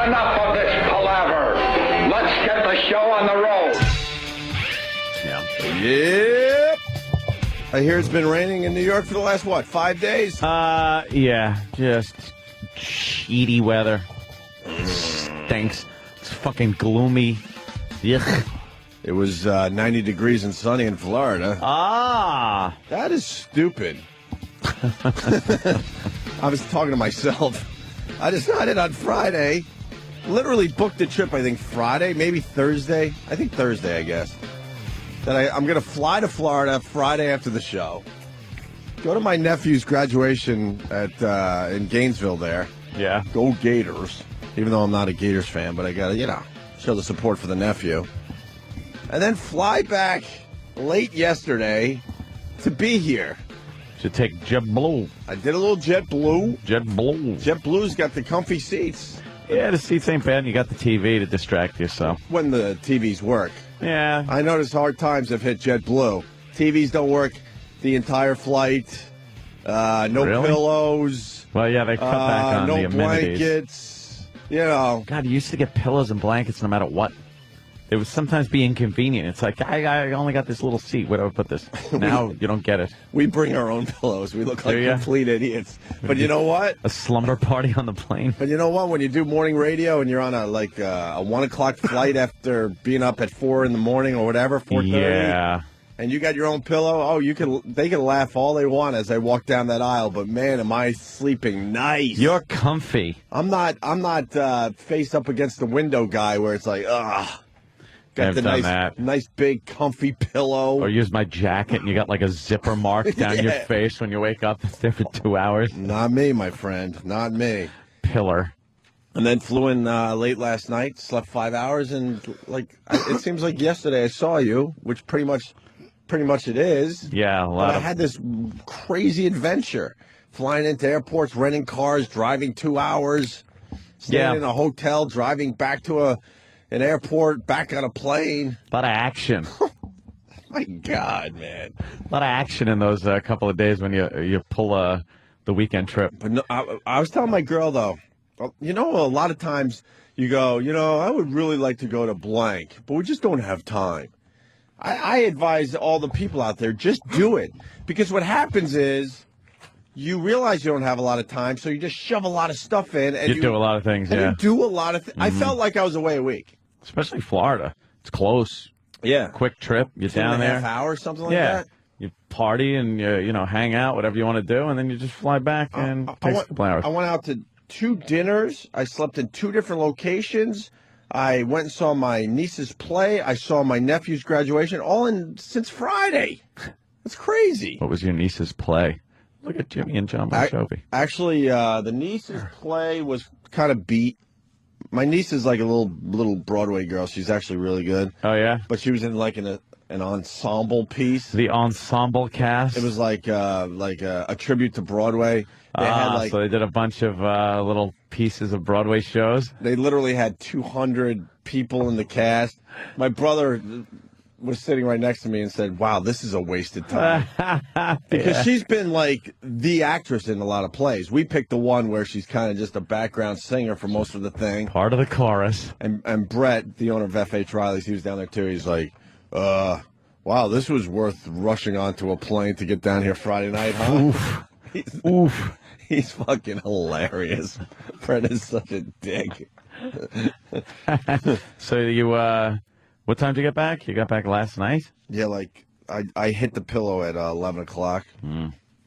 enough of this palaver. Let's get the show on the road. Yep. I hear it's been raining in New York for the last, 5 days? Yeah, just sheety weather. Stinks. It's fucking gloomy. Yuck. It was 90 degrees and sunny in Florida. That is stupid. I was talking to myself. I decided on Friday, literally booked a trip, I think Friday, maybe Thursday. I think Thursday, I guess. That I'm going to fly to Florida Friday after the show. Go to my nephew's graduation in Gainesville there. Yeah. Go Gators. Even though I'm not a Gators fan, but I got to, show the support for the nephew. And then fly back late yesterday to be here. Should take JetBlue. I did a little JetBlue. JetBlue. JetBlue's got the comfy seats. Yeah, the seats ain't bad. You got the TV to distract you, so. When the TVs work. Yeah. I noticed hard times have hit JetBlue. TVs don't work the entire flight. No Really? pillows. Well, yeah, they cut back on no the amenities. blankets. God, you used to get pillows and blankets no matter what. It would sometimes be inconvenient. It's like, I only got this little seat. Where do I put this? Now you don't get it. We bring our own pillows. We look like complete idiots. But you know what? A slumber party on the plane. But you know what? When you do morning radio and you're on a 1 o'clock flight after being up at 4 in the morning or whatever, 4:30. Yeah. And you got your own pillow. They can laugh all they want as I walk down that aisle. But man, am I sleeping nice? You're comfy. I'm not face up against the window guy where it's like, ugh. Got the nice big comfy pillow. Or use my jacket and you got like a zipper mark down your face when you wake up there for 2 hours. Not me, my friend. Not me. Pillar. And then flew in late last night, slept 5 hours, and it seems like yesterday I saw you, which pretty much it is. Yeah, I had this crazy adventure, flying into airports, renting cars, driving 2 hours, staying in a hotel, driving back to an airport, back on a plane. A lot of action. My God, man. A lot of action in those couple of days when you pull the weekend trip. But no, I was telling my girl, though, a lot of times you go, I would really like to go to blank, but we just don't have time. I advise all the people out there, just do it. Because what happens is you realize you don't have a lot of time, so you just shove a lot of stuff in. And you do a lot of things, You do a lot of things. I felt like I was away a week. Especially Florida. It's close. Yeah. Quick trip. You're down there. 2.5 hours, something like that. You party and you hang out, whatever you want to do, and then you just fly back and takes a couple hours. I went out to 2 dinners. I slept in 2 different locations. I went and saw my niece's play. I saw my nephew's graduation, since Friday. That's crazy. What was your niece's play? Look at Jimmy and John Bon Jovi. Actually, the niece's play was kind of beat. My niece is like a little Broadway girl. She's actually really good. Oh, yeah? But she was in an ensemble piece. The ensemble cast? It was like a tribute to Broadway. So they did a bunch of little pieces of Broadway shows? They literally had 200 people in the cast. My brother was sitting right next to me and said, wow, this is a wasted time. Because she's been like the actress in a lot of plays. We picked the one where she's kind of just a background singer for most of the thing. Part of the chorus. And Brett, the owner of F.H. Riley's, he was down there too. He's like, wow, this was worth rushing onto a plane to get down here Friday night, huh? Oof. He's fucking hilarious. Brett is such a dick. So you, what time did you get back? You got back last night? Yeah, I hit the pillow at 11 o'clock,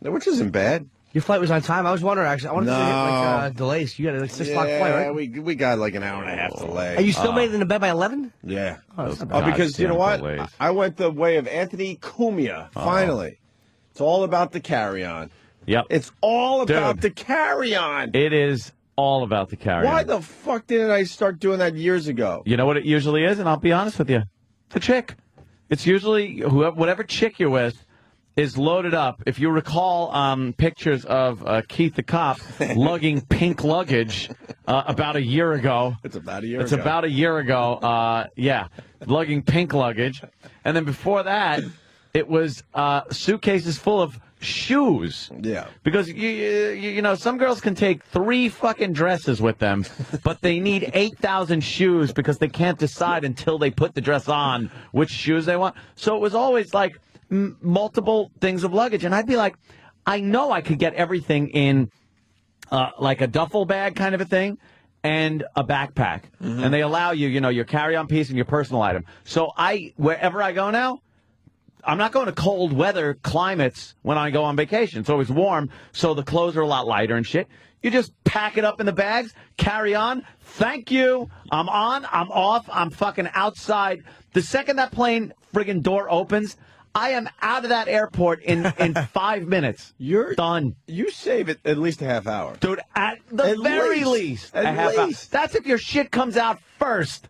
which isn't bad. Your flight was on time? I was wondering, actually. I wanted to hit delays. You got a 6 o'clock flight, right? we got like an hour and a half delay. And you still made it into bed by 11? Yeah. Because you know what? Delays. I went the way of Anthony Cumia, finally. It's all about the carry-on. Yep. It's all about the carry-on. It is all about the carry-on. Why the fuck didn't I start doing that years ago? You know what it usually is, and I'll be honest with you. The chick. It's usually whatever chick you're with is loaded up. If you recall pictures of Keith the cop lugging pink luggage about a year ago. It's about a year ago. It's about a year ago. Lugging pink luggage. And then before that, it was suitcases full of shoes. Yeah. Because, you know, some girls can take 3 fucking dresses with them, but they need 8,000 shoes because they can't decide until they put the dress on which shoes they want. So it was always like multiple things of luggage. And I'd be like, I know I could get everything in like a duffel bag kind of a thing and a backpack. Mm-hmm. And they allow you, you know, your carry-on piece and your personal item. So wherever I go now, I'm not going to cold weather climates when I go on vacation. It's always warm, so the clothes are a lot lighter and shit. You just pack it up in the bags, carry on. Thank you. I'm on, I'm off, I'm fucking outside. The second that plane friggin' door opens, I am out of that airport in 5 minutes. You're done. You save it at least a half hour. Dude, at the very least. At a half hour. least. That's if your shit comes out first.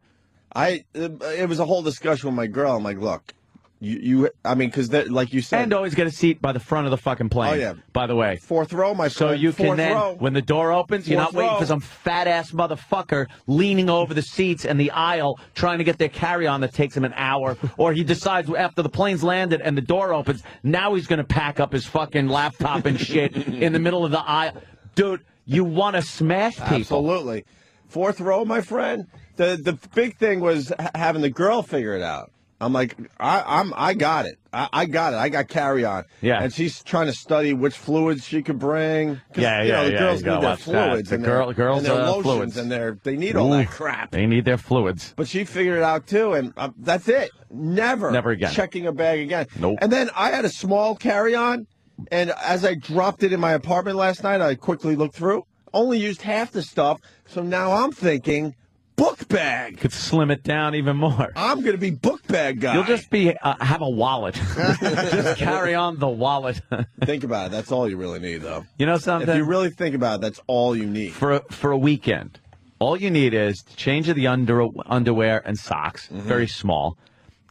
It was a whole discussion with my girl. I'm like, look, I mean, because like you said. And always get a seat by the front of the fucking plane. Oh, yeah. By the way. 4th row, my So friend. you can 4th then, row. when the door opens, you're not 4th waiting row. for some fat-ass motherfucker leaning over the seats and the aisle trying to get their carry-on that takes him an hour. Or he decides after the plane's landed and the door opens, now he's going to pack up his fucking laptop and shit in the middle of the aisle. Dude, you want to smash people. Absolutely. 4th row, my friend. The big thing was having the girl figure it out. I'm like, I got it. I got it. I got carry on. Yeah. And she's trying to study which fluids she could bring. Yeah, you know, the yeah, girls you gotta need their watch that. fluids. The and girls, and their lotions fluids. and they need all that crap. They need their fluids. But she figured it out too, and that's it. Never again. checking a bag again. Nope. And then I had a small carry on, and as I dropped it in my apartment last night, I quickly looked through. Only used half the stuff, so now I'm thinking book bag. Could slim it down even more. I'm going to be book bag guy. You'll just be have a wallet. Just carry on the wallet. Think about it. That's all you really need, though. You know something? If you really think about it, that's all you need. For a weekend, all you need is change of the underwear and socks, very small.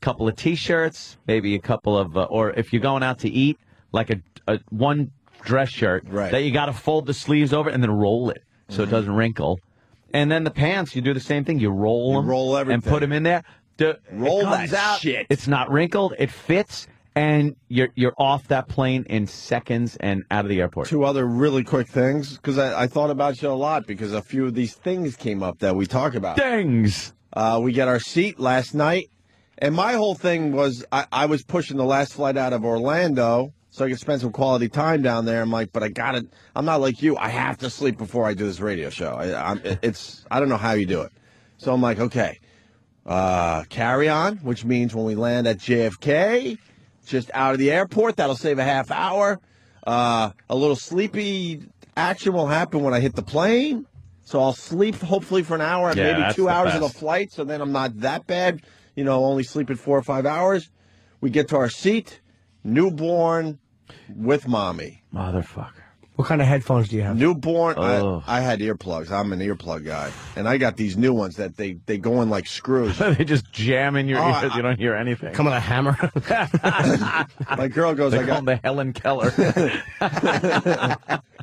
Couple of T-shirts, maybe a couple of, or if you're going out to eat, like a one dress shirt that you got to fold the sleeves over and then roll it so it doesn't wrinkle. And then the pants, you do the same thing. You roll them everything. and put them in there. Roll it comes that out, shit. It's not wrinkled. It fits, and you're off that plane in seconds and out of the airport. 2 other really quick things, because I thought about you a lot, because a few of these things came up that we talk about. Things. We get our seat last night, and my whole thing was I was pushing the last flight out of Orlando so I could spend some quality time down there. I'm like, but I'm not like you. I have to sleep before I do this radio show. I don't know how you do it. So I'm like, okay, carry on, which means when we land at JFK, just out of the airport, that'll save a half hour. A little sleepy action will happen when I hit the plane. So I'll sleep hopefully for an hour, Yeah, maybe that's 2 the hours of the best. flight. So then I'm not that bad, only sleeping 4 or 5 hours. We get to our seat, newborn with mommy. Motherfucker. What kind of headphones do you have? Newborn, Oh. I had earplugs. I'm an earplug guy. And I got these new ones that they go in like screws. They just jam in your ears. You don't hear anything. Come on, a hammer. My girl goes, They call them the Helen Keller.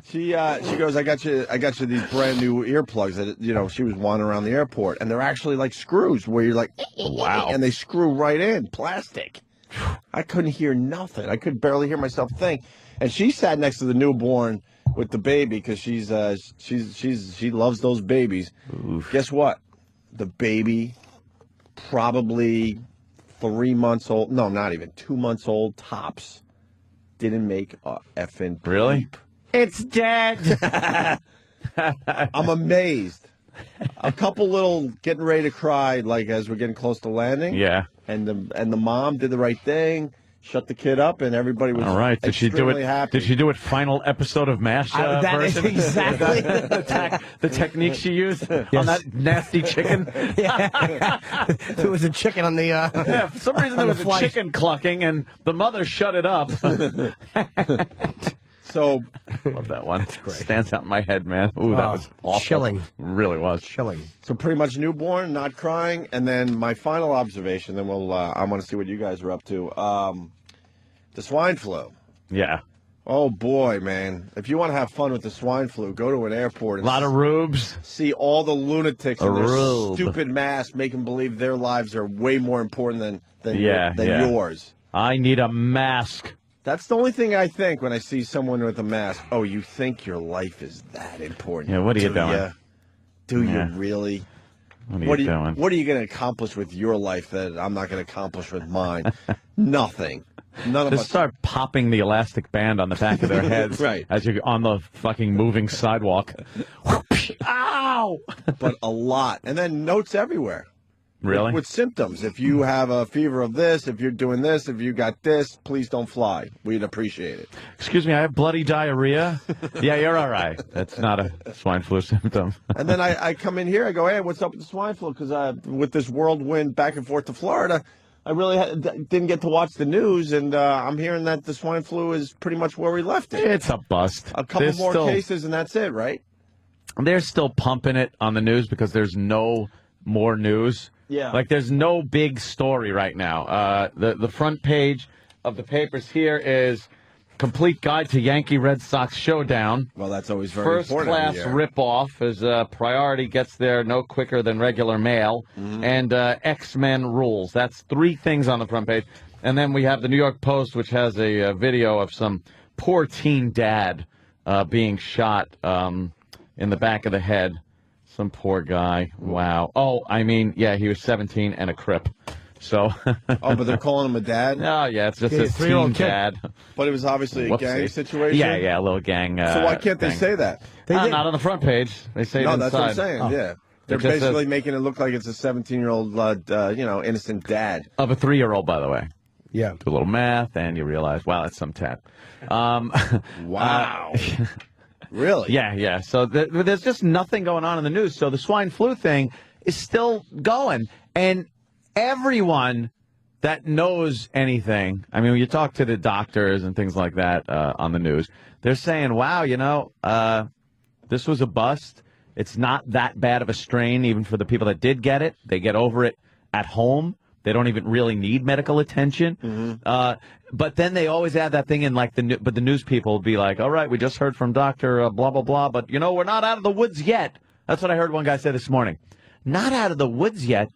She goes, I got you these brand new earplugs that she was wandering around the airport, and they're actually like screws where you're like, Wow. and they screw right in, plastic. I couldn't hear nothing. I could barely hear myself think. And she sat next to the newborn with the baby because she loves those babies. Oof. Guess what? The baby, probably 3 months old. No, not even 2 months old tops. Didn't make a effing peep. Really? It's dead. I'm amazed. A couple little getting ready to cry, like as we're getting close to landing. Yeah. And the mom did the right thing, shut the kid up, and everybody was All right. Did she do extremely it? happy. Did she do it? Final episode of MASH That is version? exactly the technique she used on that nasty chicken. There was a chicken on the. Yeah, for some reason there the was a flight. chicken clucking, and the mother shut it up. So Love that one. Stands out in my head, man. Ooh, that Oh, was awful. chilling. Really was. Chilling. So pretty much newborn, not crying, and then my final observation. Then we'll. I want to see what you guys are up to. The swine flu. Yeah. Oh boy, man! If you want to have fun with the swine flu, go to an airport A and lot of rubes. see all the lunatics in their Rube. stupid masks, making believe their lives are way more important than Yeah, yeah. yours. I need a mask. That's the only thing I think when I see someone with a mask. Oh, you think your life is that important? Yeah, what are you doing? Ya? Do Yeah. you really? What are you doing? What are you going to accomplish with your life that I'm not going to accomplish with mine? Nothing. None of Just us. start popping the elastic band on the back of their heads Right. as you're on the fucking moving sidewalk. Ow! But a lot. And then notes everywhere. Really? With symptoms. If you have a fever of this, if you're doing this, if you got this, please don't fly. We'd appreciate it. Excuse me, I have bloody diarrhea. Yeah, you're all right. That's not a swine flu symptom. And then I come in here, I go, hey, what's up with the swine flu? Because with this whirlwind back and forth to Florida, I really didn't get to watch the news, and I'm hearing that the swine flu is pretty much where we left it. It's a bust. A couple There's more still- cases, and that's it, right? They're still pumping it on the news because there's no more news. Yeah. Like, there's no big story right now. The front page of the papers here is complete guide to Yankee Red Sox showdown. Well, that's always very First important. class ripoff as priority gets there no quicker than regular mail, and X-Men rules. That's three things on the front page. And then we have the New York Post, which has a video of some poor teen dad being shot in the back of the head. Some poor guy. Wow. Oh, I mean, yeah, he was 17 and a Crip. So. Oh, but they're calling him a dad? Oh, yeah, it's just Yeah, a three-year-old teen kid. dad. But it was obviously a Whoopsie. gang situation? Yeah, a little gang. So why can't they thing. say that? Not on the front page. They say it No, inside. that's what I'm saying, yeah. They're It just basically says- making it look like it's a 17-year-old, innocent dad. Of a 3-year-old, by the way. Yeah. Do a little math, and you realize, wow, that's some tat. Wow. Really? Yeah. So there's just nothing going on in the news. So the swine flu thing is still going. And everyone that knows anything, I mean, when you talk to the doctors and things like that on the news, they're saying, wow, this was a bust. It's not that bad of a strain, even for the people that did get it. They get over it at home. They don't even really need medical attention. But then they always add that thing in, like, but the news people will be like, all right, we just heard from Dr. blah, blah, blah, but, we're not out of the woods yet. That's what I heard one guy say this morning. Not out of the woods yet.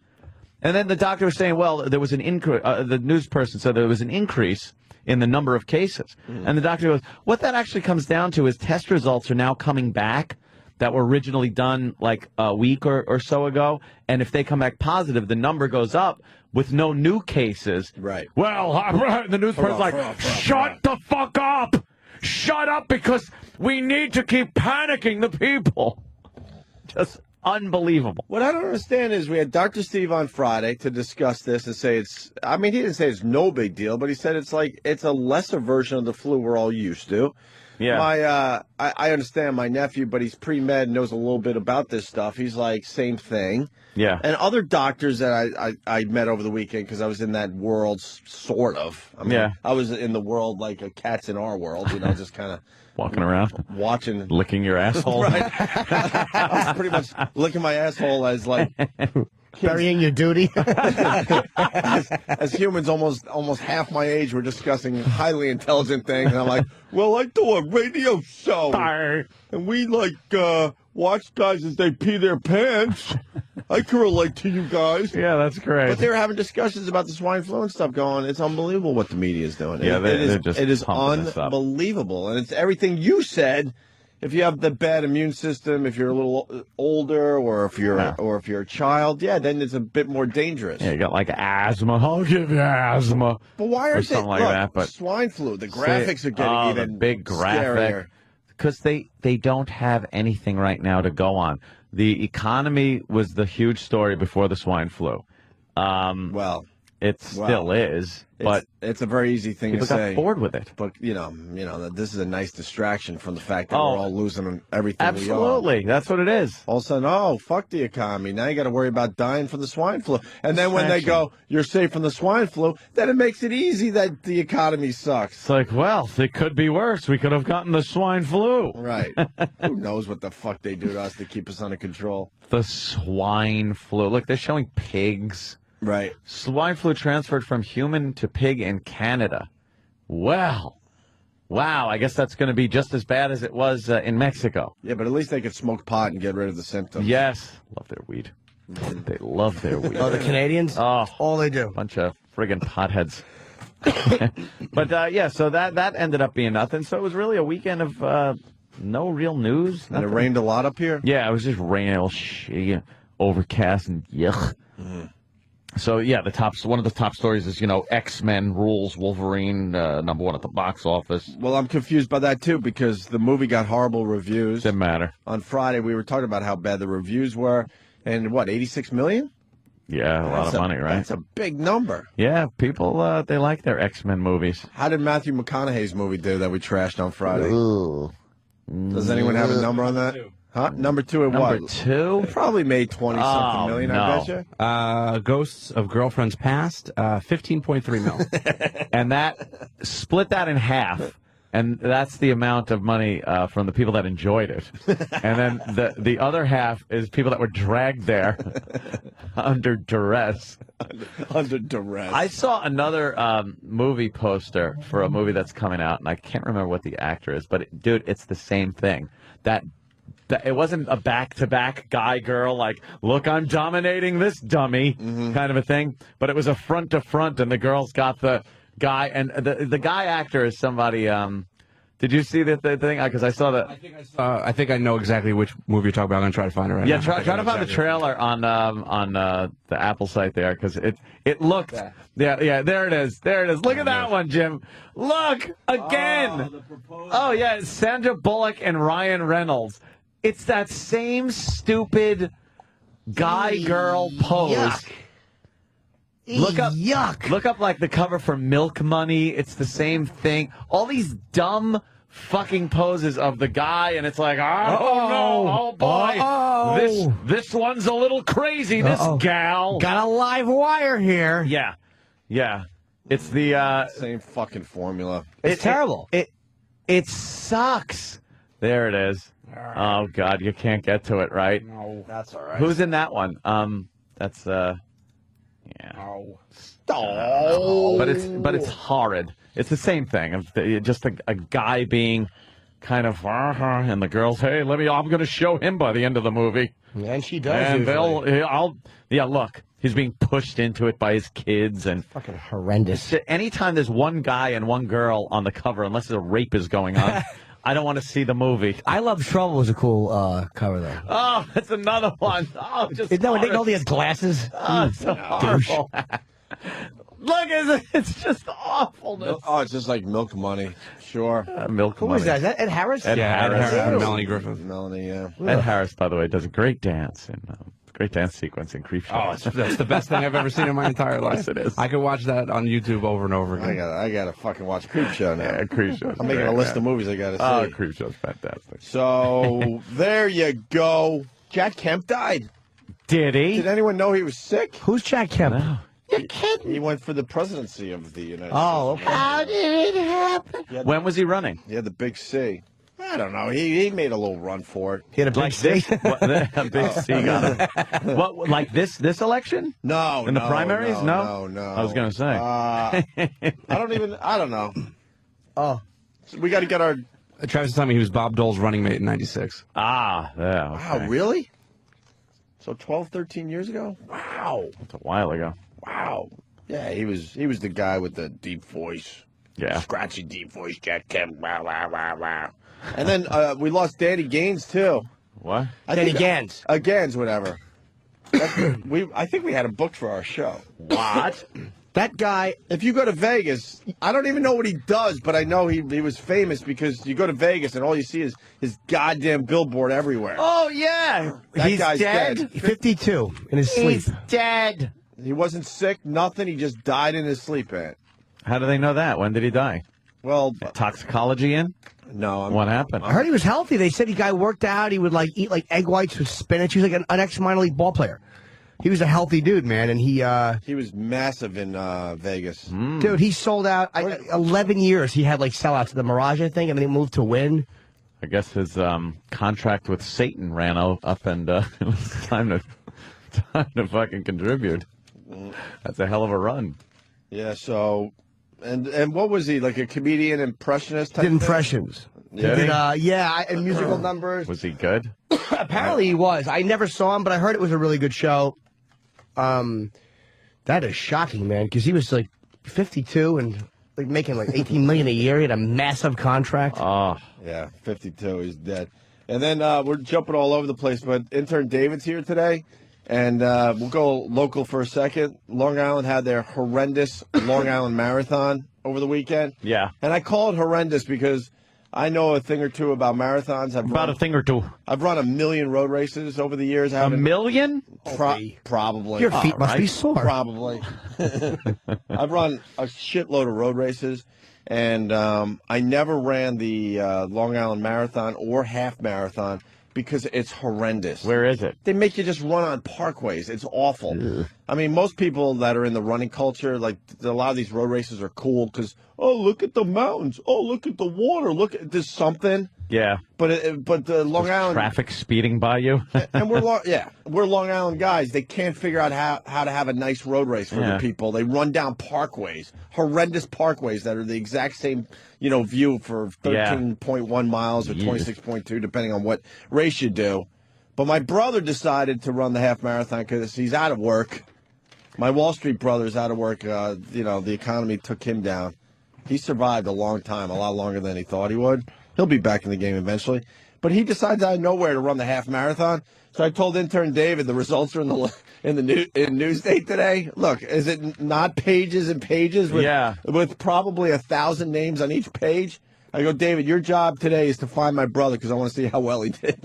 And then the doctor was saying, well, there was an increase. The news person said there was an increase in the number of cases. And the doctor goes, what that actually comes down to is test results are now coming back that were originally done like a week or so ago. And if they come back positive, the number goes up with no new cases. Right. Well, the news person's like, shut the fuck up. Shut up, because we need to keep panicking the people. Just unbelievable. What I don't understand is we had Dr. Steve on Friday to discuss this and say he didn't say it's no big deal, but he said it's a lesser version of the flu we're all used to. Yeah. I understand my nephew, but he's pre-med, knows a little bit about this stuff. He's like, same thing. Yeah. And other doctors that I met over the weekend, because I was in that world, sort of. I mean, Yeah. I was in the world like a cat's in our world, just kind of Walking around, watching. licking your asshole. Right. I was pretty much licking my asshole as like Burying your duty. as humans almost half my age were discussing highly intelligent things, and I'm like, well, I do a radio show, and we watch guys as they pee their pants. I can relate to you guys. Yeah, that's great. But they were having discussions about the swine flu and stuff going. It's unbelievable what the media is doing. Yeah, they're just it is pumping this up. unbelievable, and it's everything you said. If you have the bad immune system, if you're a little older, or if you're a child, then it's a bit more dangerous. Yeah, you got like asthma. I'll give you asthma. But why or aren't something they like that? But swine flu? The graphics are getting even the big graphic. scarier. Because they don't have anything right now to go on. The economy was the huge story before the swine flu. Well, It still is, but it's a very easy thing people to say. got bored with it. But that this is a nice distraction from the fact that we're all losing everything we Absolutely, own. that's what it is. All of a sudden, fuck the economy. Now you got to worry about dying from the swine flu. And then when they go, you're safe from the swine flu, then it makes it easy that the economy sucks. It's like, well, it could be worse. We could have gotten the swine flu. Right. Who knows what the fuck they do to us to keep us under control? The swine flu. Look, they're showing pigs. Right. Swine flu transferred from human to pig in Canada. Well, wow, I guess that's going to be just as bad as it was in Mexico. Yeah, but at least they could smoke pot and get rid of the symptoms. Yes. Love their weed. They love their weed. Oh, the Canadians? Oh, All they do. bunch of friggin' potheads. But yeah, so that ended up being nothing. So it was really a weekend of no real news. And it Nothing. rained a lot up here? Yeah, it was just raining, overcast, and yuck. So yeah, one of the top stories is X-Men rules Wolverine #1 at the box office. Well, I'm confused by that too because the movie got horrible reviews. Didn't matter. On Friday, we were talking about how bad the reviews were, and what, 86 million? Yeah, a lot of money, right? That's a big number. Yeah, people they like their X-Men movies. How did Matthew McConaughey's movie do that we trashed on Friday? Does anyone have a number on that? Huh? Number 2 at what? Number 2? It probably made 20-something million, no. I bet you. Ghosts of Girlfriends Past, 15.3 mil. And that split that in half, and that's the amount of money from the people that enjoyed it. And then the other half is people that were dragged there under duress. Under duress. I saw another movie poster for a movie that's coming out, and I can't remember what the actor is, but dude, it's the same thing. That it wasn't a back-to-back guy-girl, like, look, I'm dominating this dummy kind of a thing, but it was a front-to-front, and the girl's got the guy, and the guy actor is somebody, did you see the thing? Because I saw that. I think I know exactly which movie you're talking about. I'm going to try to find it right Yeah, now. try to find the trailer on the Apple site there, because it looked, yeah, there it is. Look at that one, Jim. Look, again. Oh, yeah, it's Sandra Bullock and Ryan Reynolds. It's that same stupid guy-girl pose. Yuck. Look up like the cover for Milk Money. It's the same thing. All these dumb fucking poses of the guy, and it's like, oh no, oh boy, this one's a little crazy. This gal Got a live wire here. yeah. It's the Same fucking formula. It's terrible. It sucks. There it is. Oh God, you can't get to it, right? No. That's all right. Who's in that one? That's yeah. Oh. But it's horrid. It's the same thing. Of just a guy being kind of and the girls, hey, I'm going to show him by the end of the movie. And she does. And usually. look, he's being pushed into it by his kids and Fucking horrendous. anytime there's one guy and one girl on the cover, unless a rape is going on, I don't want to see the movie. I Love Trouble was a cool cover though. Oh, that's another one. Oh, just Isn't that when Nick Nolte has glasses? Oh, it's so horrible. Look, it's just awfulness. Oh, it's just like Milk Money. Sure. Milk Who Money. is that? Is that Ed Harris? Ed Ed Harris. Harris and Melanie Griffith. Melanie, yeah. Ed Harris, by the way, does a great dance and great dance sequence in Creepshow. That's the best thing I've ever seen in my entire life. Yes, it is. I could watch that on YouTube over and over again. I gotta fucking watch Creepshow now. Yeah, Creepshow's I'm making great, a list man. of movies I gotta see. Oh, Creepshow's fantastic. So there you go. Jack Kemp died. Did he? Did anyone know he was sick? Who's Jack Kemp? No. You're kidding. He went for the presidency of the United Oh, States. okay. How did it happen? When was he running? He had the big C. I don't know. He made a little run for it. He had a big Like C. this? A big C got him. What, like this election? No, In the no, primaries? No. I was going to say. I don't know. Oh. So we got to get our. Travis told me he was Bob Dole's running mate in '96. Yeah. Okay. Wow, really? So 12, 13 years ago? Wow. That's a while ago. Wow. Yeah, he was the guy with the deep voice. Yeah. Scratchy deep voice, Jack Kemp. Wow, wow, wow, wow. And then we lost Danny Gaines, too. What? Danny Gans. Gans, whatever. I think we had him booked for our show. What? That guy, if you go to Vegas, I don't even know what he does, but I know he was famous because you go to Vegas and all you see is his goddamn billboard everywhere. Oh, yeah. That He's guy's dead. 52 in his sleep. He's dead. He wasn't sick, nothing. He just died in his sleep, man. How do they know that? When did he die? Well, Toxicology in? no. What happened? I heard he was healthy. They said the guy worked out. He would eat egg whites with spinach. He was like an ex-minor league ball player. He was a healthy dude, man, and he was massive in Vegas. dude, he sold out 11 years. He had sellouts at the Mirage, I think, and then he moved to Wynn. I guess his contract with Satan ran up, and it was time to fucking contribute. That's a hell of a run. Yeah, so, and what was he, like a comedian impressionist type Did thing? impressions. Yeah. Did, and musical numbers. Was he good? Apparently he was. I never saw him, but I heard it was a really good show. That is shocking, man, because he was 52 and like making like $18 million a year. He had a massive contract. Oh, Yeah, 52. He's dead. And then we're jumping all over the place, but intern David's here today, and we'll go local for a second. Long Island had their horrendous Long Island Marathon over the weekend. yeah. And I call it horrendous because I know a thing or two about marathons. About a thing or two. I've run 1 million road races over the years. A million? Probably. Your feet must be sore. Probably. I've run a shitload of road races, and I never ran the Long Island Marathon or half marathon because it's horrendous. Where is it? They make you just run on parkways. It's awful. Ugh. I mean, most people that are in the running culture, like a lot of these road races are cool because, oh, look at the mountains. Oh, look at the water. Look, there's something. Yeah. But the Long Island Traffic speeding by you. and we're Long Island guys. They can't figure out how to have a nice road race for the people. They run down parkways, horrendous parkways that are the exact same, view for 13.1 miles or 26.2, depending on what race you do. But my brother decided to run the half marathon because he's out of work. My Wall Street brother's out of work. The economy took him down. He survived a long time, a lot longer than he thought he would. He'll be back in the game eventually. But he decides out of nowhere to run the half marathon. So I told intern David the results are in Newsday today. Look, is it not pages and pages with probably 1,000 names on each page? I go, David, your job today is to find my brother because I want to see how well he did.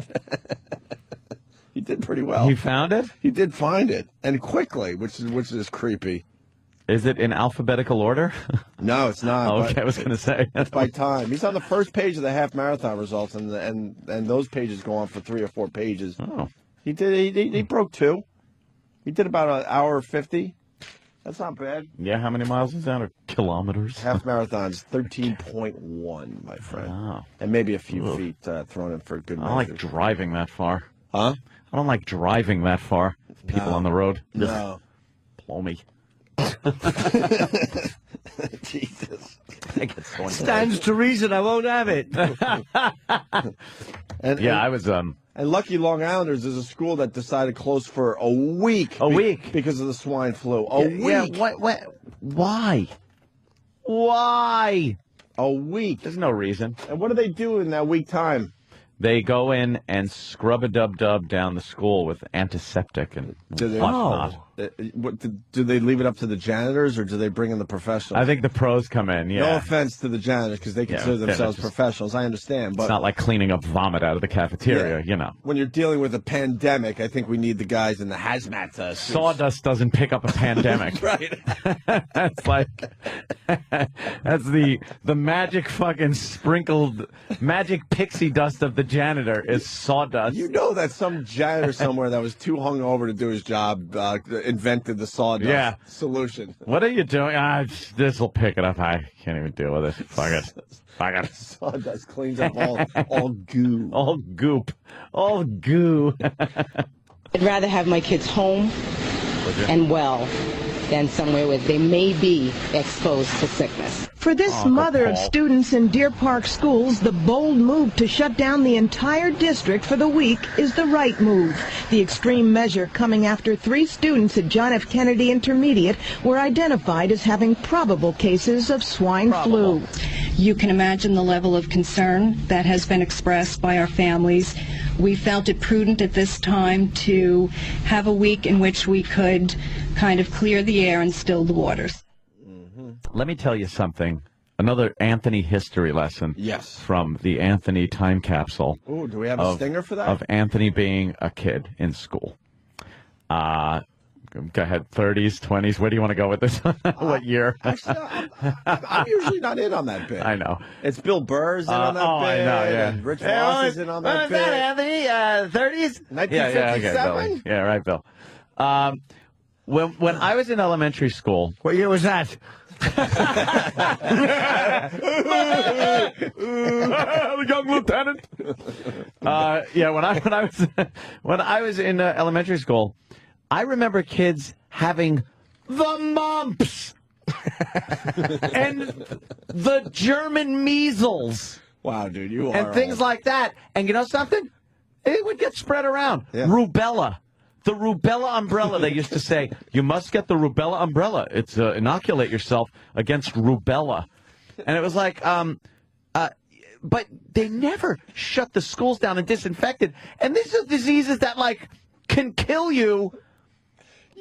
He did pretty well. He found it? He did find it, and quickly, which is creepy. Is it in alphabetical order? No, it's not. Oh, okay, I was going to say. It's by time. He's on the first page of the half marathon results, and those pages go on for 3 or 4 pages. Oh. He broke 2. He did about 1:50. That's not bad. Yeah, how many miles is that? Or kilometers? Half marathon's 13.1, my friend. Wow. And maybe a few feet thrown in for good measure. I don't like driving that far. Huh? I don't like driving that far. People on the road. No. Blow me. Jesus. I get so Stands to reason I won't have it. I was And lucky Long Islanders is a school that decided to close for a week. A week because of the swine flu. A week. Yeah, why? Why? A week. There's no reason. And what do they do in that week time? They go in and scrub a dub down the school with antiseptic and whatnot. Do they leave it up to the janitors or do they bring in the professionals? I think the pros come in, yeah. No offense to the janitors because they consider themselves professionals. I understand. But it's not like cleaning up vomit out of the cafeteria, When you're dealing with a pandemic, I think we need the guys in the hazmat suits. Sawdust doesn't pick up a pandemic. Right. That's like, that's the magic fucking sprinkled, magic pixie dust of the janitor is sawdust. You know that some janitor somewhere that was too hungover to do his job invented the sawdust solution. What are you doing? This will pick it up. I can't even deal with it. Fuck it. Sawdust cleans up all goo. All goop. All goo. I'd rather have my kids home and well than somewhere where they may be exposed to sickness. For this mother of students in Deer Park schools, the bold move to shut down the entire district for the week is the right move. The extreme measure coming after 3 students at John F. Kennedy Intermediate were identified as having probable cases of swine flu. You can imagine the level of concern that has been expressed by our families. We felt it prudent at this time to have a week in which we could kind of clear the air and still the waters. Let me tell you something. Another Anthony history lesson. Yes. From the Anthony time capsule. Ooh, do we have a stinger for that? Of Anthony being a kid in school. Go ahead, 30s, 20s. Where do you want to go with this? What year? Actually, I'm usually not in on that bit. I know. It's Bill Burr's in on that bit. I know, yeah. And Rich Ross is in on that bit. Anthony? 30s? 1957? Yeah, right, Bill. When I was in elementary school. What year was that? The young lieutenant. When I was in elementary school, I remember kids having the mumps and the German measles. Wow, dude, you are and things old. like that. And you know something? It would get spread around. Yeah. Rubella. The rubella umbrella, they used to say, you must get the rubella umbrella. It's inoculate yourself against rubella. And it was like, but they never shut the schools down and disinfected. And these are diseases that, like, can kill you.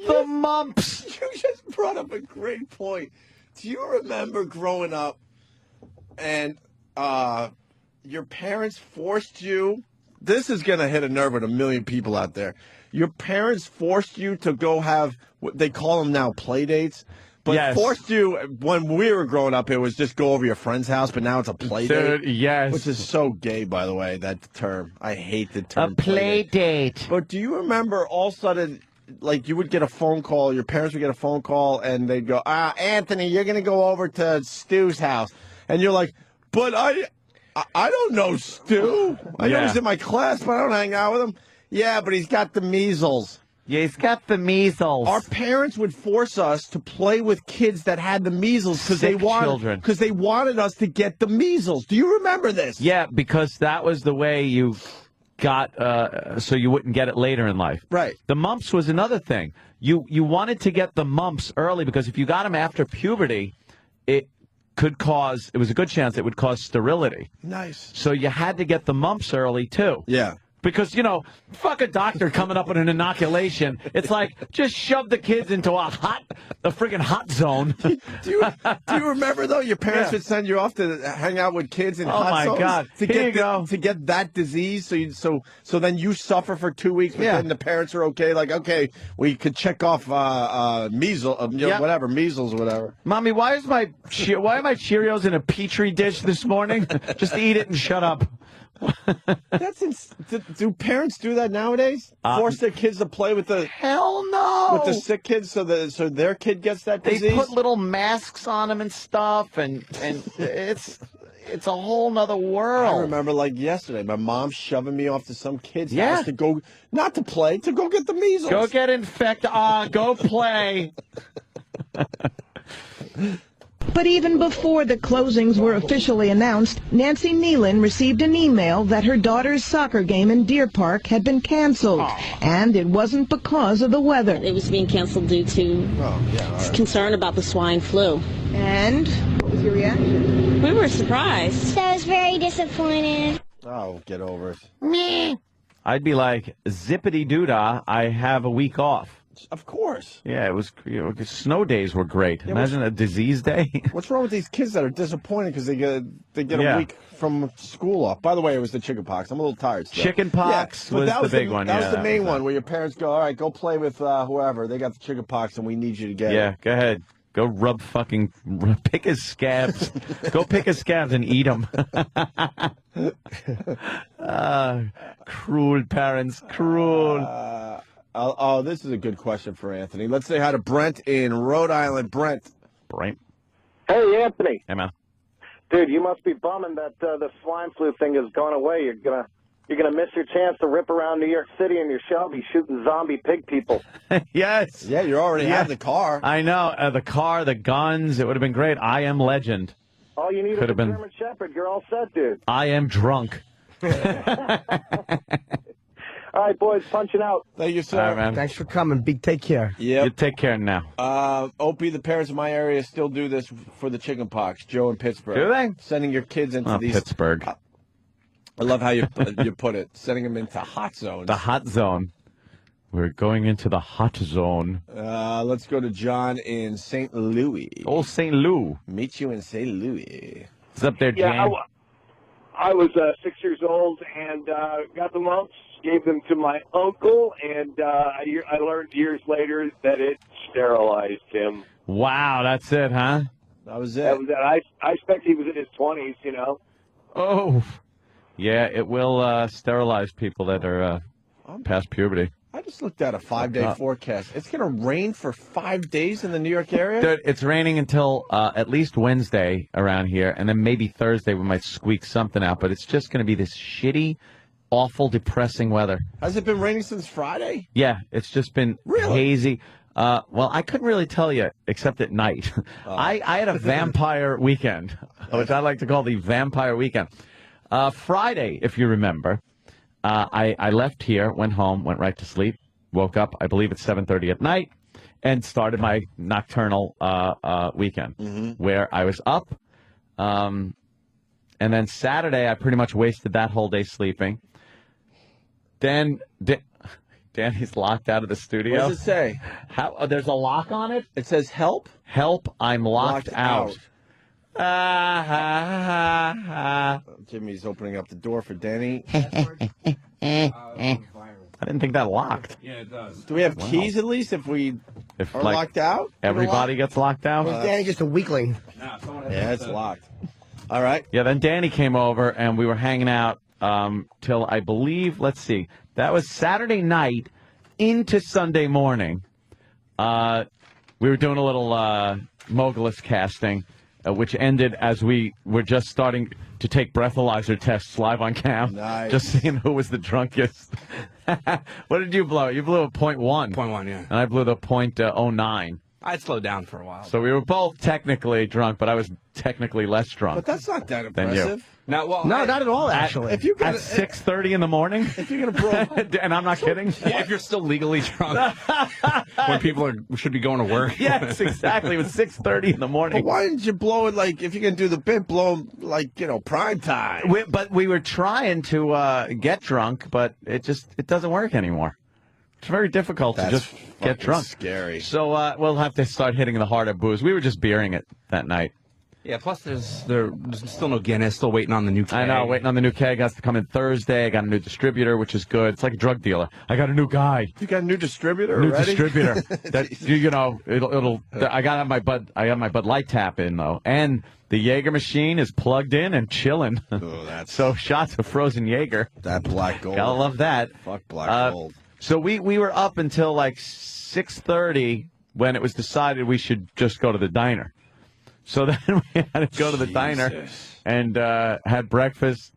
The mumps. You just brought up a great point. Do you remember growing up and your parents forced you? This is going to hit a nerve with a million people out there. Your parents forced you to go have what they call them now play dates. But Yes. forced you, when we were growing up, it was just go over your friend's house, but now it's a play Dude, date. yes. Which is so gay, by the way, that term. I hate the term. A play date. But do you remember all of a sudden, like, you would get a phone call, your parents would get a phone call, and they'd go, Anthony, you're going to go over to Stu's house. And you're like, but I don't know Stu. I know Yeah. he's in my class, but I don't hang out with him. Yeah, but he's got the measles. Yeah, he's got the measles. Our parents would force us to play with kids that had the measles because Sick children. they wanted us to get the measles. Do you remember this? Yeah, because that was the way you got, so you wouldn't get it later in life. Right. The mumps was another thing. You wanted to get the mumps early because if you got them after puberty, it was a good chance it would cause sterility. Nice. So you had to get the mumps early, too. Yeah. Because, fuck a doctor coming up with an inoculation. It's like, just shove the kids into a friggin' hot zone. Do you remember, though, your parents would send you off to hang out with kids in hot my zones God. to Here you get go. to get that disease? So then you suffer for 2 weeks, but then the parents are okay. Like, okay, we could check off measles, whatever, measles or whatever. Mommy, why are my Cheerios in a Petri dish this morning? Just eat it and shut up. Do parents do that nowadays? Force their kids to play with the Hell no. with the sick kids so their kid gets that They disease? put little masks on them and stuff, and it's a whole nother world. I remember like yesterday, my mom shoving me off to some kid's Yeah. house to go, not to play, to go get the measles. Go get infected. Go play. But even before the closings were officially announced, Nancy Nealon received an email that her daughter's soccer game in Deer Park had been canceled. And it wasn't because of the weather. It was being canceled due to concern about the swine flu. And what was your reaction? We were surprised. So I was very disappointed. Oh, get over it. I'd be like, zippity doodah, I have a week off. Of course. Yeah, it was. Snow days were great. Imagine a disease day. What's wrong with these kids that are disappointed because they get Yeah. a week from school off? By the way, it was the chicken pox. I'm a little tired still. Chicken pox but was that the big one. That Yeah, was the main was one where your parents go, all right, go play with whoever. They got the chicken pox and we need you to get Yeah, it. go ahead. Go pick his scabs. Go pick his scabs and eat them. Cruel parents, cruel. This is a good question for Anthony. Let's say hi to Brent in Rhode Island. Brent. Hey, Anthony. Hey, man. Dude, you must be bumming that the swine flu thing has gone away. You're gonna miss your chance to rip around New York City in your Shelby shooting zombie pig people. Yes. Yeah, you already have the car. I know. The car, the guns. It would have been great. I am legend. All you need is a German Shepherd. You're all set, dude. I am drunk. All right, boys, punching out. Thank you, sir. All right, man. Thanks for coming. Big take care. Yep. You take care now. Opie, the parents in my area still do this for the chicken pox. Joe in Pittsburgh. Do they? Sending your kids into these. Pittsburgh. I love how you put it. Sending them into hot zones. The hot zone. We're going into the hot zone. Let's go to John in St. Louis. Old St. Lou. Meet you in St. Louis. It's up there, Yeah, Jan. I was 6 years old and got the mumps, gave them to my uncle, and I learned years later that it sterilized him. Wow, that's it, huh? That was it. That was it. I expect he was in his 20s, you know. Oh. Yeah, it will sterilize people that are past puberty. I just looked at a 5-day forecast. It's going to rain for 5 days in the New York area? Dude, it's raining until at least Wednesday around here, and then maybe Thursday we might squeak something out, but it's just going to be this shitty, awful, depressing weather. Has it been raining since Friday? Yeah, it's just been hazy. Well, I couldn't really tell you, except at night. I had a vampire weekend, which I like to call the vampire weekend. Friday, if you remember, I left here, went home, went right to sleep. woke up, I believe, at 7:30 at night, and started my nocturnal weekend, where I was up. And then Saturday, I pretty much wasted that whole day sleeping. Then Danny's locked out of the studio. What does it say? There's a lock on it? It says help? Help, I'm locked out. Jimmy's opening up the door for Danny. I didn't think that locked. Yeah, it does. Do we have keys at least if we are locked out? Everybody gets locked out? Is Danny just a weakling? Yeah, it's locked. All right. Yeah, then Danny came over, and we were hanging out till, I believe, let's see, that was Saturday night into Sunday morning. We were doing a little Mogulus casting, which ended as we were just starting to take breathalyzer tests live on cam. Nice. Just seeing who was the drunkest. What did you blow? You blew a .1. 0.1, yeah. And I blew the .09. I'd slowed down for a while. So we were both technically drunk, but I was technically less drunk. But that's not that than you. impressive. Now, well, No, not at all, actually. If you At 6:30 in the morning? if you're gonna blow, And I'm not kidding? yeah, if you're still legally drunk when people should be going to work. Yes, exactly. It was 6:30 in the morning. but why didn't you blow it like if you're gonna do the bit, blow 'em like prime time? But we were trying to get drunk, but it doesn't work anymore. It's very difficult to just get drunk. Scary. So we'll have to start hitting the harder booze. We were just beering it that night. Yeah, plus there's still no Guinness, still waiting on the new keg. I know, waiting on the new keg. Has to come in Thursday. I got a new distributor, which is good. It's like a drug dealer. I got a new guy. You got a new distributor New already? distributor. That it'll. I got to have my Bud. I have my Bud Light tap in though, and the Jaeger machine is plugged in and chilling. Oh, that's So shots of frozen Jaeger. that black gold. Gotta love that. Fuck black gold. So we were up until like 6:30 when it was decided we should just go to the diner. So then we had to go to the diner and had breakfast.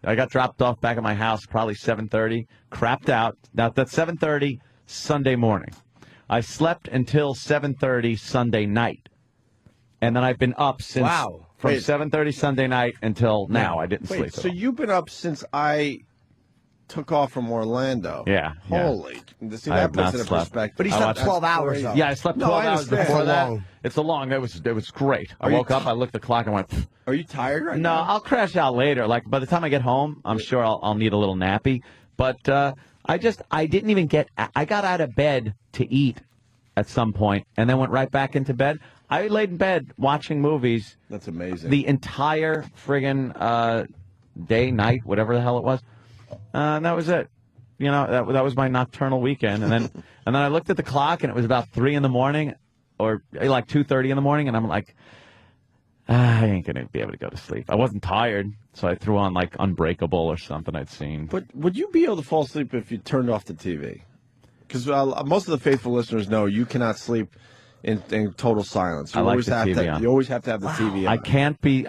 I got dropped off back at my house probably 7:30. Crapped out. Now that's 7:30 Sunday morning. I slept until 7:30 Sunday night, and then I've been up since from 7:30 Sunday night until now. I didn't sleep. So you've been up since I took off from Orlando. Yeah. Holy. See, I that have puts not it in slept. perspective. But he slept 12 hours, though. Yeah, I slept 12 hours understand. before It's that. long. It's a long. It was great. I woke up. I looked at the clock and went. Pfft. Are you tired right No, now? I'll crash out later. Like by the time I get home, I'm sure I'll need a little nappy. But I didn't even get. I got out of bed to eat at some point, and then went right back into bed. I laid in bed watching movies. That's amazing. The entire friggin' day, night, whatever the hell it was. And that was it. You know, that was my nocturnal weekend. And then I looked at the clock, and it was about 3 in the morning, or like 2:30 in the morning, and I'm like, I ain't gonna be able to go to sleep. I wasn't tired, so I threw on like Unbreakable or something I'd seen. But would you be able to fall asleep if you turned off the TV? Because most of the faithful listeners know you cannot sleep in total silence. You I like always the have TV to. on. You always have to have the TV on. I can't be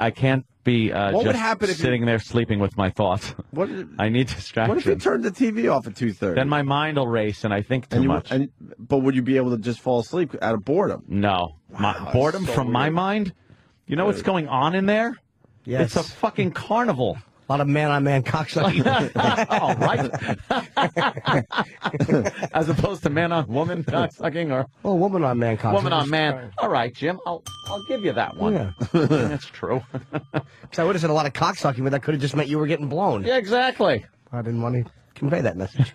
What would just happen if sitting there sleeping with my thoughts. What, I need distraction. what if you turned the TV off at 2:30? Then my mind will race, and I think too much. But would you be able to just fall asleep out of boredom? No. Wow, Boredom so from my weird. mind? You know what's going on in there? Yes. It's a fucking carnival. A lot of man-on-man cocksucking. Oh, right. As opposed to man-on-woman cocksucking or woman-on-man cocksucking. woman-on-man. All right, Jim. I'll give you that one. Yeah. That's true. So I would have said a lot of cocksucking, but that could have just meant you were getting blown. Yeah, exactly. I didn't want to convey that message.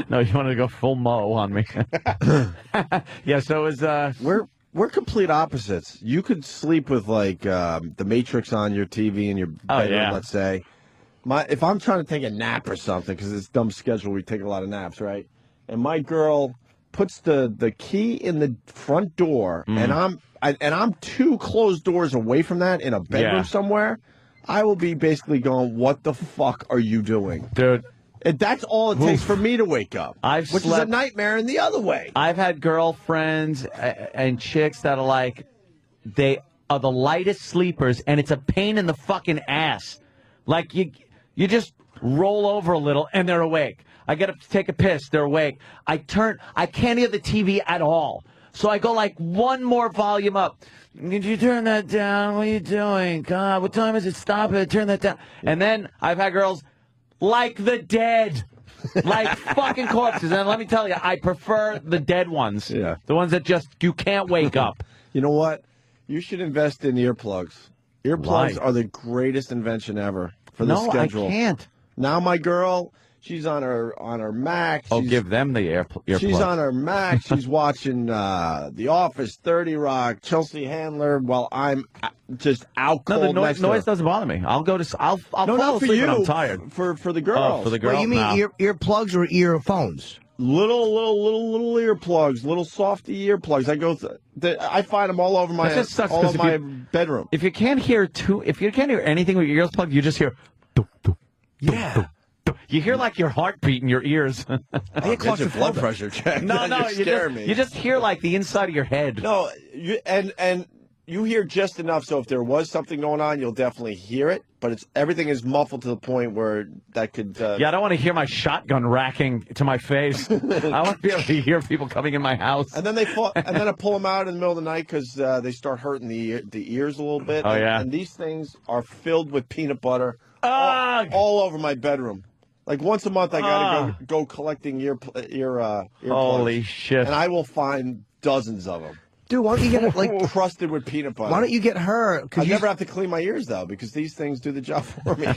No, you wanted to go full Mo on me. Yeah, so it was... We're complete opposites. You could sleep with like the Matrix on your TV in your bedroom, yeah. let's say. If I'm trying to take a nap or something, because it's dumb schedule, we take a lot of naps, right? And my girl puts the key in the front door, and I'm 2 closed doors away from that in a bedroom somewhere. I will be basically going, "What the fuck are you doing, dude?" And that's all it takes for me to wake up, which is a nightmare in the other way. I've had girlfriends and chicks that are like, they are the lightest sleepers, and it's a pain in the fucking ass. Like, you just roll over a little, and they're awake. I get up to take a piss, they're awake. I can't hear the TV at all. So I go like one more volume up. Could you turn that down? What are you doing? God, what time is it? Stop it. Turn that down. And then I've had girls like the dead. Like fucking corpses. And let me tell you, I prefer the dead ones. Yeah. The ones that just, you can't wake up. You know what? You should invest in earplugs. Earplugs are the greatest invention ever for the schedule. I can't. Now my girl, she's on her Mac. Oh, give them the earplugs. She's on her Mac. She's watching The Office, 30 Rock, Chelsea Handler, while I'm just out cold. No, the next to noise her. doesn't bother me. I'll go to. I'll No, fall not for asleep when you. I'm tired. For the girls. Oh, for the girls. Well, you mean earplugs or earphones? Little earplugs, little softy earplugs. I find them all over my That just sucks, all 'cause over my bedroom. If you can't hear anything with your ears plugged, you just hear. Yeah. You hear like your heartbeat in your ears. I get Get your blood claustrophobic. pressure checked. No, You're scaring me. you just hear like the inside of your head. No, and you hear just enough. So if there was something going on, you'll definitely hear it. But everything is muffled to the point where that could. Yeah, I don't want to hear my shotgun racking to my face. I want to be able to hear people coming in my house. And then I pull them out in the middle of the night because they start hurting the ears a little bit. Oh, yeah. And these things are filled with peanut butter all over my bedroom. Like once a month, I gotta go collecting earplugs. Holy shit! And I will find dozens of them. Dude, why don't you get it like crusted with peanut butter? Why don't you get her? I never have to clean my ears though, because these things do the job for me.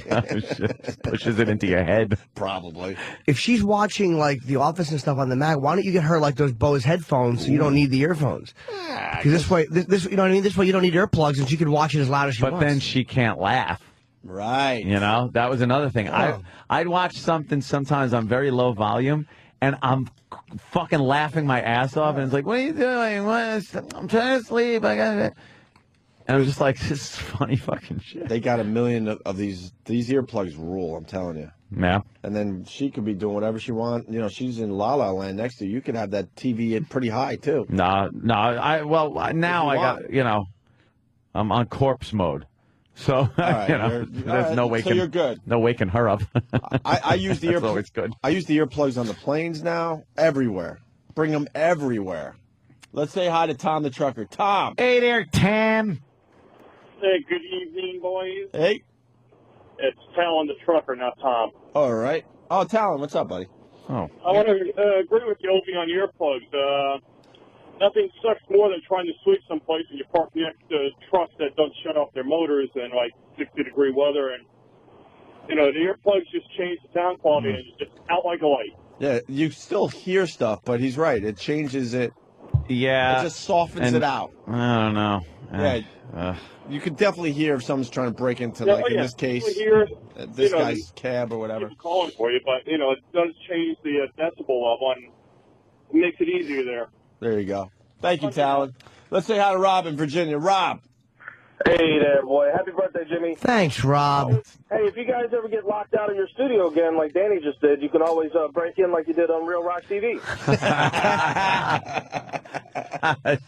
Just pushes it into your head. Probably. If she's watching like The Office and stuff on the Mac, why don't you get her like those Bose headphones so you don't need the earphones? Because this way, you know what I mean. This way, you don't need earplugs, and she can watch it as loud as she wants. But then she can't laugh. Right. You know, that was another thing. I'd watch something sometimes on very low volume, and I'm fucking laughing my ass off, and it's like, what are you doing? I'm trying to sleep. And I was just like, this is funny fucking shit. They got a million of these earplugs rule, I'm telling you. Yeah. And then she could be doing whatever she wants. You know, she's in La La Land next to you. You could have that TV pretty high, too. No. Now I got, I'm on corpse mode. So, right, there's no waking. So you're good. No waking her up. I use the That's always good. I use the earplugs on the planes now, everywhere. Bring them everywhere. Let's say hi to Tom the trucker. Tom. Hey there, Tam. Hey, good evening, boys. Hey. It's Talon the trucker, not Tom. All right. Oh, Talon, what's up, buddy? Oh. I want to agree with you, Opie, on earplugs. Nothing sucks more than trying to sleep someplace and you park next to trucks that don't shut off their motors in like 60-degree weather, and the earplugs just change the sound quality and it's just out like a light. Yeah, you still hear stuff, but he's right. It changes it. Yeah. It just softens it out. I don't know. Yeah. You could definitely hear if someone's trying to break into, in this case, hear, this guy's cab or whatever. Calling for you, but, it does change the decibel level and it makes it easier there. There you go. Thank you, Talon. Let's say hi to Rob in Virginia. Rob. Hey there, boy. Happy birthday, Jimmy. Thanks, Rob. Hey, if you guys ever get locked out of your studio again like Danny just did, you can always break in like you did on Real Rock TV.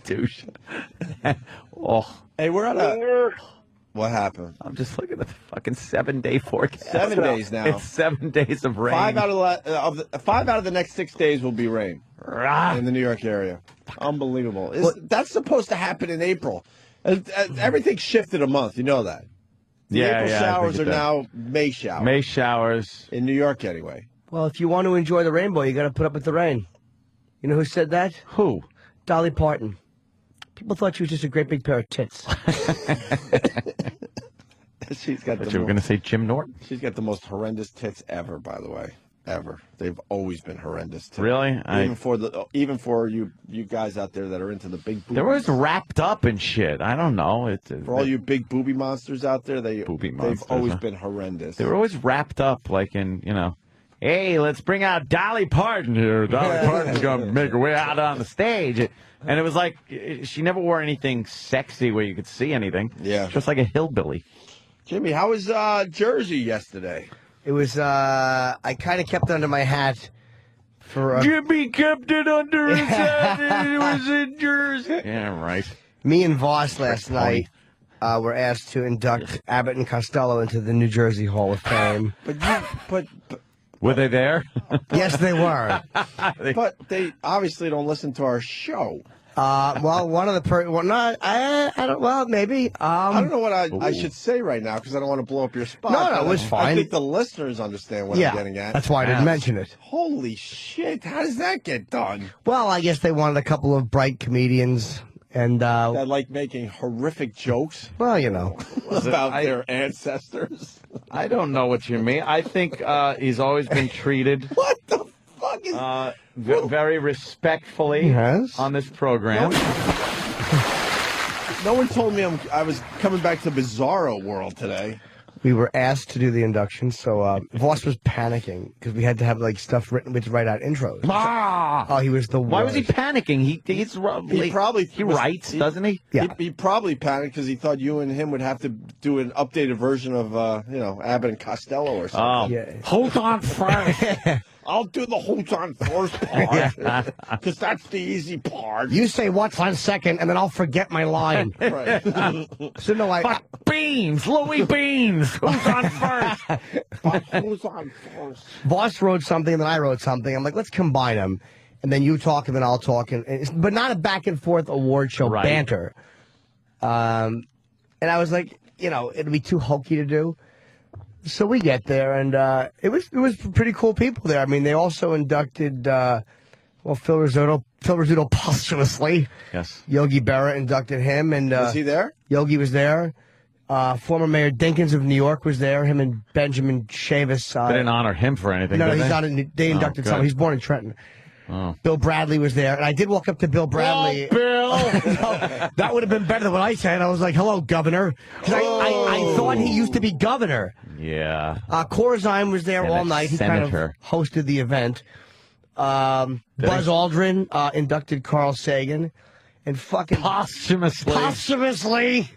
Douche. Oh. Hey, we're on a... What happened? I'm just looking at the fucking 7-day forecast. 7 days now. It's 7 days of rain. 5 out of the next 6 days will be rain in the New York area. Unbelievable. That's supposed to happen in April. Everything shifted a month. You know that. The April showers are now May showers. May showers. In New York, anyway. Well, if you want to enjoy the rainbow, you got to put up with the rain. You know who said that? Who? Dolly Parton. People thought she was just a great big pair of tits. She's got. You were going to say Jim Norton. She's got the most horrendous tits ever. By the way, ever. They've always been horrendous. Too. Really? Even for you guys out there that are into the big boobies. They're always wrapped up in shit. I don't know. For all you big booby monsters out there, they've always been horrendous. They were always wrapped up like in, hey, let's bring out Dolly Parton here. Dolly Parton's going to make her way out on the stage. And it was like, she never wore anything sexy where you could see anything. Yeah. Just like a hillbilly. Jimmy, how was Jersey yesterday? It was, I kind of kept it under my hat for... Jimmy kept it under his hat and it was in Jersey. Yeah, right. Me and Voss last night were asked to induct Abbott and Costello into the New Jersey Hall of Fame. But were they there? Yes, they were. But they obviously don't listen to our show. Well, one of the well, not I don't. Well, maybe. I don't know what I should say right now because I don't want to blow up your spot. No, it was fine. I think the listeners understand what I'm getting at. That's why I didn't mention it. Holy shit! How does that get done? Well, I guess they wanted a couple of bright comedians. And that like making horrific jokes. Well, you know, about their ancestors. I don't know what you mean. I think he's always been treated. What the fuck is? Very respectfully on this program. No one told me I was coming back to Bizarro World today. We were asked to do the induction, so Voss was panicking because we had to have like stuff written with write out intros. Oh, he was the worst. Why was he panicking? He writes, doesn't he? Yeah. He probably panicked because he thought you and him would have to do an updated version of Abbott and Costello or something. Yeah. Hold on first. I'll do the hold on first part because that's the easy part. You say what's on second, and then I'll forget my line. Right. So no, But Beans, Louis Beans. Who's on first? Who's on first? Voss wrote something, and then I wrote something. I'm like, let's combine them, and then you talk, and then I'll talk, but not a back and forth award show banter. And I was like, it'd be too hokey to do. So we get there, and it was pretty cool people there. I mean, they also inducted Phil Rizzuto posthumously. Yes. Yogi Berra inducted him, and was he there? Yogi was there. Former Mayor Dinkins of New York was there. Him and Benjamin Chavis. They didn't honor him for anything. No, did he's they? not. They inducted someone. He's born in Trenton. Oh. Bill Bradley was there, and I did walk up to Bill Bradley. Oh, Bill! No, that would have been better than what I said. I was like, "Hello, Governor," because I thought he used to be governor. Yeah. Corzine was there all night. He kind of hosted the event. Buzz Aldrin inducted Carl Sagan, and fucking posthumously.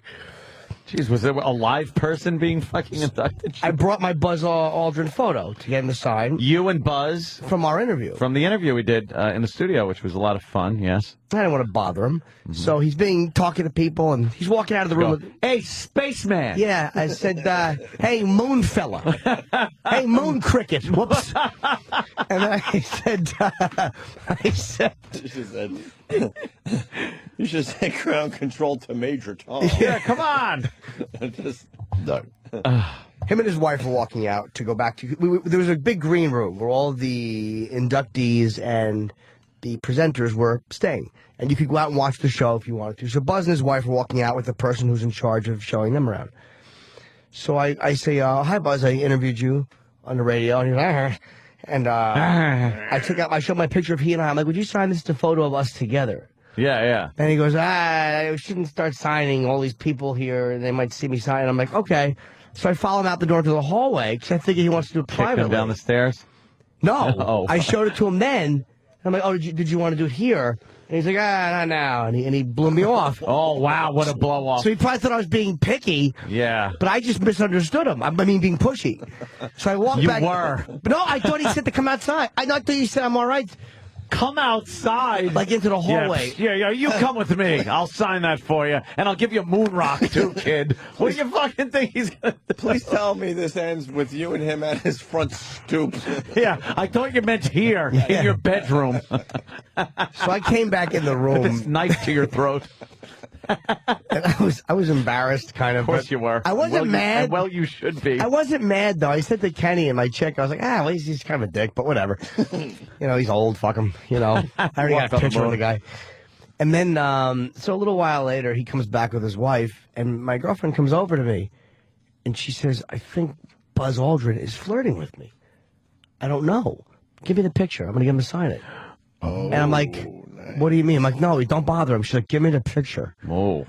Jeez, was there a live person being fucking inducted? I brought my Buzz Aldrin photo to get him to sign. You and Buzz? From our interview. From the interview we did in the studio, which was a lot of fun, yes. I didn't want to bother him. So he's talking to people, and he's walking out of the room with, hey, spaceman! Yeah, I said, hey, moon fella. Hey, moon cricket. Whoops. And then I said, You should say ground control to Major Tom. Yeah, come on. Him and his wife were walking out to go back to. There was a big green room where all the inductees and the presenters were staying, and you could go out and watch the show if you wanted to. So Buzz and his wife were walking out with the person who's in charge of showing them around. So I say, "Hi, Buzz. I interviewed you on the radio," and he's like, and I showed my picture of he and I. I'm like, "Would you sign this? It's a photo of us together." Yeah, yeah. And he goes, I shouldn't start signing all these people here, and they might see me sign. I'm like, okay. So I follow him out the door to the hallway, because I figure he wants to do it privately. Kick him down the stairs? No. Oh. I showed it to him then. And I'm like, oh, did you want to do it here? And he's like, not now. And he blew me off. Oh, wow, what a blow-off. So he probably thought I was being picky. Yeah. But I just misunderstood him. I mean, being pushy. So I walked back. You were. But no, I thought he said to come outside. I thought you said I'm all right. Come outside. Like into the hallway. Yeah, you come with me. I'll sign that for you. And I'll give you a moon rock, too, kid. What do you fucking think he's going to do? Please tell me this ends with you and him at his front stoop. Yeah, I thought you meant here, in your bedroom. So I came back in the room. With this knife to your throat. And I was embarrassed, kind of. Of course you were. I wasn't mad. Well, you should be. I wasn't mad, though. I said to Kenny and my chick, I was like, well, he's kind of a dick, but whatever. He's old, fuck him. I already got a picture of the guy. And then, so a little while later, he comes back with his wife, and my girlfriend comes over to me, and she says, I think Buzz Aldrin is flirting with me. I don't know. Give me the picture. I'm going to get him to sign it. Oh. And I'm like, what do you mean? I'm like, no, don't bother him. She's like, give me the picture. Oh.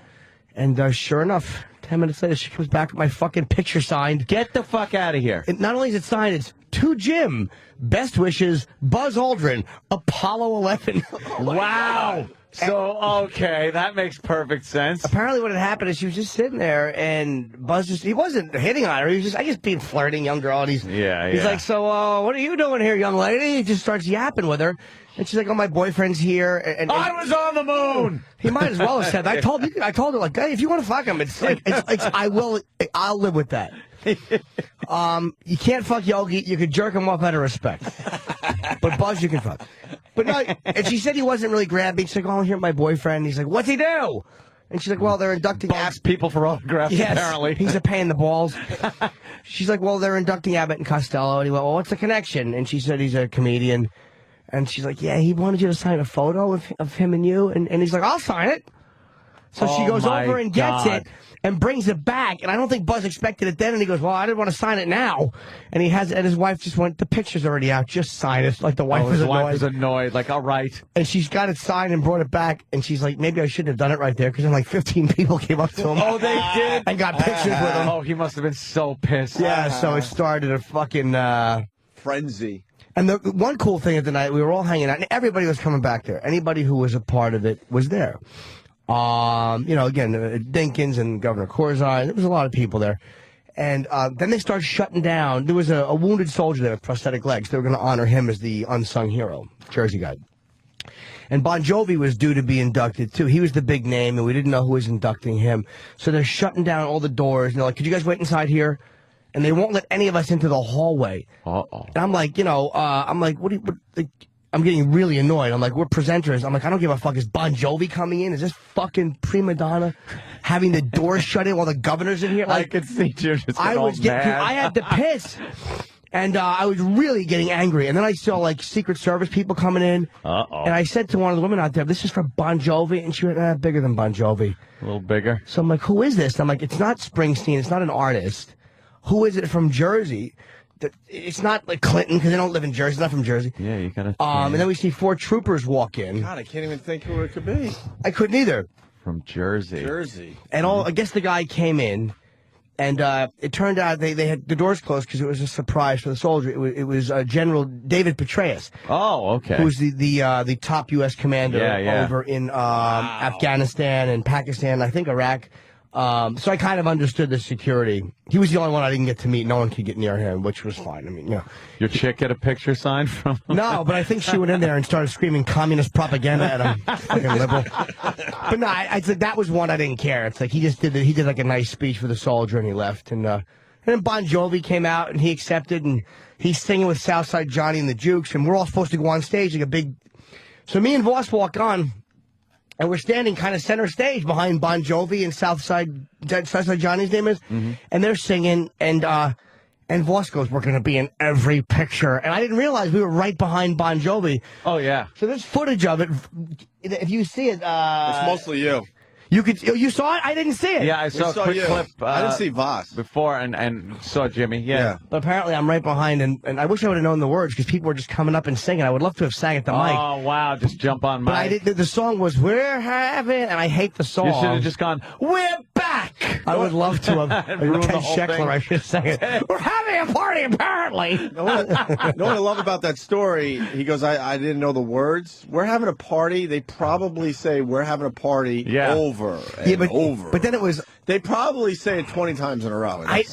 And sure enough, 10 minutes later, she comes back with my fucking picture signed. Get the fuck out of here. And not only is it signed, it's to Jim. Best wishes, Buzz Aldrin, Apollo 11. Wow. So, okay, that makes perfect sense. Apparently what had happened is she was just sitting there, and Buzz he wasn't hitting on her. He was just, I guess, being flirting, young girl. And he's like, so, what are you doing here, young lady? He just starts yapping with her. And she's like, oh, my boyfriend's here. And I was on the moon. He might as well have said that. I told her, like, hey, if you want to fuck him, it's like, I'll live with that. You can't fuck Yogi. You could jerk him off out of respect. But Buzz, you can fuck. But no, and she said he wasn't really grabbing. She's like, oh, here's my boyfriend. He's like, what's he do? And she's like, well, they're inducting people for autographs, yes, apparently. He's a pain in the balls. She's like, well, they're inducting Abbott and Costello. And he went, well, what's the connection? And she said he's a comedian. And she's like, yeah, he wanted you to sign a photo of him and you. And he's like, I'll sign it. So she goes over and gets it and brings it back. And I don't think Buzz expected it then. And he goes, well, I didn't want to sign it now. And his wife just went, the picture's already out. Just sign it. Like the wife his is annoyed. wife is annoyed. Like, all right. And she's got it signed and brought it back. And she's like, maybe I shouldn't have done it right there. Because then like 15 people came up to him. Oh, they did? And got pictures with him. Oh, he must have been so pissed. Yeah, so it started a fucking... frenzy. And the one cool thing of the night, we were all hanging out, and everybody was coming back there. Anybody who was a part of it was there. Again, Dinkins and Governor Corzine. There was a lot of people there. And then they started shutting down. There was a wounded soldier there with prosthetic legs. They were going to honor him as the unsung hero, Jersey guy. And Bon Jovi was due to be inducted, too. He was the big name, and we didn't know who was inducting him. So they're shutting down all the doors, and they're like, could you guys wait inside here? And they won't let any of us into the hallway. And I'm like, I'm getting really annoyed. I'm like, we're presenters. I'm like, I don't give a fuck. Is Bon Jovi coming in? Is this fucking prima donna having the door shut in while the governor's in here? Like, I could see you just I was getting, I had to piss. And I was really getting angry. And then I saw, like, Secret Service people coming in. And I said to one of the women out there, this is for Bon Jovi. And she went, bigger than Bon Jovi. A little bigger. So I'm like, who is this? And I'm like, it's not Springsteen. It's not an artist. Who is it from Jersey? It's not like Clinton, because they don't live in Jersey. It's not from Jersey. Yeah, you gotta... And then we see 4 troopers walk in. God, I can't even think who it could be. I couldn't either. From Jersey. And I guess the guy came in, and it turned out they had the doors closed because it was a surprise for the soldier. It was General David Petraeus. Oh, okay. Who was the top U.S. commander over in Afghanistan and Pakistan, I think Iraq. So I kind of understood the security. He was the only one I didn't get to meet. No one could get near him, which was fine. I mean, Your chick get a picture signed from him? No, but I think she went in there and started screaming communist propaganda at him. Fucking liberal. But no, I said that was one I didn't care. It's like he did like a nice speech for the soldier and he left. And then Bon Jovi came out and he accepted and he's singing with Southside Johnny and the Jukes and we're all supposed to go on stage like a big... So me and Voss walk on. And we're standing kind of center stage behind Bon Jovi and Southside Johnny's name is. Mm-hmm. And they're singing, and Voss goes, we're going to be in every picture. And I didn't realize we were right behind Bon Jovi. Oh, yeah. So there's footage of it. If you see it... it's mostly you. You saw it? I didn't see it. Yeah, I saw a quick clip. I didn't see Voss. Before and saw Jimmy, yeah. But apparently I'm right behind, and I wish I would have known the words, because people were just coming up and singing. I would love to have sang at the mic. Oh, wow, just jump on mic. But I didn't. The song was, We're Having, and I hate the song. You should have just gone, We're back! I would love to have. Ruined the Ken whole Sheckler, thing. I should say it. We're having a party, apparently. You know what I love about that story? He goes, I didn't know the words. We're having a party. They probably say, we're having a party over and over. But then it was... They probably say it 20 times in a row. I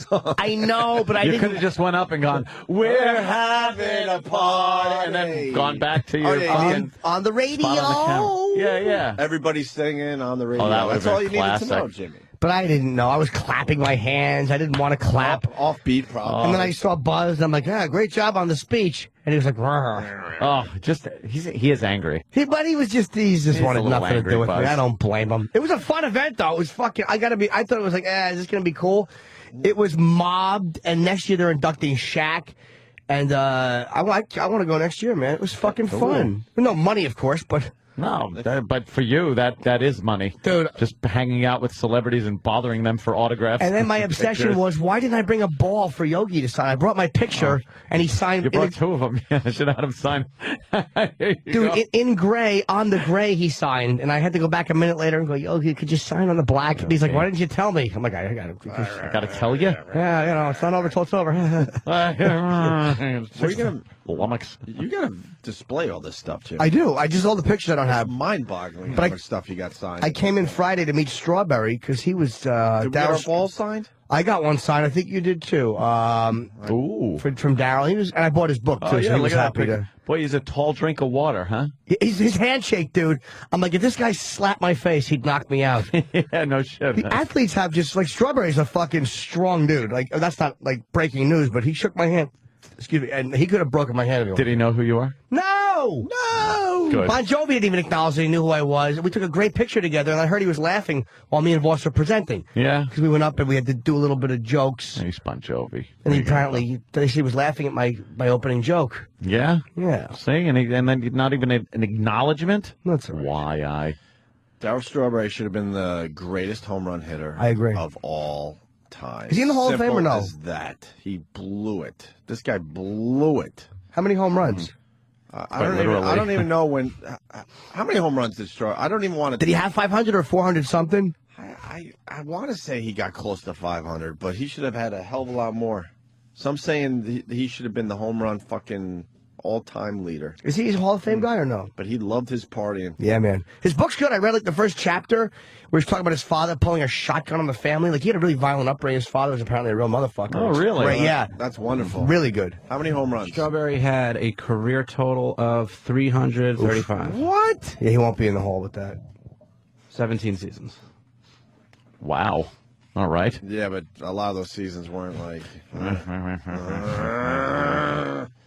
know, but I didn't... You could have just went up and gone, We're having a party, and then gone back to your fucking... On the radio. Yeah. Everybody's singing on the radio. that That's all you needed to know, Jimmy. But I didn't know. I was clapping my hands. I didn't want to clap. Offbeat, probably. And then I saw Buzz, and I'm like, great job on the speech. And he was like, Rrr. Oh, he is angry. But he's just wanted nothing to do with Buzz. me. I don't blame him. It was a fun event, though. It was fucking, I thought it was like, is this going to be cool? It was mobbed, and next year they're inducting Shaq. And I want to go next year, man. It was fucking fun. No money, of course, but... No, but for you, that is money. Dude. Just hanging out with celebrities and bothering them for autographs. And then my obsession was, why didn't I bring a ball for Yogi to sign? I brought my picture, and he signed... You brought 2 of them. Yeah, I should have had him sign. Dude, in gray, on the gray, he signed. And I had to go back a minute later and go, Yogi, could you sign on the black? And he's like, why didn't you tell me? I'm like, I got to tell you? Yeah, it's not over till it's over. You got to display all this stuff, Jimmy. I do. I just all the pictures I don't have. Mind-boggling how much stuff you got signed. I came in Friday to meet Strawberry because he was... Did we get our ball signed? I got one signed. I think you did too. Ooh. From Daryl. And I bought his book too, so he was happy to... Boy, he's a tall drink of water, huh? His handshake, dude. I'm like, if this guy slapped my face, he'd knock me out. Yeah, no shit. The athletes have just, like, Strawberry's a fucking strong dude. Like, that's not, like, breaking news, but he shook my hand. Excuse me, and he could have broken my hand if he wanted. Did he know who you are? No! good. Bon Jovi didn't even acknowledge that he knew who I was. We took a great picture together, and I heard he was laughing while me and Voss were presenting. Yeah. Because we went up and we had to do a little bit of jokes. He's Bon Jovi. And he apparently, they said he was laughing at my opening joke. Yeah? Yeah. See, and then not even an acknowledgement? That's all right. Why Darryl Strawberry should have been the greatest home run hitter I agree. of all time. Is he in the Hall of Fame or no? As that. He blew it. This guy blew it. How many home runs? I don't even know when. How many home runs did Strawberry? I don't even want to. Did he have 500 or 400 something? I want to say he got close to 500, but he should have had a hell of a lot more. Some saying he should have been the home run fucking all-time leader. Is he a Hall of Fame guy or no? But he loved his partying. Yeah, man. His book's good. I read like the first chapter where he's talking about his father pulling a shotgun on the family. Like he had a really violent upbringing. His father was apparently a real motherfucker. Oh, really? Right, yeah. That's wonderful. Really good. How many home runs? Strawberry had a career total of 335. What? Yeah, he won't be in the Hall with that. 17 seasons. Wow. All right. Yeah, but a lot of those seasons weren't like.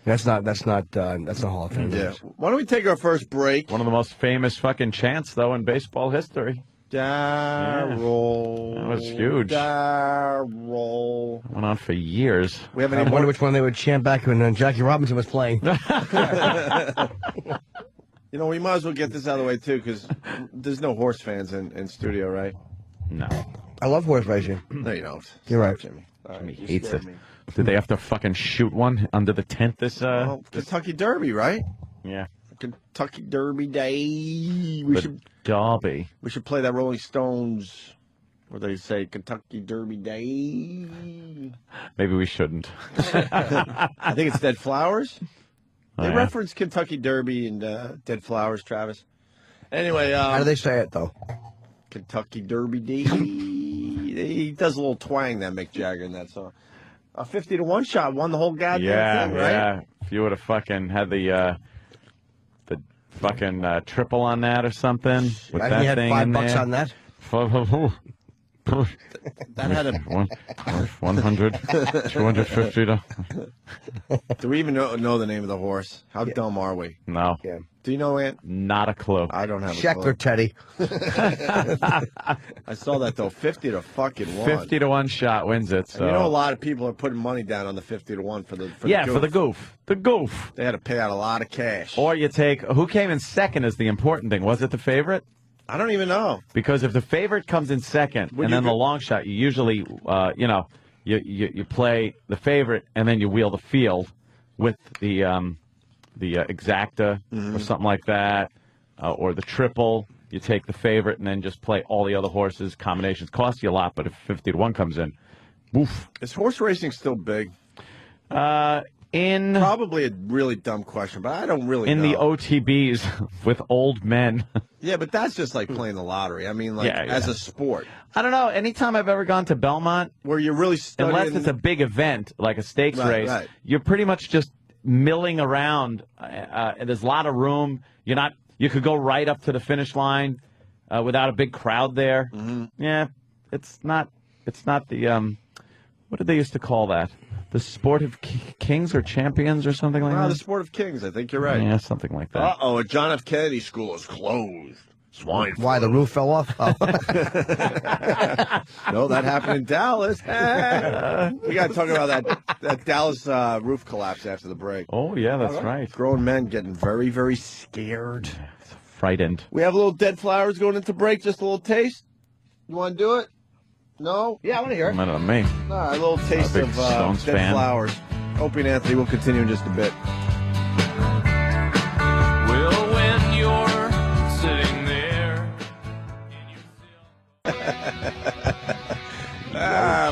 That's not Hall of Fame. Yeah. Why don't we take our first break? One of the most famous fucking chants, though, in baseball history. Darryl. That was huge. Darryl. Went on for years. We have I any wonder more? which one they would chant back when Jackie Robinson was playing. You know, we might as well get this out of the way too, because there's no horse fans in studio, right? No. I love horse racing. No, you don't. You're right. Jimmy. Jimmy You hates scared it. me. Did they have to fucking shoot one under the tent this Well, Kentucky Derby, right? Yeah. Kentucky Derby Day. The Derby. We should play that Rolling Stones, where they say Kentucky Derby Day. Maybe we shouldn't. I think it's Dead Flowers. They Oh, yeah? reference Kentucky Derby and Dead Flowers, Travis. Anyway, How do they say it though? Kentucky Derby Day. He does a little twang, that Mick Jagger, in that song. A 50-1 shot won the whole goddamn thing, right? Yeah. If you would have fucking had the fucking triple on that or something, with Imagine that you had thing $5 in there. on that. That had a. 100, 250. Do we even know the name of the horse? How dumb are we? No. Yeah. Do you know, Ant? Not a clue. I don't have a Scheckler clue. Teddy. I saw that though. 50-1. 50-1 shot wins it. So. And you know, a lot of people are putting money down on the 50-1 for the for the goof. goof. The goof. They had to pay out a lot of cash. Or you take who came in second is the important thing. Was it the favorite? I don't even know. Because if the favorite comes in second, Would and you then the go- long shot, you usually, you play the favorite, and then you wheel the field with the exacta or something like that, or the triple. You take the favorite and then just play all the other horses. Combinations cost you a lot, but if 50-1 comes in, woof. Is horse racing still big? In Probably a really dumb question, but I don't really know. the OTBs with old men. Yeah, but that's just like playing the lottery. I mean, like, Yeah, yeah. as a sport. I don't know. Anytime I've ever gone to Belmont, Where you're really studying... unless it's a big event like a stakes Right, race, right. you're pretty much just milling around. And there's a lot of room. You could go right up to the finish line without a big crowd there. Mm-hmm. Yeah, it's not the what did they used to call that? The sport of kings or champions or something like that. the sport of kings. I think you're right. Yeah, something like that. Uh-oh, a John F. Kennedy school is closed. Swine flu. Why the roof fell off? Oh. No, that happened in Dallas. We got to talk about that Dallas roof collapse after the break. Oh yeah, that's right. Grown men getting very, very scared. Frightened. We have a little Dead Flowers going into break. Just a little taste. You want to do it? No? Yeah, I want to hear it. Not on me. All right, a little taste big of Stones Dead fan. Flowers. Opie and Anthony will continue in just a bit. Well, when you're sitting there.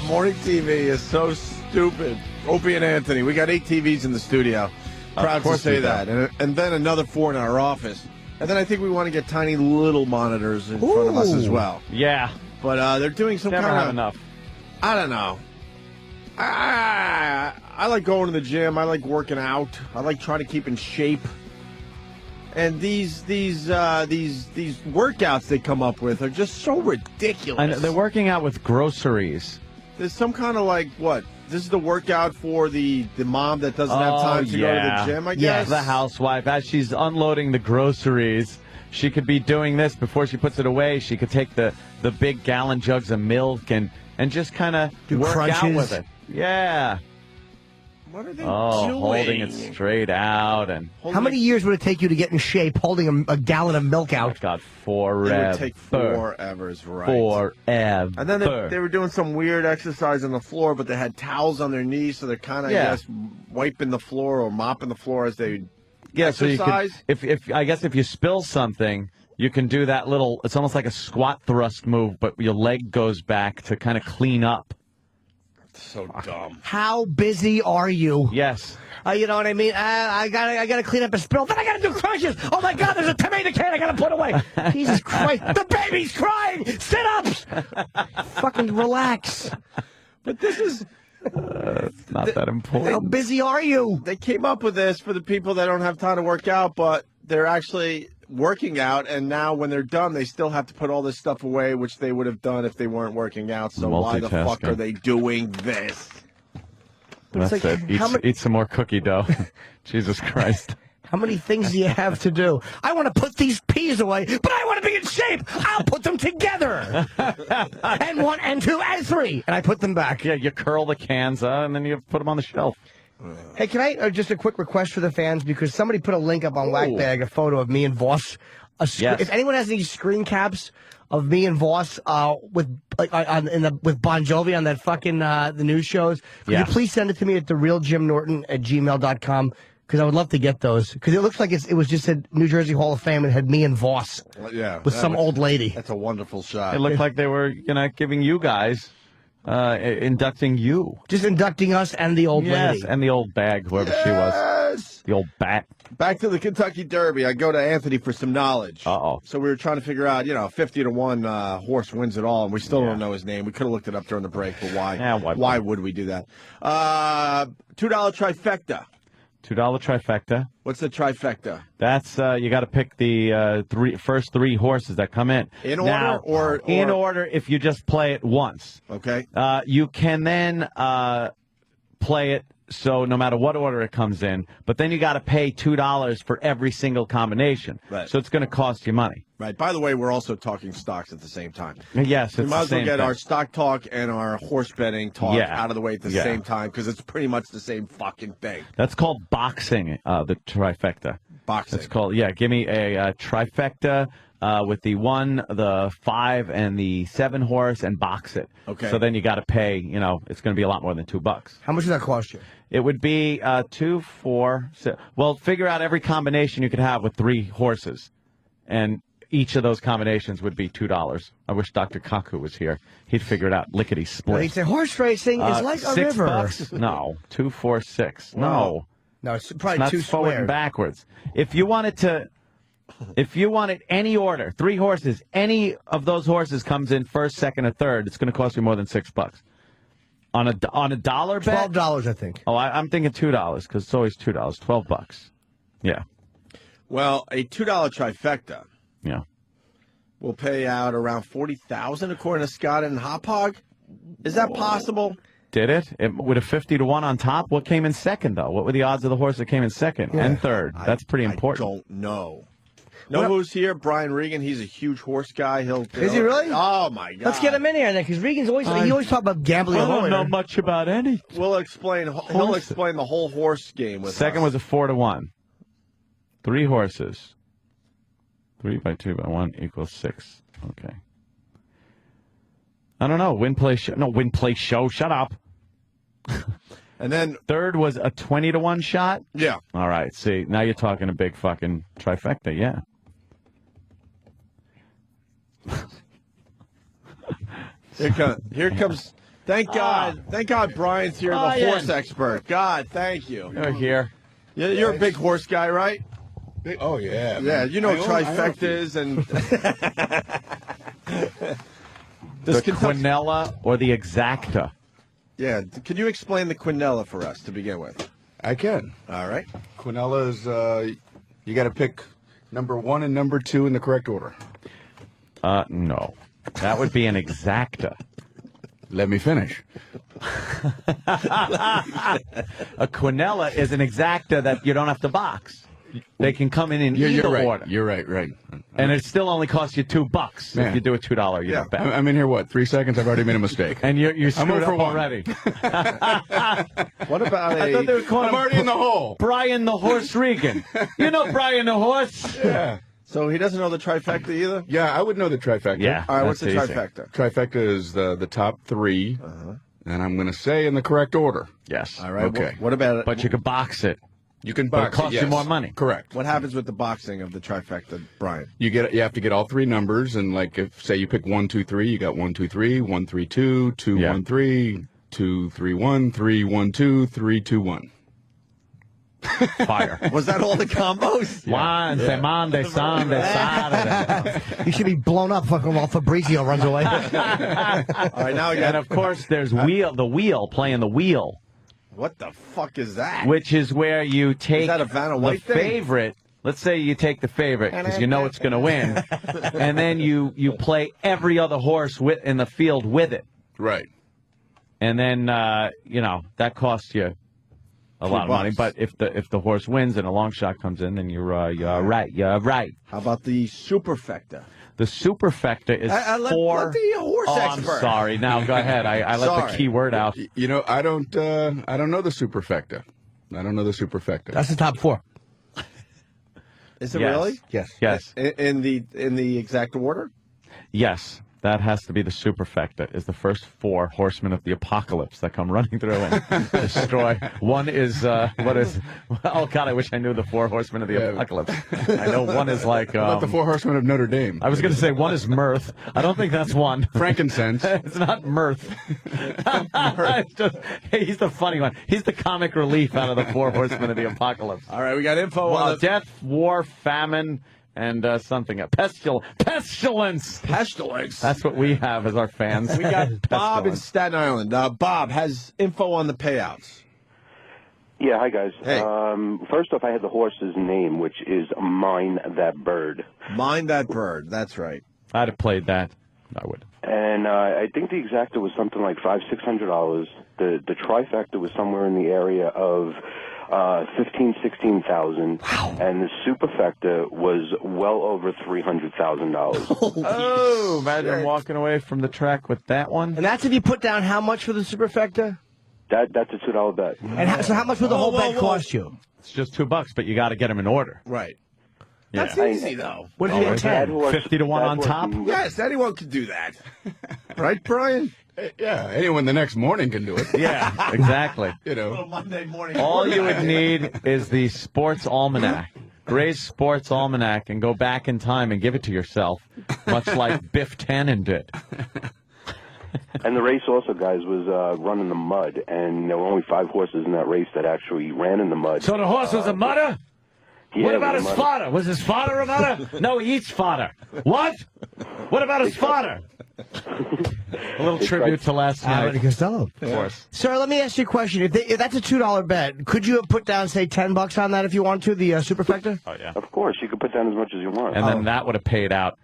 Morning TV is so stupid. Opie and Anthony, we got 8 TVs in the studio. Proud to course say we do. that. And then another 4 in our office. And then I think we want to get tiny little monitors in front of us as well. Yeah. But they're doing some Never kind have of... enough. I don't know. I like going to the gym. I like working out. I like trying to keep in shape. And these workouts they come up with are just so ridiculous. And they're working out with groceries. There's some kind of like what this is the workout for the mom that doesn't have time to go to the gym, I guess? The housewife. As she's unloading the groceries, she could be doing this before she puts it away. She could take the big gallon jugs of milk and just kind of work crunches. out with it. Yeah. What are they doing? Holding it straight out. And How many years would it take you to get in shape holding a gallon of milk out? God, forever. It would take forever, is right. Forever. And then they were doing some weird exercise on the floor, but they had towels on their knees, so they're kind of, I guess, wiping the floor or mopping the floor as they exercise. So you could, I guess if you spill something, you can do that little, it's almost like a squat thrust move, but your leg goes back to kind of clean up. So dumb. How busy are you? Yes. You know what I mean? I gotta clean up a spill. Then I gotta do crunches. Oh my God, there's a tomato can I gotta put away. Jesus Christ, the baby's crying. Sit-ups. Fucking relax. But this is it's not that important. How busy are you? They came up with this for the people that don't have time to work out, but they're actually working out, and now when they're done, they still have to put all this stuff away, which they would have done if they weren't working out. So why the fuck are they doing this? That's like, it. Eat some more cookie dough. Jesus Christ. How many things do you have to do? I want to put these peas away, but I want to be in shape. I'll put them together. And 1 and 2 and 3. And I put them back. Yeah, you curl the cans and then you put them on the shelf. Hey, can I just a quick request for the fans, because somebody put a link up on Whackbag, a photo of me and Voss. Yes. If anyone has any screen caps of me and Voss with Bon Jovi on that fucking the news shows, could you please send it to me at therealjimnorton@gmail.com, because I would love to get those, because it looks like it was just at New Jersey Hall of Fame and had me and Voss with some old lady. That's a wonderful shot. It looked like they were giving you guys. Inducting you. Just inducting us and the old lady. Yes, and the old bag, whoever she was. The old bat. Back to the Kentucky Derby. I go to Anthony for some knowledge. Uh-oh. So we were trying to figure out, 50-1 horse wins it all, and we still don't know his name. We could have looked it up during the break, but why? Why would we do that? $2 trifecta. $2 trifecta. What's the trifecta? That's you got to pick the first three horses that come in. In order now, or in order if you just play it once. Okay. You can then play it so no matter what order it comes in, but then you got to pay $2 for every single combination. Right. So it's going to cost you money. Right. By the way, we're also talking stocks at the same time. Yes, we it's might the as well same get thing. our stock talk and our horse betting talk out of the way at the same time, because it's pretty much the same fucking thing. That's called boxing, the trifecta. Boxing. It's called, give me a trifecta with the 1, the 5, and the 7 horse, and box it. Okay. So then you got to pay, it's going to be a lot more than $2. How much does that cost you? It would be 2, 4, 6. Well, figure out every combination you could have with 3 horses. And each of those combinations would be $2. I wish Dr. Kaku was here. He'd figure it out lickety split. He'd say horse racing is like a river. $6? No. 2, 4, 6. No. No, it's probably Not too forward square. and backwards. If you wanted any order, 3 horses, any of those horses comes in first, second, or third, it's going to cost you more than $6. On a dollar bet, $12, I think. Oh, I'm thinking $2 because it's always $2. $12. Yeah. Well, a $2 trifecta. Yeah. Will pay out around $40,000 according to Scott and Hop Hog. Is that possible? Did it? With a 50-1 on top? What came in second, though? What were the odds of the horse that came in second and third? That's pretty important. I don't know. Know who's here? Brian Regan. He's a huge horse guy. Is he really? Oh, my God. Let's get him in here then, because Regan's always talk about gambling. I don't know much about any. He'll explain the whole horse game with Second us. was a 4-1. 3 horses. 3 by 2 by 1 equals 6. Okay. I don't know. Win, play, show. No, win, play, show. Shut up. And then third was a 20-1 shot? Yeah. All right. See, now you're talking a big fucking trifecta. Yeah. Here comes. Thank God. Thank God Brian's here, the horse expert. God, thank you. You're here. You're a big horse guy, right? Oh, yeah. Yeah, you know trifectas and... The quinella or the exacta? Yeah, can you explain the quinella for us to begin with? I can. All right. Quinella is, you got to pick number 1 and number 2 in the correct order. No. That would be an exacta. Let me finish. A quinella is an exacta that you don't have to box. They can come in You're either right. order. You're right. And it still only costs you $2 if you do a $2 unit bet. I'm in here, 3 seconds? I've already made a mistake. And you're screwed I'm 0 for up 1. already. What about I thought they were calling I'm him already in the hole. Brian the Horse Regan. You know Brian the Horse? Yeah. So he doesn't know the trifecta either? Yeah, I would know the trifecta. Yeah. All right, what's the that's easy. trifecta? Trifecta is the top 3, and I'm going to say in the correct order. Yes. All right. Okay. What about it? But you could box it. You can But it box costs you yes. more money. Correct. What happens with the boxing of the trifecta, Brian? You have to get all 3 numbers, and like if say you pick 1, 2, 3, you got 1, 2, 3, 1, 3, 2, 2, 1, 3, 2, 3, 1, 3, 1, 2, 3, 2, 1. Fire. Was that all the combos? Wednesday, Monday, Sunday, Saturday. You should be blown up fucking while Fabrizio runs away. All right, now we And got. of course, there's the wheel, playing the wheel, What the fuck is that? which is where you take that a Vanna the White thing? favorite. Let's say you take the favorite because you know it's going to win, and then you play every other horse in the field with it, Right. and then that costs you a lot of money. But if the horse wins and a long shot comes in, then you're right. You're right. How about the superfecta? The superfecta is let the horse expert. I'm sorry. Now go ahead. I let Sorry. the key word out. You know, I don't know the superfecta. I don't know the superfecta. That's the top 4. Is it Yes. really? Yes. Yes. In the exact order? Yes, that has to be the superfecta. Is the first 4 horsemen of the apocalypse that come running through and destroy. One is what is? Oh God, I wish I knew the 4 horsemen of the apocalypse. I know one is like. How about the 4 horsemen of Notre Dame? I was going to say one is mirth. I don't think that's one. Frankincense. It's not mirth. It's just, he's the funny one. He's the comic relief out of the 4 horsemen of the apocalypse. All right, we got info on the Death, war, famine, and something. Pestilence. pestilence. That's what we have as our fans. We got Bob in Pestilence. Staten Island. Bob has info on the payouts. Yeah, hi guys. Hey. First off, I had the horse's name, which is Mine That Bird. Mind that bird. That's right. I'd have played that. I would. And I think the exacta was something like $500-600. The trifecta was somewhere in the area of $15,000-16,000, and the superfecta was well over $300,000. Oh, imagine walking away from the track with that one. And that's if you put down how much for the superfecta? That's a $2 bet. And so how much would the whole bet cost you? It's just $2, but you got to get them in order. Right. Yeah. That's easy, though. What if you get 10? 50 to 1 on top? Yes, anyone can do that. Right, Brian? Yeah, anyone the next morning can do it. Yeah, exactly. You know. Monday morning. All you would need is the Sports Almanac. Gray's Sports Almanac, and go back in time and give it to yourself, much like Biff Tannen did. And the race also, guys, was run in the mud, and there were only 5 horses in that race that actually ran in the mud. So the horse was a mudder? Yeah, What about it his was a mudder. fodder? Was his fodder a mudder? No, he eats fodder. What? What about his fodder? A little tribute to last night. Abbott and Costello. Of course. Sir, let me ask you a question. If that's a $2 bet, could you have put down, say, $10 on that if you want to, the superfecta? Oh, yeah. Of course, you could put down as much as you want. And then that would have paid out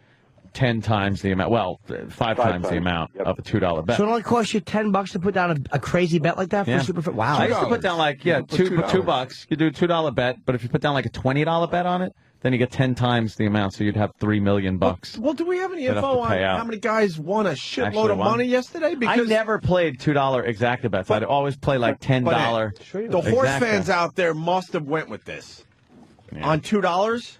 10 times the amount. Well, 5 times the amount of a $2 bet. So it only costs you $10 to put down a crazy bet like that for Yeah. a superfecta? Wow. I used to put down like, $2. You do a $2 bet, but if you put down like a $20 bet on it, then you get 10 times the amount, so you'd have $3 million. Well, do we have any You'd have info to pay on out. how many guys won a shitload Actually of won. money yesterday? I never played $2 exacta bets. I'd always play like $10. The horse exacta. fans out there must have went with this. On $2?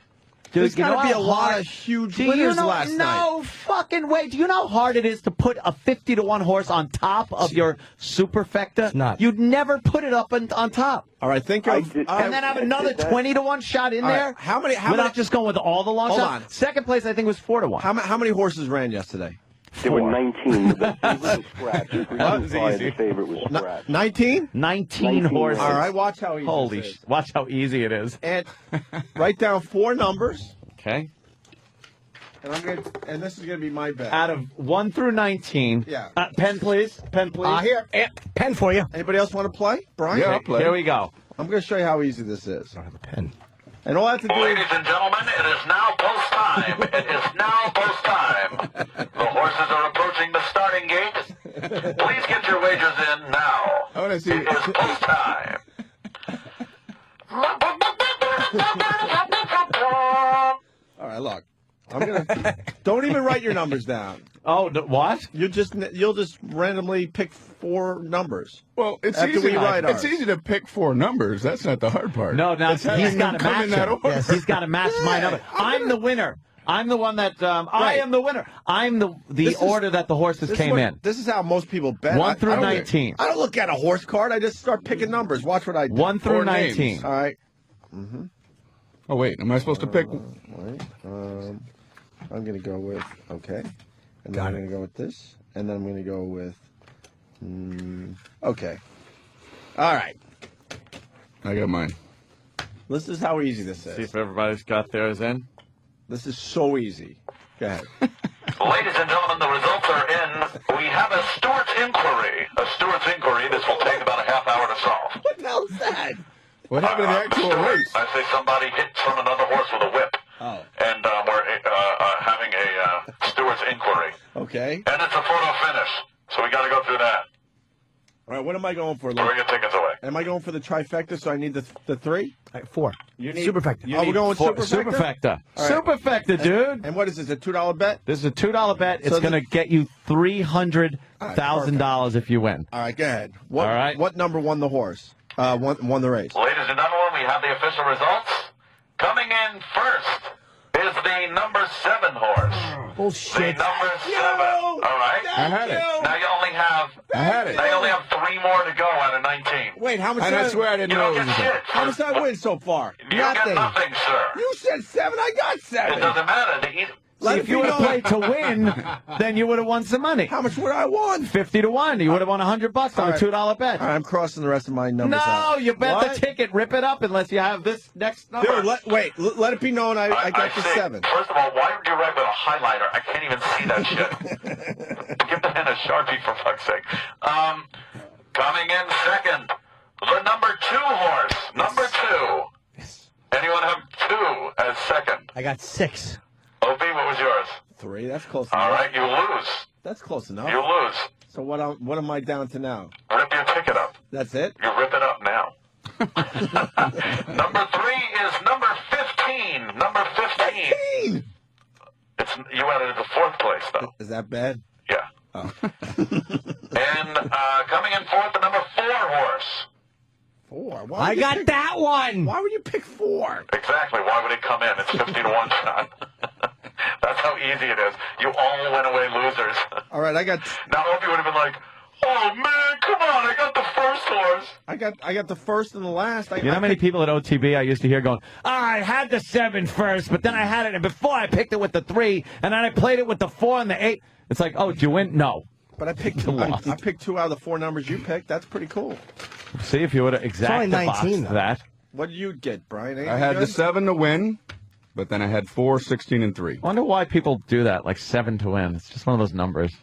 Dude, There's you know got to be how a lot hard- of huge Do you winners know- last night. No fucking way. Do you know how hard it is to put a 50 to 1 horse on top of your superfecta? Not. You'd never put it up on top. All right, think of... and then have another 20 to 1 shot in All right, there. how many- Without just going with all the long Hold shots. on. Second place, I think, was 4 to 1. How many horses ran yesterday? There were 19. The favorite was Scratch. That was easy. The favorite was Scratch. 19? 19 horses. All right, watch how easy Holy this is. watch how easy it is. And write down 4 numbers, Okay. and this is going to be my bet. Out of 1 through 19. Yeah. Pen, please. Pen, please. Here. Pen for you. Anybody else want to play? Brian? Yeah, I'll play. Here we go. I'm going to show you how easy this is. I don't have a pen. And all I have to do is... Ladies and gentlemen, it is now post time. It is now post time. The horses are approaching the starting gate. Please get your wagers in now. want to see. It is post time. All right, look. I'm gonna. Don't even write your numbers down. Oh, what? You'll just randomly pick 4 numbers. Well, it's After easy. we write It's ours. easy to pick 4 numbers. That's not the hard part. No, now It's having he's got them to come match in that them. order. Yes, he's got to match my number. I'm the winner. I'm the one that I Right. am the winner. I'm the This is- order that the horses This is came what- in. This is how most people bet. 1 through I don't- 19. I don't look at a horse card. I just start picking numbers. Watch what I do. 1 through Or names. 19. All right. Oh wait, am I supposed to pick? Wait. I'm going to go with, okay. And then I'm going to go with this. And then I'm going to go with, okay. All right. I got mine. This is how easy this See is. if everybody's got theirs in. This is so easy. Go ahead. Ladies and gentlemen, the results are in. We have a Stewart's inquiry. A Stewart's inquiry. This will take about a half hour to solve. What the hell is that? What happened to the actual Stewart, race? I say somebody hit from another horse with a whip. Oh. And we're having a Stewart's inquiry. Okay. And it's a photo finish. So we got to go through that. All right, what am I going for? Throw Luke? your tickets away. Am I going for the trifecta, so I need the 3? All right, 4. You need- Superfecta. you Oh, we're need going four- superfecta? Superfecta. All right. Superfecta, dude. And what is this, a $2 bet? This is a $2 bet. It's So going to get you $300,000 if you win. All right, go ahead. What, All right. What number won the horse? Won the race? Ladies and gentlemen, we have the official results. Coming in first is the number 7 horse. Bullshit. The number 7. All right. I had it. Now you only have. I had it. Now you only have 3 more to go out of 19. Wait, how much? And I swear I didn't You know don't it was get a shit. How much did I win so far? You don't get nothing, sir. You said 7. I got It 7. doesn't matter. See, if you would have played to win, then you would have won some money. How much would I won? 50 to 1. You would have won $100 on All a right. $2 bet. All right, I'm crossing the rest of my numbers No, out. you bet What? the ticket. Rip it up unless you have this next number. Dude, let it be known I got the say, 7. First of all, why would you write with a highlighter? I can't even see that shit. Give the man a Sharpie, for fuck's sake. Coming in second, the number 2 horse. Number 2. Anyone have 2 as second? I got 6. OB, what was yours? 3. That's close All enough. right, you lose. That's close enough. You lose. So what am I down to now? Rip your ticket up. That's it? You rip it up now. Number 3 is number 15. Number 15. You went into 4th place, though. Is that bad? Yeah. Oh. And coming in 4th, the number 4 horse. 4. Why I would you got pick- that one. Why would you pick 4? Exactly. Why would it come in? It's 50 to 1 shot. That's how easy it is. You all went away losers. All right, I got Now, Opie would have been like, oh, man, come on, I got the first horse. I got the first and the last. You know how many people at OTB I used to hear going, I had the 7 first, but then I had it, and before I picked it with the 3, and then I played it with the 4 and the 8. It's like, oh, did you win? No. But I picked I picked 2 out of the 4 numbers you picked. That's pretty cool. See if you would have exactly only 19 though. that. What did you get, Brian? I had the 7 to win, but then I had 4, 16, and 3. I wonder why people do that, like 7 to win. It's just one of those numbers.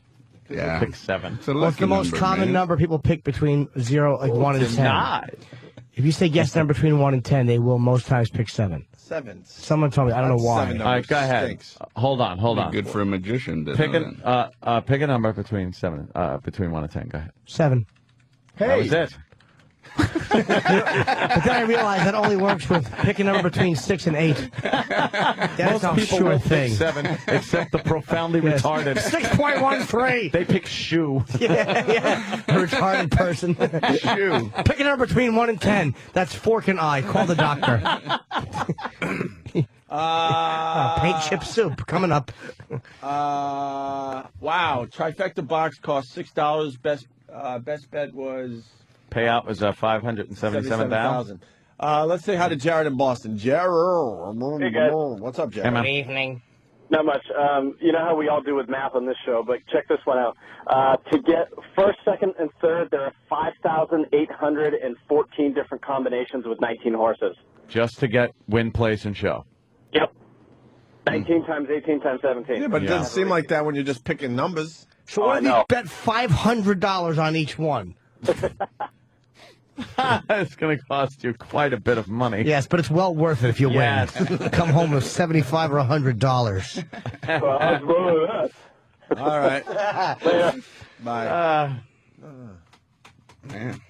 Yeah. Pick 7. It's a Well, it's lucky the most number, common man. number people pick between 0, like 1 and It's 10. not. If you say guess number between 1 and 10, they will most times pick 7. 7. Someone told me. I don't know why. 7 All right, go ahead. Stinks. Hold on. Good for a magician. to Pick know that. pick a number between 1 and 10. Go ahead. 7. That was it. But then I realized that only works with pick a number between 6 and 8. That's Most a people sure will thing. pick 7, except the profoundly Yes. retarded. 6.13. They pick shoe. Yeah. A retarded person. Shoe. Pick a number between 1 and 10. That's fork and eye. Call the doctor. Paint chip soup coming up. Wow. Trifecta box cost $6. Best bet was Payout was $577,000. Let's say hi to Jared in Boston. Jared. Hey, guys. What's up, Jared? Hey, man. Evening. Not much. You know how we all do with math on this show, but check this one out. To get first, second, and third, there are 5,814 different combinations with 19 horses. Just to get win, place, and show. Yep. 19 times 18 times 17. Yeah, but it doesn't seem like that when you're just picking numbers. So what I if you know. bet $500 on each one? It's going to cost you quite a bit of money. Yes, but it's well worth it if you Yes. win. Come home with $75 or $100. Well, I was rolling with that. All right. Later. Bye. Man.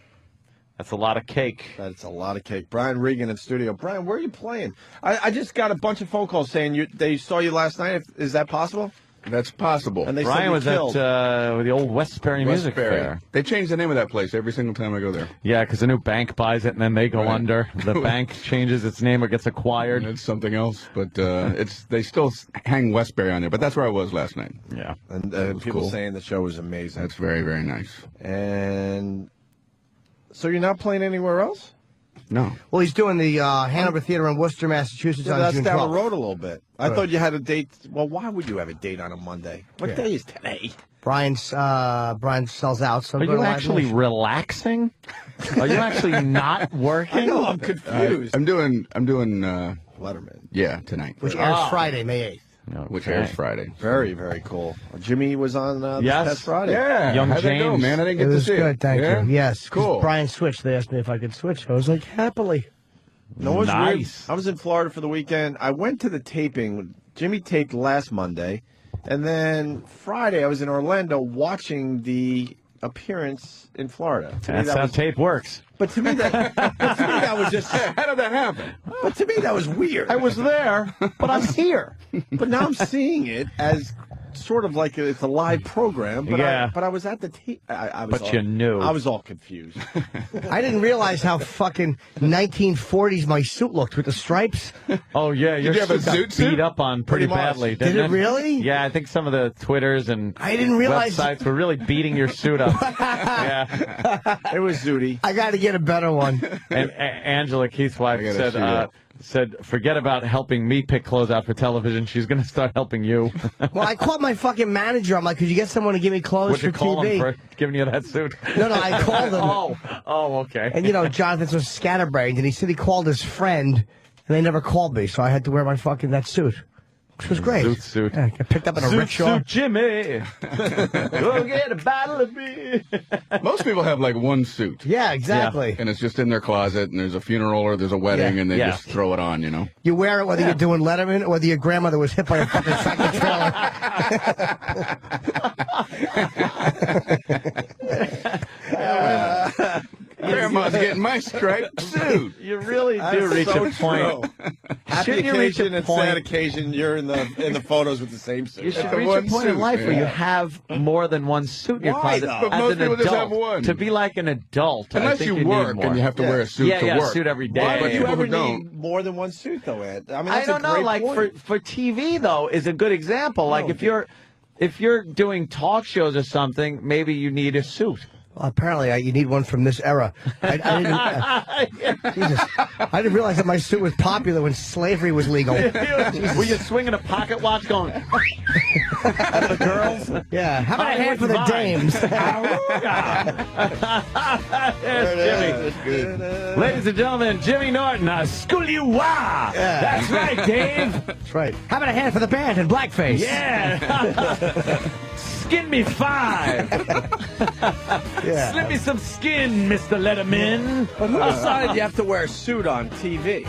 That's a lot of cake. That's a lot of cake. Brian Regan in studio. Brian, where are you playing? I just got a bunch of phone calls saying they saw you last night. Is that possible? That's possible. And they Brian said was killed. at the old Westbury Music Fair. They changed the name of that place every single time I go there. Yeah, because the new bank buys it and then they go under. The bank changes its name or gets acquired. It's something else, but they still hang Westbury on there. But that's where I was last night. Yeah, and people cool. saying the show was amazing. That's very, very nice. And so you're not playing anywhere else? No. Well, he's doing the Hanover Theater in Worcester, Massachusetts on that's June down 12th. the road a little bit. I Right. thought you had a date. Well, why would you have a date on a Monday? What Yeah. day is today? Brian sells out. So Are you actually relaxing? Are you actually not working? I know, I'm confused. I'm doing Letterman. Yeah, tonight. Which airs Friday, May 8th. Which airs Friday. Very, very cool. Jimmy was on this Yes. past Friday. Yeah. Young How'd that go, James. man? I didn't It get to was see good, it. thank Yeah? you. Yes, 'cause Cool. Brian switched. They asked me if I could switch. I was like, happily. No, it was weird. Nice. I was in Florida for the weekend. I went to the taping. Jimmy taped last Monday. And then Friday, I was in Orlando watching the appearance in Florida. To me, That's how was, tape works. but to me, that was just. How did that happen? But to me, that was weird. I was there, but I'm here. But now I'm seeing it as sort of like it's a live program. But Yeah. I was at the tape. I was But you knew. I was all confused. I didn't realize how fucking 1940s my suit looked with the stripes. Oh, yeah. Your you have a suit got zoot beat up on pretty Pretty much. badly, Did didn't it really? Yeah, I think some of the Twitters and I didn't realize- websites were really beating your suit up. Yeah. It was Zooty. I got to get a better one. And Angela, Keith's wife, I gotta see that. said, forget about helping me pick clothes out for television. She's going to start helping you. Well, I called my fucking manager. I'm like, could you get someone to give me clothes Would for you call TV? him for giving you that suit? No, I called him. Oh, okay. And, Jonathan's so scatterbrained, and he said he called his friend, and they never called me, so I had to wear my fucking that suit, which was great. Zoot suit. Yeah, I picked up in a rickshaw. Suit Jimmy. Go get a bottle of beer. Most people have like one suit. Yeah, exactly. And it's just in their closet, and there's a funeral or there's a wedding, Yeah. and they Yeah. just throw it on, You wear it whether you're doing Letterman or whether your grandmother was hit by a fucking tractor trailer. Grandma's getting my striped suit. You really do That's reach so a point. true. Happy Shouldn't you reach occasion a and point? sad occasion. You're in the photos with the same suit. You should The reach a one point in suit, life where you yeah. have more than one suit in your Why, closet. though? But As most an people just adult, have one. To be like an adult, I Unless think you need work more. and you have to Yeah. wear a suit Yeah, to yeah, work. suit every day. Why would you People ever who don't. need more than one suit, though, Ed? I mean, I that's don't a know. great Like point. for TV though is a good example. Like No, if you're doing talk shows or something, maybe you need a suit. Well, apparently, you need one from this era. I didn't realize that my suit was popular when slavery was legal. Were you swinging a pocket watch going at the girls? Yeah, how about a hand for the dames? There's Jimmy. Ladies and gentlemen, Jimmy Norton, School-you-wah. That's right, Dave. That's right. How about a hand for the band in blackface? Yeah. Skin me 5. Yeah. Slip me some skin, Mr. Letterman. But who decided you have to wear a suit on TV?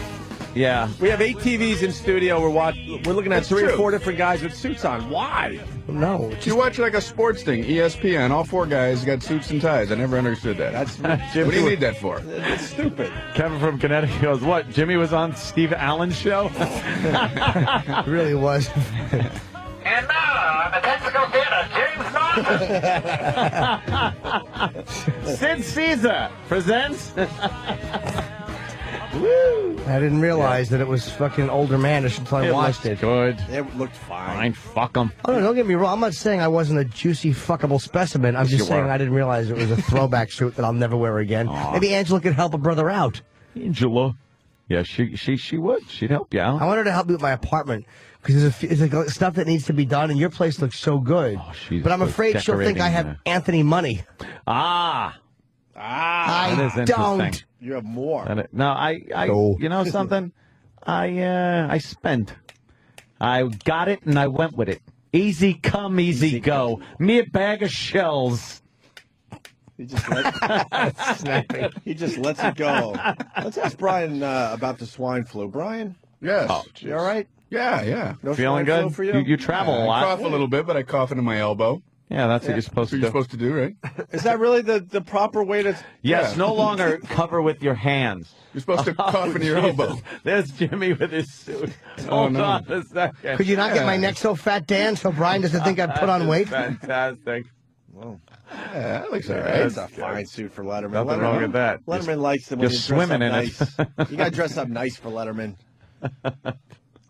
Yeah. We have 8 TVs in studio. We're looking at 3 or true. 4 different guys with suits on. Why? No. You watch like a sports thing, ESPN, all 4 guys got suits and ties. I never understood that. That's What do you need that for? It's stupid. Kevin from Connecticut goes, what, Jimmy was on Steve Allen's show? It really was. And now, on the Texaco Theater, James Norton. Sid Caesar presents. I didn't realize that it was fucking an older man until I watched it. Good. It looked fine. Fine, fuck him. Oh, no, don't get me wrong. I'm not saying I wasn't a juicy, fuckable specimen. I'm just you saying were. I didn't realize it was a throwback suit that I'll never wear again. Maybe Angela could help a brother out. Angela. Yeah, she would. She'd help you out. I want her to help me with my apartment because there's like stuff that needs to be done, and your place looks so good. she's But I'm afraid she'll think I have decorating, Anthony money. Ah. I That is don't. interesting. You have more. No, I No. you know something? I spent. I got it and I went with it. Easy come, easy go. Me a bag of shells. He just lets it go. Let's ask Brian about the swine flu. Brian, Yes. you all right? Yeah. No Feeling swine good? flu for you? You travel a I lot. cough a little bit, but I cough into my elbow. Yeah, that's what you're supposed to do. You're supposed to do, right? Is that really the proper way to? Yes, no longer cover with your hands. You're supposed to cough into your Jesus. elbow. There's Jimmy with his suit. Hold no. on a second. Could you not get my neck so fat, Dan, so Brian doesn't think I put on weight? Fantastic. Well, yeah, that looks all right. That's a fine suit for Letterman. Nothing wrong with that. Letterman likes them when You're you dress swimming up in nice. it. You got to dress up nice for Letterman.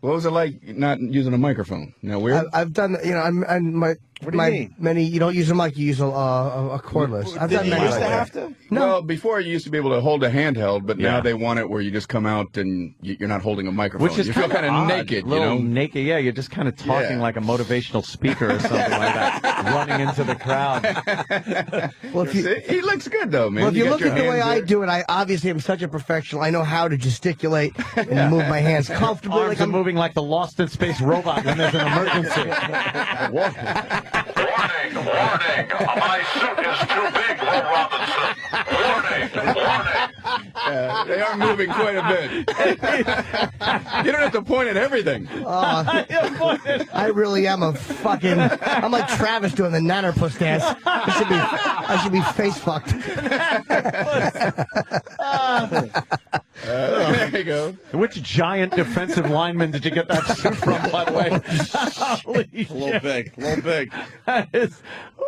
What was it like not using a microphone? Now weird. I've done, What do you mean? many. You don't use a mic, you use a cordless. I've Did done you many. used to like have that. to? No. Well, before you used to be able to hold a handheld, but now Yeah. they want it where you just come out and you're not holding a microphone. Which is you feel kind of naked, you little know. naked. Yeah, you're just kind of talking Yeah. like a motivational speaker or something like that, running into the crowd. Well, if you, See, he looks good though, man. well, if you got look your at the way hands I there. do it, I obviously am such a professional. I know how to gesticulate and move my hands comfortably. Arms Like are I'm moving like the Lost in Space robot when there's an emergency. Warning, warning. My suit is too big, Will Robinson. Warning, warning. They are moving quite a bit. You don't have to point at everything. I really am a fucking. I'm like Travis doing the nannerpuss dance. I should be face fucked. There you go. Which giant defensive lineman did you get that suit from, by the way? Holy A little big, a little big. That is,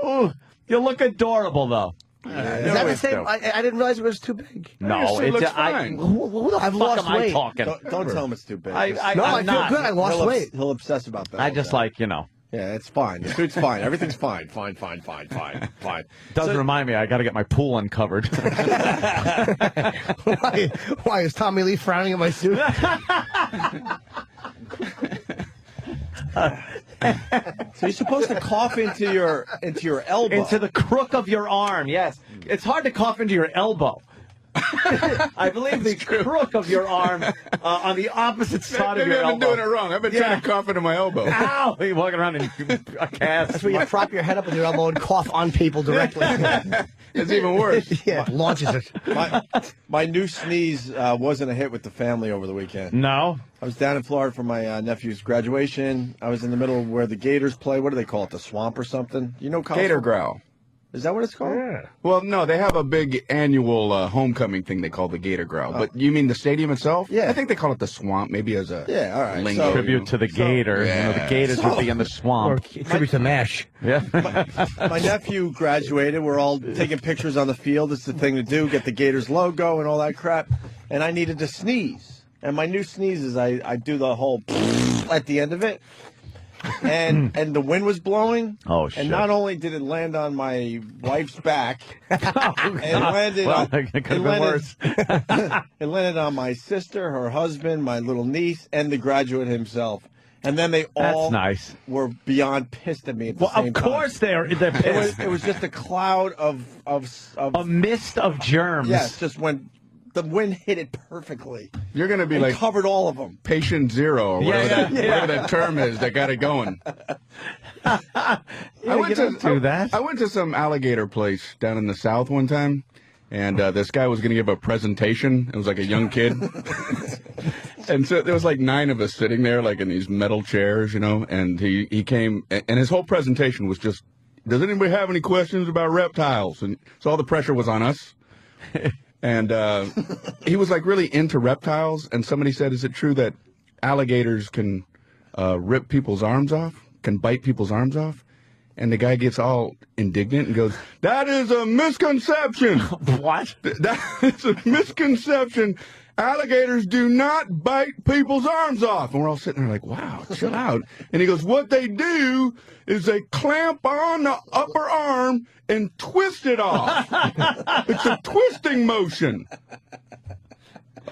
ooh, you look adorable, though. Is that the same? I didn't realize it was too big. No, suit it's looks fine. Who the I've fuck lost am I weight. Talking. Don't tell him it's too big. No, I I'm feel not. good. I lost weight. He'll obsess about that. I all just day. like, you know. Yeah, it's fine. The suit's fine. Everything's fine. Fine. Does remind me, I got to get my pool uncovered. Why is Tommy Lee frowning at my suit? So you're supposed to cough into your elbow. Into the crook of your arm, yes. It's hard to cough into your elbow. I believe the crook of your arm on the opposite side of Maybe your I've been elbow. doing it wrong. I've been trying to cough into my elbow. Ow! You're walking around in a cast. That's where you prop your head up with your elbow and cough on people directly. It's even worse. Yeah, launches it. My new sneeze wasn't a hit with the family over the weekend. No. I was down in Florida for my nephew's graduation. I was in the middle of where the Gators play. What do they call it? The swamp or something? You know, college Gator football? growl. Is that what it's called? Yeah. Well, no, they have a big annual homecoming thing they call the Gator Growl. But you mean the stadium itself? Yeah. I think they call it the swamp, maybe as a Yeah, all right. lingo. So- Tribute to the Gator. You know, the Gators would be in the Or swamp. tribute to MASH. Yeah. My nephew graduated. We're all taking pictures on the field. It's the thing to do. Get the Gators logo and all that crap. And I needed to sneeze. And my new sneeze is I do the whole at the end of it. And the wind was blowing. Oh, shit. And not only did it land on my wife's back, it landed Well, on, it could have been worse. it landed on my sister, her husband, my little niece, and the graduate himself. And then they all That's nice. were beyond pissed at me at the Well, same of time. course they're pissed. It was just a cloud of A mist of germs. yes, just when the wind hit it perfectly. You're going to be And like covered all of them. patient zero or whatever that term is that got it going. I went you don't do that. I went to some alligator place down in the South one time, and this guy was going to give a presentation. It was like a young kid. And so there was like 9 of us sitting there, like in these metal chairs, you know, and he came, and his whole presentation was just, does anybody have any questions about reptiles? And so all the pressure was on us. And he was like really into reptiles, and somebody said, is it true that alligators can rip people's arms off, can bite people's arms off? And the guy gets all indignant and goes, that is a misconception. What? That is a misconception. Alligators do not bite people's arms off. And we're all sitting there like, wow, chill out. And he goes, what they do is they clamp on the upper arm and twist it off. It's a twisting motion.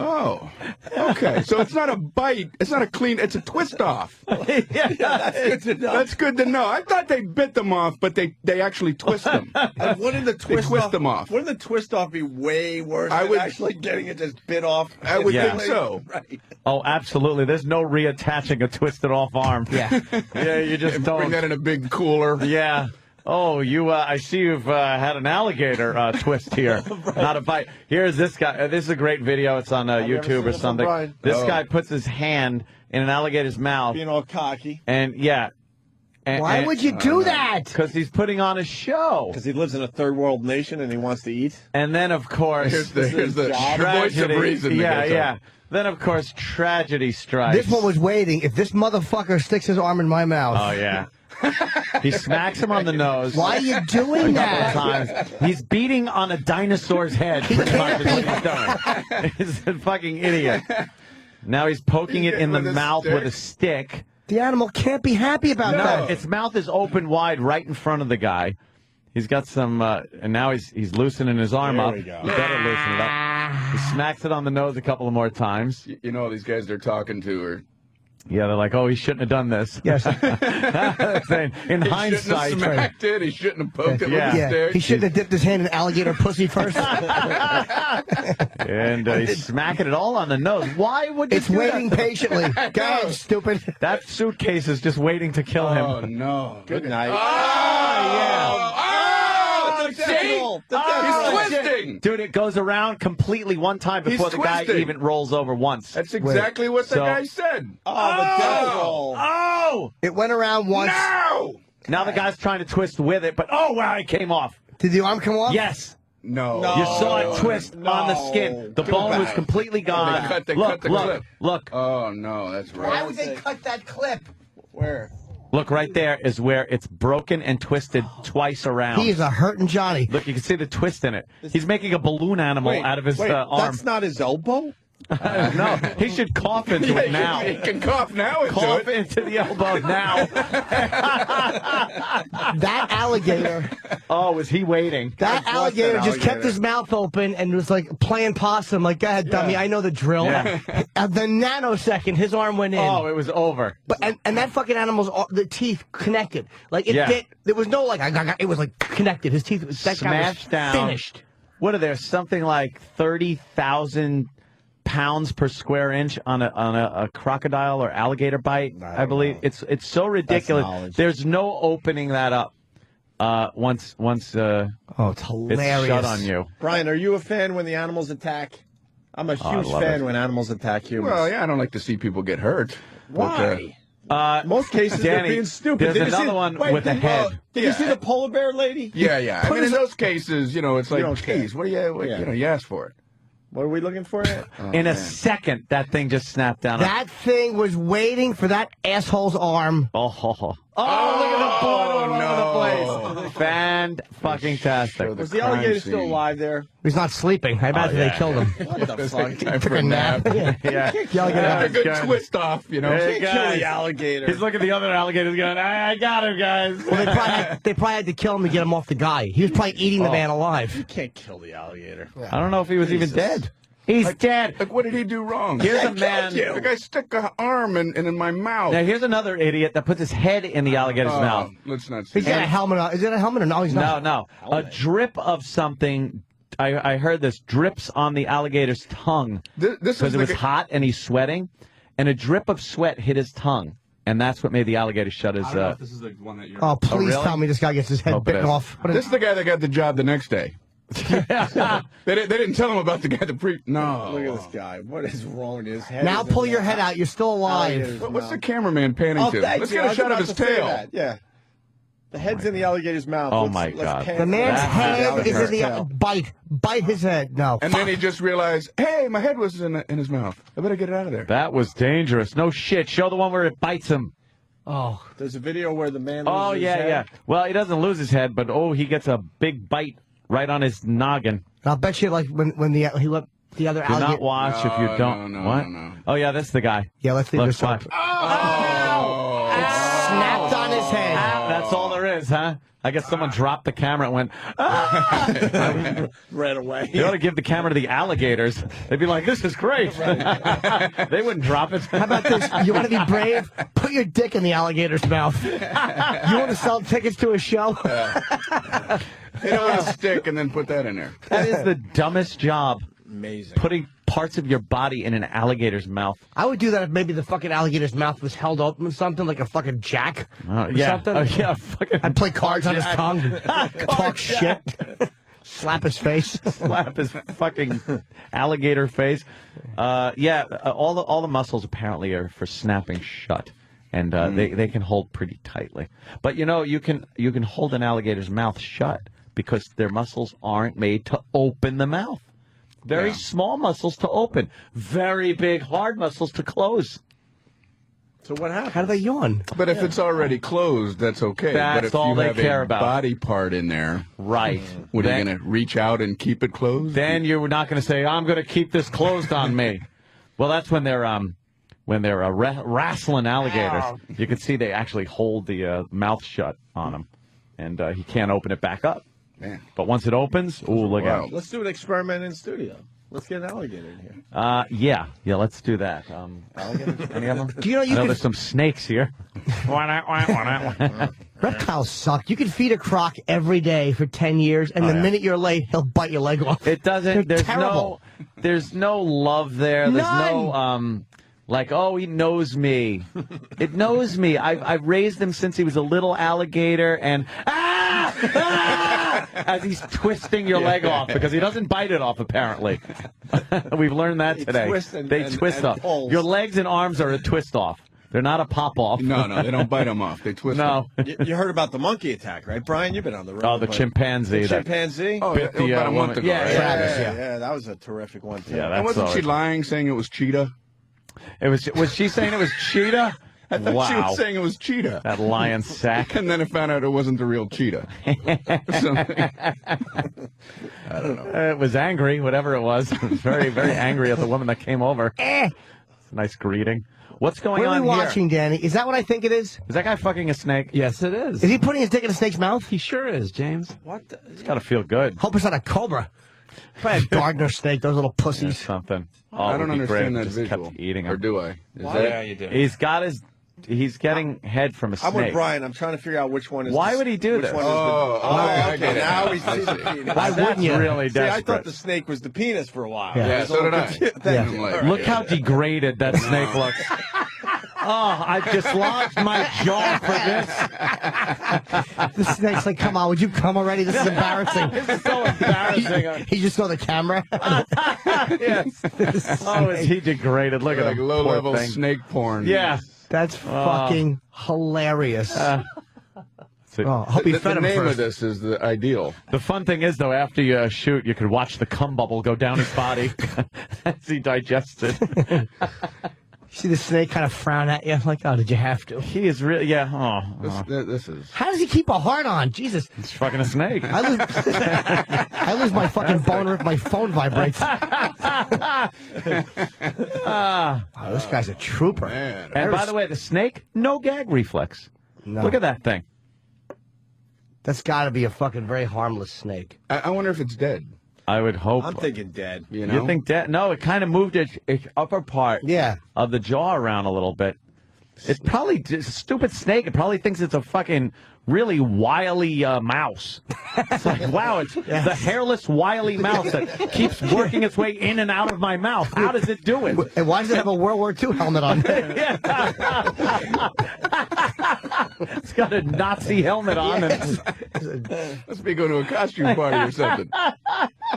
Oh, okay. So it's not a bite. It's not a clean. It's a twist off. Yeah, that's good to know. That's good to know. I thought they bit them off, but they actually twist them. And wouldn't the twist them off. Wouldn't the twist off be way worse I than would- actually getting it just bit off? I would Yeah. think so. Right. Oh, absolutely. There's no reattaching a twisted off arm. Yeah. Yeah, you just Bring don't. that in a big cooler. Yeah. Oh, you. I see you've had an alligator twist here. Not a bite. Here's this guy. This is a great video. It's on you ever YouTube seen or this one, something. Brian? This Oh. guy puts his hand in an alligator's mouth, Being all cocky. and Why would you do that? Because he's putting on a show. Because he lives in a third world nation and he wants to eat. And then, of course, Here's the voice of reason. Yeah. Then, of course, tragedy strikes. This one was waiting. If this motherfucker sticks his arm in my mouth. Oh, yeah. He smacks him on the nose. Why are you doing that? A couple of times. He's beating on a dinosaur's head. Pretty much is what he's done. He's a fucking idiot. Now he's poking it in the mouth with a stick. The animal can't be happy about that. Its mouth is open wide right in front of the guy. He's got some, and now he's loosening his arm up. we go. He better loosen it up. He smacks it on the nose a couple of more times. You know, these guys they're talking to are. Yeah, they're like, oh, he shouldn't have done this. Yes. In hindsight. He shouldn't have smacked it. He shouldn't have poked it with a stick. He shouldn't have dipped his hand in alligator pussy first. And he's smacking it all on the nose. Why would you It's do waiting that? patiently. Go ahead, stupid. That suitcase is just waiting to kill him. Oh, no. Good night. He's twisting. Dude, it goes around completely one time before He's the guy twisting. even rolls over once. That's exactly what the guy said. Oh, the death roll. Oh! It went around once. No! Now the guy's trying to twist with it, but oh, wow, it came off. Did the arm come off? Yes. No. You saw it twist on the skin. The bone was completely gone. They cut the clip. Look. Oh, no, that's right. Why would they cut that clip? Where? Look, right there is where it's broken and twisted twice around. He is a hurting Johnny. Look, you can see the twist in it. He's making a balloon animal out of his arm. That's not his elbow? No, he should cough into it now. He can cough now into Cough it. into the elbow now. That alligator. Oh, was he waiting? That alligator just kept his mouth open and was like playing possum. Like, go ahead, dummy. I know the drill. Yeah. At the nanosecond, his arm went in. Oh, it was over. But and that fucking animal's the teeth connected. Like it Yeah. fit. There was no like it was like connected. His teeth. That guy was Smashed down. finished. What are there? Something like 30,000 pounds per square inch on a crocodile or alligator bite. I believe it's so ridiculous. knowledge. There's no opening that up. Once it's hilarious. it's shut on you. Brian, are you a fan when the animals attack? I'm a huge love fan it. when animals attack humans. Well, yeah, I don't like to see people get hurt. Why? Uh, Most cases they're Danny, being stupid. there's Did you see- another one wait, with a did- head. Did you see the polar bear lady? Yeah. I mean, in those cases, you know, it's like, don't care. geez, what do you asked for it. What are we looking for? In a second, that thing just snapped down. That thing was waiting for that asshole's arm. Oh, look at the blood all over the place. Fan-fucking-tastic. Was the alligator still alive there? He's not sleeping. I imagine they killed him. What the fuck? Time Took for a nap. Yeah. The alligator. A good twist off, you know. Hey, Kill guys. the alligator. He's looking at the other alligators going, I got him, guys. Well, they probably had to kill him to get him off the guy. He was probably eating the man alive. You can't kill the alligator. I don't know if he was even dead. He's dead. Like, what did he do wrong? Here's a man. The guy stuck an arm in my mouth. Now, here's another idiot that puts his head in the alligator's mouth. Let's not see He's got a helmet on. Is it a helmet or no? He's not. No. A drip of something. I heard this drips on the alligator's tongue This because is it was hot and he's sweating, and a drip of sweat hit his tongue, and that's what made the alligator shut his. I don't know if this is the one that you're. Oh, please really? tell me this guy gets his head Hope it bitten is. off. This is the guy that got the job the next day. They didn't tell him about the guy that No. Look at this guy. What is wrong with his head? Now pull your head out. You're still alive. Alligator's What's the mouth. cameraman panning Oh, to? thank Let's you. get I a was shot of about his to say tail. that. Yeah. The head's in the alligator's mouth. Oh, Let's- my let's God. pan The to man's that. head is in alligator's the tail. bite his head. No. And then he just realized, hey, my head was in his mouth. I better get it out of there. That was dangerous. No shit. Show the one where it bites him. Oh. There's a video where the man. Oh, loses yeah, his head. yeah. Well, he doesn't lose his head, but he gets a big bite right on his noggin. I'll bet you, like, when he let the other Do alligator. not watch if you don't. No, what? no. Oh, yeah, that's the guy. Yeah, let's leave Look, this up. watch. Snapped on his head. That's all there is, huh? I guess someone dropped the camera and went, Ran away. They ought to give the camera to the alligators. They'd be like, this is great. They wouldn't drop it. How about this? You want to be brave? Put your dick in the alligator's mouth. You want to sell tickets to a show? Hit it with a stick and then put that in there. That is the dumbest job. Amazing. Putting parts of your body in an alligator's mouth. I would do that if maybe the fucking alligator's mouth was held open with something like a fucking jack. Or Yeah. something. Oh, yeah. Fucking I'd play cards on his tongue. Talk shit. Slap his face. slap his fucking alligator face. All the muscles apparently are for snapping shut. and they can hold pretty tightly. But you can hold an alligator's mouth shut because their muscles aren't made to open the mouth. Very small muscles to open, very big hard muscles to close. So what happens? How do they yawn? But if it's already closed, that's okay. That's but if all you they have care a about. body part in there, right? What are you going to reach out and keep it closed? Then you're not going to say, "I'm going to keep this closed on me." Well, that's when they're wrestling alligators. You can see they actually hold the mouth shut on him, and he can't open it back up. Man. But once it opens, look out! Let's do an experiment in studio. Let's get an alligator in here. Yeah, let's do that. Alligators? Any of them? Do you know I know there's some snakes here. Reptiles suck. You can feed a croc every day for 10 years, and the minute you're late, he'll bite your leg off. It doesn't. They're terrible. There's no love there. There's None. no he knows me. It knows me. I've raised him since he was a little alligator, and as he's twisting your leg off because he doesn't bite it off. Apparently, we've learned that today. They twist off. Pulls. Your legs and arms are a twist off. They're not a pop off. No, they don't bite them off. They twist No. them. You heard about the monkey attack, right, Brian? You've been on the road. Oh, the chimpanzee. The chimpanzee? Oh, Bit the, about a month woman. ago. Yeah, right? Yeah, that was a terrific one, too. Yeah, And wasn't she lying, saying it was cheetah? Was she saying it was cheetah? I thought she was saying it was cheetah. That lion sack. And then I found out it wasn't the real cheetah. I don't know. It was angry, whatever it was. It was very, very angry at the woman that came over. It's a nice greeting. What's going What are on we here? watching, Danny? Is that what I think it is? Is that guy fucking a snake? Yes, it is. Is he putting his dick in a snake's mouth? He sure is, James. What? It's got to feel good. Hope it's not a cobra. Probably a Gardner snake, those little Or pussies. something. I don't understand that Just visual. kept eating Or him. do I? Yeah, you do. He's getting head from a snake. I'm with Brian. I'm trying to figure out which one is. Why would he do which this? One I is get it. Now we I see the see. penis. Why That's wouldn't you? really See, I desperate. thought the snake was the penis for a while. Yeah, was a so little did I. confused. Thank Yeah. you. Like- All right. Look how degraded that snake looks. Oh, I've dislodged my jaw for this. The snake's like, come on, would you come already? This is embarrassing. This is so embarrassing. He just saw the camera. Yes. Oh, is he degraded? Look at Like him. low-level Poor thing. snake porn. Yeah. That's fucking hilarious. So- Oh, I hope he The fed him name first. of this is the ideal. The fun thing is, though, after you shoot, you could watch the cum bubble go down his body as he digests it. See the snake kind of frown at you, like, oh, did you have to? He is really, yeah. Oh, This is. How does he keep a heart on? Jesus. it's fucking a snake. I lose my fucking boner if my phone vibrates. Oh, this guy's a trooper. Man. And by the way, the snake, no gag reflex. No. Look at that thing. That's got to be a fucking very harmless snake. I wonder if it's dead. I would hope. I'm thinking dead. You know? You think that? No, it kind of moved its upper part Yeah. of the jaw around a little bit. It's probably just a stupid snake. It probably thinks it's a fucking really wily mouse. It's like, wow, it's the hairless, wily mouse that keeps working its way in and out of my mouth. How does it do it? And why does it have a World War II helmet on? It's got a Nazi helmet on. And Must be going to a costume party or something.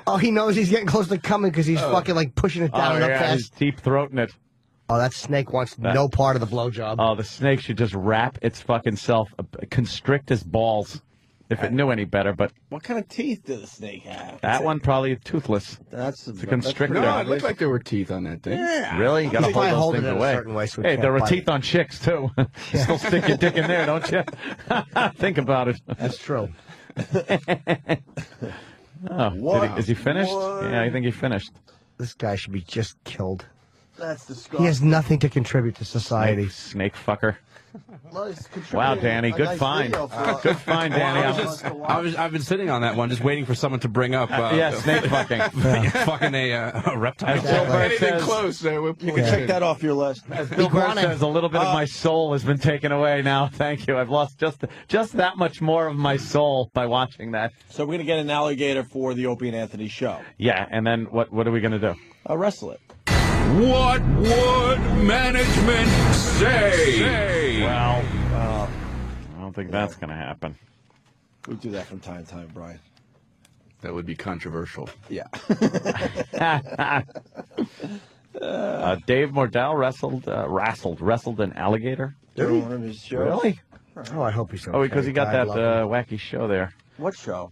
Oh, he knows he's getting close to coming because he's fucking like pushing it down and up he's fast. deep throating it. Oh, that snake wants no part of the blowjob. Oh, the snake should just wrap its fucking self, constrict his balls, if it knew any better. But What kind of teeth does the snake have? that one probably toothless. That's It's a constrictor. No, it looked like there were teeth on that thing. Yeah. Really? You gotta He's hold probably those holding things it a away. certain way so it Hey, can't there were bite teeth it. on chicks too. Still stick your dick in there, don't you? Think about it. That's true. Oh, is he finished? Yeah, I think he finished. This guy should be just killed. That's He disgusting. has nothing to contribute to society. Snake fucker. Well, he's Wow, contributing Danny, a good nice find. video for Good find, Danny. I've been sitting on that one, just waiting for someone to bring up. Yeah, snake fucking. fucking a reptile. As Bill Burr Anything says, close, we'll You can check that off your list. as Bill Burr says, a little bit of my soul has been taken away now. Thank you. I've lost just that much more of my soul by watching that. So we're gonna get an alligator for the Opie and Anthony show. Yeah, and then what are we going to do? Wrestle it. What would management say? Well, I don't think that's going to happen. We do that from time to time, Brian. That would be controversial. Yeah. Dave Mordell wrestled an alligator. During one of his shows. Really? Oh, I hope he's okay. Oh, because he got God that love him. wacky show there. What show?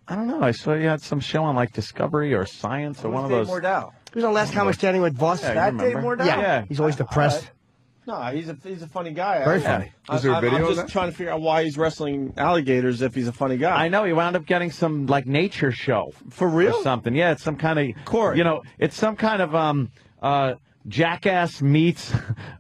I don't know. I saw he had some show on like Discovery or Science or one of those. Mordell. He was on Last Comic Standing with Voss. Yeah, you That Dave remember. Mordell? Yeah, he's always depressed. No, he's a funny guy. Very funny. Is there a video I'm of just that? trying to figure out why he's wrestling alligators if he's a funny guy. I know he wound up getting some like nature show For real? or something. Yeah, it's some kind of Corey. You know, it's some kind of Jackass meets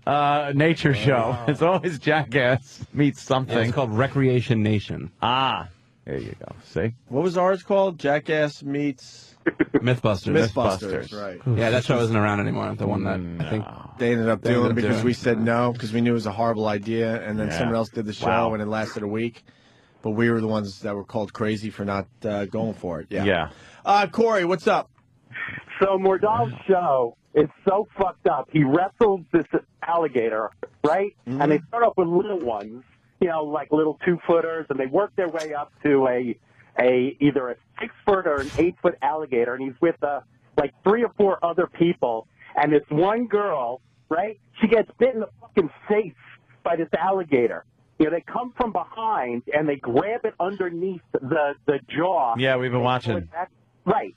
nature show. It's always Jackass meets something. It's called Recreation Nation. Ah, there you go. See, What was ours called? Jackass meets Mythbusters. Mythbusters. Right. Yeah, that show isn't around anymore. The one that I think They ended up They ended doing up because doing. we said no because we knew it was a horrible idea, and then Yeah. someone else did the show, Wow. and it lasted a week. But we were the ones that were called crazy for not going for it. Yeah. Corey, what's up? So Mordell's show is so fucked up. He wrestles this alligator, right? And they start off with little ones, you know, like little 2-footers, and they work their way up to either a 6-foot or an 8-foot alligator, and he's with like 3 or 4 other people, and this one girl, right? She gets bit in the fucking face by this alligator. You know, they come from behind and they grab it underneath the jaw. Yeah, we've been watching. Right.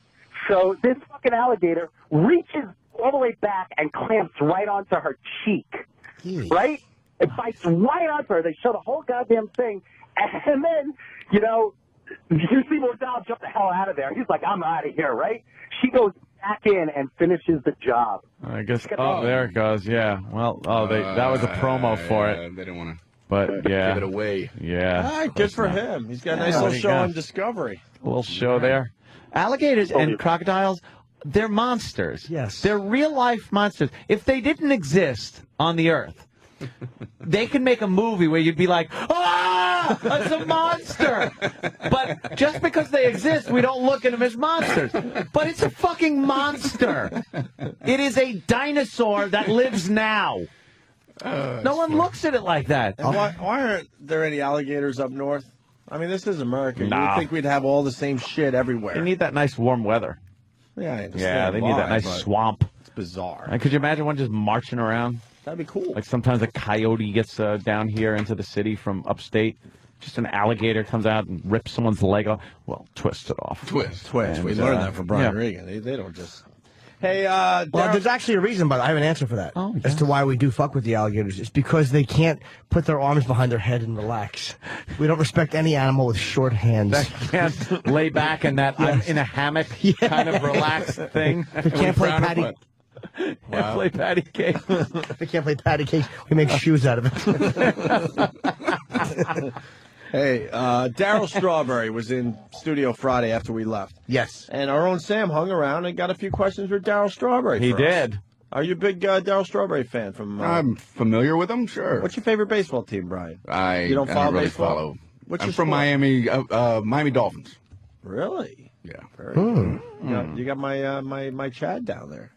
So this fucking alligator reaches all the way back and clamps right onto her cheek. Right? It bites right onto her. They show the whole goddamn thing. And then, you know, you see Mordell jump the hell out of there. He's like, I'm out of here, right? She goes back in and finishes the job. I guess. Oh, there it goes. Yeah. Well, that was a promo for it. They didn't want to. But yeah, give it away. Yeah. All right, good for him. He's got a nice Yeah, little what do you show got? on Discovery. A little show there. Alligators and crocodiles, they're monsters. Yes. They're real life monsters. If they didn't exist on the earth, they could make a movie where you'd be like, ah, it's a monster. But just because they exist, we don't look at them as monsters. But it's a fucking monster. It is a dinosaur that lives now. No one looks at it like that. And why aren't there any alligators up north? I mean, this is America. You Nah. would think we'd have all the same shit everywhere. They need that nice warm weather. Yeah, I understand Yeah, they need why, that nice but swamp. It's bizarre. And could you imagine one just marching around? That'd be cool. Like sometimes a coyote gets down here into the city from upstate. Just an alligator comes out and rips someone's leg off. Well, twist it off. Twist. And, We learned that from Brian Regan. They don't just. Hey, Well, there's actually a reason, but I have an answer for that. As to why we do fuck with the alligators. It's because they can't put their arms behind their head and relax. We don't respect any animal with short hands. That can't lay back in that in a hammock kind of relaxed thing. They can't play patty. Can't play patty cake. They can't play patty cake. We make shoes out of it. Hey, Daryl Strawberry was in studio Friday after we left. Yes. And our own Sam hung around and got a few questions for Daryl Strawberry. He for us. did. Are you a big Daryl Strawberry fan? From I'm familiar with them, sure. What's your favorite baseball team, Brian? I You don't follow really baseball? follow. What's I'm your from sport? Miami Dolphins. Really? Yeah. Very good. You got my Chad down there.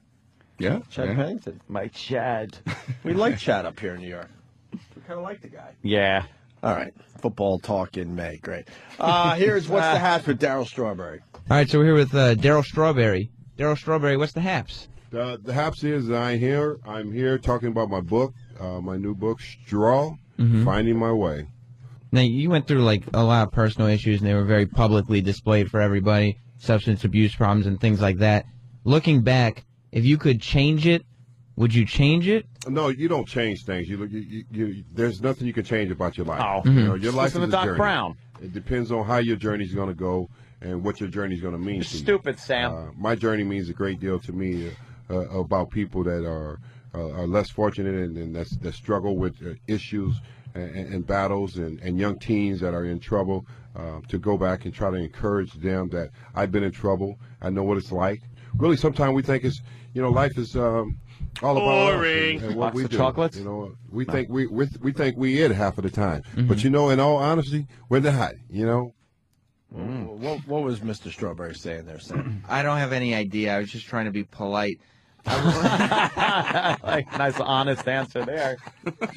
Yeah. Chad yeah. Pennington. My Chad. We like Chad up here in New York. We kind of like the guy. Yeah. All right. Football talk in May. Great. Here's what's the hat for Daryl Strawberry. All right, so we're here with Daryl Strawberry. Daryl Strawberry, what's the haps? The haps is that I'm here talking about my book, my new book, Straw, Finding My Way. Now, you went through like a lot of personal issues, and they were very publicly displayed for everybody, substance abuse problems and things like that. Looking back, if you could change it, would you change it? No, you don't change things. There's nothing you can change about your life. Oh. You know, your life Listen is to a Doc journey. Brown. It depends on how your journey's going to go and what your journey's going to mean to you. Stupid, Sam. My journey means a great deal to me about people that are less fortunate and that struggle with issues and battles and young teens that are in trouble, to go back and try to encourage them that I've been in trouble. I know what it's like. Really, sometimes we think life is all about us and what Box we of do. chocolates? You know, we think we think we it half of the time, but in all honesty, we're not. You know. What was Mr. Strawberry saying there, Sam? I don't have any idea. I was just trying to be polite. Like, nice, honest answer there.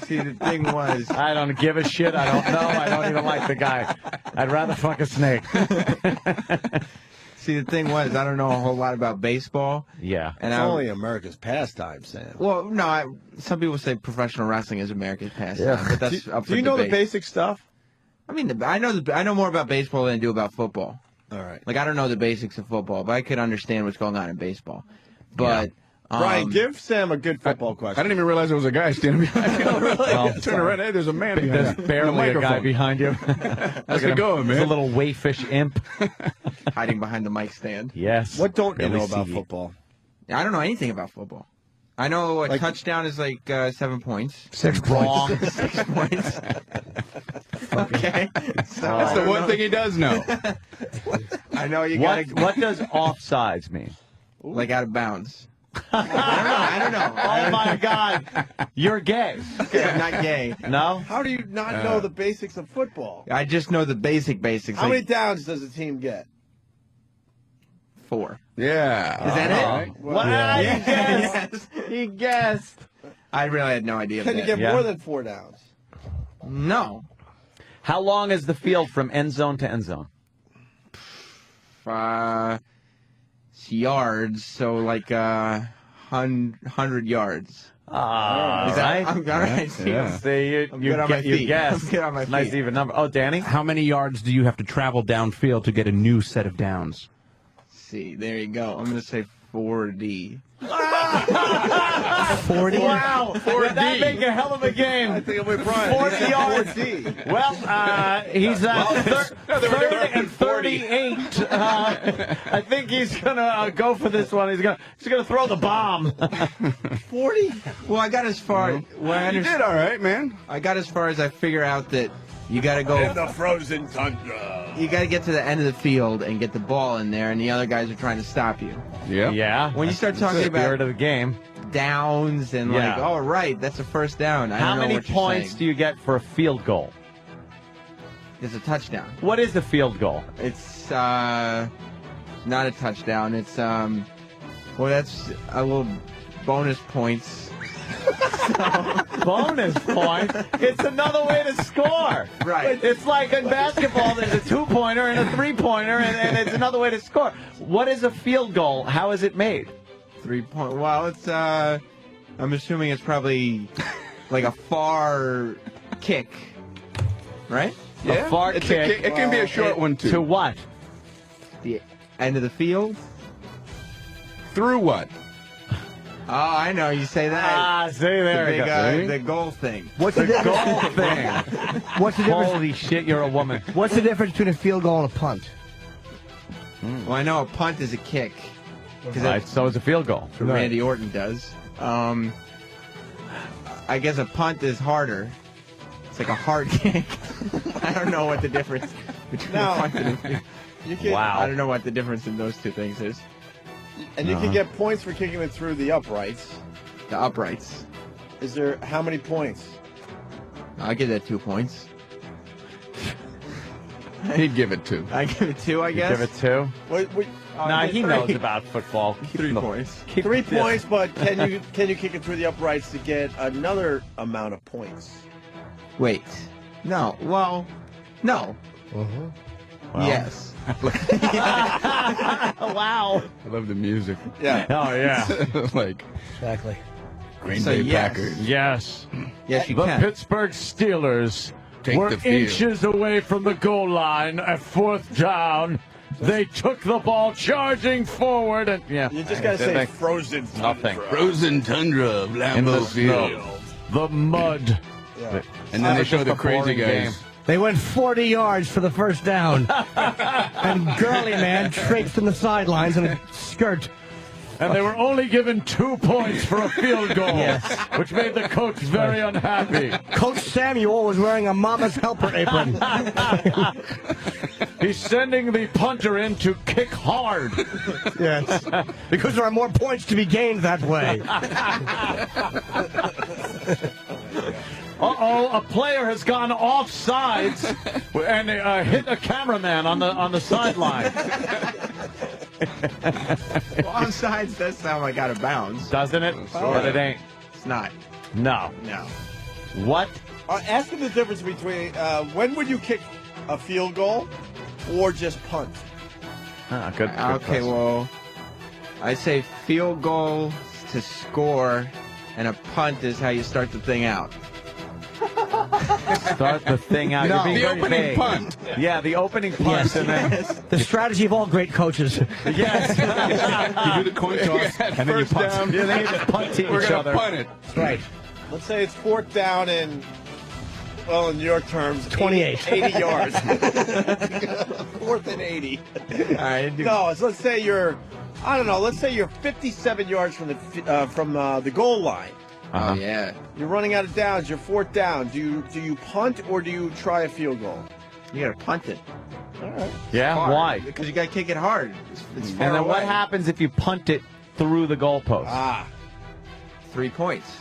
See, the thing was, I don't give a shit. I don't know. I don't even like the guy. I'd rather fuck a snake. See, the thing was, I don't know a whole lot about baseball. Yeah. And It's I, only America's pastime, Sam. well, no, some people say professional wrestling is America's pastime, but that's up for Do you know the debate. basic stuff? I mean, I know more about baseball than I do about football. All right. Like, I don't know the basics of football, but I could understand what's going on in baseball. But Brian, give Sam a good football question. I didn't even realize there was a guy standing behind me. Well, Turn around. Hey, there's a man behind There's you. barely a guy microphone. behind you. How's it going, He's man? a little wayfish imp. hiding behind the mic stand. Yes. What don't you Really know about see- football? I don't know anything about football. I know a Like- touchdown is like 7 points. 6 Wrong. points. 6 points. Okay. So That's the one thing he does know. I know you What gotta what does offsides mean? like out of bounds. I don't know. Oh my God, you're gay. Okay, I'm not gay. No. How do you not know the basics of football? I just know the basics. How many Like downs does a team get? 4. Yeah. Is that it? Right. What? Yeah. He guessed. He guessed. I really had no idea. Can you of get that. Yeah. more than 4 downs? No. How long is the field from end zone to end zone? It's yards, so like 100 yards. All right. I'm all right. Yeah. See, you I'm good on my you feet. guessed. I'm good on my Nice feet. even number. Oh, Danny. How many yards do you have to travel downfield to get a new set of downs? See, there you go. I'm gonna say 40. 40? Wow, would that make a hell of a game? I think I'm with Brian. 40 yards. Well, he's at third and 38. I think he's gonna go for this one. He's gonna throw the bomb. 40? Well, I got as far. Well, I You understand. did all right, man. I got as far as I figure out that you got to In go. the frozen tundra. You got to get to the end of the field and get the ball in there, and the other guys are trying to stop you. Yeah. Yeah. When you start talking Spirit about of the game. downs and like, Yeah. oh right, that's a first down. I How don't know many what you're points saying. do you get for a field goal? It's a touchdown. What is a field goal? It's not a touchdown. It's well, that's a little bonus points. Bonus point. It's another way to score. Right. It's like in basketball, there's a 2-pointer and a 3-pointer, and it's another way to score. What is a field goal? How is it made? 3-point. Well, it's I'm assuming it's probably like a far kick, right? A far It's kick. It can be a short one too. To what? The end of the field. Through what? Oh, I know. You say that. Ah, see, there the you big, go. the goal thing. What's the difference? Goal thing. What's the difference? Holy shit, you're a woman. What's the difference between a field goal and a punt? Well, I know a punt is a kick. Because Right, that's so it's a field goal. what Randy Orton does. I guess a punt is harder. It's like a hard kick. I don't know what the difference between No. a punt and a field. You can, Wow. I don't know what the difference in those two things is. And you can get points for kicking it through the uprights. The uprights. Is there how many points? I'll give that 2 points. He'd give it 2. I give it 2, I guess. Give it 2. What, Nah, he three. knows about football. 3 points. 3 points, but can you kick it through the uprights to get another amount of points? Wait. No. Well, no. Well. Yes. Wow. I love the music. Yeah. Oh, yeah. Like Exactly. Green So Bay yes. Packers. Yes. Yes, you The can. Pittsburgh Steelers Take were the field. inches away from the goal line at 4th down. They took the ball charging forward, and You just gotta say frozen tundra. Nothing. Frozen tundra of In the Lambeau snow. Field. The mud. Yeah. And then they It's show just the a crazy boring guys. game. They went 40 yards for the first down. And Gurley man traipsed in the sidelines in a skirt. And they were only given 2 points for a field goal, which made the coach very unhappy. Coach Samuel was wearing a Mama's Helper apron. He's sending the punter in to kick hard. Yes. Because there are more points to be gained that way. Uh-oh, a player has gone off sides and hit a cameraman on the sideline. Well, offsides does sound like out of bounds. Doesn't it? But it ain't. It's not. No. No. What? Ask him the difference between when would you kick a field goal or just punt? Good. Okay, question. well, I say field goal to score, and a punt is how you start the thing out. Start the thing out. No. You're being The very opening vague. punt. Yeah, the opening punt. Yes. And then, The strategy of all great coaches. yes. You do the coin toss, and then you First punt. down. Yeah, then you just punt to We're each gonna other. punt it. Right. Let's say it's 4th down and, well, in New York terms, 28. 80 yards. 4th and 80. All right. No, let's say you're, I don't know, let's say you're 57 yards from the goal line. Oh, yeah. You're running out of downs. You're 4th down. Do you punt or do you try a field goal? You got to punt it. Yeah, Hard, why? Because you got to kick it hard. It's far And then what away. happens if you punt it through the goalpost? Ah. 3 points.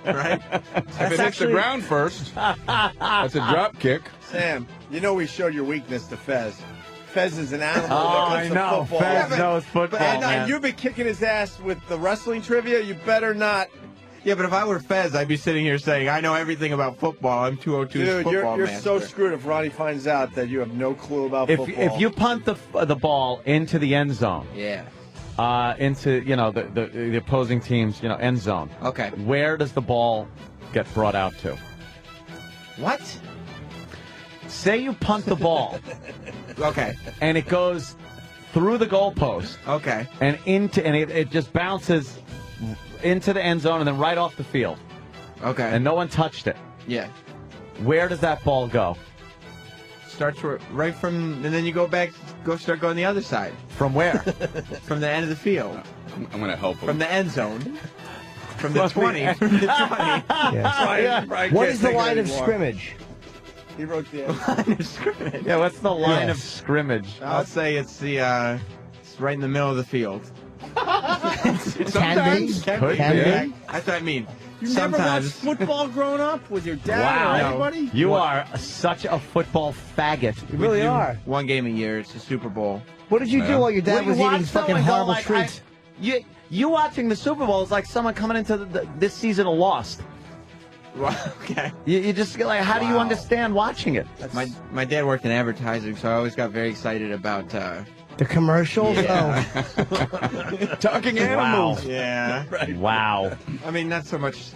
Right? If it hits the ground first, that's a drop kick. Sam, you know we showed your weakness to Fez. Fez is an animal. Oh, when I it comes know. to football. Fez knows football, and man. you've been kicking his ass with the wrestling trivia. You better not. Yeah, but if I were Fez, I'd be sitting here saying, I know everything about football. I'm 202's Dude, football you're master. so screwed if Ronnie finds out that you have no clue about If football. you punt the ball into the end zone, Yeah. into the opposing team's end zone, Okay. where does the ball get brought out to? What? Say you punt the ball Okay. and it goes through the goalpost Okay. and it just bounces into the end zone and then right off the field, Okay. and no one touched it. Yeah. Where does that ball go? Starts right from, and then you start going the other side. From where? From the end of the field. I'm going to help him. From the end zone. From the 20. From the 20. Yes. Brian What can't is the take it line of anymore. scrimmage? He wrote the end. Line of scrimmage. Yeah, what's the line of Yes. scrimmage? I'll say it's it's right in the middle of the field. Can be. Could Can be. be. That's what I mean. You never watched Sometimes. football growing up with your dad Wow. or anybody? You are such a football faggot. You really are. One game a year. It's the Super Bowl. What did you do while your dad What was you eating watch, though, fucking and go horrible like, treats? You watching the Super Bowl is like someone coming into this season of Lost. Okay. You just get like, how do you Wow. understand watching it? My dad worked in advertising, so I always got very excited about. The commercials? Yeah. Talking animals. Yeah. Wow. I mean, not so much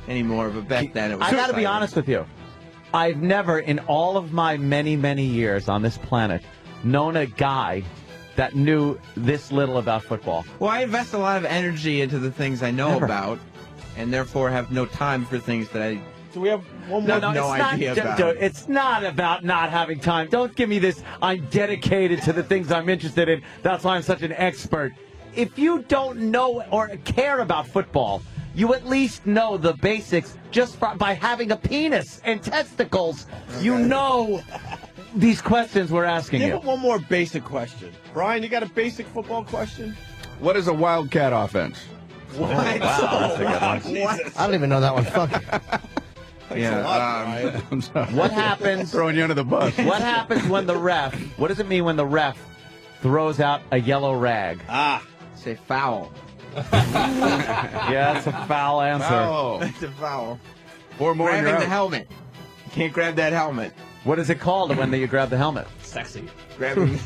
anymore, but back then it was. I got to be exciting. honest with you. I've never, in all of my many, many years on this planet, known a guy that knew this little about football. Well, I invest a lot of energy into the things I know Never. about, and therefore have no time for things that I. Do we have one No, more? no it's idea not, about. It's not about not having time. Don't give me this, I'm dedicated to the things I'm interested in. That's why I'm such an expert. If you don't know or care about football, you at least know the basics just by having a penis and testicles. You know these questions we're asking Give you. him one more basic question. Brian, you got a basic football question? What is a Wildcat offense? What? Wow, that's a good one. Jesus. I don't even know that one. Fuck. Thanks a lot, Brian. I'm sorry. What happens? Throwing you under the bus. What happens when the ref? What does it mean when the ref throws out a yellow rag? Ah. Say foul. Yeah, that's a foul answer. Foul. It's a foul. Four more and Grabbing you're the out. helmet. You can't grab that helmet. What is it called when you grab the helmet? Sexy. Grabbing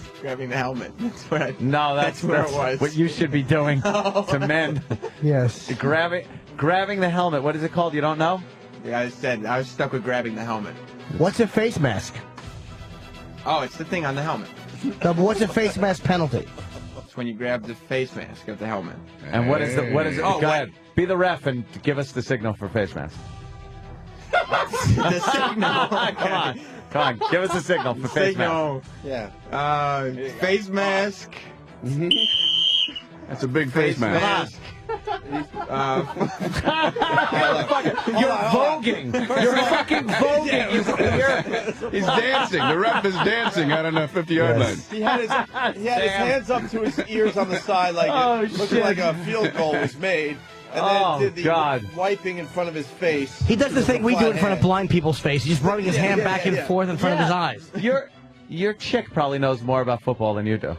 the helmet. That's what I. No, that's where it was. what you should be doing to men. Yes. Grabbing the helmet. What is it called? You don't know? Yeah, I was stuck with grabbing the helmet. What's a face mask? Oh, it's the thing on the helmet. No, but what's a face mask penalty? It's when you grab the face mask of the helmet. And what is it? Oh, go wait. ahead. Be the ref and give us the signal for face mask. The signal. Come on. Give us the signal for face mask. Signal. Yeah. Face mask. That's a big face mask. You're voguing. You're fucking voguing. He's dancing. The ref is dancing out on the 50-yard line. He had his hands up to his ears on the side like it looked shit. like a field goal was made. And Oh, then did the God. wiping in front of his face. He does the with thing we do flat in front of hand. blind people's faces. He's just rubbing his hand back and forth in front of his eyes. Your chick probably knows more about football than you do.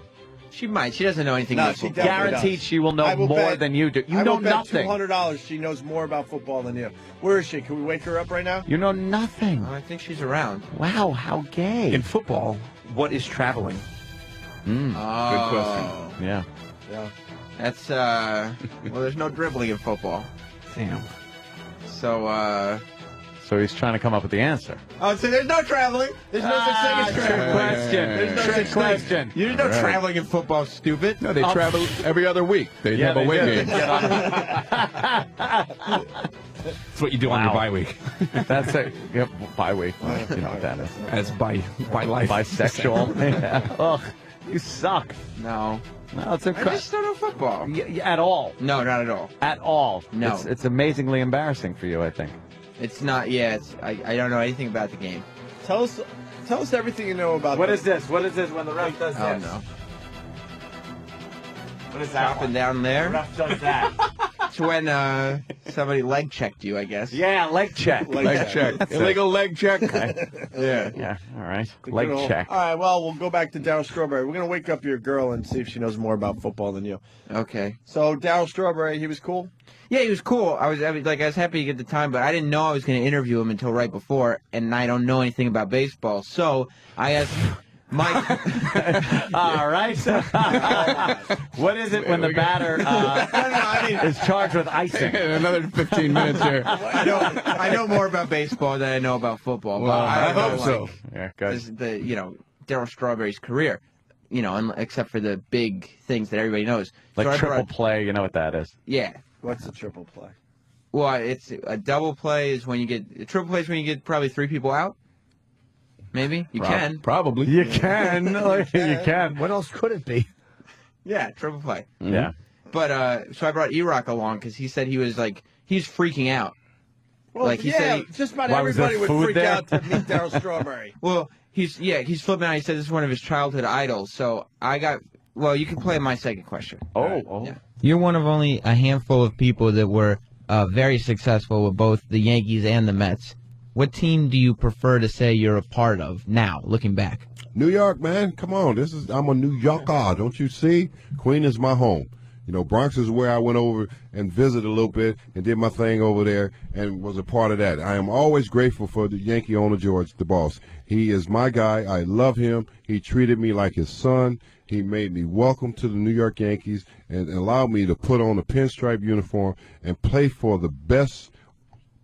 She might. She doesn't know anything No, about she football. definitely Guaranteed does. she will know I will more bet- than you do. You I know will bet nothing. $200 she knows more about football than you. Where is she? Can we wake her up right now? You know nothing. I think she's around. Wow, how gay. In football, what is traveling? Good question. Yeah. Yeah. That's well, there's no dribbling in football. Damn. So So he's trying to come up with the answer. oh, so there's no traveling. There's no such thing as Trick traveling. question. There's no Trick such thing. question. There's no traveling in football, stupid. No, they travel every other week. They have they away do. games. That's what you do on your bye week. That's it. Yep, bye week. You know what that is. As by life. Bisexual. Yeah. Ugh, you suck. No. No, it's I just don't know football. at all. No, not at all. At all. No. It's amazingly embarrassing for you, I think. It's not. Yeah, I don't know anything about the game. Tell us everything you know about. What is this? What is this when the ref does Oh this? no. What is that? Up and down there. The ref does that. It's when somebody leg checked you, I guess. Yeah, leg check. Leg check. That's Illegal leg check. Yeah. Yeah, all right. The Leg good old- check. All right, well, we'll go back to Darryl Strawberry. We're going to wake up your girl and see if she knows more about football than you. Okay. So, Darryl Strawberry, he was cool? Yeah, he was cool. I was happy to get the time, but I didn't know I was going to interview him until right before, and I don't know anything about baseball. So I asked Mike. All right. What is it when the batter is charged with icing? Another 15 minutes here. I know more about baseball than I know about football. Well, but I don't hope know, so. like, Yeah, good. this is Darryl Strawberry's career, except for the big things that everybody knows. Like So I triple brought- play, you know what that is. Yeah. What's a triple play? Well, it's a double play is when you get a triple play is when you get probably 3 people out. Maybe you can. Probably. You can. Like, you can. What else could it be? Yeah, triple play. Yeah. But so I brought E-Rock along because he said he's freaking out. Well, Like, he yeah, said he- just about Why, was there everybody would food freak there? out to meet Darryl Strawberry. Well, he's flipping out. He said this is one of his childhood idols. So you can play my second question. Oh. Yeah. You're one of only a handful of people that were very successful with both the Yankees and the Mets. What team do you prefer to say you're a part of now, looking back? New York, man, come on. I'm a New Yorker, don't you see? Queen is my home. Bronx is where I went over and visited a little bit and did my thing over there and was a part of that. I am always grateful for the Yankee owner, George, the boss. He is my guy. I love him. He treated me like his son. He made me welcome to the New York Yankees and allowed me to put on a pinstripe uniform and play for the best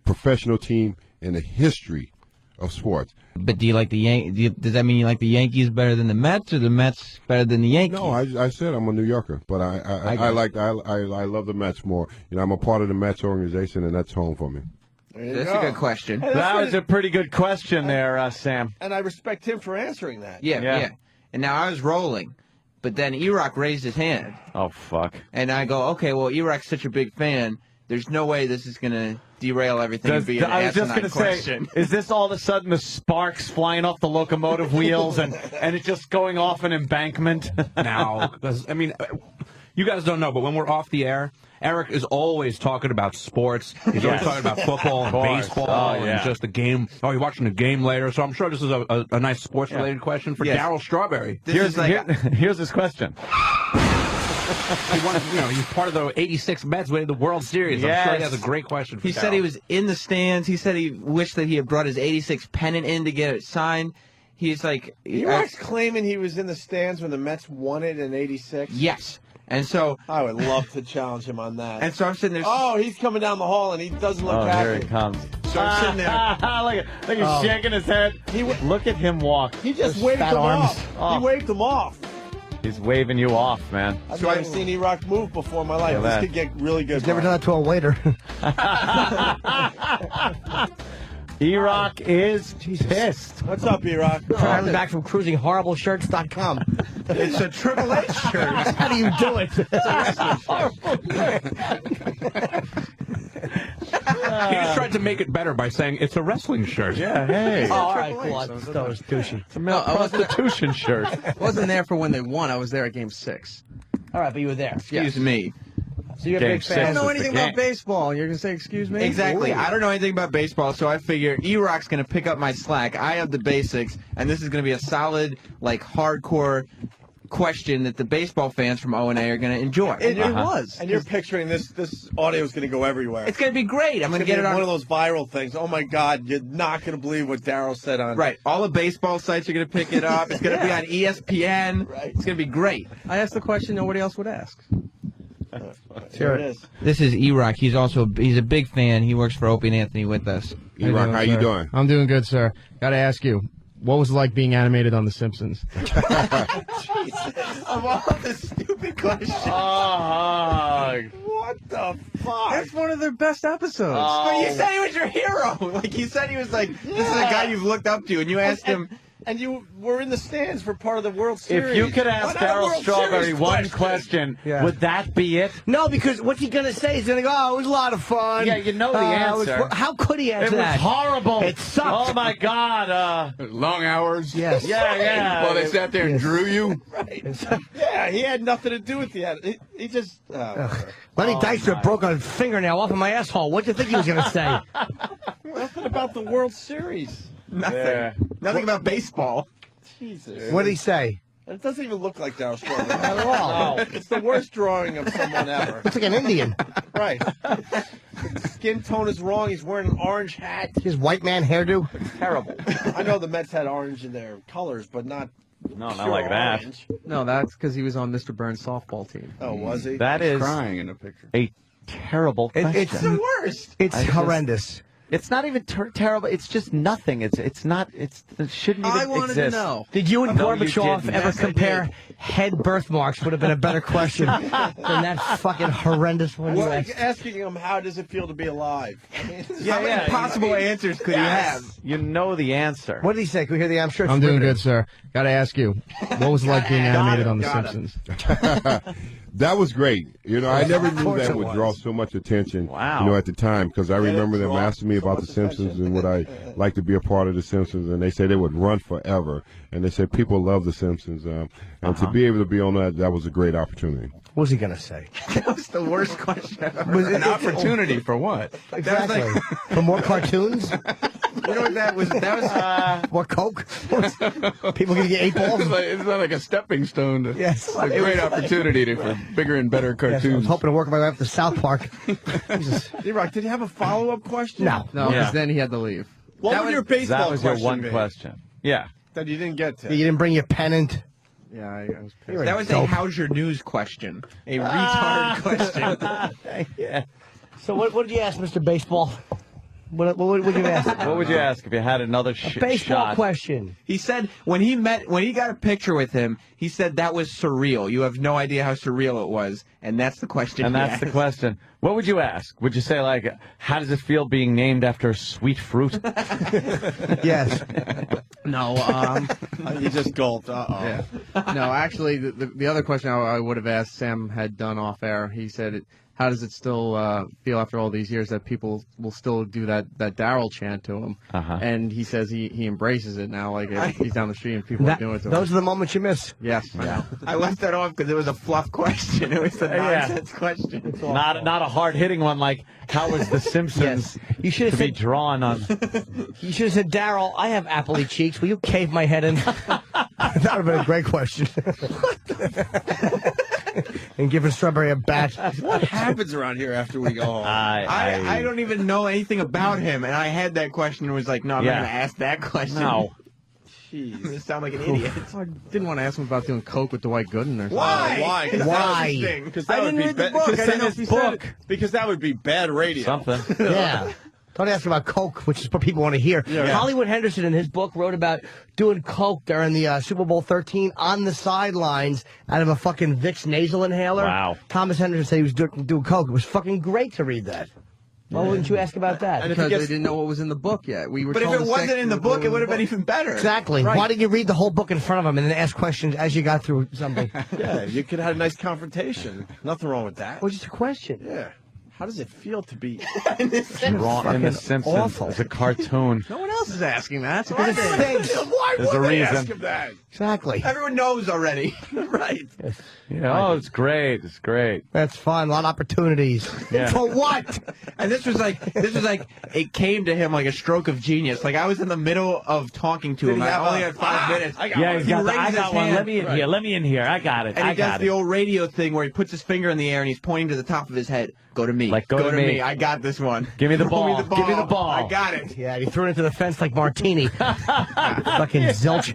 professional team in the history of sports. But do you like the Yankees? Does that mean you like the Yankees better than the Mets, or the Mets better than the Yankees? No, I said I'm a New Yorker, but I love the Mets more. I'm a part of the Mets organization, and that's home for me. That's a good question. Hey, That was a pretty good question there, Sam. And I respect him for answering that. Yeah. And now I was rolling, but then E-Rock raised his hand, Oh, fuck. and I go, okay, well, E-Rock's such a big fan. There's no way this is gonna derail everything and be an I was just asinine going to question. say, is this all of a sudden the sparks flying off the locomotive wheels and it's just going off an embankment? Now, 'cause, I mean, you guys don't know, but when we're off the air, Eric is always talking about sports. He's always Yes. talking about football and Of course. baseball Oh, yeah. and just the game. Oh, you're watching the game later. So I'm sure this is a nice sports-related question for Yes. Darryl Strawberry. This is like Here's his question. He's part of the '86 Mets winning the World Series. I'm sure he has a great question for He said Darryl. he was in the stands. He said he wished that he had brought his '86 pennant in to get it signed. He's like, E-Rock's claiming he was in the stands when the Mets won it in '86. yes. And so I would love to challenge him on that. And so I'm sitting there. Oh, he's coming down the hall and he doesn't look Oh, happy. here he comes. So I'm sitting there. Look, he's shaking his head. Look at him walk. He just Those waved fat him arms. off. Oh. He waved him off. He's waving you off, man. I've never seen E-Rock move before in my life. Look at This could get really good. He's never done that to a waiter. E-Rock is pissed. What's up, E-Rock? Driving back from cruisingHorribleshirts.com. It's a Triple H shirt. How do you do it? He just tried to make it better by saying it's a wrestling shirt. Yeah, hey. Oh, all right, cool. I thought it was douchey. It's a male prostitution shirt. I wasn't there for when they won. I was there at Game 6. All right, but you were there. Excuse me. So you're a Game big six. I fan. don't know This is the anything about game. baseball. You're going to say, excuse me? Exactly. Ooh. I don't know anything about baseball, so I figure E-Rock's going to pick up my slack. I have the basics, and this is going to be a solid, like, hardcore question that the baseball fans from O&A are going to enjoy. And And you're picturing this audio is going to go everywhere. It's going to be great. I'm going to get it on one of those viral things. Oh my God, you're not going to believe what Daryl said on. Right. All the baseball sites are going to pick it up. It's going to be on ESPN. Right. It's going to be great. I asked the question nobody else would ask. Here it is. This is E-Rock. He's a big fan. He works for Opie and Anthony with us. E-Rock, how you doing? I'm doing good, sir. Got to ask you, what was it like being animated on The Simpsons? Of all the stupid questions. What the fuck? That's one of their best episodes. But you said he was your hero. Like, you said he was like, this is a guy you've looked up to, and you asked him. And you were in the stands for part of the World Series. If you could ask Daryl Strawberry one question, would that be it? No, because what's he going to say? He's going to go, oh, it was a lot of fun. Yeah, you know the answer. How could he answer that? It was horrible. It sucked. Oh, my God. Long hours. Yes. Yeah. Well, they sat there and drew you. Right. Yeah, he had nothing to do with the He just... Lenny Dykstra broke a fingernail off of my asshole. What do you think he was going to say? Nothing about the World Series. Nothing. Yeah. Nothing about baseball. Jesus. What did he say? It doesn't even look like Daryl Strawberry. Not at all. No, it's the worst drawing of someone ever. Looks like an Indian. Right. The skin tone is wrong. He's wearing an orange hat. His white man hairdo. It's terrible. I know the Mets had orange in their colors, but not not like that. Orange. No, that's because he was on Mr. Burns' softball team. Oh, was he? That is crying in a picture. A terrible question. It's the worst. It's horrendous. It's not even terrible. It's just nothing. It shouldn't even exist. I wanted to know. Did you and Gorbachev ever Yes, I compare head birthmarks? Would have been a better question than that fucking horrendous one you asked. Asking him, how does it feel to be alive? I mean, How many possible answers could he have? You know the answer. What did he say? Can we hear the I'm sure it's I'm doing riveting. good, sir. Got to ask you, what was it like being animated on The Simpsons? That was great. You know, I never Of knew course that it would was. draw so much attention, Wow. you know, at the time, because I remember them asking me about The Simpsons and would I like to be a part of The Simpsons, and they said they would run forever, and they said people love The Simpsons, and to be able to be on that was a great opportunity. What was he going to say? That was the worst question I've ever Was heard. it- An opportunity for what? Exactly. For more cartoons? You know what that was? That was More Coke? People going to get 8 balls? It's not like a stepping stone. To, Yes. a great opportunity for bigger and better Yes, I was cartoons. hoping to work my way up to South Park. Jesus. D-Rock, did you have a follow-up question? No. No, because Yeah. then he had to leave. What That would was- your baseball That was your question one be? question. Yeah. That you didn't get to. You didn't bring your pennant. Yeah, I was pissed. You're that was dope. a how's your news question. A retard question. Yeah. So what did you ask, Mr. Baseball? What would you ask? What would you ask if you had another A baseball shot? question. He said when he got a picture with him, he said that was surreal. You have no idea how surreal it was, and that's the question. And he that's the asked. question. What would you ask? Would you say, like, how does it feel being named after sweet fruit? Yes. No, He just gulped. Uh-oh. no. Actually, the other question I would have asked Sam had done off air. He said, "How does it still feel after all these years that people will still do that Daryl chant to him?" Uh-huh. And he says he embraces it now. Like if he's down the street and people are doing it to him. Those are the moments you miss. Yes. Yeah. I left that off because it was a fluff question. It was a nonsense question. Not a hard-hitting one like, how was The Simpsons You should to have be said. drawn on? You should have said, Daryl, I have appley cheeks. Will you cave my head in? That would have been a great question. And giving Strawberry a bat. What happens around here after we go home? I don't even know anything about him, and I had that question and was like, no, I'm not going to ask that question. No. I'm going to sound like an idiot. I didn't want to ask him about doing coke with Dwight Gooden or something. Why? Why? Why? Because I didn't read the book. I didn't know if he said it. Because that would be bad radio. Something. Yeah. Don't ask about coke, which is what people want to hear. Yeah. Hollywood Henderson, in his book, wrote about doing coke during the Super Bowl 13 on the sidelines out of a fucking Vicks nasal inhaler. Wow. Thomas Henderson said he was doing coke. It was fucking great to read that. Why wouldn't you ask about that? Because they didn't know what was in the book yet. We were But if told it the wasn't sex in the was book, it would have been even better. Exactly. Right. Why didn't you read the whole book in front of him and then ask questions as you got through something? Yeah, you could have had a nice confrontation. Nothing wrong with that. Well, just a question. Yeah. How does it feel to be Drawn in The Simpsons. awful. It's a cartoon. No one else is asking that. So Because it stinks. Why There's would a they reason. ask him that? Exactly. Everyone knows already. Right. Oh, it's great. It's great. That's fun. A lot of opportunities. Yeah. For what? And this was like, it came to him like a stroke of genius. Like I was in the middle of talking to Did him. he I have only a- had 5 minutes. Yeah, He I raises got his one. hand. Let me in here. Let me in here. I got it. And I he does got the it. old radio thing where he puts his finger in the air and he's pointing to the top of his head. Go to me. Like, go to me. I got this one. Give me the Throw ball. Give me the ball. I got it. Yeah, he threw it into the fence like Martini. Fucking zilch.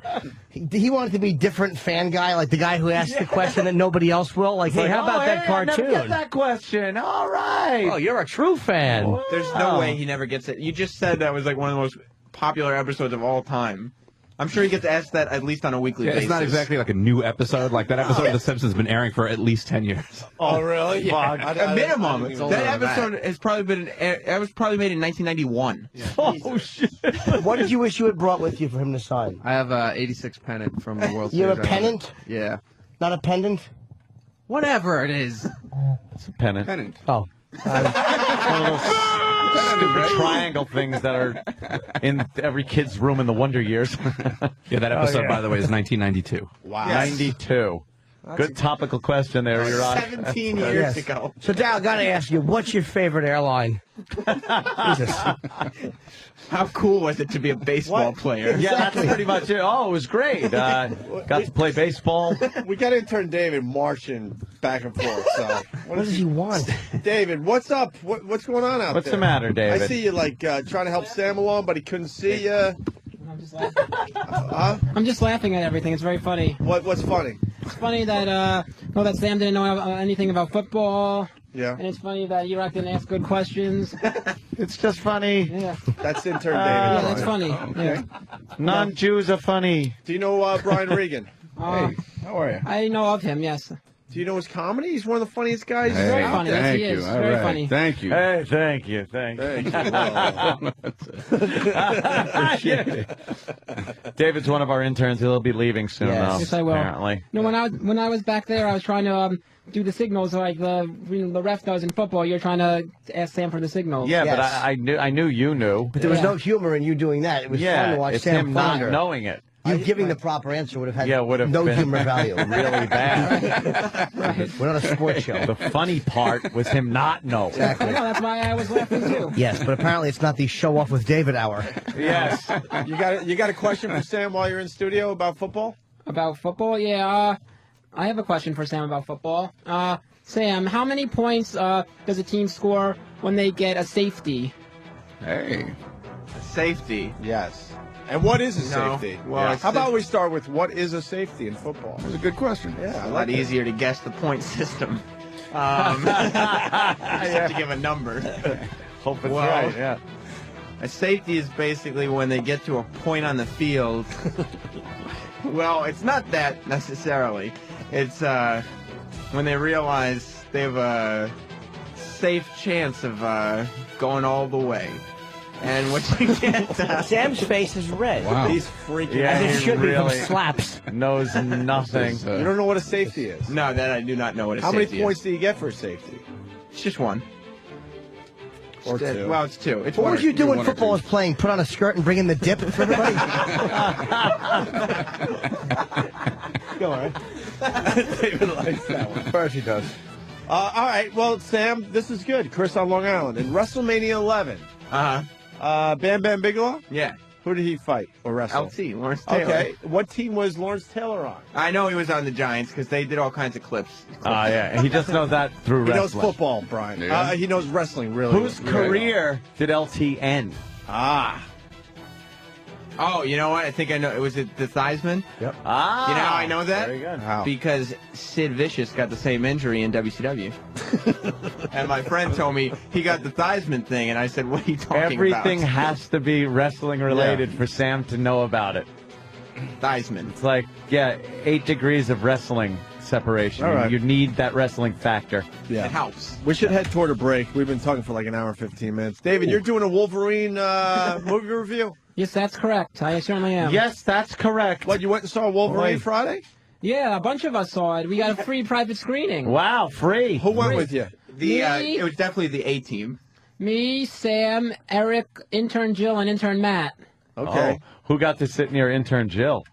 He wanted to be different fan guy, like the guy who asked the question that nobody else will. Like, hey, how about that I never cartoon? get that question. All right. Oh, you're a true fan. There's no way he never gets it. You just said that was like one of the most popular episodes of all time. I'm sure he gets asked that at least on a weekly basis. It's not exactly like a new episode. Like that episode of The Simpsons has been airing for at least 10 years. Oh, really? Yeah. A minimum. I didn't That know episode has probably been. That was probably made in 1991. Oh, shit. What did you wish you had brought with you for him to sign? I have a 86 pennant from the World Series. You have a pennant? Yeah. Not a pendant? Whatever it is. It's a pennant. Oh. One of those stupid triangle things that are in every kid's room in the Wonder Years. Yeah, that episode, yeah. by the way, is 1992. Wow. 92. Good topical question there, Your Honor. 17 years ago. So, Dal, I got to ask you, what's your favorite airline? Jesus. How cool was it to be a baseball player? Yeah, that's pretty much it. Oh, it was great. Got to play baseball. We got intern David marching back and forth. So What does he want? David, what's up? What's going on out What's there? the matter, David? I see you like trying to help Sam along, but he couldn't see you. I'm just laughing. I'm just laughing at everything. It's very funny. What's funny? It's funny that that Sam didn't know anything about football. Yeah. And it's funny that Iraq didn't ask good questions. It's just funny. Yeah. That's intern David. Yeah, that's funny. Okay. Yeah. Non-Jews are funny. Do you know Brian Regan? Hey, how are you? I know of him. Yes. Do you know his comedy? He's one of the funniest guys. He's very funny. Yes, Thank he you. is. All Very right. funny. Thank you. Hey, thank you. Thank you. David's one of our interns. He'll be leaving soon, though, Yes, I will. apparently. No, when I was back there, I was trying to do the signals like the ref does in football. You're trying to ask Sam for the signals. Yeah, Yes. but I knew you knew. But there was no humor in you doing that. It was fun to watch it's Sam him flounder. not knowing it. You giving the proper answer would have had Would have no been humor value. really bad. We're not a sports show. The funny part was him not knowing. Exactly. No, that's why I was laughing too. Yes, but apparently it's not the show off with David hour. Yes. You got a question for Sam while you're in studio about football? About football? Yeah. I have a question for Sam about football. Sam, how many points does a team score when they get a safety? Hey. Safety. Yes. And what is a No. safety? Well, it's How about we start with what is a safety in football? That's a good question. Yeah, It's I a like lot it. easier to guess the point system. You just have to give a number. Hope it's Well, right, yeah. A safety is basically when they get to a point on the field. Well, it's not that necessarily. It's when they realize they have a safe chance of going all the way. And what you get... Sam's face is red. Wow. He's freaking Yeah, As it he should be really from slaps. knows nothing. You don't know what a safety is. No, that I do not know what a How many safety points is. do you get for a safety? It's just one. Or two? Well, it's two. It's What one would you do when one or football two. is playing? Put on a skirt and bring in the dip for everybody? Go on. David likes that one. First he does. All right, well, Sam, this is good. Chris on Long Island. In WrestleMania 11, Bam Bam Bigelow, Yeah. who did he fight or wrestle? LT, Lawrence Taylor. Okay, what team was Lawrence Taylor on? I know he was on the Giants because they did all kinds of clips. Yeah, he just knows that through He knows wrestling. football, Brian. Yeah. He knows wrestling really Whose really well. career did LT end? Ah. Oh, you know what? I think I know. Was it the Theismann? Yep. Ah, You know how I know that? Very good. How? Because Sid Vicious got the same injury in WCW. And my friend told me he got the Theismann thing, and I said, what are you talking Everything about? has to be wrestling related for Sam to know about it. Theismann. It's like, 8 degrees of wrestling separation. All right. You need that wrestling factor. Yeah. It helps. We should head toward a break. We've been talking for like an hour and 15 minutes. David, you're doing a Wolverine movie review? Yes, that's correct. I certainly am. Yes, that's correct. What, you went and saw Wolverine Boy. Friday? Yeah, a bunch of us saw it. We got a free private screening. Wow, free. Who went with you? It was definitely the A team. Me, Sam, Eric, intern Jill, and intern Matt. Okay. Who got to sit near intern Jill?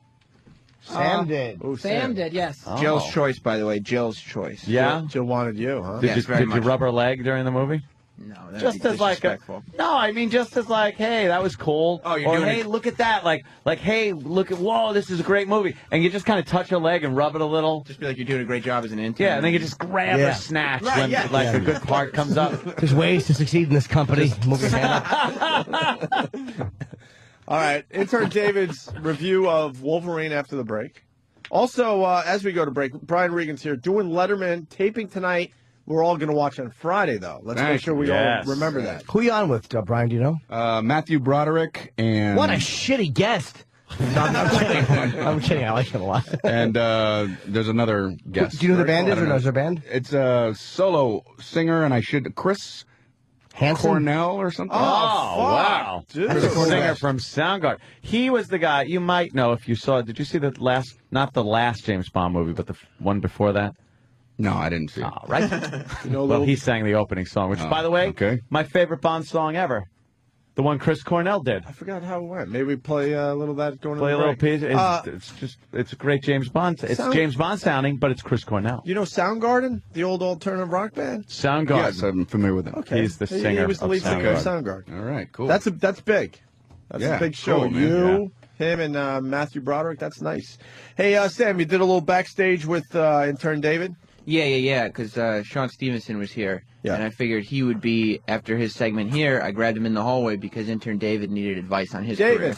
Sam did. Sam did, yes. Jill's choice, by the way. Jill's choice. Yeah? Jill wanted you, huh? Did you rub her leg during the movie? No, that'd Just be as like disrespectful. no, I mean just as like, hey, that was cool. Oh, you're or doing hey, it- look at that, like hey, look at whoa, this is a great movie, and you just kind of touch her leg and rub it a little. Just be like, you're doing a great job as an intern. Yeah, and then you just grab Yeah. her snatch Right, when yeah. like a good part comes up. There's ways to succeed in this company. Move your hand up. All right, intern David's review of Wolverine after the break. Also, as we go to break, Brian Regan's here doing Letterman, taping tonight. We're all going to watch on Friday, though. Let's make sure we all remember that. Who you on with, Brian? Do you know? Matthew Broderick and What a shitty guest. I'm kidding. I'm kidding. I like it a lot. and there's another guest. Do you know who the band I is, don't or know. knows their band? It's a solo singer, and Chris Hansen? Cornell or something. Oh, wow. Dude. Singer from Soundgarden. He was the guy, you might know if you saw, did you see the last, not the last James Bond movie, but the one before that? No, I didn't see it. Oh, right. Well, he sang the opening song, which, by the way, my favorite Bond song ever. The one Chris Cornell did. I forgot how it went. Maybe we play a little of that going Play a to the little break. piece. It's a great James Bond. It's Sound- James Bond sounding, but it's Chris Cornell. You know Soundgarden, the old alternative rock band? Soundgarden. Yes, I'm familiar with him. Okay. He's the He singer was the of lead singer of Soundgarden. Soundgarden. All right, cool. That's big. That's Yeah, a big show. cool, man. You, him, and Matthew Broderick. That's nice. Hey, Sam, you did a little backstage with intern David? Yeah, because Sean Stevenson was here. Yeah. And I figured he would be, after his segment here, I grabbed him in the hallway because intern David needed advice on his David, career.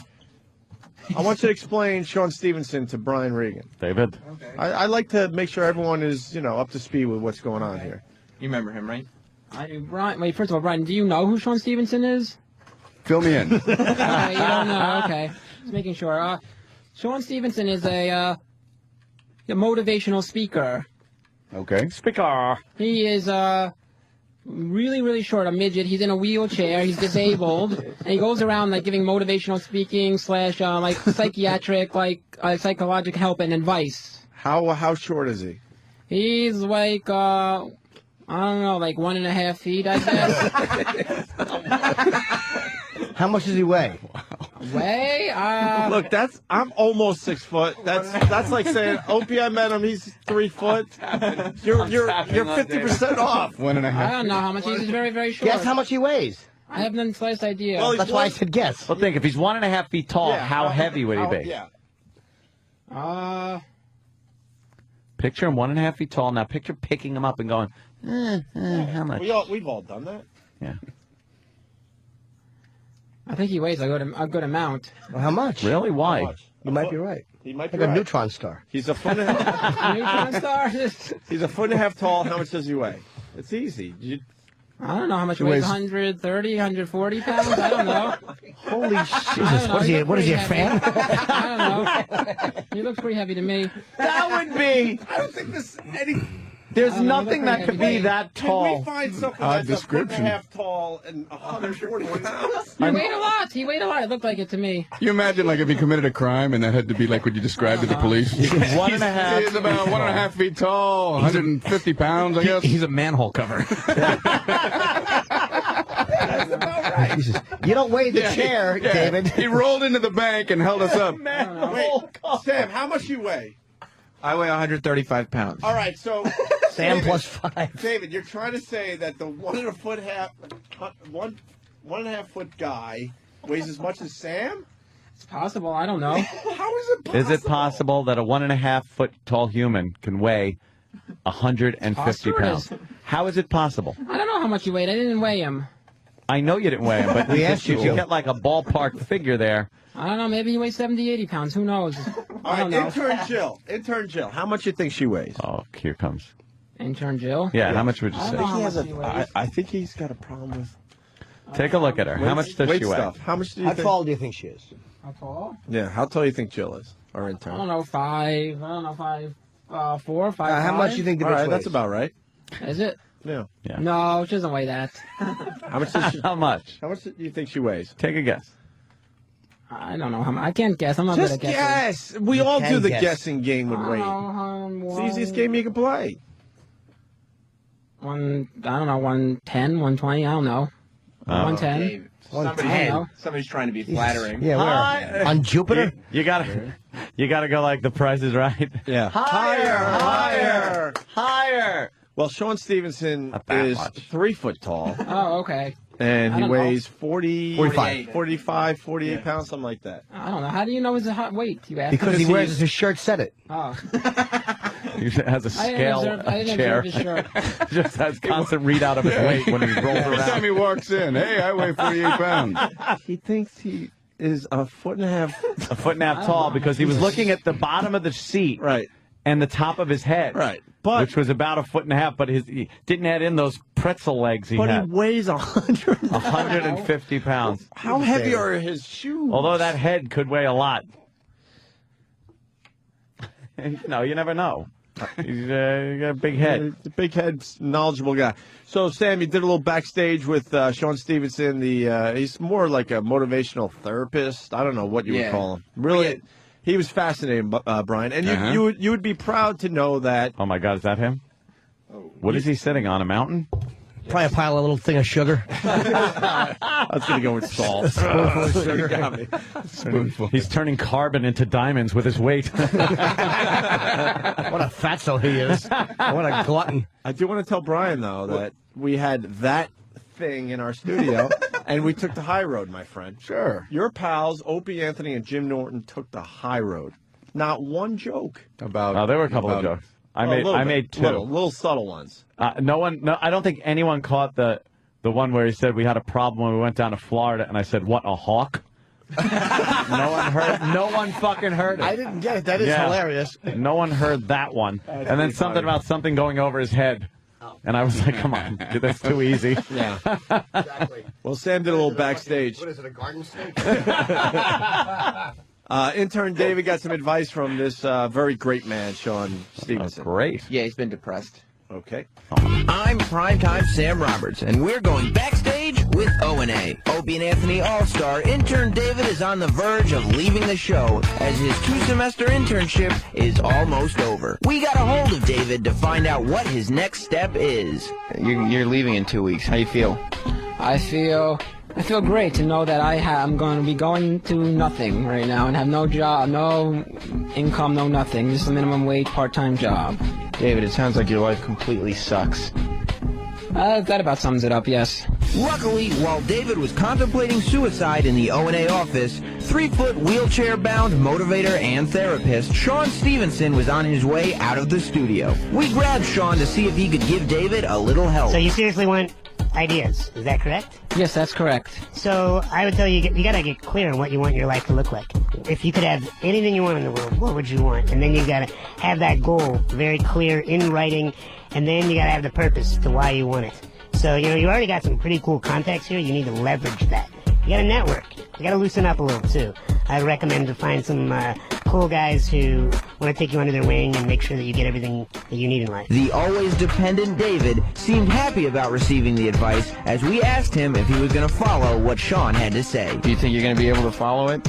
I want you to explain Sean Stevenson to Brian Regan. David. I like to make sure everyone is, up to speed with what's going on here. You remember him, right? I do. Brian, wait, first of all, Brian, do you know who Sean Stevenson is? Fill me in. You don't know. Okay. Just making sure. Sean Stevenson is a motivational speaker. Okay. Speaker. He is really, really short, a midget. He's in a wheelchair. He's disabled, and he goes around like giving motivational speaking / like psychiatric, psychological help and advice. How short is he? He's like I don't know, like 1.5 feet, I guess. How much does he weigh? Way? Look, I'm almost 6 foot. That's like saying Opie, I met him. He's 3 foot. You're 50% off. 1.5. I don't know how much he's very, very short. Guess how much he weighs. I have none slightest idea. Well, That's why I said guess. Well, think, if he's 1.5 feet tall, how heavy would he be? Yeah. Picture him 1.5 feet tall. Now picture picking him up and going, how much? We've all done that. Yeah. I think he weighs a good amount. Well, how much? Really? Why? How much? You might be right. He might be Like a right. neutron star. He's a foot and a half. Neutron star? He's a foot and a half tall. How much does he weigh? It's easy. I don't know how much He he weighs. weighs- 130, 140 pounds? I don't know. Holy I Jesus. don't know. What is he, a looks fan? pretty heavy. I don't know. He looks pretty heavy to me. That would be. I don't think this any. There's I don't know, nothing look that could pretty be that Can we tall. find something Odd that's a foot and description. a half tall and 140 pounds? He weighed a lot. He weighed a lot. It looked like it to me. You imagine like if he committed a crime and that had to be like what you described to the police. One and a half. He's about 1.5 feet tall, 150 pounds, I guess. He's a manhole cover. Jesus. You don't weigh the chair, Yeah. David. He rolled into the bank and held us up. Wait, Sam, how much you weigh? I weigh 135 pounds. All right, so Sam David, plus 5. David, you're trying to say that the 1.5 foot guy weighs as much as Sam? It's possible. I don't know. How is it possible? Is it possible that a 1.5 foot tall human can weigh 150 Possible. pounds? How is it possible? I don't know how much he weighed. I didn't weigh him. I know you didn't weigh him, but We you asked you. should get like a ballpark figure there. I don't know. Maybe he weighs 70, 80 pounds. Who knows? All I don't right, know. intern Jill, how much you think she weighs? Oh, here comes. Intern Jill? Yeah, how much would you I say? don't know how much he weighs. I think he's got a problem with Take a look at her. How much does weight she weigh? stuff. How much do you How think? tall do you think she is? How tall? Yeah, how tall do you think Jill is? Our intern. I don't know. 5. I don't know. 5. 4, 5. How much do you think the All bitch right, weighs? that's about right. Is it? Yeah. Yeah. No, she doesn't weigh that. How much does she? How much? How much do you think she weighs? Take a guess. I don't know how much. I can't guess. I'm not Just good at guessing. guess. We You all can do the guess. guessing game with I weight. don't know, It's the easiest game you can play. I don't know, 110, 120, I don't know. 110. Somebody's trying to be flattering. Yeah, where? On Jupiter? You gotta go like The Price is Right. Yeah. Higher. Well, Sean Stevenson is 3 foot tall. Oh, okay. And I he don't weighs know. 45, 48 pounds, something like that. I don't know. How do you know his hot weight? You asked. Because he wears his shirt said it. Oh. He has a scale I didn't chair. observe his shirt. Just has constant readout of his weight when he rolls Every around. time he walks in, hey, I weigh 48 pounds. He thinks he is a foot and a half tall because he was looking at the bottom of the seat, right, and the top of his head, right, which was about 1.5 feet. But he didn't add in those pretzel legs he But had. he weighs 150 pounds. How heavy are his shoes? Although that head could weigh a lot. No, you never know. He's got a big head. The big head, knowledgeable guy. So, Sam, you did a little backstage with Sean Stevenson. He's more like a motivational therapist. I don't know what you would call him. Really, he was fascinating, Brian. And you would be proud to know that. Oh my God, is that him? What is he sitting on? A mountain? Probably a pile of little thing of sugar. I was going to go with salt. Spoonful of sugar. You got me. Spoonful. He's turning carbon into diamonds with his weight. What a fatso he is. What a glutton. I do want to tell Brian, though, that we had that thing in our studio, and we took the high road, my friend. Sure. Your pals, Opie Anthony and Jim Norton, took the high road. Not one joke about. Oh, there were a couple of jokes. I made two. Little subtle ones. I don't think anyone caught the one where he said we had a problem when we went down to Florida, and I said, "What, a hawk?" No one fucking heard it. I didn't get it. That is hilarious. No one heard that one. And then something about something going over his head. And I was like, come on, that's too easy. Yeah. Exactly. Well, Sam did a little backstage. What is it, a garden snake? Intern David got some advice from this very great man, Sean Stevenson. Great. Yeah, he's been depressed. Okay. I'm Primetime Sam Roberts, and we're going backstage with O&A. Opie and Anthony All-Star intern David is on the verge of leaving the show as his 2-semester internship is almost over. We got a hold of David to find out what his next step is. You're leaving in 2 weeks. How you feel? I feel great to know that I'm going to be going to nothing right now and have no job, no income, no nothing. Just a minimum wage part-time job. David, it sounds like your life completely sucks. That about sums it up, yes. Luckily, while David was contemplating suicide in the O&A office, 3-foot wheelchair-bound motivator and therapist Sean Stevenson was on his way out of the studio. We grabbed Sean to see if he could give David a little help. So you seriously want ideas, is that correct? Yes, that's correct. So I would tell you, you gotta get clear on what you want your life to look like. If you could have anything you want in the world, what would you want? And then you gotta have that goal very clear in writing, and then you gotta have the purpose to why you want it. So, you already got some pretty cool contacts here, you need to leverage that. You gotta network. You gotta loosen up a little too. I recommend to find some cool guys who want to take you under their wing and make sure that you get everything that you need in life. The always dependent David seemed happy about receiving the advice as we asked him if he was going to follow what Sean had to say. Do you think you're going to be able to follow it?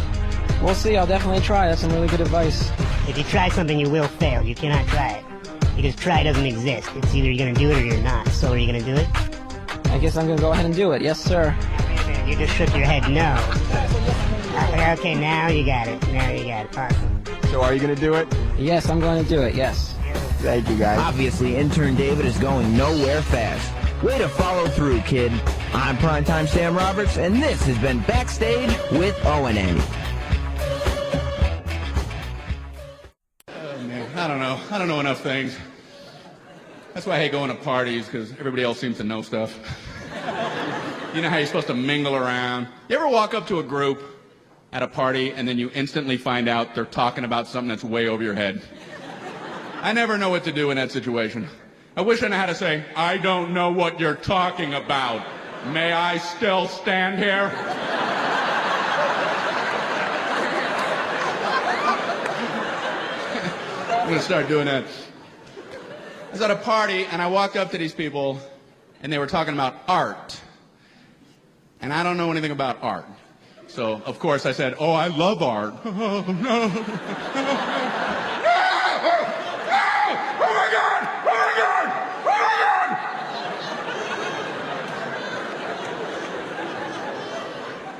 We'll see. I'll definitely try. That's some really good advice. If you try something, you will fail. You cannot try it. Because try doesn't exist. It's either you're going to do it or you're not. So are you going to do it? I guess I'm going to go ahead and do it. Yes, sir. You just shook your head no. Okay, now you got it. Now you got it. Awesome. So are you going to do it? Yes, I'm going to do it. Yes. Thank you, guys. Obviously, intern David is going nowhere fast. Way to follow through, kid. I'm Primetime Sam Roberts, and this has been Backstage with O&A. Oh, man, I don't know enough things. That's why I hate going to parties, because everybody else seems to know stuff. You know how you're supposed to mingle around? You ever walk up to a group at a party and then you instantly find out they're talking about something that's way over your head? I never know what to do in that situation. I wish I knew how to say, I don't know what you're talking about. May I still stand here? I'm going to start doing that. I was at a party and I walked up to these people and they were talking about art. And I don't know anything about art. So, of course, I said, oh, I love art. Oh, no. Oh, my God! Oh, my God! Oh, my God!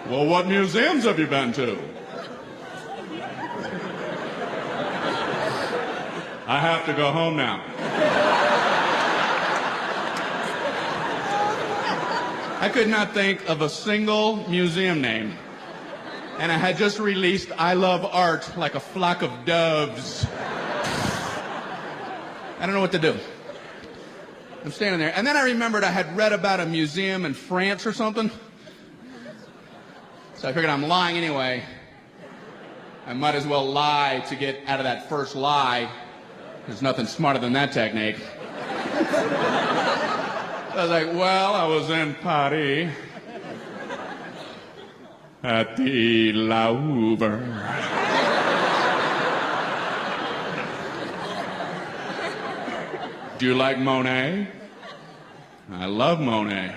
Well, what museums have you been to? I have to go home now. I could not think of a single museum name. And I had just released I Love Art like a flock of doves. I don't know what to do. I'm standing there. And then I remembered I had read about a museum in France or something. So I figured I'm lying anyway. I might as well lie to get out of that first lie. There's nothing smarter than that technique. I was like, well, I was in Paris at the Louvre. Do you like Monet? I love Monet.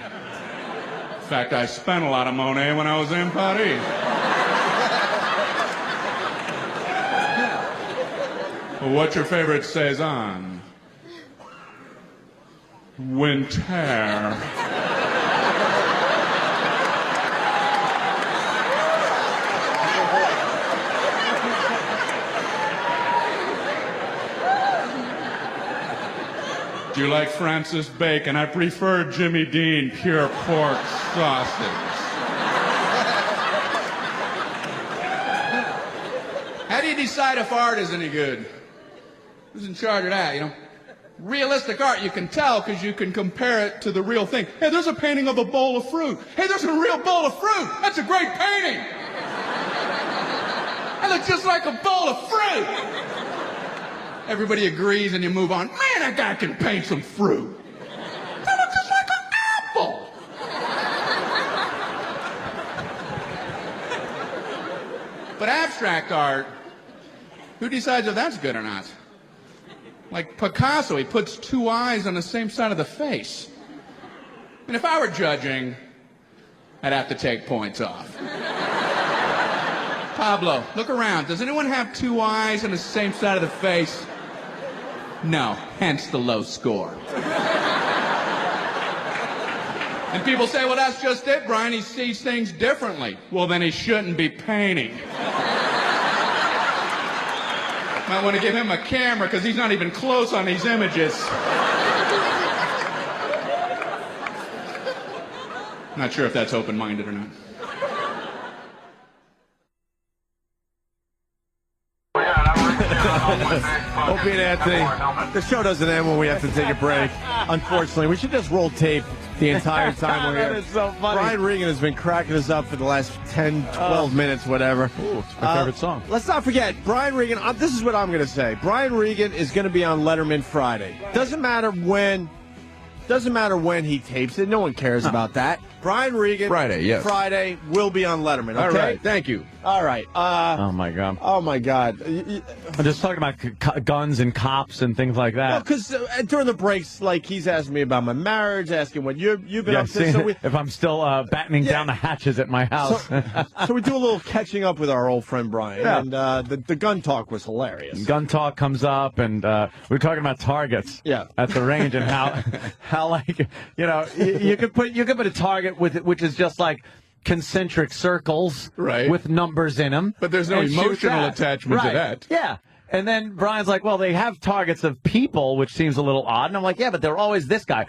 In fact, I spent a lot of Monet when I was in Paris. Well, what's your favorite Cézanne? Winter. Do you like Francis Bacon? I prefer Jimmy Dean pure pork sausage. How do you decide if art is any good? Who's in charge of that, you know? Realistic art, you can tell because you can compare it to the real thing. Hey, there's a painting of a bowl of fruit. Hey, there's a real bowl of fruit. That's a great painting. That looks just like a bowl of fruit. Everybody agrees and you move on. Man, that guy can paint some fruit. That looks just like an apple. But abstract art, who decides if that's good or not? Like Picasso, he puts two eyes on the same side of the face. And if I were judging, I'd have to take points off. Pablo, look around. Does anyone have two eyes on the same side of the face? No, hence the low score. And people say, well, that's just it, Brian. He sees things differently. Well, then he shouldn't be painting. Might want to give him a camera because he's not even close on these images. Not sure if that's open-minded or not. Opie and Anthony, the show doesn't end when we have to take a break. Unfortunately, we should just roll tape the entire time we're here. That is so funny. Brian Regan has been cracking us up for the last 10, 12 minutes, whatever. Ooh, it's my favorite song. Let's not forget, Brian Regan, this is what I'm going to say. Brian Regan is going to be on Letterman Friday. Doesn't matter when he tapes it. No one cares about that. Brian Regan, Friday, yes. Friday will be on Letterman, okay? All right, thank you. All right. Oh, my God. Oh, my God. I'm just talking about guns and cops and things like that. Well, because during the breaks, like, he's asking me about my marriage, asking what you've been up to. See, So if I'm still battening down the hatches at my house. So we do a little catching up with our old friend Brian, and the gun talk was hilarious. Gun talk comes up, and we were talking about targets at the range and how like, you know, you could put a target with it, which is just like concentric circles with numbers in them. But there's no emotional attachment to that. Yeah. And then Brian's like, well, they have targets of people, which seems a little odd. And I'm like, yeah, but they're always this guy.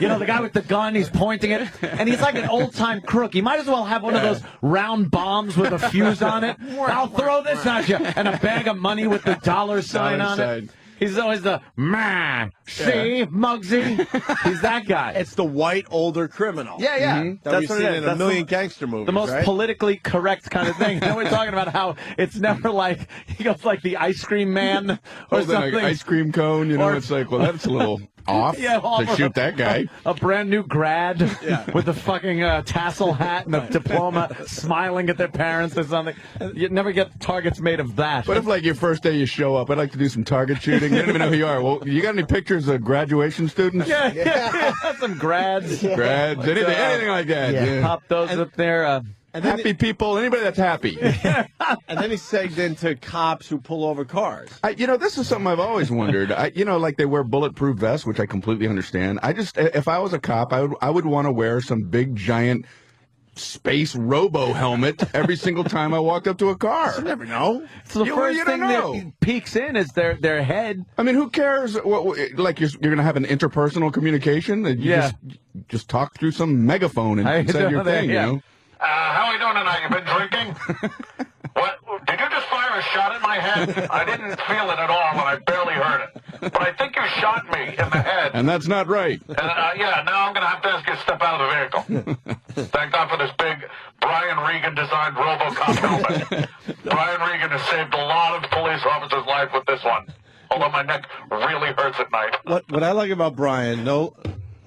You know, the guy with the gun, he's pointing it. And he's like an old-time crook. He might as well have one of those round bombs with a fuse on it. I'll throw this at you. And a bag of money with the dollar sign on it. He's always the, man, see, Muggsy? He's that guy. It's the white, older criminal. Yeah, yeah. That That's we've what seen it is. in a million gangster movies, The most right? politically correct kind of thing. And then we're talking about how it's never like, he goes like the ice cream man or something. Like ice cream cone, you know, it's like, well, that's a little off to shoot that guy. A brand new grad with a fucking tassel hat and a diploma smiling at their parents or something. You never get targets made of that. What if, like, your first day you show up, I'd like to do some target shooting. You don't even know who you are. Well, you got any pictures of graduation students? Yeah. Some grads. Grads, anything like that. Yeah. Pop those up there. Happy people, anybody that's happy. And then he segged into cops who pull over cars. You know, this is something I've always wondered. You know, like they wear bulletproof vests, which I completely understand. If I was a cop, I would want to wear some big, giant, space robo helmet every single time I walked up to a car. You never know. So the first thing know. that peeks in is their head. I mean, who cares? Like you're going to have an interpersonal communication? That you just talk through some megaphone and say your thing, you know? How are we doing tonight? You been drinking? What? Did you just fire a shot at my head? I didn't feel it at all, and I barely heard it. But I think you shot me in the head. And that's not right. And now I'm going to have to ask you to step out of the vehicle. Thank God for this big Brian Regan-designed RoboCop helmet. Brian Regan has saved a lot of police officers' life with this one. Although my neck really hurts at night. What I like about Brian,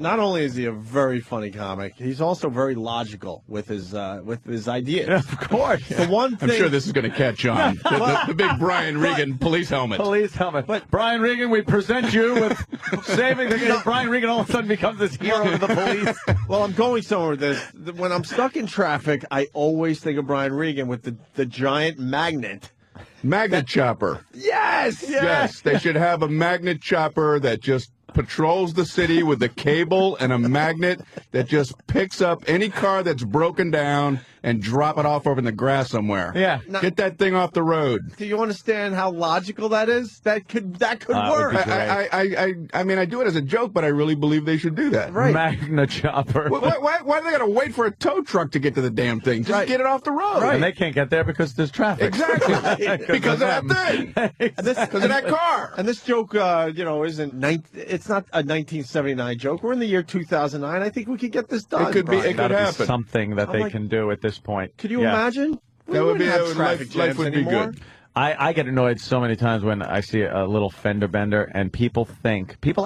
not only is he a very funny comic, he's also very logical with his ideas. Yeah, of course. The one thing, I'm sure this is going to catch on. The big Brian Regan police helmet. Police helmet. But Brian Regan, we present you with saving the Brian Regan all of a sudden becomes this hero to the police. Well, I'm going somewhere with this. When I'm stuck in traffic, I always think of Brian Regan with the giant magnet. Magnet chopper. Yes. They should have a magnet chopper that just patrols the city with a cable and a magnet that just picks up any car that's broken down and drop it off over in the grass somewhere. Yeah. Get that thing off the road. Do you understand how logical that is? That could work. I mean, I do it as a joke, but I really believe they should do that. Right. Magna chopper. Why do they got to wait for a tow truck to get to the damn thing? Just get it off the road. Right. And they can't get there because there's traffic. Exactly. Because of that thing. Because of that car. And this joke, it's not a 1979 joke. We're in the year 2009. I think we could get this done. It could Brian. happen. Be something that they can do at this point. Could you imagine? That would be have traffic life jams would be anymore. good. I get annoyed so many times when I see a little fender bender and people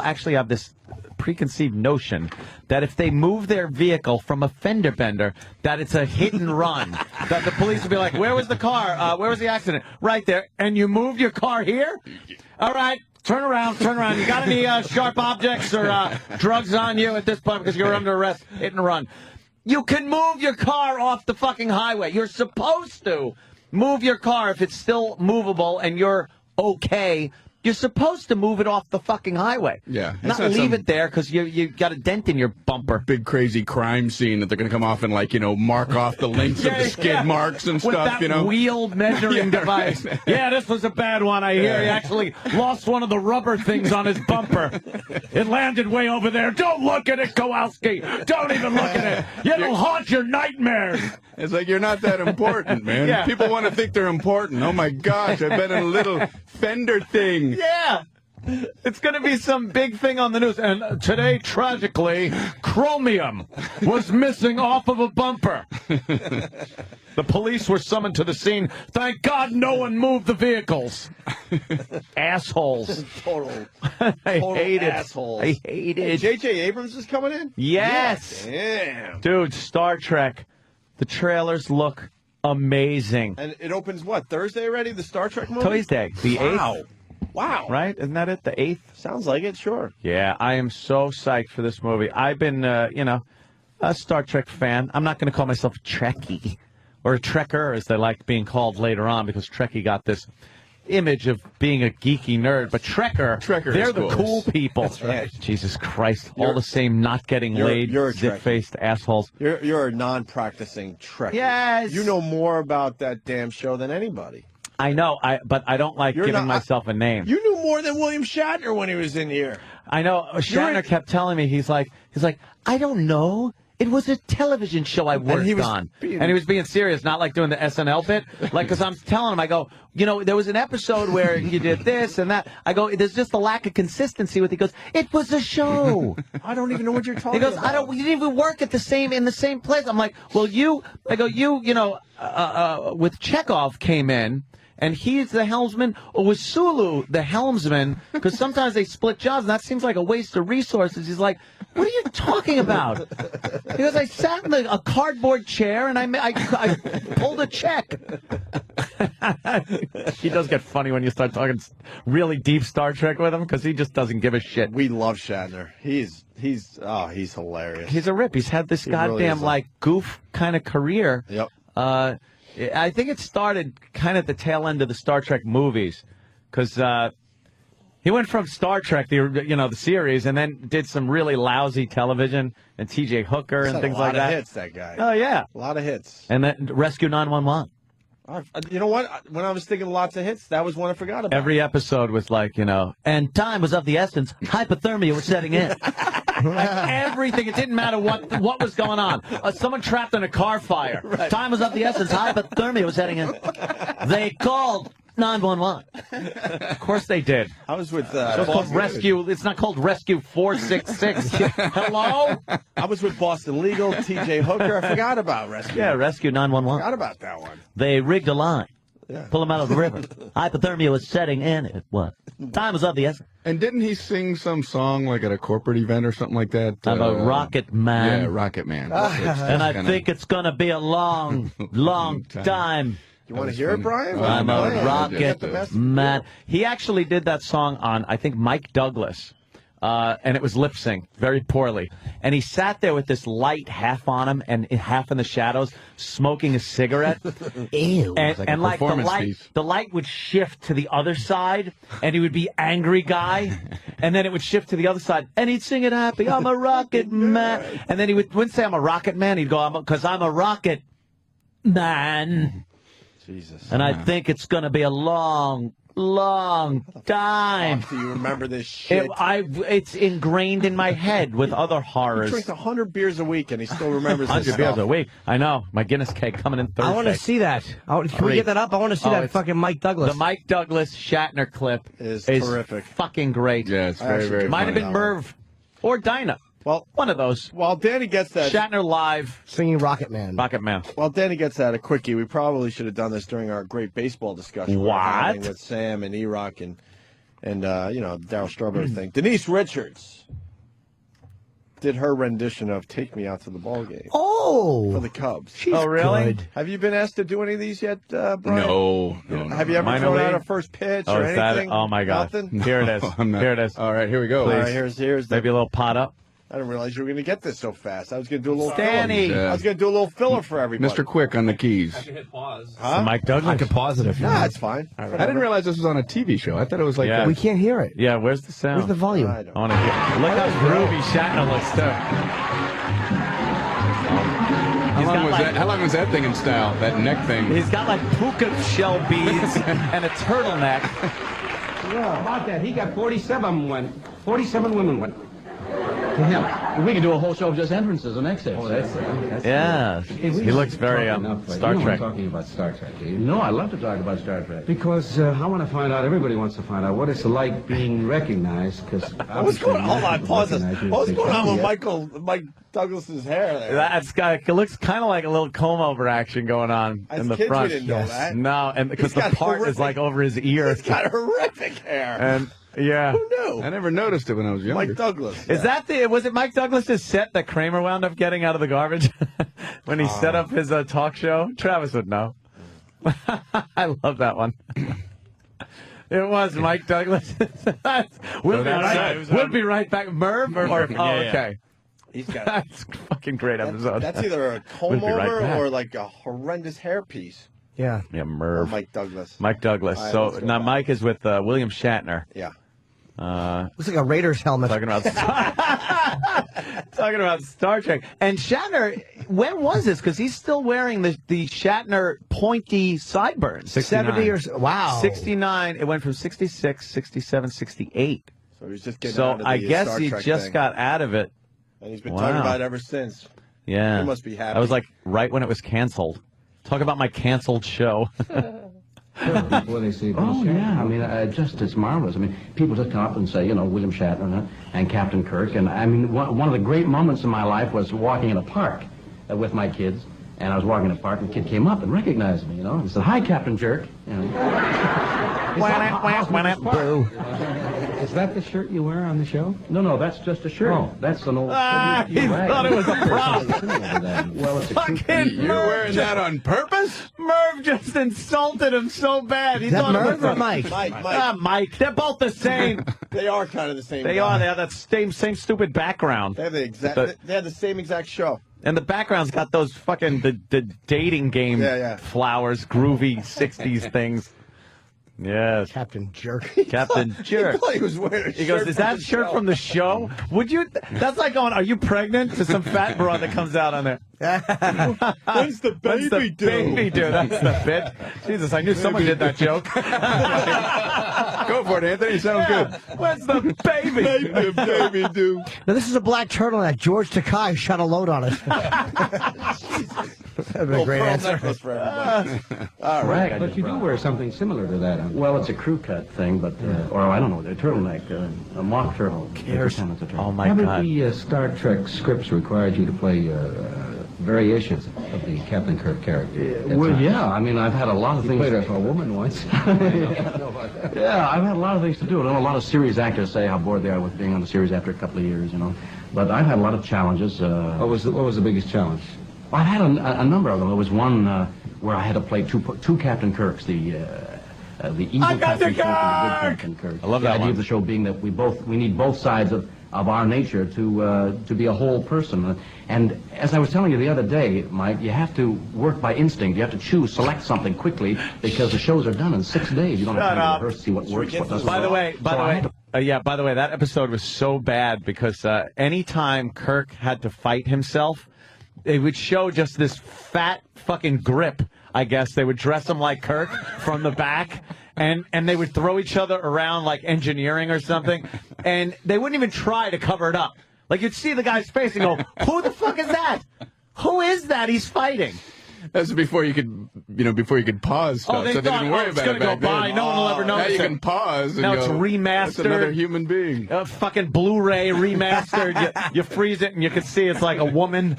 actually have this preconceived notion that if they move their vehicle from a fender bender, that it's a hit and run. That the police will be like, where was the car? Where was the accident? Right there. And you moved your car here? All right. Turn around. You got any sharp objects or drugs on you at this point because you're under arrest? Hit and run. You can move your car off the fucking highway. You're supposed to move your car if it's still movable and you're okay. You're supposed to move it off the fucking highway. Yeah. Not leave it there because you got a dent in your bumper. Big crazy crime scene that they're going to come off and mark off the links of the skid marks and with stuff, that wheeled measuring device. Right. Yeah, this was a bad one. I hear he actually lost one of the rubber things on his bumper. It landed way over there. Don't look at it, Kowalski. Don't even look at it. It'll haunt your nightmares. It's like you're not that important, man. Yeah. People want to think they're important. Oh my gosh, I've been in a little fender thing. Yeah. It's going to be some big thing on the news. And today, tragically, chromium was missing off of a bumper. The police were summoned to the scene. Thank God no one moved the vehicles. Assholes. Total I hate assholes. it. I hate it. J.J. Abrams is coming in? Yes. Damn. Dude, Star Trek. The trailers look amazing. And it opens, Thursday already, the Star Trek movie? Tuesday, the 8th. Wow. Right? Isn't that it? The 8th? Sounds like it, sure. Yeah, I am so psyched for this movie. I've been, a Star Trek fan. I'm not going to call myself a Trekkie or a Trekker, as they like being called later on, because Trekkie got this image of being a geeky nerd. But Trekker they're the cool people. That's right. Jesus Christ. All the same not getting laid, you're a zip-faced assholes. You're a non-practicing Trekkie. Yes. You know more about that damn show than anybody. I know, but I don't like giving myself a name. You knew more than William Shatner when he was in here. I know. Shatner kept telling me, he's like, I don't know. It was a television show I worked on. And he was being serious, not like doing the SNL bit. Like, because I'm telling him, I go, there was an episode where you did this and that. I go, there's just a lack of consistency with it. He goes, it was a show. I don't even know what you're talking about. He goes, we didn't even work in the same place. I'm like, well, with Chekhov came in. And he's the helmsman, or was Sulu the helmsman? Because sometimes they split jobs, and that seems like a waste of resources. He's like, what are you talking about? He goes, I sat in a cardboard chair, and I pulled a check. He does get funny when you start talking really deep Star Trek with him, because he just doesn't give a shit. We love Shatner. He's hilarious. He's a rip. He's had this goddamn, goof kind of career. Yep. I think it started kind of at the tail end of the Star Trek movies, because He went from Star Trek, the series, and then did some really lousy television and T.J. Hooker and things like that. A lot of hits, that guy. Oh yeah, a lot of hits. And then Rescue 911. You know what? When I was thinking of lots of hits, that was one I forgot about. Every episode was like, and time was of the essence. Hypothermia was setting in. Like everything. It didn't matter what was going on. Someone trapped in a car fire. Right. Time was of the essence. Hypothermia was setting in. They called 911. Of course they did. I was with so it's called Rescue. It's not called Rescue 466. Hello? I was with Boston Legal, T.J. Hooker. I forgot about Rescue. Yeah, Rescue 911. Forgot about that one. They rigged a line. Yeah. Pull him out of the river. Hypothermia was setting in. It was. Time was of the essence. And didn't he sing some song like at a corporate event or something like that? I'm a Rocket Man. Yeah, Rocket Man. And I think it's going to be a long, long time. You want to hear it, Brian? I'm a Rocket Man. He actually did that song on, I think, Mike Douglas. And it was lip sync very poorly. And he sat there with this light half on him and half in the shadows, smoking a cigarette. Ew. And like the light would shift to the other side, and he would be angry guy, and then it would shift to the other side, and he'd sing it happy. I'm a rocket man, and then he wouldn't say I'm a rocket man. He'd go, because I'm a rocket man. Jesus. And I think it's going to be a long time. Do you remember this shit? It's ingrained in my head with other horrors. He drinks 100 beers a week and he still remembers this 100 beers a week. I know. My Guinness keg coming in Thursday. I want to see that. Can we get that up? I want to see that fucking Mike Douglas. The Mike Douglas Shatner clip is terrific. Fucking great. Yeah, it's very, very Might have been Merv or Dinah. Well, one of those. While Danny gets that. Shatner live. Singing Rocket Man. Rocket Man. While Danny gets that a quickie, we probably should have done this during our great baseball discussion. What? We were having with Sam and E-Rock and Darryl Strawberry thing. Denise Richards did her rendition of Take Me Out to the Ball Game. Oh! For the Cubs. She's good. Have you been asked to do any of these yet, Brian? No. Have you ever thrown out a first pitch or anything? Oh, my God. Nothing? Here it is. Here it is. All right, here we go. All right, here's Maybe a little pot up. I didn't realize you were going to get this so fast. I was going to do a little Danny. filler. I was going to do a little filler for everybody. Mr. Quick on the keys. I can hit pause. Huh? Mike Douglas. I could pause it if you Nah, want. it's fine. I didn't realize this was on a TV show. I thought it was like Yeah. We can't hear it. Yeah, where's the sound? Where's the volume? I don't I want to hear. Look how groovy Shatner looks, too. How long was that thing in style? That neck thing. He's got like puka shell beads and a turtleneck. Yeah, about that. He got 47 women went to him. We could do a whole show of just entrances and exits. Oh, that's Yeah. He looks very Star Trek. Talking about Star Trek, do you? No, I love to talk about Star Trek. Because I want to find out, everybody wants to find out what it's like being recognized. What's going on? Hold on, pause this. What's going on with Mike Douglas's hair there? It looks kind of like a little comb over action going on As in the kids, front. we didn't know that. No, and because the He's got part is horrific- like over his ear. He's got horrific hair. And yeah. Who knew? I never noticed it when I was younger. Mike Douglas. Is was it Mike Douglas's set that Kramer wound up getting out of the garbage when he set up his talk show? Travis would know. I love that one. It was Mike Douglas. We'll be right back. Merv? Okay. He's got That's a fucking great episode. That's either a comb We'll be right over back. or like a horrendous hairpiece. Yeah. Yeah, Merv. Mike Douglas. Mike Douglas. All right, So let's go now back. Mike is with William Shatner. Yeah. Looks like a Raiders helmet. Talking about Star Trek. And Shatner, when was this? Because he's still wearing the Shatner pointy sideburns. 70 years. Wow. 69. It went from 66, 67, 68. So he's just getting So out of the I guess Star he Trek just thing. got out of it. And he's been Wow. talking about it ever since. Yeah. He must be happy. That was like right when it was canceled. Talk about my canceled show. Before they see Oh, yeah. I mean, it's marvelous. I mean, people just come up and say, William Shatner and Captain Kirk. And I mean, one of the great moments in my life was walking in a park with my kids. And I was walking in a park, and a kid came up and recognized me, and said, "Hi, Captain Jerk." Boo. Is that the shirt you wear on the show? No, that's just a shirt. Oh, that's an old. He thought it was a prop. Well, it's a Fucking You're wearing that on purpose? Merv just insulted him so bad. He Is that thought it Merv was or Mike? Mike. They're both the same. They are kind of the same. They guy. are. They have that same stupid background. They have the exact. The- They have the same exact show. And the background's got those fucking the dating game Yeah. flowers, groovy 60s things. Yes. Captain Jerk. Captain Jerk. thought he was wearing a He goes, shirt is from that the shirt show." from the show? Would you? That's like going, are you pregnant? To some fat broad that comes out on there. What's the What's the baby do? That's the bit. Jesus, I knew someone did that joke. Go for it, Anthony. You sound good. What's the baby? Baby do. Now, this is a black turtleneck. George Takei shot a load on it. That'd be a great answer. For everybody. All right. But you do wear something similar to that. Well, it's a crew cut thing, but or I don't know, a turtleneck, a mock turtle. cares? Oh my Haven't God. the Star Trek scripts required you to play variations of the Captain Kirk character? Well, yeah. I mean, I've had a lot of things. You played a woman once. Yeah, I've had a lot of things to do. I know a lot of series actors say how bored they are with being on the series after a couple of years, you know. But I've had a lot of challenges. What was the biggest challenge? Well, I've had a number of them. There was one where I had to play two Captain Kirks, the evil Captain Kirk and the good Captain Kirk. I love the that idea one. of the show being that we need both sides of our nature to be a whole person. And as I was telling you the other day, Mike, you have to work by instinct. You have to select something quickly because the shows are done in 6 days. You don't have time to rehearse to see what works, what doesn't. By the way, that episode was so bad because anytime Kirk had to fight himself, they would show just this fat fucking grip, I guess. They would dress him like Kirk from the back, and they would throw each other around like engineering or something, and they wouldn't even try to cover it up. Like, you'd see the guy's face and go, who the fuck is that? Who is that he's fighting? That's before you could pause stuff, they so they thought, didn't worry it's about gonna it back go by. then. No one will ever Now notice you it. can pause and Now go, it's remastered. That's another human being. Fucking Blu-ray remastered. You freeze it and you can see it's like a woman.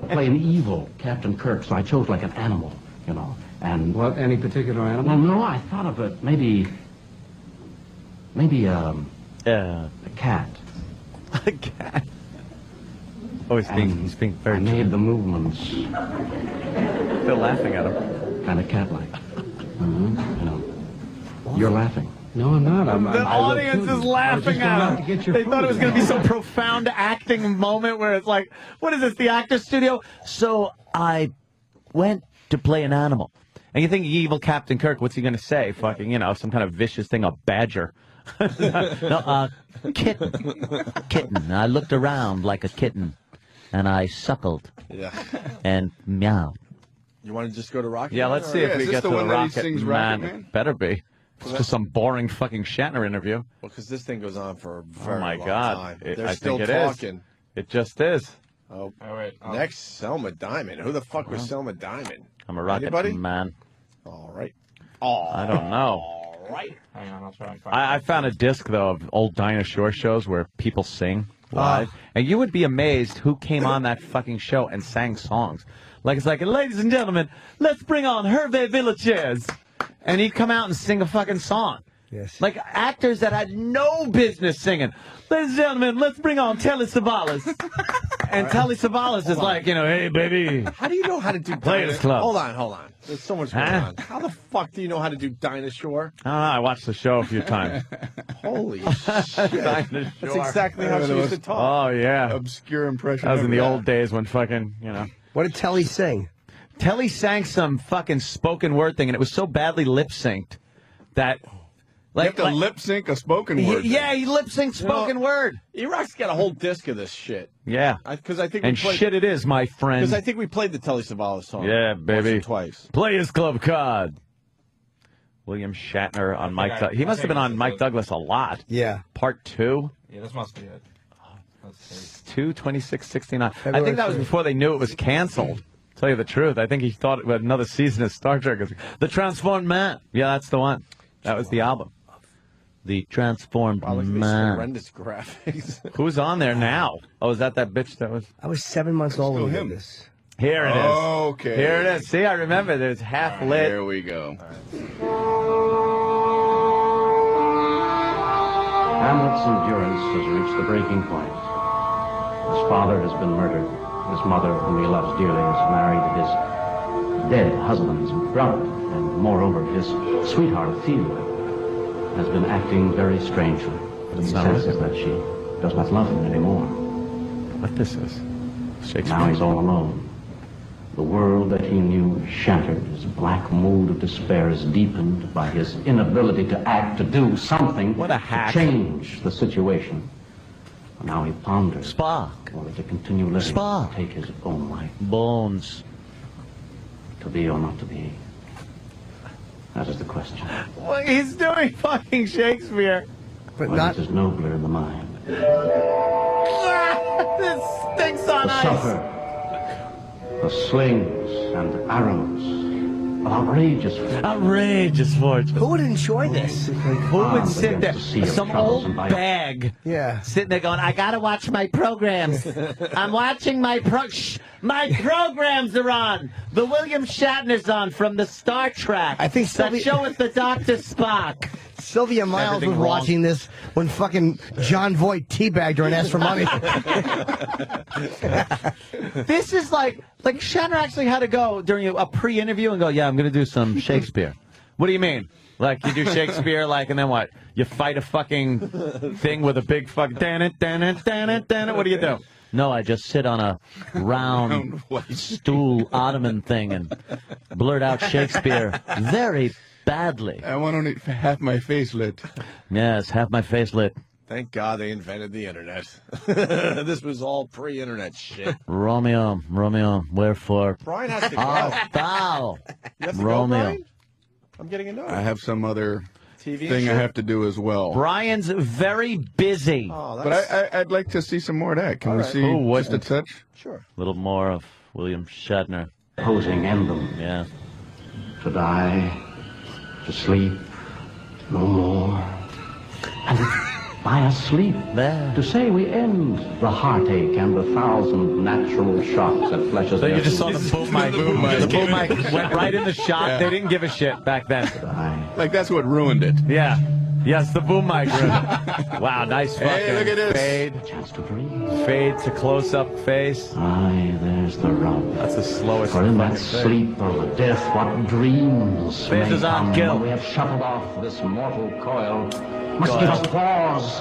Play an evil Captain Kirk, so I chose like an animal, you know. And what? Any particular animal? Well, no, I thought of it. Maybe a cat. A cat. Oh, he's being very. I made the movements. They're laughing at him. Kind of cat-like. You know. You're laughing. No, I'm not. The audience is laughing at him. They thought it was going to be some profound acting moment where it's like, what is this, the actor's studio? So I went to play an animal. And you think evil Captain Kirk, what's he going to say? Fucking, some kind of vicious thing, a badger. No, kitten. I looked around like a kitten, and I suckled. Yeah. And meowed. You want to just go to Rocket Yeah, Man? let's see Or- if we this get the to the one that he Rocket sings Man. Rocket Man? Better be. It's just some boring fucking Shatner interview. Well, because this thing goes on for a very Oh my long God! time. It- They're I still think it is. talking. It just is. Oh, wait. Next, Selma Diamond. Who the fuck was Selma Diamond? I'm a Rocket Anybody? Man. All right. I don't know. All right. Hang on, I'll try and find I found a disc though of old Dinah Shore shows where people sing live, and you would be amazed who came on that fucking show and sang songs. Like it's like, ladies and gentlemen, let's bring on Hervé Villechaize, and he'd come out and sing a fucking song. Yes. Like actors that had no business singing. Ladies and gentlemen, let's bring on Telly Savalas. And Telly Savalas is like, hey, baby. How do you know how to do Players Club. Hold on. There's so much going on. How the fuck do you know how to do Dinah Shore? I don't know, I watched the show a few times. Holy shit. Dinah That's Shore. exactly how she used to talk. Oh, yeah. Obscure impression. That was in the of old days when fucking, What did Telly sing? Telly sang some fucking spoken word thing, and it was so badly lip-synced that... You have to lip sync a spoken word. Yeah, he lip-synced spoken word. E-Rock's got a whole disc of this shit. Yeah. Because I think And we played, shit it is, my friend. Because I think we played the Telly Savalas song. Yeah, baby. Once or twice. Players Club card. William Shatner on Mike Douglas. He must have been on Mike Douglas a lot. Yeah. Part 2. Yeah, this must be it. 2/26/69. I think that was before they knew it was canceled. Tell you the truth, I think he thought it was another season of Star Trek. The Transformed Man. Yeah, that's the one. That was the album. The Transformed Wow, look at these Man. horrendous graphics. Who's on there now? Oh, is that bitch that was? I was 7 months old when we him. did this. Here it is. Okay. Here it is. See, I remember. There's half lit. Here we go. Hamlet's endurance has reached the breaking point. His father has been murdered. His mother, whom he loves dearly, is married to his dead husband's brother. And moreover, his sweetheart, Ophelia, has been acting very strangely. He senses that she does not love him anymore. What this is? Shakespeare. Now he's all alone. The world that he knew shattered. His black mood of despair is deepened by his inability to act, to do something What a hack. to change the situation. And now he ponders. Spock. Only to continue living. Spock. Take his own life. Bones. To be or not to be. That is the question. Well, he's doing fucking Shakespeare. But What is nobler in the mind? This stinks on The ice. suffer. The slings and arrows of outrageous fortune. Outrageous fortune. Who would enjoy this? Who would sit there? Some old bag. Yeah. Sitting there going, I gotta watch my programs. I'm watching my my programs are on. The William Shatner's on from the Star Trek. I think that show with the Dr. Spock. Sylvia Miles was Everything wrong. watching this when fucking John Voight teabagged her and asked for money. This is like Shatner actually had to go during a pre-interview and go, yeah, I'm going to do some Shakespeare. What do you mean? Like, you do Shakespeare, and then what? You fight a fucking thing with a big fuck, what do you do? No, I just sit on a round stool ottoman thing and blurt out Shakespeare very badly. I want only half my face lit. Yes, have my face lit. Thank God they invented the internet. This was all pre-internet shit. Romeo, wherefore? Brian has to go. Thou, You have to go, Romeo. Brian? I'm getting a note. I have some other TV thing I shit? have to do as well. Brian's very busy. Oh, But I'd like to see some more of that. Can All we right. see Ooh, just a touch? Sure. A little more of William Shatner. Posing emblem. Yeah. To die, to sleep, no more. And by a sleep, to say we end the heartache and the thousand natural shocks that flesh us. So you just saw the boom mic. The boom mic went right in the shot. Yeah. They didn't give a shit back then. Like, that's what ruined it. Yeah. Yes, the boom mic. Wow, nice fucking Hey, look at this. A chance to breathe. fade to close-up face. Aye, there's the rub. That's the slowest For in that fucking thing. sleep of death, what dreams Face may is on come kill. when we have shuffled off this mortal coil. Must Go give ahead. us pause.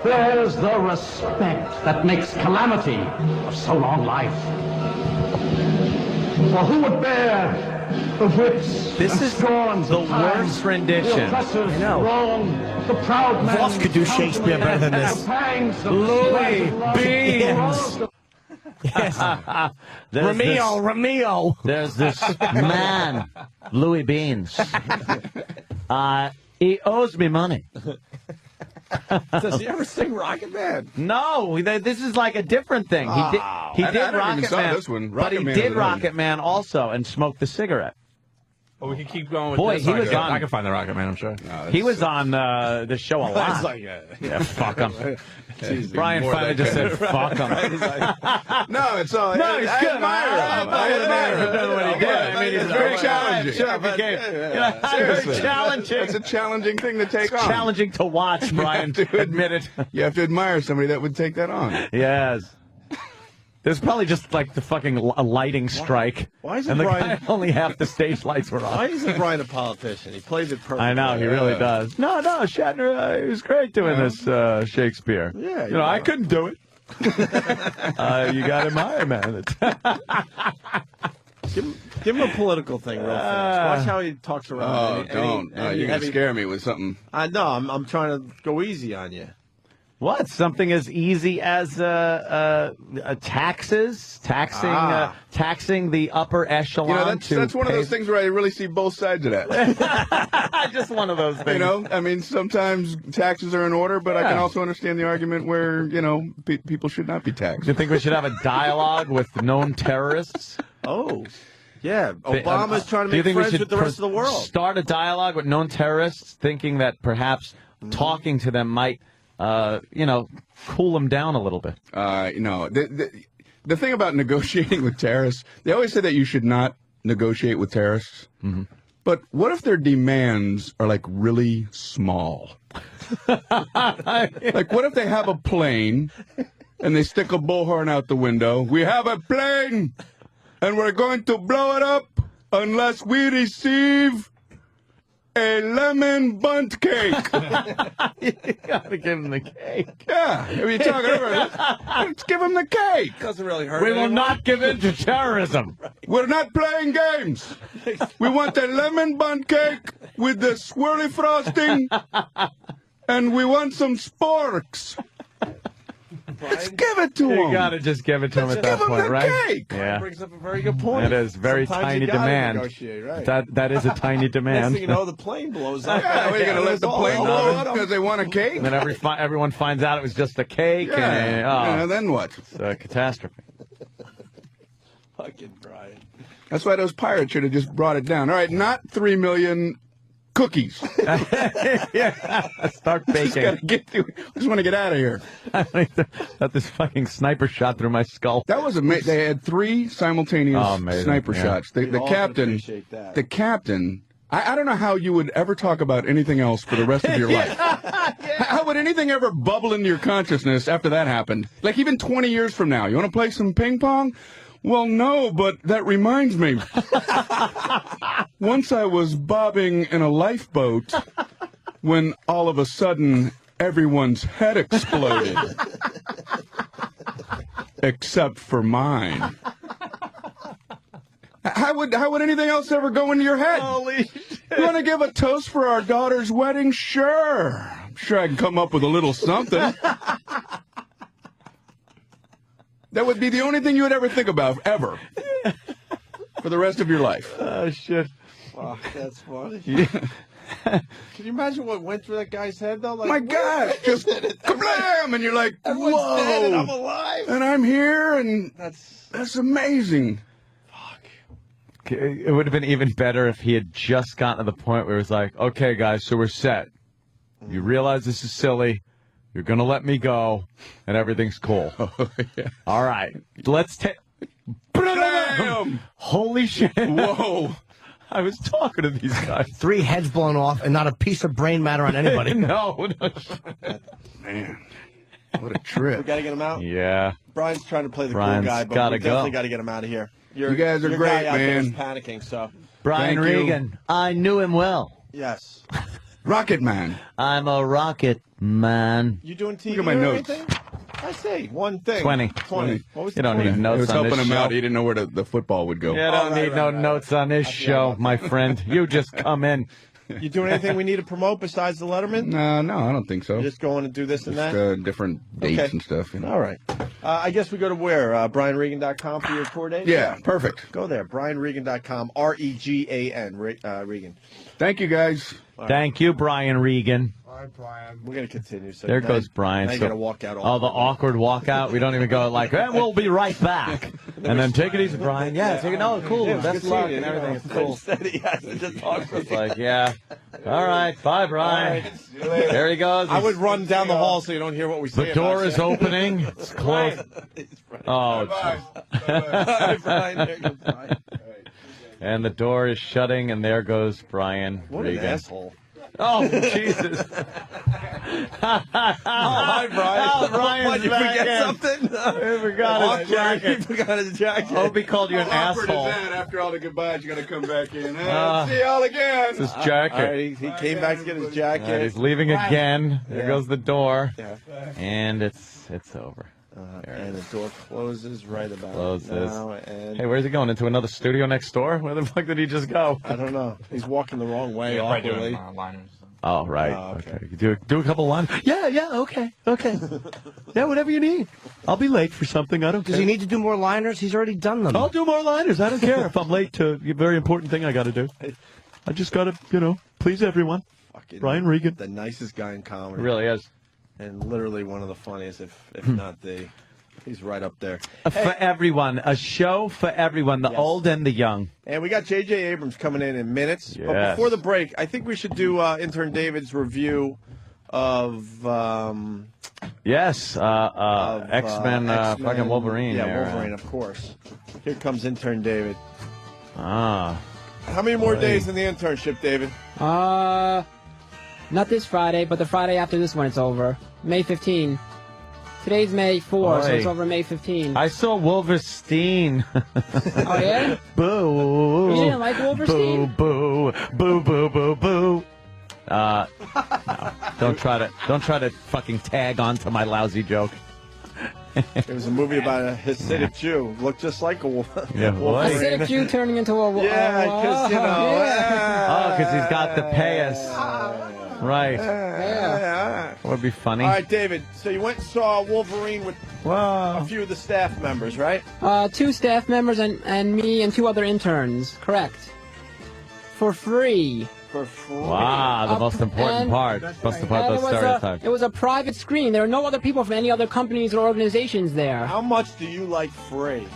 There's the respect that makes calamity of so long life. For who would bear the whips This and is scorns the of time, worst rendition. The oppressive I know. wrong, the proud man. Voss could do Shakespeare better than this. The pangs of Louis love, Beans. the There's Romeo, this- Romeo. There's this man, Louis Beans. He owes me money. Does he ever sing Rocket Man? No, this is like a different thing. He did, Oh. he I did don't even Rocket saw Man, this one. but he Rocket Man did is another. Rocket Man also and smoked the cigarette. Well, we can keep going with Boy, this. he was on- I can find the Rocket Man, I'm sure. He was on the show a lot. It's like, Yeah, fuck him. Jeez, Brian more finally like just that. said, fuck him. He's like, No, it's all. No, he's I good. admire him. I admire him. Doing what he did. I mean, it's he's very a- challenging. Sure, if he gave- very Seriously. challenging. It's a challenging thing to take on. Challenging to watch, Brian. Admit it. You have to admire somebody that would take that on. Yes. There's probably just like the fucking lighting strike. Why isn't and the Brian- guy only half the stage lights were why on. isn't Brian a politician? He plays it perfectly. I know, he really does. No, Shatner, he was great doing this Shakespeare. Yeah, You know, I couldn't do it. You got to admire, man. Give him a political thing real fast. Watch how he talks Oh, around. don't. No, you're going to scare me with something. I know. I'm trying to go easy on you. What? Something as easy as taxes, taxing the upper echelon. You know, that's one of pay- those things where I really see both sides of that. Just one of those things. You know, I mean, sometimes taxes are in order, but I can Yeah. also understand the argument where, you know, people should not be taxed. Do you think we should have a dialogue with known terrorists? Oh, yeah. Obama's trying to Do you make think we friends should with the rest of the world. Start a dialogue with known terrorists, thinking that perhaps talking to them might, cool them down a little bit. The thing about negotiating with terrorists, they always say that you should not negotiate with terrorists. Mm-hmm. But what if their demands are like really small? Like, what if they have a plane and they stick a bullhorn out the window? We have a plane and we're going to blow it up unless we receive a lemon bunt cake. You gotta give him the cake. Yeah, if you're talking about let's give him the cake. Doesn't really hurt. We will not give in to terrorism. We're not playing games. We want a lemon bunt cake with the swirly frosting, and we want some sporks. Let's give it to him. You gotta just give it to him at that point, right? Cake. Yeah. Brings up a very good point. It is very Sometimes tiny you gotta demand. negotiate, right? That is a tiny Next demand. thing you know, the plane blows up. Yeah, we're gonna let the plane blow up because they want a cake. And then everyone finds out it was just a cake. Yeah. And, Yeah, then what? It's a catastrophe. Fucking Brian. That's why those pirates should have just brought it down. All right, not 3 million cookies. Yeah, start baking. I just want to get out of here. Got this fucking sniper shot through my skull. That was amazing. They had 3 simultaneous amazing. sniper Yeah. shots. We'd all appreciate that. The captain. I don't know how you would ever talk about anything else for the rest of your life. How would anything ever bubble into your consciousness after that happened? Like even 20 years from now, you want to play some ping pong? Well, no, but that reminds me. Once I was bobbing in a lifeboat when all of a sudden everyone's head exploded. Except for mine. How would anything else ever go into your head? Holy shit. You want to give a toast for our daughter's wedding? Sure. I'm sure I can come up with a little something. That would be the only thing you would ever think about, ever. For the rest of your life. Oh, shit. Fuck, that's funny. Yeah. Can you imagine what went through that guy's head, though? Like, My God, just kablam! And you're like, everyone's whoa! dead and I'm alive. And I'm here, and that's amazing. It would have been even better if he had just gotten to the point where he was like, okay, guys, so we're set. You realize this is silly. You're going to let me go, and everything's cool. Oh, yeah. All right. Let's take... Holy shit. Whoa. I was talking to these guys. 3 heads blown off and not a piece of brain matter on anybody. No. Man, what a trip. We got to get him out. Yeah. Brian's trying to play the Brian's cool guy, but gotta we definitely go. got to get him out of here. You guys are your great, guy out there is man. panicking, so. Brian Thank you. Regan. I knew him well. Yes. Rocket Man. I'm a rocket man. You doing TV Look at my or notes. anything? I say one thing. 20. 20. What was You the don't 20? need notes It was on helping this him show. out. He didn't know where the football would go. You don't need no notes on this show, my friend. You just come in. You doing anything we need to promote besides the Letterman? No, I don't think so. Just going to do this and Just, that? different dates Okay. and stuff. You know. All right. I guess we go to where? BrianRegan.com for your tour date? Yeah, perfect. Go there. BrianRegan.com. REGAN. Regan. Thank you, guys. Thank you, Brian Regan. All right, Brian. We're going to continue. So There now- goes Brian. Now you So- got to walk out. Oh, the awkward walkout. We don't even go like, we'll be right back. And then take it easy, Brian. Yeah, take it. No, cool. Yeah, Best good luck seeing and you. everything. It's But cool. instead he has to just talk for It's like, yeah. All right. Bye, Brian. There he goes. I would run down the hall so you don't hear what we say. The door about is you. opening. It's closed. Oh, Bye, Brian. There goes Brian. and the door is shutting, and there goes Brian What Regan. an asshole. Oh, Jesus. Hi, Brian. Oh, Brian's What, you back forget in. something? He forgot his jacket. He forgot his jacket. Hope he called you an How awkward asshole. is that? After all the goodbyes, you got to come back in. Uh, See y'all again. It's his jacket. All right, he came back to get his jacket. And he's leaving again. There Yeah. goes the door. Yeah. And it's over. And the door closes right about Closes. now. And Hey, where's he going? Into another studio next door? Where the fuck did he just go? I don't know. He's walking the wrong way awkwardly. Oh, right. Oh, okay. okay. Do a couple lines. Yeah, okay. Yeah, whatever you need. I'll be late for something. I don't care. Does he need to do more liners? He's already done them. I'll do more liners. I don't care if I'm late to a very important thing I got to do. I just got to, please everyone. Fucking Brian Regan. The nicest guy in comedy. It really is. And literally one of the funniest, if not the. He's right up there. For everyone. A show for everyone, the old and the young. And we got J.J. Abrams coming in minutes. But Yes. before the break, I think we should do intern David's review of Yes. X-Men, fucking Wolverine. Yeah, there. Wolverine, of course. Here comes intern David. Ah. How many more days in the internship, David? Not this Friday, but the Friday after this one it's over. May 15. Today's May 4, so Oi. it's over May 15. I saw Wolverstein. Oh, yeah? Boo. You didn't like Wolverstein? Boo, boo, boo, boo, boo, boo. No, don't try to fucking tag onto my lousy joke. It was a movie about a Hasidic Jew. Looked just like a wolf. Yeah, boy. Hasidic Jew turning into a wolf. Yeah, because, you know. Oh, because he's got the payas. Right. Yeah. That would be funny. All right, David. So you went and saw Wolverine with a few of the staff members, right? 2 staff members and me and 2 other interns. Correct. For free. For free. Wow, the most important part. Most important stereotype. It was a private screen. There were no other people from any other companies or organizations there. How much do you like free?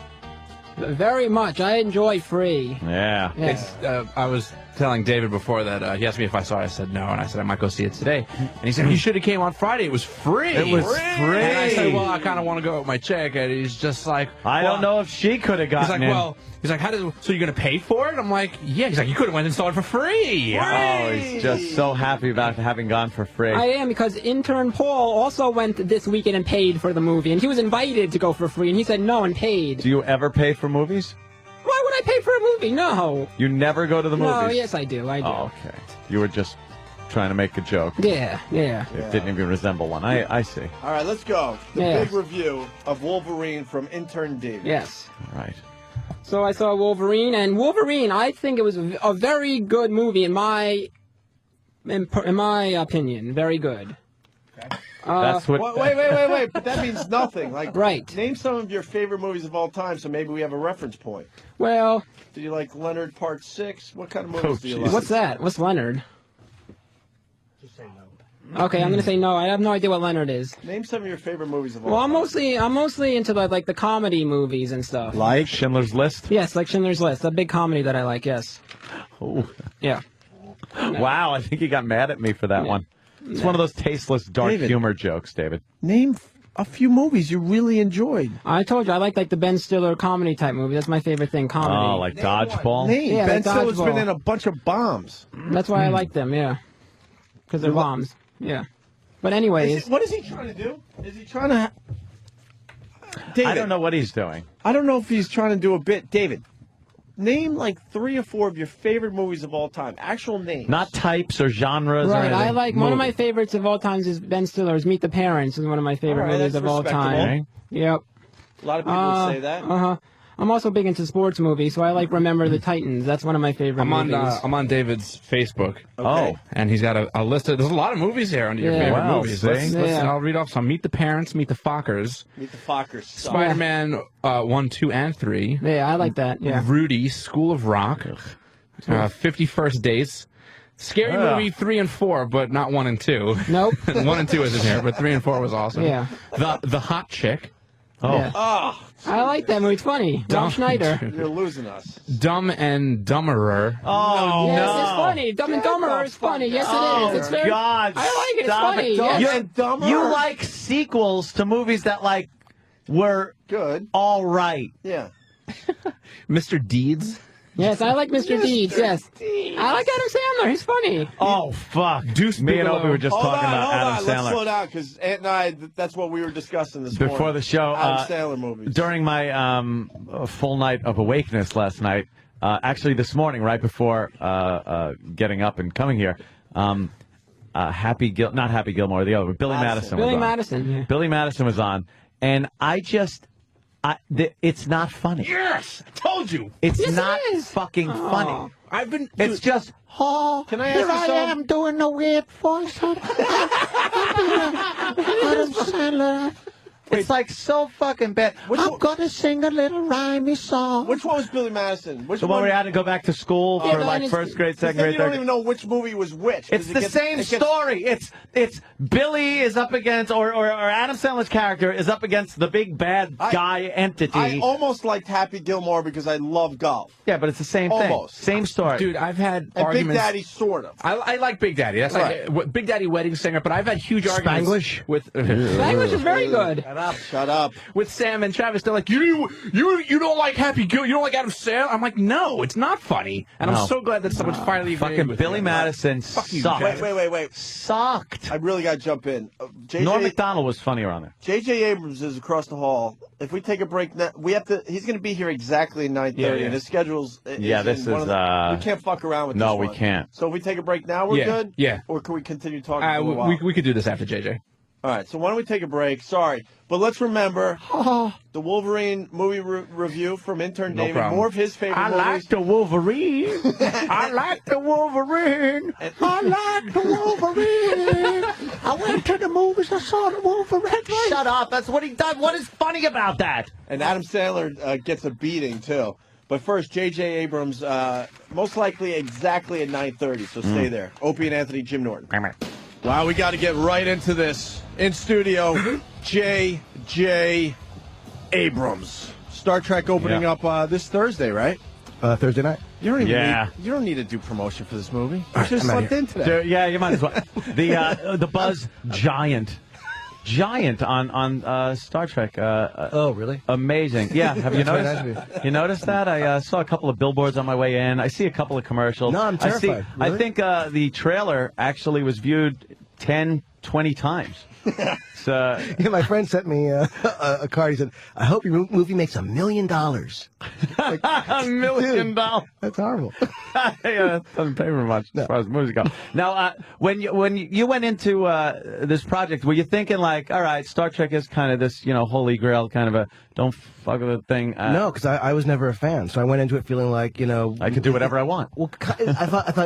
Very much. I enjoy free. Yeah. It's, I was telling David before that he asked me if I saw it. I said no, and I said I might go see it today. And he said, you should have came on Friday. It was free. It was free. And I said, well, I kind of want to go with my chick. And he's just like, I don't know if she could have gotten He's like, in. well, he's like, so you're going to pay for it? I'm like, yeah. He's like, you could have went and saw it for free. Oh, he's just so happy about having gone for free. I am, because intern Paul also went this weekend and paid for the movie, and he was invited to go for free, and he said no and paid. Do you ever pay for movies? Why would I pay for a movie? No. You never go to the movies? No, yes, I do. I do. Oh, okay. You were just trying to make a joke. Yeah. It didn't even resemble one. I see. All right, let's go. The Yes. big review of Wolverine from intern David. Yes. All right. So I saw Wolverine, and Wolverine, I think it was a very good movie in my opinion. Very good. That's what. Wait. But that means nothing. Like, right. Name some of your favorite movies of all time, so maybe we have a reference point. Well, do you like Leonard Part 6? What kind of movies do you like? What's that? What's Leonard? Okay, I'm gonna say no. I have no idea what Leonard is. Name some of your favorite movies of all Well, time. I'm mostly into the comedy movies and stuff. Like Schindler's List? Yes, like Schindler's List. A big comedy that I like. Yes. Oh. Yeah. Wow, I think you got mad at me for that one. It's one of those tasteless, dark David. humor jokes, David. Name a few movies you really enjoyed. I told you I like the Ben Stiller comedy type movie. That's my favorite thing. Comedy. Oh, like Dodgeball? Name. Yeah, Ben like Stiller's been Dodgeball. in a bunch of bombs. That's why I like them. Yeah. Because they're bombs. Yeah. But anyways. What is he trying to do? Is he trying to... David, I don't know what he's doing. I don't know if he's trying to do a bit. David, name like 3 or 4 of your favorite movies of all time. Actual names. Not types or genres or Right, anything. I like one of my Movies. favorites of all times is Ben Stiller's Meet the Parents is one of my favorite All right, movies that's of all time. respectable. Yep. A lot of people would say that. I'm also big into sports movies, so I like Remember the Titans. That's one of my favorite I'm movies. on David's Facebook. Okay. And he's got a list of. There's a lot of movies here under your Yeah. favorite Wow, movies. see? I'll read off some. Meet the Parents, Meet the Fockers, Meet the Fockers. Spider-Man 1, 2, and 3. Yeah, I like that. Yeah. Rudy, School of Rock, 51st Dates, Scary Ugh. Movie 3 and 4, but not 1 and 2. Nope. 1 and 2 isn't here, but 3 and 4 was awesome. Yeah. The Hot Chick. Oh. Yeah. Oh, I like that movie. It's funny. Rob Schneider. you're losing us. Dumb and Dumberer. Oh, Yes, no. it's funny. Dumb and Dumber is funny. Yes, Oh, it is. It's very. God. I like it. It's Stop funny. it. Yes. Dumb and Dumber? You like sequels to movies that, like, were Good. all right. Yeah. Mr. Deeds. Yes, I like Mr. Deeds. Yes. I like Adam Sandler. He's funny. Oh, fuck. Deuce Me and Bigelow. Opie were just Hold talking on, about hold Adam on. Let's slow Sandler. down, because Ant and I, that's what we were discussing this Before morning. the show, Adam Sandler movies. during my full night of awakeness last night, actually this morning, right before getting up and coming here, not Happy Gilmore, the other one, Billy Madison was Billy on. Madison. Yeah. Billy Madison was on, and it's not funny. Yes, I told you. It's Yes, it not is. fucking funny. I've been. It's just, Can I ask you something? doing a weird voice. Adam Sandler. It's like so fucking bad. I'm gonna sing a little rhymey song. Which one was Billy Madison? Which The one where you had to go back to school Yeah, for but like then first grade, Because second then grade, you third don't grade. even know which movie was which. 'cause It's it the gets- same it gets- story. It's Billy is up against, or Adam Sandler's character is up against the big bad guy entity. I almost liked Happy Gilmore because I love golf. Yeah, but it's the same Almost. thing. Same story. Dude, I've had And Big arguments. Daddy, sort of. I like Big Daddy. That's Right. like Big Daddy Wedding Singer, but I've had huge arguments Spanglish? with. Spanglish is very good. up. Shut up. With Sam and Travis, they're like, you don't like Happy Gilmore, you don't like Adam Sandler? I'm like, no, it's not funny. And No. I'm so glad that someone's finally agreeing Fucking with Billy me. Madison Fuck you, sucked. Jack. Wait. Sucked. I really got to jump in. Norm Macdonald was funnier on there. J.J. Abrams is across the hall. If we take a break, we have to. He's going to be here exactly at 9:30, Yeah. and his schedule's. Yeah, this in one is, of the- we can't fuck around with no, this we one. can't. So if we take a break now, we're Yeah, good. yeah. Or can we continue talking for a while? We could do this after JJ. All right. So why don't we take a break? Sorry, but let's remember the Wolverine movie review from intern No David. problem. More of his favorite I movies. like the Wolverine. I like the Wolverine. I like the Wolverine. I went to the movies. I saw the Wolverine. Shut up. That's what he done. What is funny about that? And Adam Sandler gets a beating too. But first, J.J. Abrams, most likely exactly at 9:30. So stay there. Opie and Anthony, Jim Norton. Wow, we got to get right into this. In studio, J.J. Abrams. Star Trek opening up this Thursday, right? Thursday night. You don't even Yeah. need, you don't need to do promotion for this movie. You right, just I'm outta slept here. in today. Dude, yeah, you might as well. The Buzz giant on Star Trek. Oh, really? Amazing. Yeah, have you That's very noticed? nice of You noticed that? I saw a couple of billboards on my way in. I see a couple of commercials. No, I'm terrified. I Really? think the trailer actually was viewed 10, 20 times. So, Yeah, my friend sent me a card. He said, "I hope your movie makes $1 million." Like, $1 million. that's horrible. Yeah, that doesn't pay very much as far as movies go. Now, when you went into this project, were you thinking like, all right, Star Trek is kind of this, holy grail, kind of a don't fuck with the thing? No, because I was never a fan, so I went into it feeling like I can do whatever I want. Well, I thought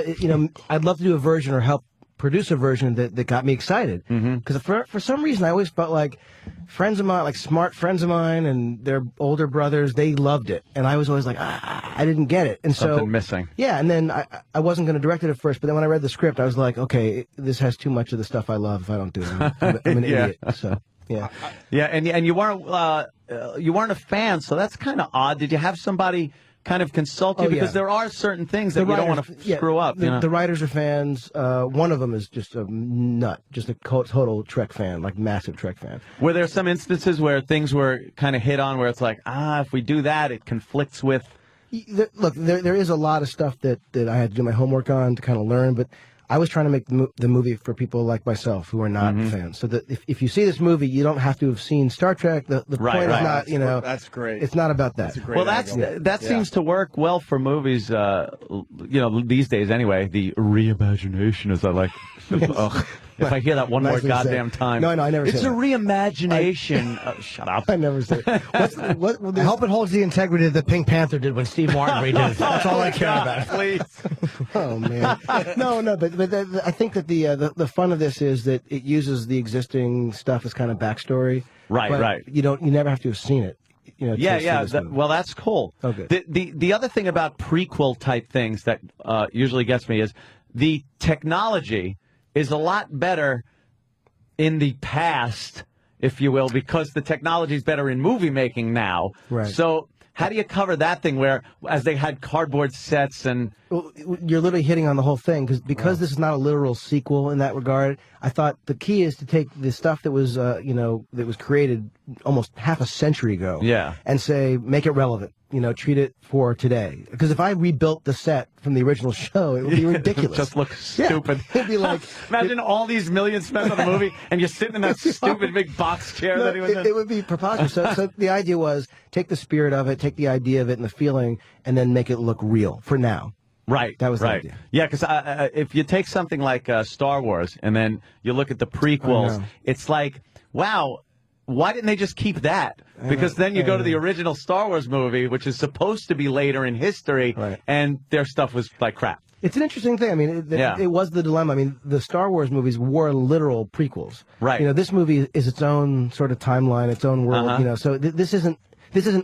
I'd love to do a version or help produce a version that got me excited. Because for some reason I always felt like friends of mine, like smart friends of mine, and their older brothers, they loved it, and I was always like, I didn't get it, and Something so missing. Yeah, and then I wasn't going to direct it at first, but then when I read the script, I was like, okay, this has too much of the stuff I love if I don't do it. I'm an Yeah. idiot. So yeah. Yeah, and you weren't a fan, so that's kind of odd. Did you have somebody kind of consult you? Oh, yeah. Because there are certain things that you don't want to screw up. The writers are fans. One of them is just a nut, just a total Trek fan, like massive Trek fan. Were there some instances where things were kind of hit on where it's like, if we do that, it conflicts with... Look, there is a lot of stuff that I had to do my homework on to kind of learn, but I was trying to make the movie for people like myself who are not fans. So that if you see this movie, you don't have to have seen Star Trek. The point is not, That's great. It's not about that. Well, that seems to work well for movies, these days anyway. The reimagination, as I like. Ugh. If I hear that one more Nicely goddamn said. time. No, I never It's say a that. reimagination. Shut up. I never say. I hope it holds the integrity that Pink Panther did when Steve Martin redid it. That's all I care about. Please. Oh man. No, but I think that the fun of this is that it uses the existing stuff as kind of backstory. Right, but right. You never have to have seen it. To see this movie. Well, that's cool. Oh, good. The other thing about prequel type things that usually gets me is the technology is a lot better in the past, if you will, because the technology is better in movie making now. Right. So how do you cover that thing where, as they had cardboard sets and... Well, you're literally hitting on the whole thing because this is not a literal sequel in that regard. I thought the key is to take the stuff that was that was created almost half a century ago, and say make it relevant. Treat it for today. Because if I rebuilt the set from the original show, it would be ridiculous. It would just look stupid. It'd be like imagine all these millions spent on the movie, and you're sitting in that stupid big box chair that he was in. It would be preposterous. So the idea was take the spirit of it, take the idea of it and the feeling, and then make it look real for now. Right. That was the right. idea. Yeah, because if you take something like Star Wars and then you look at the prequels, it's like, wow, why didn't they just keep that? Because then you go to the original Star Wars movie, which is supposed to be later in history, and their stuff was like crap. It's an interesting thing. I mean, it was the dilemma. I mean, the Star Wars movies were literal prequels. Right. This movie is its own sort of timeline, its own world. So this isn't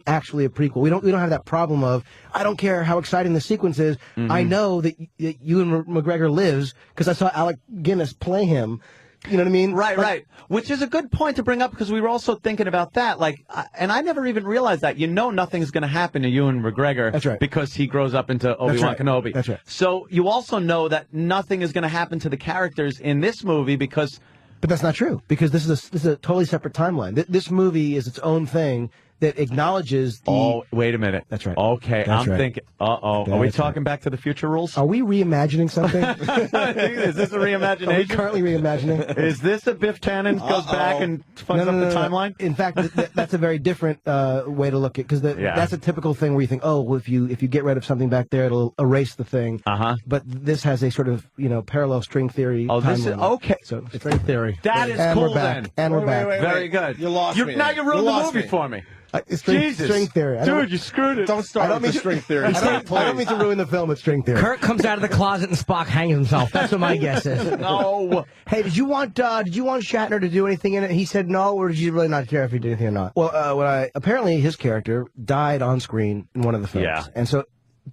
actually a prequel. We don't have that problem of I don't care how exciting the sequence is. I know that Ewan McGregor lives because I saw Alec Guinness play him. You know what I mean? Right. Which is a good point to bring up because we were also thinking about that. And I never even realized that. Nothing's going to happen to Ewan McGregor. That's right. Because he grows up into Obi-Wan Kenobi. That's right. So you also know that nothing is going to happen to the characters in this movie because But that's not true, because this is a totally separate timeline. This movie is its own thing that acknowledges the... Oh, wait a minute. That's right. Okay, That's I'm right. thinking, are we talking Back to the Future rules? Are we reimagining something? Is this a reimagination? Are we currently reimagining? Is this a Biff Tannen goes back and fucks up the timeline? In fact, that's a very different way to look at it, because that's a typical thing where you think, oh, well, if you get rid of something back there, it'll erase the thing. But this has a sort of parallel string theory. Oh, this is timeline. okay. So it's very theory. That is and cool we're back. then. And we're back. Very good. You lost me. Now you ruined the movie for me. String theory. Dude, you screwed it. Don't start with the string theory. I don't mean to ruin the film with string theory. Kirk comes out of the closet and Spock hangs himself. That's what my guess is. No. Hey, did you want Shatner to do anything in it? He said no, or did you really not care if he did anything or not? Well, apparently his character died on screen in one of the films. Yeah. And so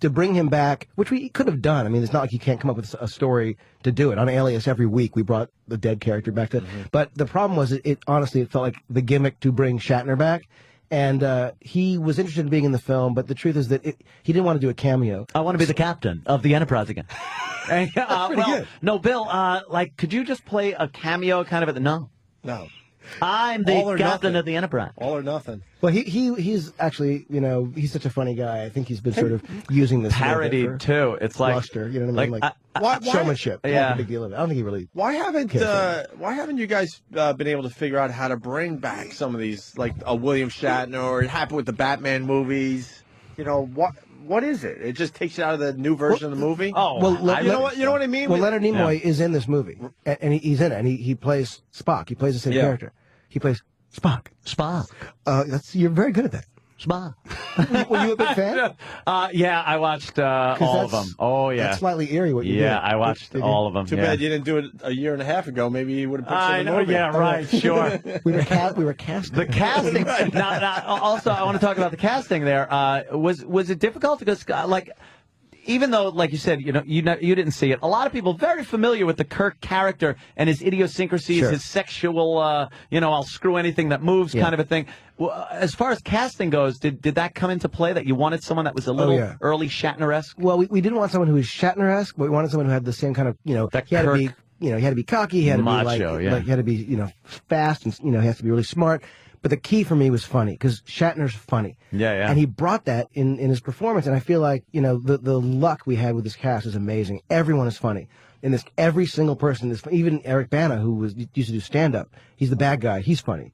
to bring him back, which we could have done. I mean, it's not like you can't come up with a story to do it. On Alias, every week we brought the dead character back to. But the problem was, it honestly, it felt like the gimmick to bring Shatner back. And he was interested in being in the film, but the truth is that he didn't want to do a cameo. I want to be the captain of the Enterprise again. And, pretty good. No, Bill, could you just play a cameo kind of at the... No. I'm the captain of the Enterprise. All or nothing. Well, he's actually, he's such a funny guy. I think he's been sort of using this parodied too. It's like luster, you know what I mean? Why- showmanship. Yeah. Like a big deal of it. I don't think he really. Why haven't you guys been able to figure out how to bring back some of these, like a William Shatner, or it happened with the Batman movies? What is it? It just takes you out of the new version of the movie. You know what I mean? Well, Leonard Nimoy is in this movie, and he's in it, and he plays Spock. He plays the same character. He plays Spock. You're very good at that. Spock. Were you a big fan? Yeah, I watched all of them. Oh, yeah. That's slightly eerie what you did. Yeah, I watched all of them. Too bad you didn't do it a year and a half ago. Maybe you would have put I in the know, movie. yeah, right, sure. we were casting. The casting. Also, I want to talk about the casting there. Was it difficult? Because, even though, like you said, you didn't see it, a lot of people very familiar with the Kirk character and his idiosyncrasies, his sexual, I'll screw anything that moves kind of a thing. Well, as far as casting goes, did that come into play, that you wanted someone that was a little early Shatner-esque? Well, we didn't want someone who was Shatner-esque, but we wanted someone who had the same kind of, that he had to be, he had to be cocky, he had to macho, be he had to be, fast, and he has to be really smart. But the key for me was funny, because Shatner's funny. Yeah. And he brought that in his performance, and I feel like, the luck we had with this cast is amazing. Everyone is funny. In this, every single person is funny. Even Eric Bana, who used to do stand-up, he's the bad guy. He's funny.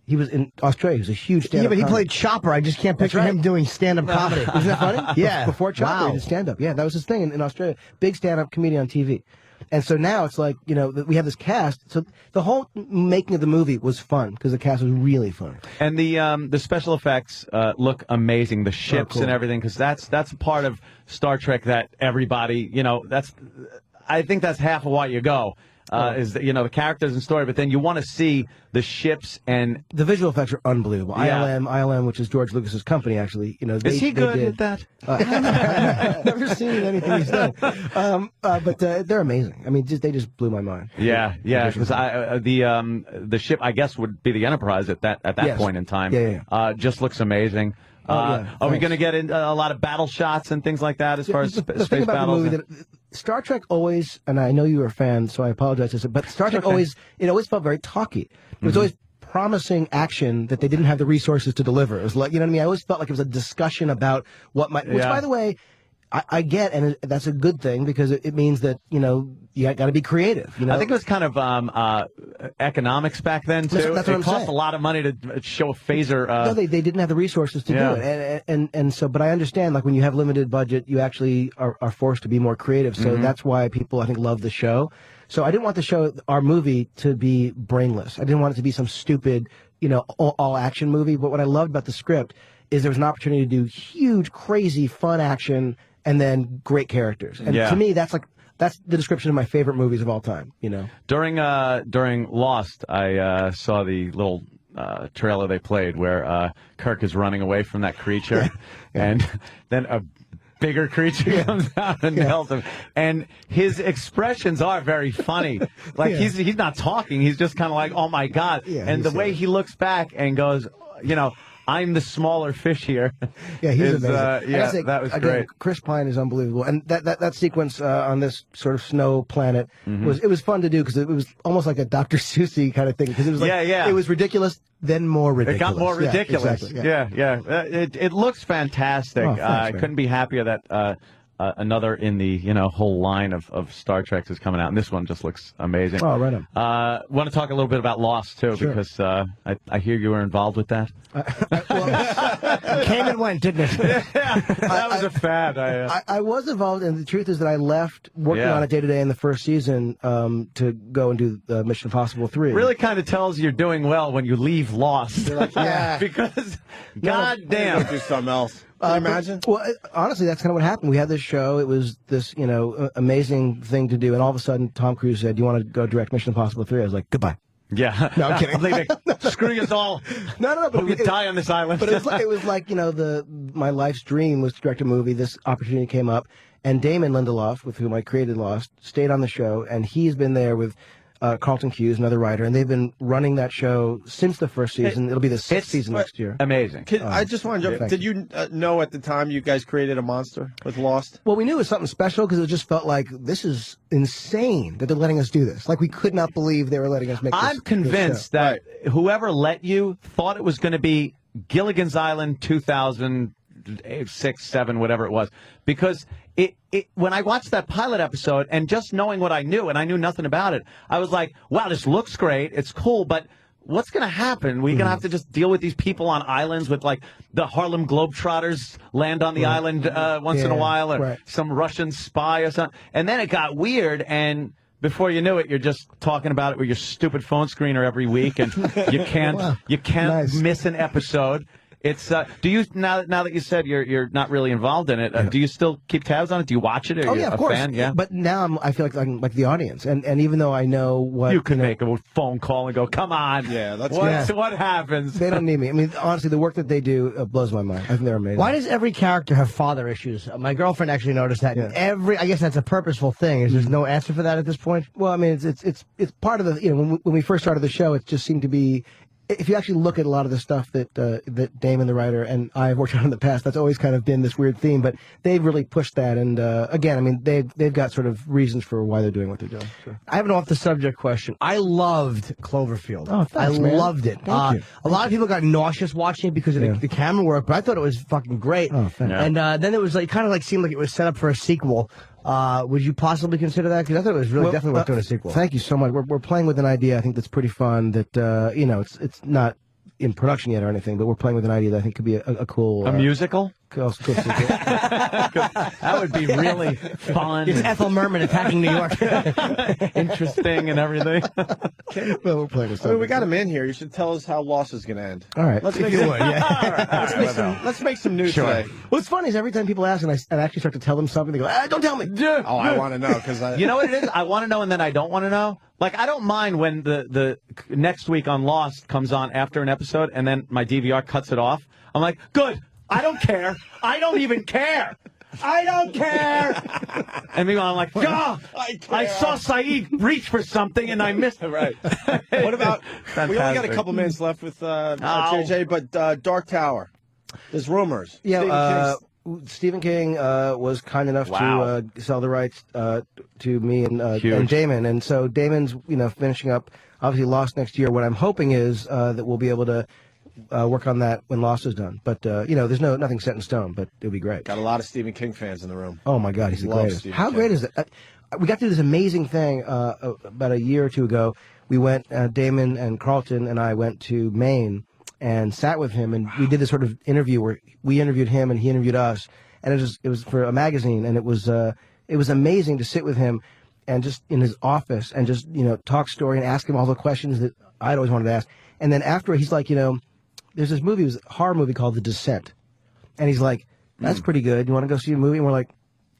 He was in Australia. He was a huge stand-up but he comic. played Chopper. I just can't picture him doing stand-up comedy. Isn't that funny? Yeah. Before Chopper, he did stand-up. Yeah, that was his thing in Australia. Big stand-up comedian on TV. And so now it's like, we have this cast. So the whole making of the movie was fun, because the cast was really fun. And the special effects look amazing. The ships and everything, because that's a part of Star Trek that everybody, I think that's half of why you go. Is that, the characters and story, but then you want to see the ships, and the visual effects are unbelievable. Yeah. ILM, which is George Lucas's company, actually. Is he good at that? I've never seen anything he's done, but they're amazing. I mean, they just blew my mind. Yeah, because the ship, I guess, would be the Enterprise at that point in time. Yeah. Just looks amazing. Are we going to get into a lot of battle shots and things like that as far as the space thing about battles? The movie, Star Trek always, and I know you were a fan, so I apologize, but Star Trek always felt very talky. It was always promising action that they didn't have the resources to deliver. It was like, I always felt like it was a discussion about what might, which, by the way, I get, and that's a good thing, because it means that, you got to be creative. I think it was kind of economics back then, too. That's what it cost a lot of money to show a phaser. No, they didn't have the resources to do it. And so, but I understand, like, when you have limited budget, you actually are forced to be more creative. So that's why people, I think, love the show. So I didn't want the show, our movie, to be brainless. I didn't want it to be some stupid, all action movie. But what I loved about the script is there was an opportunity to do huge, crazy, fun action and then great characters. And to me, that's the description of my favorite movies of all time. During Lost, I saw the little trailer they played where Kirk is running away from that creature, and then a bigger creature comes out and nails him. And his expressions are very funny. Like he's not talking; he's just kind of like, "Oh my God!" And the way he looks back and goes, I'm the smaller fish here. Yeah, he's is, amazing. I gotta yeah, say, that was again, great. Chris Pine is unbelievable, and that sequence on this sort of snow planet Mhm. was fun to do because it was almost like a Dr. Seuss kind of thing because it was like Yeah. it was ridiculous, then more ridiculous. It got more ridiculous. Exactly, yeah. Yeah. It looks fantastic. Oh, thanks, I man. couldn't be happier that another in the whole line of Star Treks is coming out, and this one just looks amazing. Oh, right on. Want to talk a little bit about Lost too, Sure. because I hear you were involved with that. Came and went, didn't it? That was a fad. I was involved, and the truth is that I left working Yeah. on it day to day in the first season to go and do Mission Impossible 3. Really kind of tells you're doing well when you leave Lost. yeah. Because, No, goddamn. do something else. Can you imagine? Well, honestly, that's kind of what happened. We had this show. It was this, amazing thing to do, and all of a sudden, Tom Cruise said, "Do you want to go direct Mission Impossible 3?" I was like, "Goodbye." Yeah. No, I'm kidding. I'm leaving. Screw you all. No. But Hope you die on this island. But it was like my life's dream was to direct a movie. This opportunity came up, and Damon Lindelof, with whom I created Lost, stayed on the show, and he's been there with Carlton Cuse, another writer, and they've been running that show since the first season. It'll be the sixth season next year. Amazing. I just wanted to. thank Did you know at the time you guys created a monster with Lost? Well, we knew it was something special because it just felt like this is insane that they're letting us do this. Like we could not believe they were letting us make this. I'm convinced that whoever let you thought it was going to be Gilligan's Island 2006, 7, whatever it was, because when I watched that pilot episode and just knowing what I knew, and I knew nothing about it, I was like, wow, this looks great, it's cool, but what's going to happen? We're going to have to just deal with these people on islands with, like, the Harlem Globetrotters land on the island once in a while, or some Russian spy or something. And then it got weird, and before you knew it, you're just talking about it with your stupid phone screener every week, and you can't miss an episode. It's do you now that you said you're not really involved in it? Do you still keep tabs on it? Do you watch it? Are you of a course. fan? Yeah. But now I feel like I'm like the audience, and even though I know what You could make a phone call and go, "Come on, what happens?" They don't need me. I mean, honestly, the work that they do blows my mind. I think they're amazing. Why does every character have father issues? My girlfriend actually noticed that. I guess that's a purposeful thing. Is there's no answer for that at this point? Well, I mean, it's part of the when we first started the show, it just seemed to be. If you actually look at a lot of the stuff that Damon, the writer, and I have worked on in the past, that's always kind of been this weird theme. But they've really pushed that, and again, I mean, they've got sort of reasons for why they're doing what they're doing. So. I have an off-the-subject question. I loved Cloverfield. Oh, thanks, man. loved it. Thank you. A lot of people got nauseous watching it because of the camera work, but I thought it was fucking great. Oh, thanks. And then it was like kind of like seemed like it was set up for a sequel. Would you possibly consider that? Because I thought it was really definitely worth doing a sequel. Thank you so much. We're playing with an idea. I think that's pretty fun. That it's not in production yet or anything, but we're playing with an idea that I think could be a cool A musical? Cool sequel. That would be really fun. It's Ethel Merman attacking New York. Interesting and everything. Well, we're playing with I mean, we got him in here. You should tell us how Lost is going to end. All right. Let's If make you some, would, yeah. All right. Let's make some news today. What's funny is every time people ask and I actually start to tell them something, they go, don't tell me. Oh, I want to know because You know what it is? I want to know and then I don't want to know. Like, I don't mind when the next week on Lost comes on after an episode and then my DVR cuts it off. I'm like, good. I don't care. I don't even care. I don't care. And meanwhile, I'm like, God, I saw Saeed reach for something and I missed it. Right. What about? We only got a couple minutes left with JJ, but Dark Tower. There's rumors. Yeah. Stephen King was kind enough to sell the rights to me and Damon, and so Damon's finishing up obviously Lost next year. What I'm hoping is that we'll be able to work on that when Lost is done. But there's nothing set in stone, but it'll be great. Got a lot of Stephen King fans in the room. Oh my God, he's the Love greatest. Stephen How King. great is it? We got to do this amazing thing about a year or two ago. We went, Damon and Carlton and I went to Maine and sat with him, and we did this sort of interview where we interviewed him and he interviewed us, and it was for a magazine, and it was amazing to sit with him and just in his office and just talk story and ask him all the questions that I'd always wanted to ask. And then after, he's like, there's this movie, it was a horror movie called The Descent, and he's like, that's pretty good. You want to go see a movie? And we're like,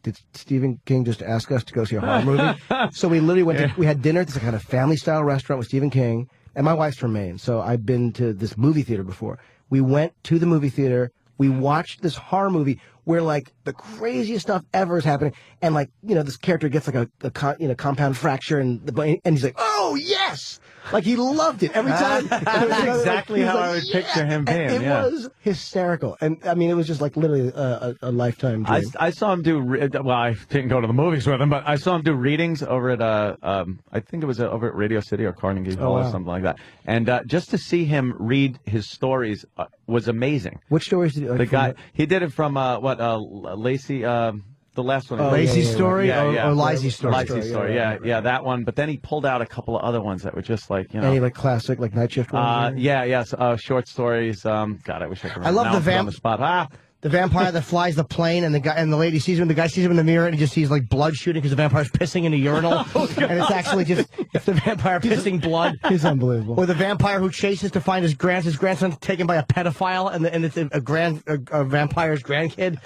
did Stephen King just ask us to go see a horror movie? So we literally went we had dinner at this kind of family style restaurant with Stephen King. And my wife's from Maine, so I've been to this movie theater before. We went to the movie theater. We watched this horror movie where, like, the craziest stuff ever is happening. And, like, this character gets, like, a compound fracture and he's like, oh, yes! Like he loved it every time. That's exactly how I would picture him being. It was hysterical, and I mean, it was just like literally a lifetime dream. I saw him do. Well, I didn't go to the movies with him, but I saw him do readings over at I think it was over at Radio City or Carnegie Hall or something like that. And just to see him read his stories was amazing. Which stories did he? Like, the guy he did it from Lacey. The last one. Lacey's story or Lizzie's story? Lizzie's story. Yeah, that one. But then he pulled out a couple of other ones that were just like, you know. Any like classic, like Night Shift ones? Short stories. God, I wish I could remember. I love the on the spot. The vampire that flies the plane, and the lady sees him. The guy sees him in the mirror, and he just sees like blood shooting because the vampire's pissing in a urinal, and it's actually just the vampire pissing blood. He's unbelievable. Or the vampire who chases to find his grandson's taken by a pedophile, and it's a vampire's grandkid.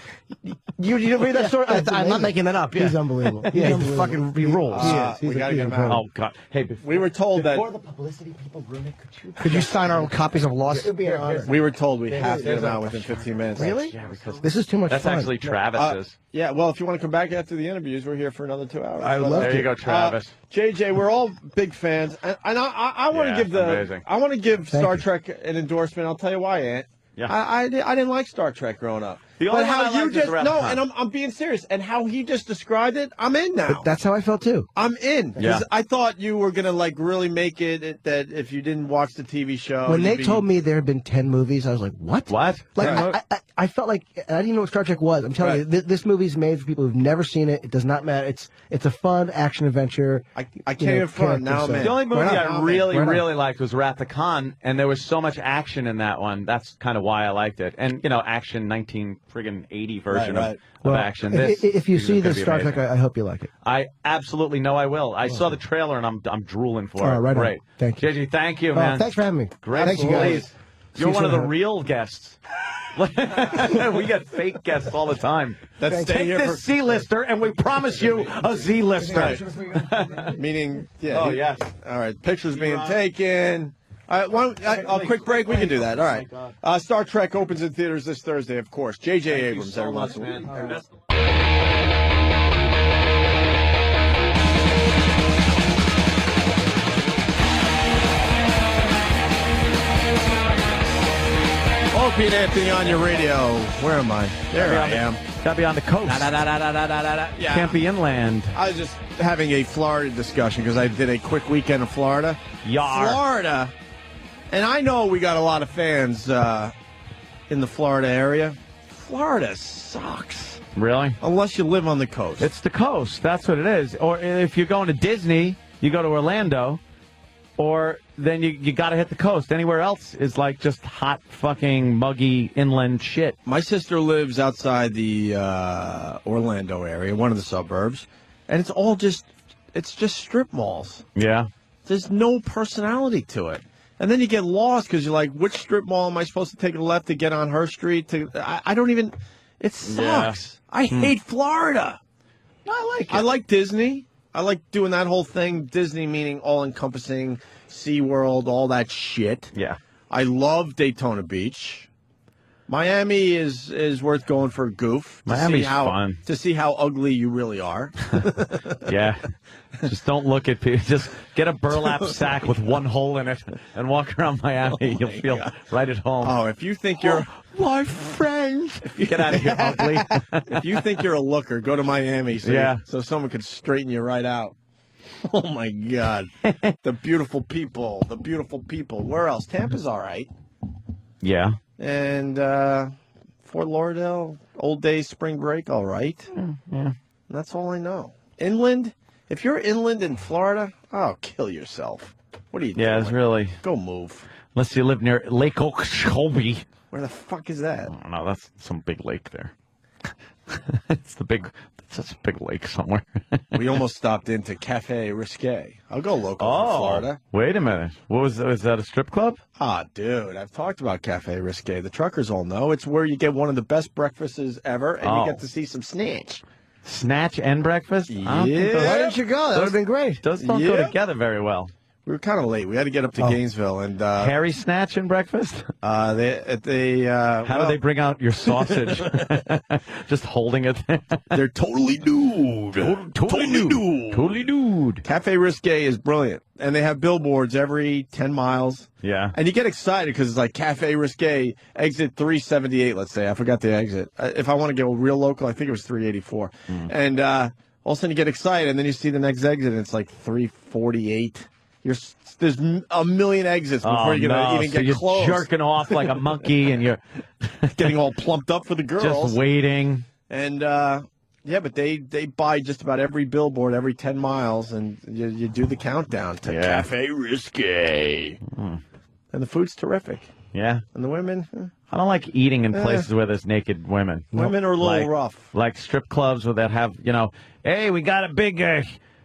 You didn't read that story? I'm not making that up. Yeah. He's unbelievable. Yeah, he rules. We gotta get him out. Oh God! Hey, we were told that. Before the publicity people ruin it, could you sign our copies of Lost? We were told we have to get him out within 15 minutes. Really? Yeah, because this is too much that's fun. actually Travis's. Yeah, well, if you want to come back after the interviews, we're here for another 2 hours. I love There you go, Travis. JJ, we're all big fans, and I want to give Star Trek an endorsement. I'll tell you why, Ant. Yeah. I didn't like Star Trek growing up. The only But one how I you liked is just Wrath of Khan. and I'm being serious, and how he just described it, I'm in now. That's how I felt too. I'm in. 'Cause Yeah. I thought you were gonna like really make it that if you didn't watch the TV show. When they you'd be- told me there had been 10 movies, I was like, what? What? Like, Yeah. I felt like I didn't even know what Star Trek was. I'm telling you, this movie's made for people who've never seen it. It does not matter. It's a fun action adventure. I can't even front. Now I'm in. The only movie Right I on. really, Right on. really liked was Wrath of Khan, and there was so much action in that one. That's kind of why I liked it. And, you know, action 1980 version Right. of action. If you is see gonna this be Star amazing. Trek, I hope you like it. I absolutely know I will. I saw the trailer, and I'm drooling for Oh, it. right on. Great. Thank you. JJ, thank you, Oh, man. thanks for having me. Great. Thanks, you guys. Please. See You're you one of the soon. real guests. We get fake guests all the time. That's Take this C-lister, and we promise you a Z-lister. Meaning, yeah. Oh, yes. All right, pictures being taken. All right, a quick break. We can do that. All right. Star Trek opens in theaters this Thursday, of course. J.J. Abrams, so everyone. much, man. Opie and Anthony on your radio. Where am I? There I am. Gotta be on the coast. Yeah. Can't be inland. I was just having a Florida discussion because I did a quick weekend in Florida. Yar. Florida. And I know we got a lot of fans in the Florida area. Florida sucks. Really? Unless you live on the coast. It's the coast. That's what it is. Or if you're going to Disney, you go to Orlando, or then you got to hit the coast. Anywhere else is like just hot, fucking, muggy inland shit. My sister lives outside the Orlando area, one of the suburbs, and it's just strip malls. Yeah. There's no personality to it. And then you get lost because you're like, which strip mall am I supposed to take a left to get on her street? I don't even. It sucks. Yeah. I hate Florida. I like it. I like Disney. I like doing that whole thing. Disney meaning all-encompassing, SeaWorld, all that shit. Yeah. I love Daytona Beach. Miami is worth going for a goof. Miami's fun. To see how ugly you really are. Yeah. Just don't look at people. Just get a burlap sack with one hole in it and walk around Miami. You'll feel right at home. Oh, if you think you're... my friends. Get out of here, ugly. If you think you're a looker, go to Miami so someone could straighten you right out. Oh, my God. The beautiful people. The beautiful people. Where else? Tampa's all right. Yeah. And Fort Lauderdale, old days, spring break, all right. Yeah. That's all I know. Inland? If you're inland in Florida, oh, kill yourself. What are you doing? Yeah, it's really... Go move. Unless you live near Lake Okeechobee. Where the fuck is that? I don't know. That's some big lake there. It's such a big lake somewhere. We almost stopped into Cafe Risque. I'll go local for Florida. Wait a minute. What was that? Is that a strip club? Ah, dude, I've talked about Cafe Risque. The truckers all know. It's where you get one of the best breakfasts ever, and you get to see some snatch. Snatch and breakfast? I don't think Yeah. those- Why didn't you go? That would have been great. Those don't go together very well. We were kind of late. We had to get up to Gainesville and Harry snatch and breakfast. How do they bring out your sausage? Just holding it. They're totally nude. Totally nude. Totally nude. Cafe Risque is brilliant, and they have billboards every 10 miles. Yeah. And you get excited because it's like Cafe Risque, exit 378, let's say. I forgot the exit. If I want to go real local, I think it was 384. And all of a sudden you get excited, and then you see the next exit, and it's like 348. There's a million exits before you're going to even get close. You're jerking off like a monkey, and you're getting all plumped up for the girls. just waiting. And, yeah, but they buy just about every billboard every 10 miles, and you do the countdown to Cafe Risque. And the food's terrific. Yeah. And the women? I don't like eating in places where there's naked women. Women are a little rough. Like strip clubs where that have, hey, we got a big...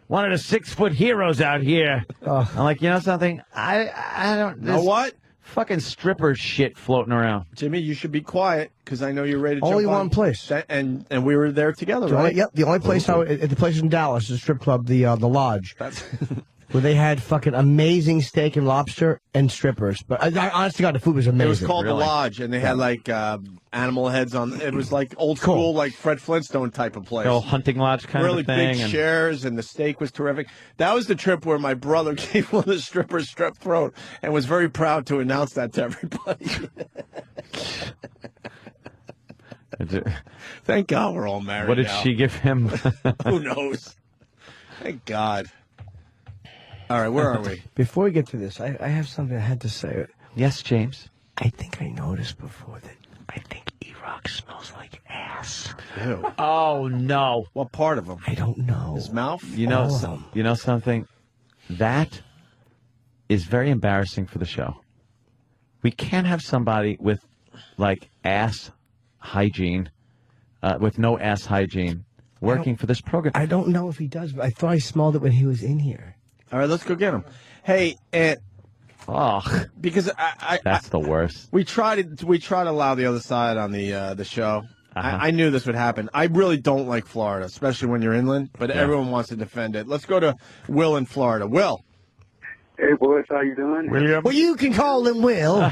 one of the 6-foot heroes out here. I'm like, you know something? I don't know what? Fucking stripper shit floating around. Jimmy, you should be quiet because I know you're ready to Only jump on. one place. And we were there together, right? Yep, the only place at the place in Dallas, the strip club, the Lodge. That's where they had fucking amazing steak and lobster and strippers. But I honestly, God, the food was amazing. It was called the Lodge, and they had like animal heads on. It was like old school, like Fred Flintstone type of place. The old hunting lodge kind really of thing. Really big chairs, and the steak was terrific. That was the trip where my brother gave one of the strippers strep throat and was very proud to announce that to everybody. Thank God we're all married. What did now. she give him? Who knows? Thank God. All right, where are we? Before we get to this, I have something I had to say. Yes, James. I think I noticed before that I think E-Rock smells like ass. Ew. Oh, no. What part of him? I don't know. His mouth? You know something? That is very embarrassing for the show. We can't have somebody with, like, ass hygiene, with no ass hygiene, working for this program. I don't know if he does, but I thought I smelled it when he was in here. All right, let's go get him. Hey, Ant. Oh, because that's the worst. We try to allow the other side on the show. I knew this would happen. I really don't like Florida, especially when you're inland. But everyone wants to defend it. Let's go to Will in Florida. Will. Hey, boys, how you doing? William. Well, you can call him Will.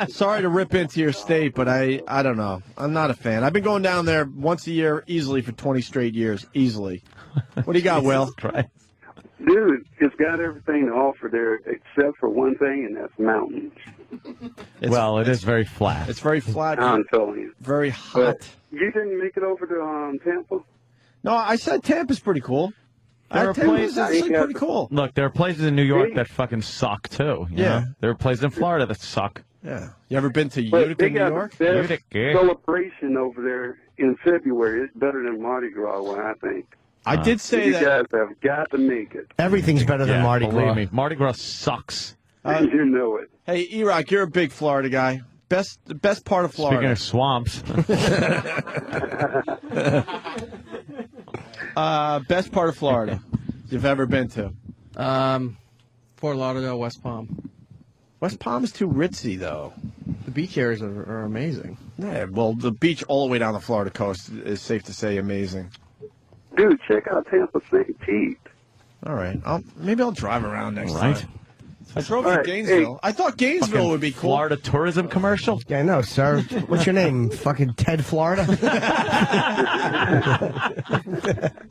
Sorry to rip into your state, but I don't know. I'm not a fan. I've been going down there once a year easily for 20 straight years. Easily. What do you got, Will? Christ. Dude, it's got everything to offer there except for one thing, and that's mountains. It is very flat. It's very flat. I'm telling you. Very hot. You didn't make it over to Tampa? No, I said Tampa's pretty cool. There are Tampa's places actually pretty cool. Look, there are places in New York that fucking suck too. you know? There are places in Florida that suck. Yeah. You ever been to But Utica, they New got York? the best celebration over there in February. It's better than Mardi Gras, I think. I did say you that. You guys have got to make it. Everything's better than Mardi Gras. Believe me, Mardi Gras sucks. You know it. Hey, E-Rock, you're a big Florida guy. The best part of Florida. Speaking of swamps. Best part of Florida you've ever been to? Fort Lauderdale, West Palm. West Palm is too ritzy, though. The beach areas are amazing. Yeah, well, the beach all the way down the Florida coast is safe to say amazing. Dude, check out Tampa St. Pete. All right. Maybe I'll drive around next Right. time. I drove All to right, Gainesville. I thought Gainesville Fucking would be cool. Florida tourism commercial? Yeah, I know, sir. What's your name? Fucking Ted Florida?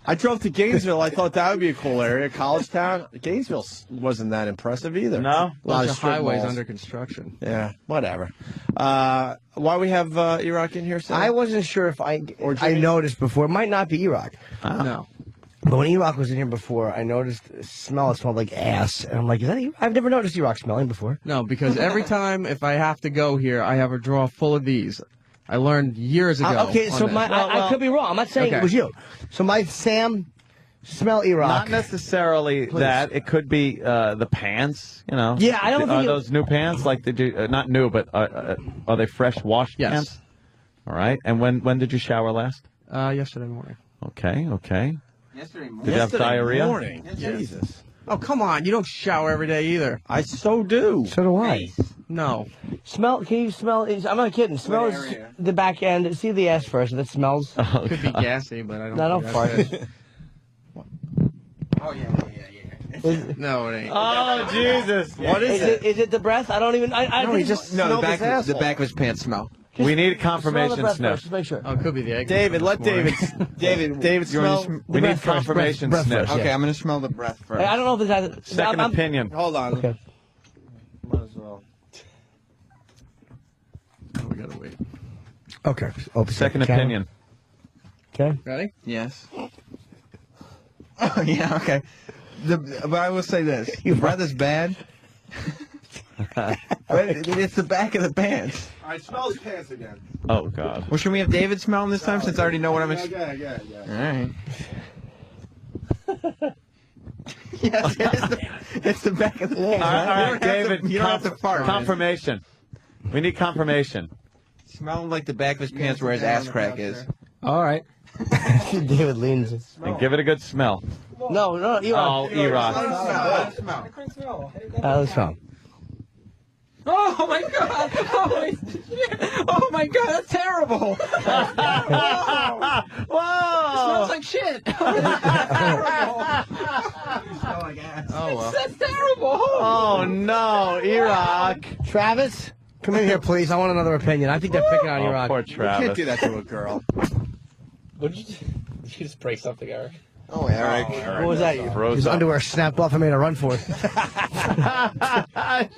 I drove to Gainesville. I thought that would be a cool area. College town. Gainesville wasn't that impressive either. No? A lot Bunch of of strip highways malls. under construction. Yeah, whatever. Why we have E-Rock in here, Sam? I wasn't sure if I Jimmy? noticed before. It might not be E-Rock. No. But when E-Rock was in here before, I noticed the smell. It smelled like ass. And I'm like, is that E-Rock? I've never noticed E-Rock smelling before. No, because every time if I have to go here, I have a drawer full of these. I learned years ago. Okay, so on this. I could be wrong. I'm not saying Okay. it was you. So my Sam smell E-Rock. Not necessarily that. It could be the pants, you know. Yeah, I don't Are think those new pants? Like, did you, not new, but are they fresh washed Yes. pants? All right. And when did you shower last? Yesterday morning. Okay. Yesterday morning. Did you have diarrhea? Morning. Jesus. Oh, come on. You don't shower every day either. I so do. So do I. No. Smell? Can you smell? I'm not kidding. Smell the back end. See the ass first. That smells. Oh, Could be gassy, but I don't. No, don't think fart. that's it. Oh, yeah. No, it ain't. Oh, Jesus. What is it? Is it the breath? I don't even. I No, he think just smell the his back asshole. of his pants smell. We need Smell the confirmation breath sniff. first, just make sure. Oh, it could be the egg. David, let David. David you want smell. to We need confirmation breath sniff. first, Okay, yeah. I'm gonna smell the breath first. Hey, I don't know if it's Second opinion. Hold on. Okay. Might as well. Oh, we gotta wait. Okay. Oh, Second opinion. Okay. Ready? Yes. Oh yeah. Okay. But I will say this: the breath is bad. But it's the back of the pants. All right, smell his pants again. Oh, God. Well, should we have David smell him this time since I already know what I'm Yeah, yeah. All right. Yes, it's the back of the All pants. right, David. You don't have to fart. Confirmation. We need confirmation. Smell like the back of his pants where his ass crack is. All right. David leans. And give it a good smell. No, Oh, E-Rock. Let's smell. Oh my god! Oh my god, that's terrible! Whoa! Smells like shit! Oh well. That's terrible! Oh, no, E-Rock. Travis, come in here, please. I want another opinion. I think they're picking on you, Oh, Rock. poor You can't Travis. do that to a girl. What did you just break something, Eric? Oh, Eric. What was that? Froze His up. underwear snapped off and made a run for it.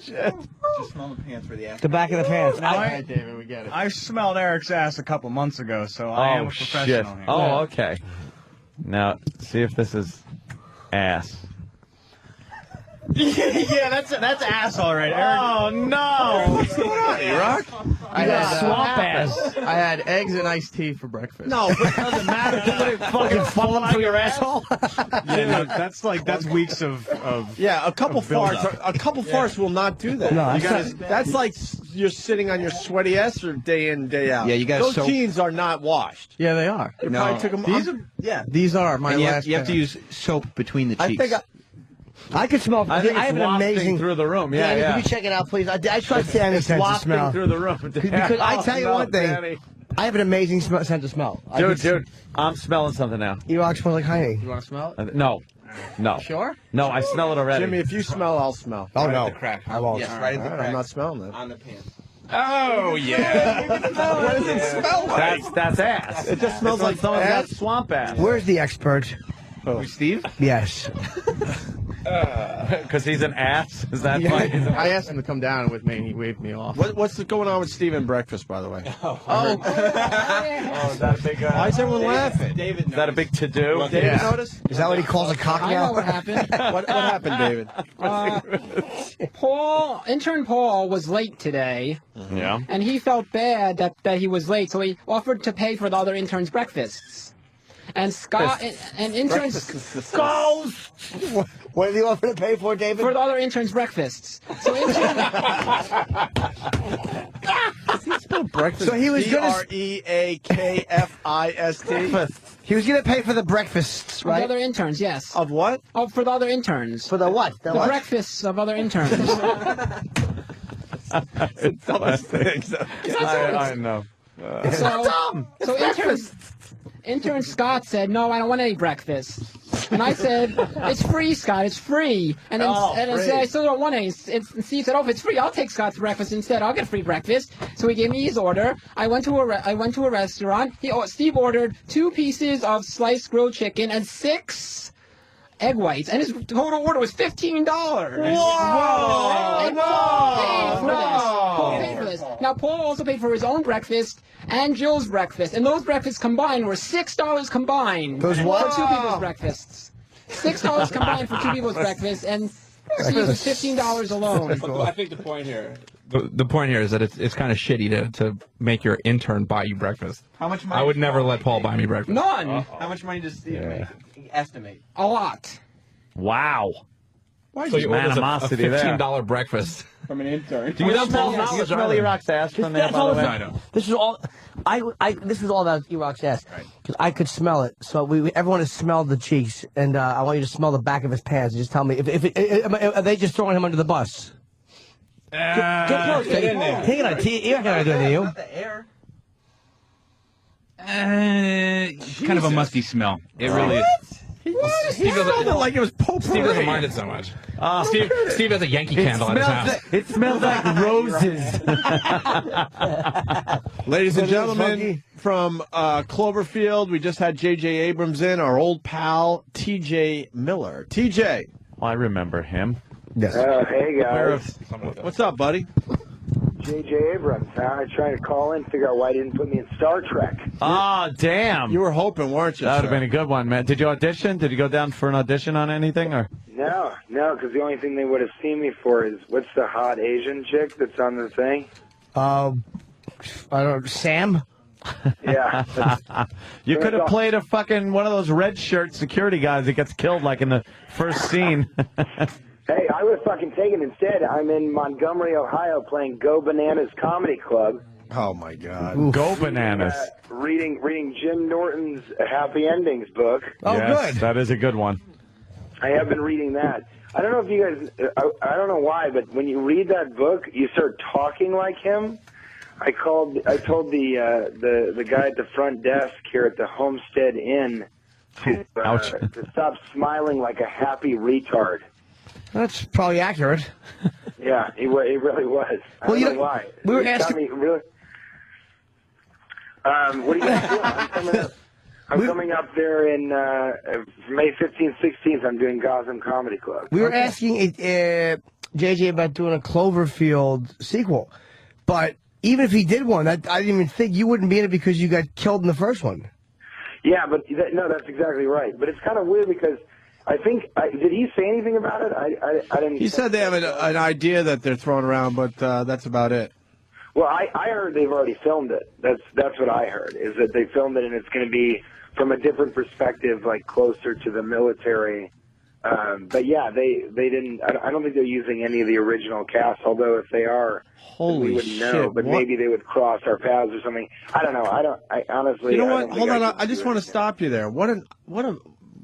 Just smell the pants where the ass. The back of the pants. All right, David, we get it. I smelled Eric's ass a couple months ago, so I am Oh, a professional shit. here. Oh, okay. Now, see if this is ass. Yeah, that's ass, all right, Eric. Oh, no! What's going on, E-Rock? I had swamp ass. I had eggs and iced tea for breakfast. No, but it doesn't matter. Somebody fucking Funnel through your asshole. Yeah, no, that's weeks of Yeah, a couple Of build farts. A couple farts will not do that. No, You that's gotta, that's like you're sitting on your sweaty ass or day in, day out. Yeah, you gotta Those soak- jeans are not washed. Yeah, they are. You No. probably took them. These These are my And you last. have to pair. use soap between the I cheeks. think I could smell. I think have it's an wafting amazing. through the room. Yeah, Danny, yeah. can you check it out, please? I tried Danny's It's sense of wafting smell. through the room. Because I tell you Oh, one thing, Danny. I have an amazing sense of smell. Dude, I'm smelling something now. E-Rock smells like honey. You want to smell it? No. Sure. No, I smell it already. Jimmy, if you smell, I'll smell. Oh no, crack. I won't. Yes, right at the All right, crack. I'm not smelling that. On the pants. Oh yeah. What does it smell like? That's ass. It just smells like someone's got swamp ass. Where's the expert? Steve? Yes. Because he's an ass? Is that why he's an I asked him to come down with me, and he waved me off. What's going on with Steven breakfast, by the way? Oh, is that a big... Why is everyone laughing? Is that a big to-do? David notice? Is that what he calls a cock I know now? what happened. What happened, David? Intern Paul was late today, Yeah. and he felt bad that he was late, so he offered to pay for the other interns' breakfasts. And Scott and interns Goals. What did he offer to pay for, David? for the other interns' breakfasts. So Breakfast. So he was gonna- BREAKFIST. He was going to pay for the breakfasts, for the right? other interns, yes. Of what? Oh, for the other interns. For the what? The what? breakfasts of other interns. Dumbest things. I know. So intern Scott said, "No, I don't want any breakfast." And I said, "It's free, Scott. It's free." And then I said, "I still don't want any." And Steve said, "Oh, if it's free, I'll take Scott's breakfast instead. I'll get free breakfast." So he gave me his order. I went to a restaurant. Steve ordered 2 pieces of sliced grilled chicken and 6 egg whites, and his total order was $15. Whoa! And Paul paid for this. Paul paid for this. Now Paul also paid for his own breakfast and Jill's breakfast, and those breakfasts combined were $6 combined. Those what? For 2 people's breakfasts. $6 combined for 2 people's breakfasts, and Steve was $15 alone. I think the point here. The point here is that it's kind of shitty to make your intern buy you breakfast. How much money? I would never let Paul buy me breakfast. None. How much money does Steve make? Estimate. A lot. Wow. Why so you ordered a animosity there. $15 breakfast. From an intern. Do you smell E-Rock's ass from there, by the way? I know. This is all. This was all about E-Rock's ass because I could smell it. So everyone has smelled the cheeks, and I want you to smell the back of his pants. And just tell me are they just throwing him under the bus? Get close. Get in there. Hang on, you're not gonna do it to you. The air. Kind of a musty smell. It really is. Steve sounded like it was potpourri. Steve doesn't mind it so much. Steve has a Yankee candle at his house. It smells like roses. Ladies and gentlemen, from Cloverfield, we just had J.J. Abrams in, our old pal, T.J. Miller. T.J. I remember him. Yes. Hey, guys. What's up, buddy? J.J. Abrams. I tried to call in, figure out why he didn't put me in Star Trek. Ah, damn. You were hoping, weren't you? That would have been a good one, man. Did you audition? Did you go down for an audition on anything? Or No, because the only thing they would have seen me for is, what's the hot Asian chick that's on the thing? I don't know, Sam? Yeah. You could have played a fucking one of those red shirt security guys that gets killed like in the first scene. Hey, I was fucking taken instead. I'm in Montgomery, Ohio, playing Go Bananas Comedy Club. Oh, my God. Go Bananas. Reading Jim Norton's Happy Endings book. Yes, that is a good one. I have been reading that. I don't know if you guys, I don't know why, but when you read that book, you start talking like him. I told the guy at the front desk here at the Homestead Inn to stop smiling like a happy retard. That's probably accurate. Yeah, he really was. I don't know why. We were It got asking. me really. What are you guys doing? I'm coming up there in May 15th, 16th. I'm doing Gotham Comedy Club. We were asking JJ about doing a Cloverfield sequel, but even if he did one, I didn't even think you wouldn't be in it because you got killed in the first one. Yeah, but no, that's exactly right. But it's kind of weird because I think did he say anything about it? I didn't. He said they have an idea that they're throwing around, but that's about it. Well, I heard they've already filmed it. That's what I heard, is that they filmed it and it's going to be from a different perspective, like closer to the military. But yeah, they didn't. I don't think they're using any of the original cast. Although if they are, Holy we wouldn't know. shit, But what- maybe they would cross our paths or something. I don't know. I honestly. You know I what? don't think Hold on. could I just do want to it. stop you there.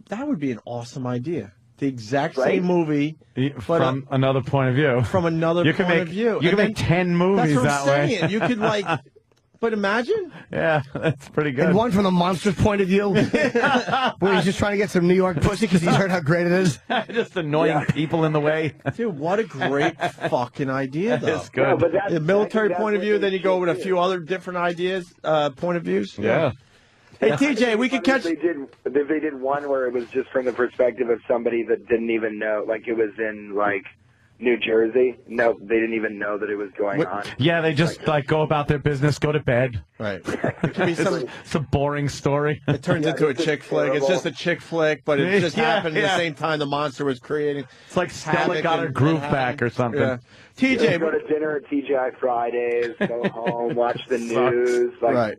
That would be an awesome idea. The exact Right? same movie From another point of view. From another You can point make- of view. you And can make 10 movies that's what that I'm way. saying. You could like, but imagine. Yeah, that's pretty good. And one from the monster's point of view, where he's just trying to get some New York pussy because he's heard how great it is. Just annoying people in the way. Dude, what a great fucking idea, though. It's good. No, but The military point of view, then you go with a few other different ideas, point of views. Yeah. Hey, TJ, we could catch. If they did one where it was just from the perspective of somebody that didn't even know, like it was in like New Jersey. No, they didn't even know that it was going on. Yeah, they just like go about their business, go to bed. Right. It could be some. It's a boring story. It turns into a chick flick. It's just a chick flick, but it just Yeah, happened at yeah. the same time the monster was creating. It's like Stella havoc got her and groove havoc. back or something. Yeah. Just TJ, go to dinner at TGI Fridays, go home, watch the news. Like, Right.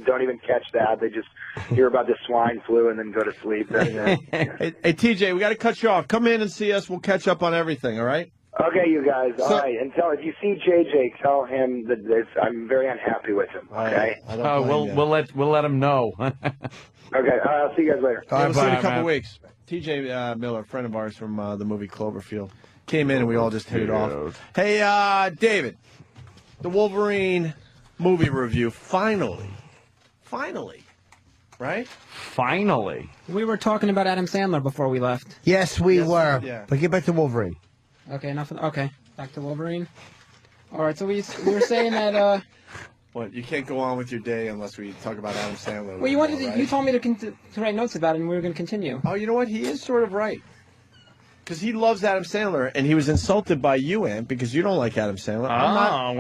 don't even catch that. They just hear about the swine flu and then go to sleep. That's it. Hey, TJ, we got to cut you off. Come in and see us. We'll catch up on everything. All right. Okay, you guys. All right, and if you see JJ, tell him that I'm very unhappy with him. Okay. We'll let him know. Okay. I'll see you guys later. We'll see you in a couple weeks. TJ Miller, a friend of ours from the movie Cloverfield, came in and we all just hit it off. Hey, David, the Wolverine movie review finally, right? Finally. We were talking about Adam Sandler before we left. Yes, we were. yeah. But get back to Wolverine. Okay, okay, back to Wolverine. All right, so we were saying that. What? You can't go on with your day unless we talk about Adam Sandler. Well, you wanted right? you told me to write notes about it, and we were going to continue. Oh, you know what? He is sort of right. Because he loves Adam Sandler, and he was insulted by you, Ant, because you don't like Adam Sandler. I'm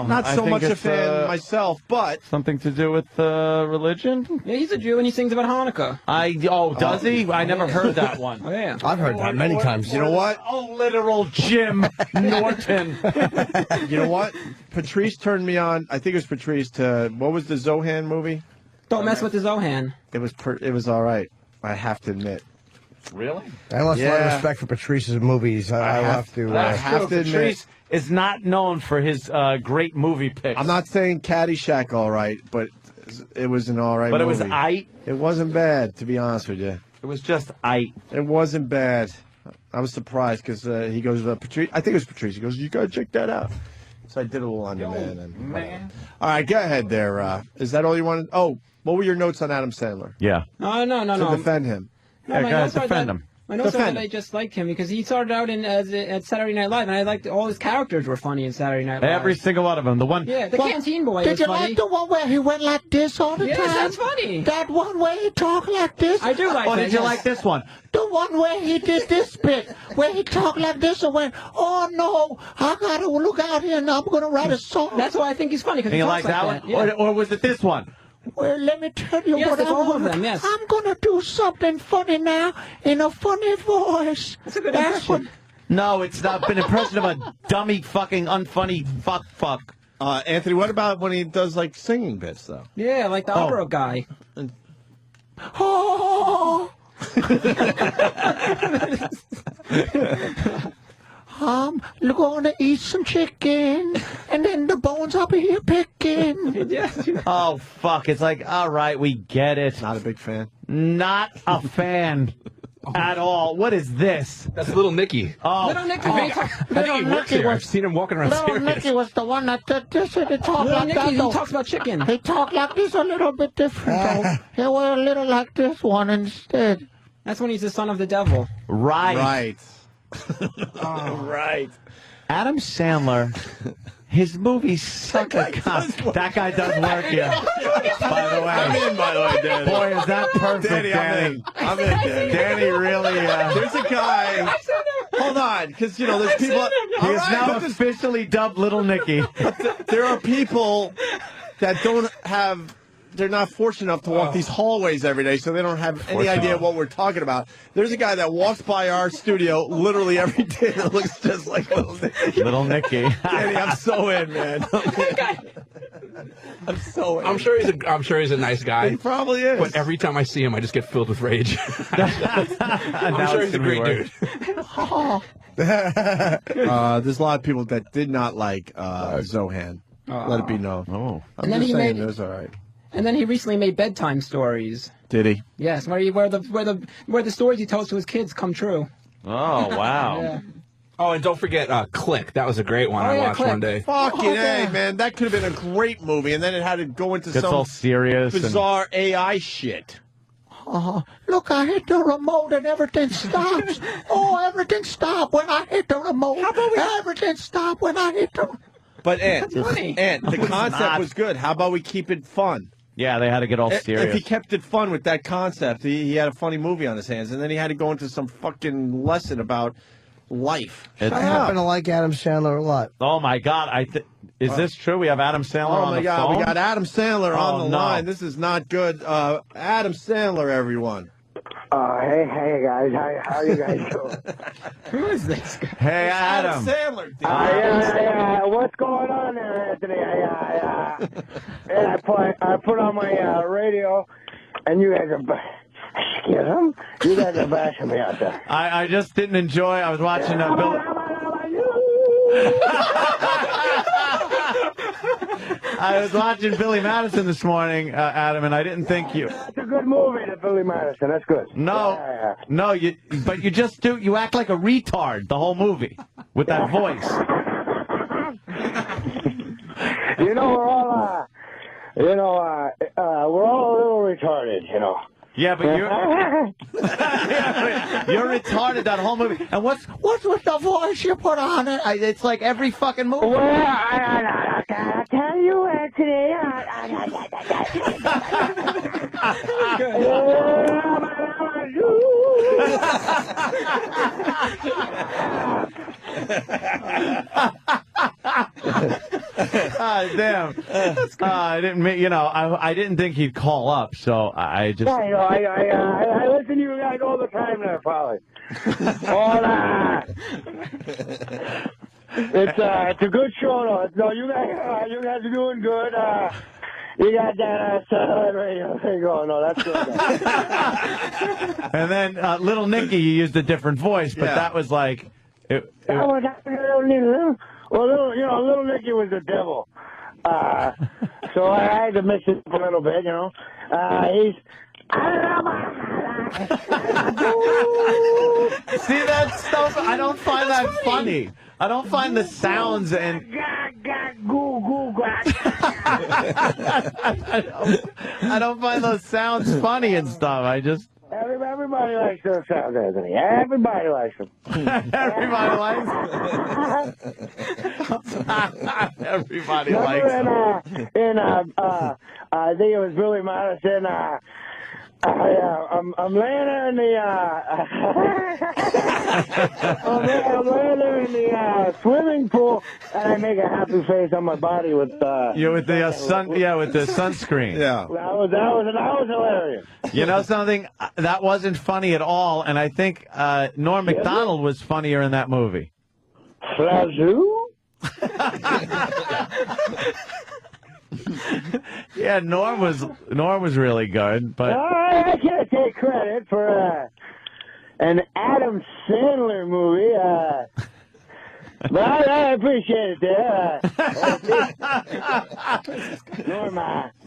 not I so think much a it's, fan myself, but something to do with religion. Yeah, he's a Jew, and he sings about Hanukkah. Does he? I never heard that one. Oh yeah, I've heard that many times. You know what? Oh, literal Jim Norton. You know what? Patrice turned me on. I think it was Patrice to what was the Zohan movie? Don't mess with the Zohan. It was all right. I have to admit. Really? I lost a lot of respect for Patrice's movies. I have to. I have to admit. Patrice is not known for his great movie picks. I'm not saying Caddyshack all right, but it was an all right But it movie. was aight. It wasn't bad, to be honest with you. It was just aight. It wasn't bad. I was surprised because he goes, Patrice. I think it was Patrice. He goes, you gotta check that out. So I did a little on demand. And all right, go ahead there. Is that all you wanted? Oh, what were your notes on Adam Sandler? Yeah. No. To defend him. Yeah, my guys, notes are defend that- him. My notes are Defend that him. I just liked him because he started out at Saturday Night Live, and I liked all his characters were funny in Saturday Night Live. Every single one of them. The one. Yeah, the Well, Canteen Boy Did was you funny. like the one where he went like this all the Yes, time? that's funny. That one where he talked like this? I do like Oh, that. did you yes. like this one? The one where he did this bit, where he talked like this and went, oh no, I gotta look out here and I'm gonna write a song. That's why I think he's funny because And he you talks like that like one? that. Yeah. Or was it this one? Well, let me tell you Yes, what it's I'm all of gonna them, yes. I'm gonna do something funny now in a funny voice. That's a good That's impression. No, it's not an impression of a dummy fucking unfunny fuck. Anthony, what about when he does like singing bits though? Yeah, like the opera guy. Oh. I'm gonna eat some chicken, and then the bones I'll be here picking. Oh, fuck. It's like, all right, we get it. Not a big fan. Not a fan at all. What is this? That's Little Nicky. Oh, Little Nicky. I think he works here. I've seen him walking around Little Sirius. Nicky was the one that did this, and he talked Little like Nicky, that. he though. talks about chicken. He talked like this a little bit different, though. He was a little like this one instead. That's when he's the son of the devil. right. Right. Adam Sandler, his movies suck a cunt. That guy does work here. By the way. I'm in, by the way, Danny. Boy, is that perfect, Danny, Danny. I'm in, Danny. Danny really, There's a guy. Hold on, because you know there's people. he is now officially dubbed Little Nicky. There are people that don't have. They're not fortunate enough to walk these hallways every day, so they don't have any idea what we're talking about. There's a guy that walks by our studio literally every day that looks just like Little Nicky. Little Nicky. Danny, I'm so in, man. I'm so in. I'm sure he's a nice guy. He probably is. But every time I see him, I just get filled with rage. I'm sure he's a great dude. There's a lot of people that did not like Zohan. Let it be known. Oh, I'm And then just he saying made- it was all right. And then he recently made bedtime stories. Did he? Yes, where the stories he tells to his kids come true. Oh, wow. Yeah. Oh, and don't forget Click. That was a great one Oh, I yeah, watched Click. one day. Fucking A, man. That could have been a great movie, and then it had to go into Gets some all serious. and- bizarre AI shit. Look, I hit the remote and everything stops. Oh, everything stopped when I hit the remote. Everything stopped when I hit the. But Ant, That's funny. Ant, the it's concept not. was good. How about we keep it fun? Yeah, they had to get all If serious. he kept it fun with that concept, he had a funny movie on his hands, and then he had to go into some fucking lesson about life. It's- I happen to like Adam Sandler a lot. Oh, my God. Is this true? We have Adam Sandler Oh on my the God, phone? we got Adam Sandler on Oh, the no. line. This is not good. Adam Sandler, everyone. Hey guys, how you guys doing? Who is this guy? Hey, Adam. Sandler. Yeah, what's going on there, Anthony? I put on my radio, and you guys are excuse him. You guys are bashing me out there. I just didn't enjoy. I was watching Bill. I was watching Billy Madison this morning, Adam, and I didn't think you. It's a good movie, the Billy Madison. That's good. No, no, but you just do. You act like a retard the whole movie with that voice. You know, we're all, we're all a little retarded, you know. Yeah, but you're you're retarded that whole movie. And what's with the voice you put on it? It's like every fucking movie. Well, I tell you, Anthony. Damn. I didn't mean, I didn't think he'd call up, so I just. I know. I listen to you guys all the time there, Polly. Hola. It's a good show, though. No, you guys are doing good. You got that satellite radio thing going. No, that's good. And then Little Nicky, you used a different voice, but that was like. Little Nicky was the devil. So I had to mix it up a little bit, you know. He's. See that stuff? I don't find that funny. I don't find the sounds and. I don't find those sounds funny and stuff. I just. Everybody Everybody likes those sounds, Anthony. Everybody likes them. Everybody likes Everybody likes I think it was Billy Madison. I'm laying there in the I'm laying there in the swimming pool, and I make a happy face on my body with with the with the sunscreen. Yeah. That was hilarious. You know something? That wasn't funny at all, and I think Norm Macdonald was funnier in that movie. Flazoo? Yeah, Norm was really good, but I can't take credit for an Adam Sandler movie. But I appreciate it there. Norm,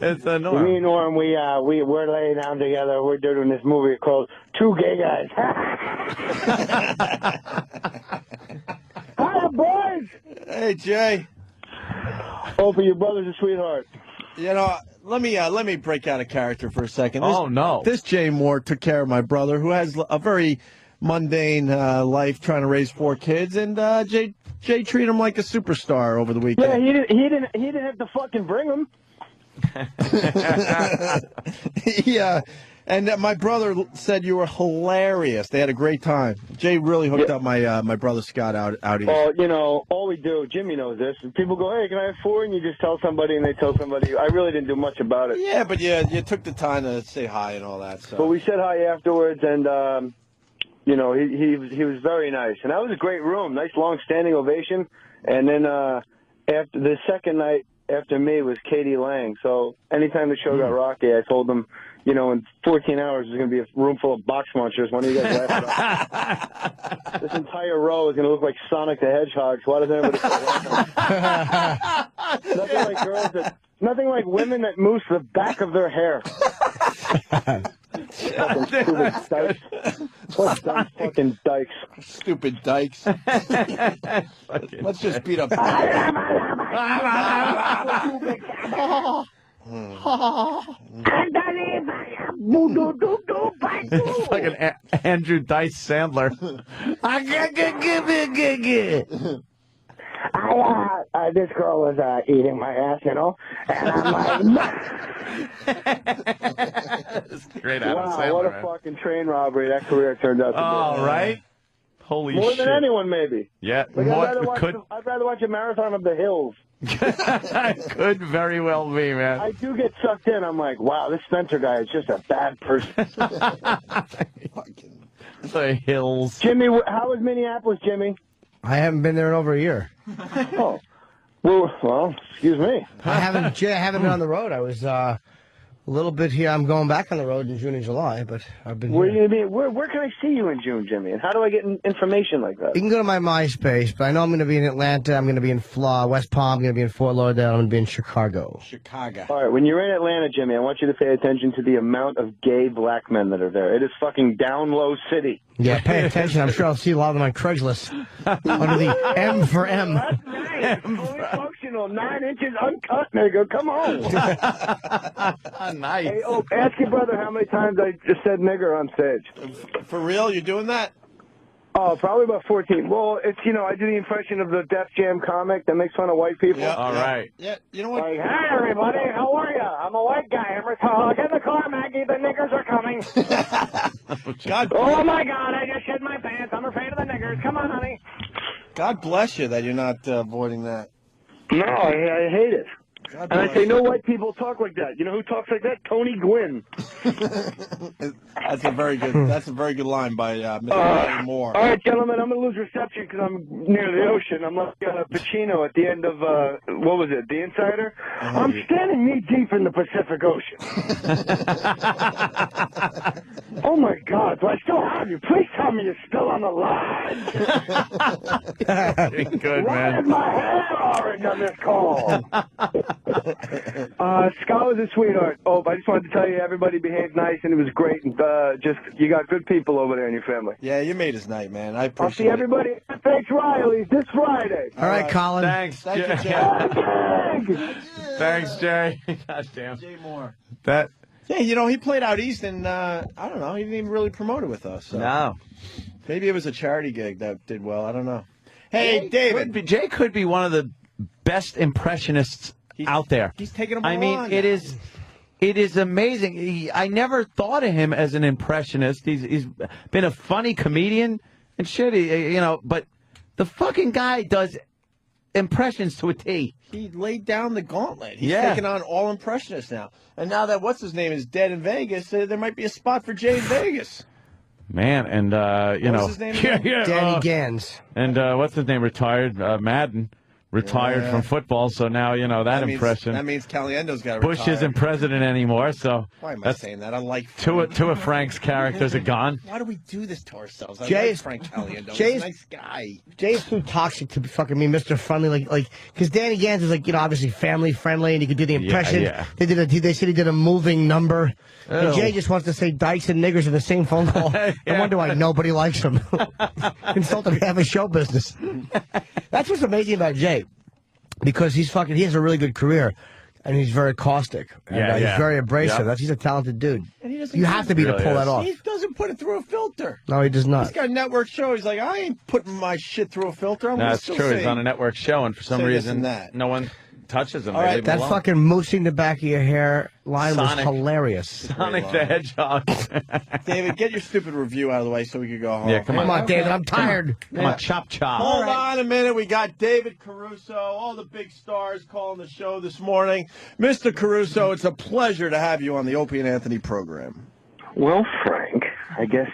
it's a Norm. Me and Norm, we're laying down together. We're doing this movie called Two Gay Guys. Hi, boys. Hey, Jay. Hopefully your brother's a sweetheart. You know, let me break out a character for a second. No. This Jay Moore took care of my brother, who has a very mundane life, trying to raise 4 kids, and Jay treated him like a superstar over the weekend. Yeah, he didn't have to fucking bring him. Yeah. And my brother said you were hilarious. They had a great time. Jay really hooked up my brother Scott out east. Well, you know, all we do, Jimmy knows this. People go, hey, can I have 4? And you just tell somebody, and they tell somebody. I really didn't do much about it. Yeah, but you took the time to say hi and all that. So. But we said hi afterwards, and you know, he was very nice, and that was a great room, nice long standing ovation. And then after the second night after me was Katie Lang. So anytime the show got rocky, I told them, you know, in 14 hours there's going to be a room full of box munchers. When are you guys laughing about? This entire row is going to look like Sonic the Hedgehog. So why doesn't anybody nothing like women that mousse the back of their hair. Fucking stupid dykes. What dumb fucking dykes? Stupid dykes. Let's just beat up. Fucking Andrew Dice Sandler. This girl was eating my ass, you know, and I'm like, great Adam wow, Sandler, what a man. fucking train robbery that career turned out to be. Oh, right? Holy More shit. than anyone, maybe. Yeah. Like, I'd rather watch a marathon of the hills. Could very well be, man. I do get sucked in. I'm like, wow, this Spencer guy is just a bad person. The hills. Jimmy, how was Minneapolis, Jimmy? I haven't been there in over a year. Oh. Well, excuse me. I haven't been on the road. I was a little bit here. I'm going back on the road in June and July, but I've been Where here. you gonna be? Where can I see you in June, Jimmy? And how do I get information like that? You can go to my MySpace, but I know I'm going to be in Atlanta. I'm going to be in West Palm. I'm going to be in Fort Lauderdale. I'm going to be in Chicago. All right, when you're in Atlanta, Jimmy, I want you to pay attention to the amount of gay black men that are there. It is fucking down low city. Yeah, pay attention. I'm sure I'll see a lot of them on Craigslist under the M for M. That's nice. Fully functional, 9 inches uncut, nigga. Come on. Nice. Hey, ask your brother how many times I just said nigger on stage. For real? You're doing that? Oh, probably about 14. Well, it's, you know, I do the impression of the Def Jam comic that makes fun of white people. Yeah, All right. Yeah, you know what? Like, hey, everybody, how are ya? I'm a white guy. I'm retired. Get in the car, Maggie. The niggers are coming. God, Oh, my God, I just shed my pants. I'm afraid of the niggers. Come on, honey. God bless you that you're not avoiding that. No, I hate it. God And I bless say, you. no white people talk like that. You know who talks like that? Tony Gwynn. That's a very good line by Mr. Jay Moore. All right, gentlemen, I'm going to lose reception because I'm near the ocean. I'm like Pacino at the end of, what was it, The Insider? I'm standing knee-deep in the Pacific Ocean. Oh, my God, do I still have you? Please tell me you're still on the line. Good, Why man. is my hair orange on this call? Scott was a sweetheart. Oh, I just wanted to tell you, everybody behaved nice, and it was great. And just, you got good people over there in your family. Yeah, you made his night, man. I I'll appreciate see everybody at Thanks Riley's this Friday. All right, Colin. Thanks, Thank you, Jay. Jay. Thanks, Jay. God damn. Jay Moore. That Yeah, you know, he played out east, and I don't know, he didn't even really promote it with us. So. No. Maybe it was a charity gig that did well. I don't know. Hey, David. Jay could be one of the best impressionists out there. He's taking them I all mean, on it now. is amazing. I never thought of him as an impressionist. He's been a funny comedian and shit. But the fucking guy does impressions to a T. He laid down the gauntlet. He's Yeah. taking on all impressionists now. And now that what's his name is dead in Vegas, there might be a spot for Jay in Vegas. Man, and What was his name again? Danny Gans. And what's his name? Retired Madden. Retired Yeah. from football, so now that impression. That means Caliendo's got to Bush retire. isn't president anymore, so Why am I that's saying that? I like two of Frank's characters are gone. Why do we do this to ourselves? I Jay like is- Frank Caliendo. Jay He's is- a nice guy. Jay's too toxic to be fucking me, Mr. Friendly, because Danny Gans is obviously family friendly, and he could do the impression. yeah. They said he did a moving number. And Ew. Jay just wants to say dykes and niggers in the same phone call. I wonder why nobody likes him. Insulted half his show business. That's what's amazing about Jay, because he has a really good career, and he's very caustic. And, Yeah, he's yeah. very abrasive. Yeah. He's a talented dude. And he doesn't You have to be to Really pull that is. off. He doesn't put it through a filter. No, he does He's not. got a network show. He's like, I ain't putting my shit through a filter. I'm gonna That's still true. say, He's on a network show, and for some say this reason, and that. no one touches him. All They right, leave him that alone. fucking moosing the back of your hair line Sonic. was hilarious. Sonic the Hedgehog. David, get your stupid review out of the way so we can go home. Yeah, come on. Come on, David, I'm tired. Come on, chop chop. Hold on a minute. We got David Caruso, all the big stars calling the show this morning. Mr. Caruso, it's a pleasure to have you on the Opie and Anthony program. Well, Frank, I guess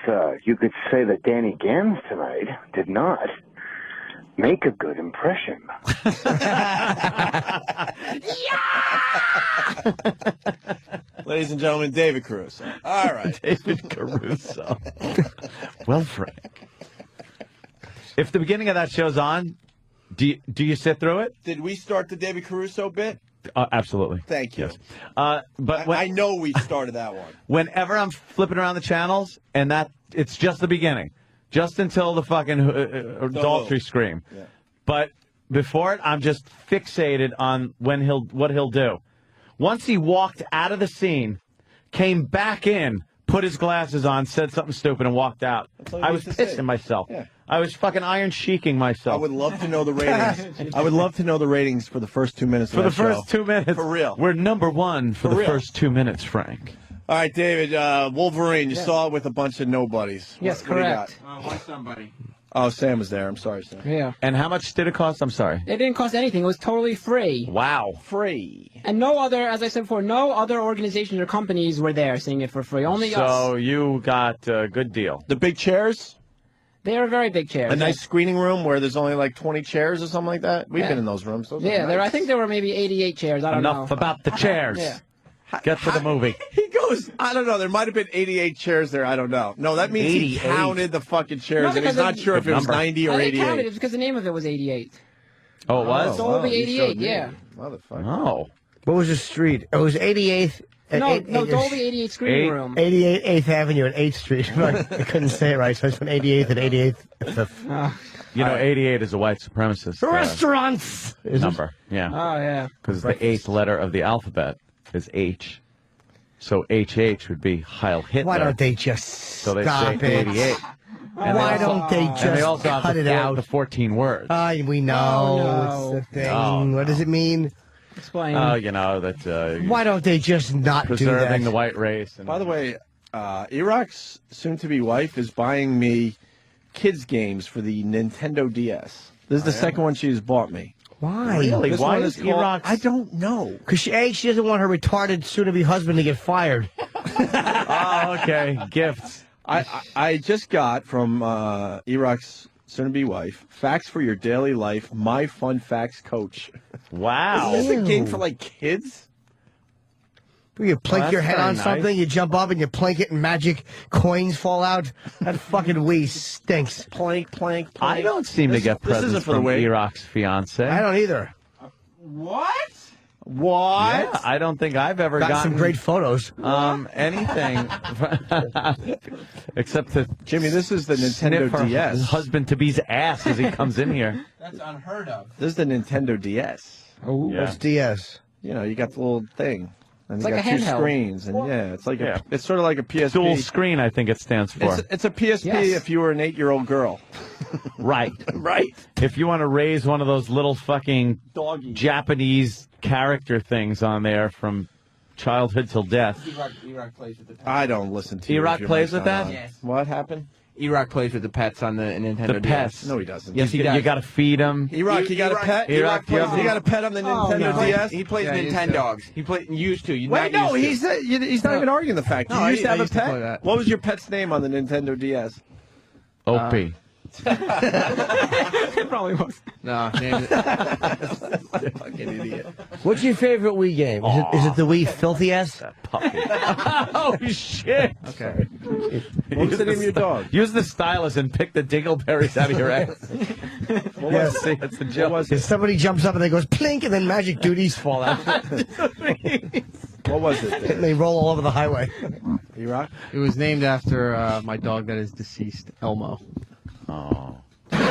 you could say that Danny Gans tonight did not make a good impression. Ladies and gentlemen, David Caruso. All right. David Caruso. Well, Frank. If the beginning of that show's on, do you sit through it? Did we start the David Caruso bit? Absolutely. Thank you. But I know we started that one. Whenever I'm flipping around the channels, and it's just the beginning, just until the fucking adultery scream. Yeah. But before it, I'm just fixated on what he'll do. Once he walked out of the scene, came back in, put his glasses on, said something stupid, and walked out. all you I need was to say. pissing myself. Yeah. I was fucking iron sheiking myself. I would love to know the ratings. I would love to know the ratings for the first 2 minutes of For the that first show. 2 minutes. For real. We're number one for the real. first 2 minutes, Frank. All right, David, Wolverine, you saw it with a bunch of nobodies. Yes, What do you correct. Why somebody? got? Oh, Sam was there. I'm sorry, Sam. Yeah. And how much did it cost? I'm sorry. It didn't cost anything. It was totally free. Wow. Free. And no other, as I said before, no other organizations or companies were there seeing it for free. Only us. So you got a good deal. The big chairs? They are very big chairs. A nice screening room where there's only like 20 chairs or something like that? We've Yeah. been in those rooms. Those are Yeah, nice. I think there were maybe 88 chairs. I don't know. Enough about the chairs. Yeah. Get to the movie. He goes, I don't know. There might have been 88 chairs there. I don't know. No, that means he 88. counted the fucking chairs, No, and he's because not it- sure if it was Good number. 90 or I didn't count 88. it because the name of it was 88. Oh, it was? So it'll be you 88, showed me. yeah. Motherfucker. Oh. What was the street? It was 88th. No, Dolby 88 screening room. 88 8th Avenue and 8th Street. I couldn't say it right, so I just went 88th and 88th. You know, 88 is a white supremacist Restaurants! Is it? number. Yeah. Oh, yeah. Because the eighth letter of the alphabet is H. So HH would be Heil Hitler. Why don't they just So they stop say it? 88. And Why they also- don't they and they just also have cut the it four- out? The 14 words. We know. Oh, no. It's the thing. Oh, What does it mean? Explain. Oh, you know, that Why don't they just not do preserving that? the white race. And By the way, Iraq's soon-to-be wife is buying me kids' games for the Nintendo DS. This is the second one she's bought me. Why? Really? This Why one is is called, Iraq's- I don't know. Because she doesn't want her retarded soon-to-be husband to get fired. Oh, okay. Gifts. I just got from Iraq's soon-to-be wife, Facts for Your Daily Life, My Fun Facts Coach. Wow. Is this a game for, like, kids? You plink Well, your that's head very on nice. something, you jump up and you plink it and magic coins fall out. That fucking Wii stinks. Plank, plank, plank. I don't seem to get This isn't presents for the from way. Iraq's fiance. I don't either. What? What? Yeah, I don't think I've ever Got gotten some great photos. anything except to Jimmy, this is the sniff Nintendo her DS. husband-to-be's ass as he comes in here. That's unheard of. This is the Nintendo DS. Oh, Yeah. what's DS? You know, you got the little thing. And It's you like got a two handheld. screens, and it's like it's sort of like a PSP. Dual screen, I think it stands for. It's a PSP Yes. if you were an 8-year-old girl. Right. Right. If you want to raise one of those little fucking Japanese character things on there from childhood till death. E-Rock plays with the pets. I don't listen to you. E-Rock if your plays mic's with not that? on. Yes. What happened? E-Rock plays with the pets on the Nintendo The pets. DS. No, he doesn't. Yes, he does. You got to feed them. E-Rock, you got a pet? E-Rock, you got a pet on the Nintendo DS? He plays Nintendogs. He used to. Wait, no, he's not even arguing the fact. No, You used to I have a used to play pet? that. What was your pet's name on the Nintendo DS? Opie. It probably was. No, name it. Fucking idiot. What's your favorite Wii game? Is it the Wii Filthy S? Oh, shit. Okay. What was the name of your dog? Use the stylus and pick the dingleberries out of your ass. What Yes. was See, that's the joke. If somebody jumps up and they goes plink, and then magic duties fall out, What was it? and they roll all over the highway. E-Rock? It was named after my dog that is deceased, Elmo. Oh. Where'd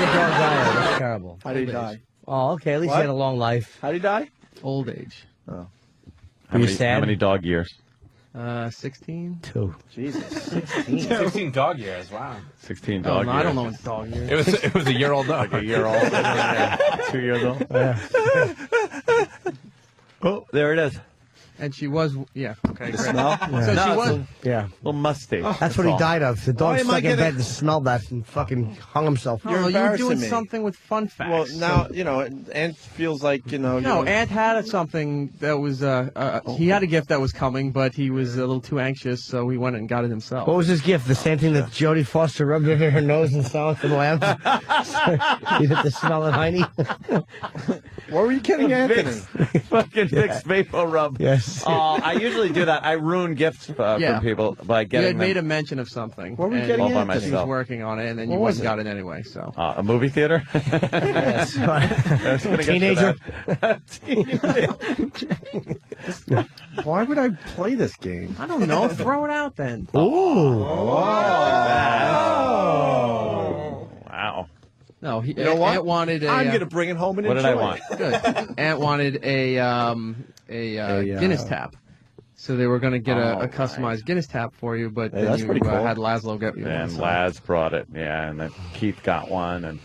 the dog die? That's terrible. How did he die? Oh, okay. At least What? he had a long life. How did he die? Old age. Oh. How you many, sad? how many dog years? 16. 2. Jesus. 16 dog years. Wow. 16 Oh, dog no, years. I don't know what dog years. It was a year old dog. A year old. 2 years old. Oh, there it is. And she was, yeah. Okay, great. Smell? So No, she it's was. a Yeah. little musty. That's what he all. died of. The dog Why am I stuck in getting- bed and smelled that and fucking hung himself. No, you're embarrassing doing me. something with fun facts. Well, now, Ant feels like, No, Ant had something that was, he had a gift that was coming, but he was a little too anxious, so he went and got it himself. What was his gift? The same thing that Jodie Foster rubbed into her nose and silence and laughed? You hit the smell of Heine? What were you kidding Anthony? Fucking Vicks Vapor Rub. Yes. I usually do that. I ruin gifts Yeah. for people by You getting had made a them mention of something. What were you and getting all by Anthony? She was myself. working on it, and then you What went was and got it anyway, so. A movie theater. Yes. I was gonna get to Teenager. that. Why would I play this game? I don't know. Throw it out then. Ooh. Wow. No, You know what? Ant wanted a. I'm going to bring it home and What enjoy did I want? Good. Ant wanted a Guinness tap. So they were going to get a customized Guinness tap for you, but Hey, then that's you pretty cool. had Laszlo get you And one. Laz brought it, yeah, and then Keith got one, and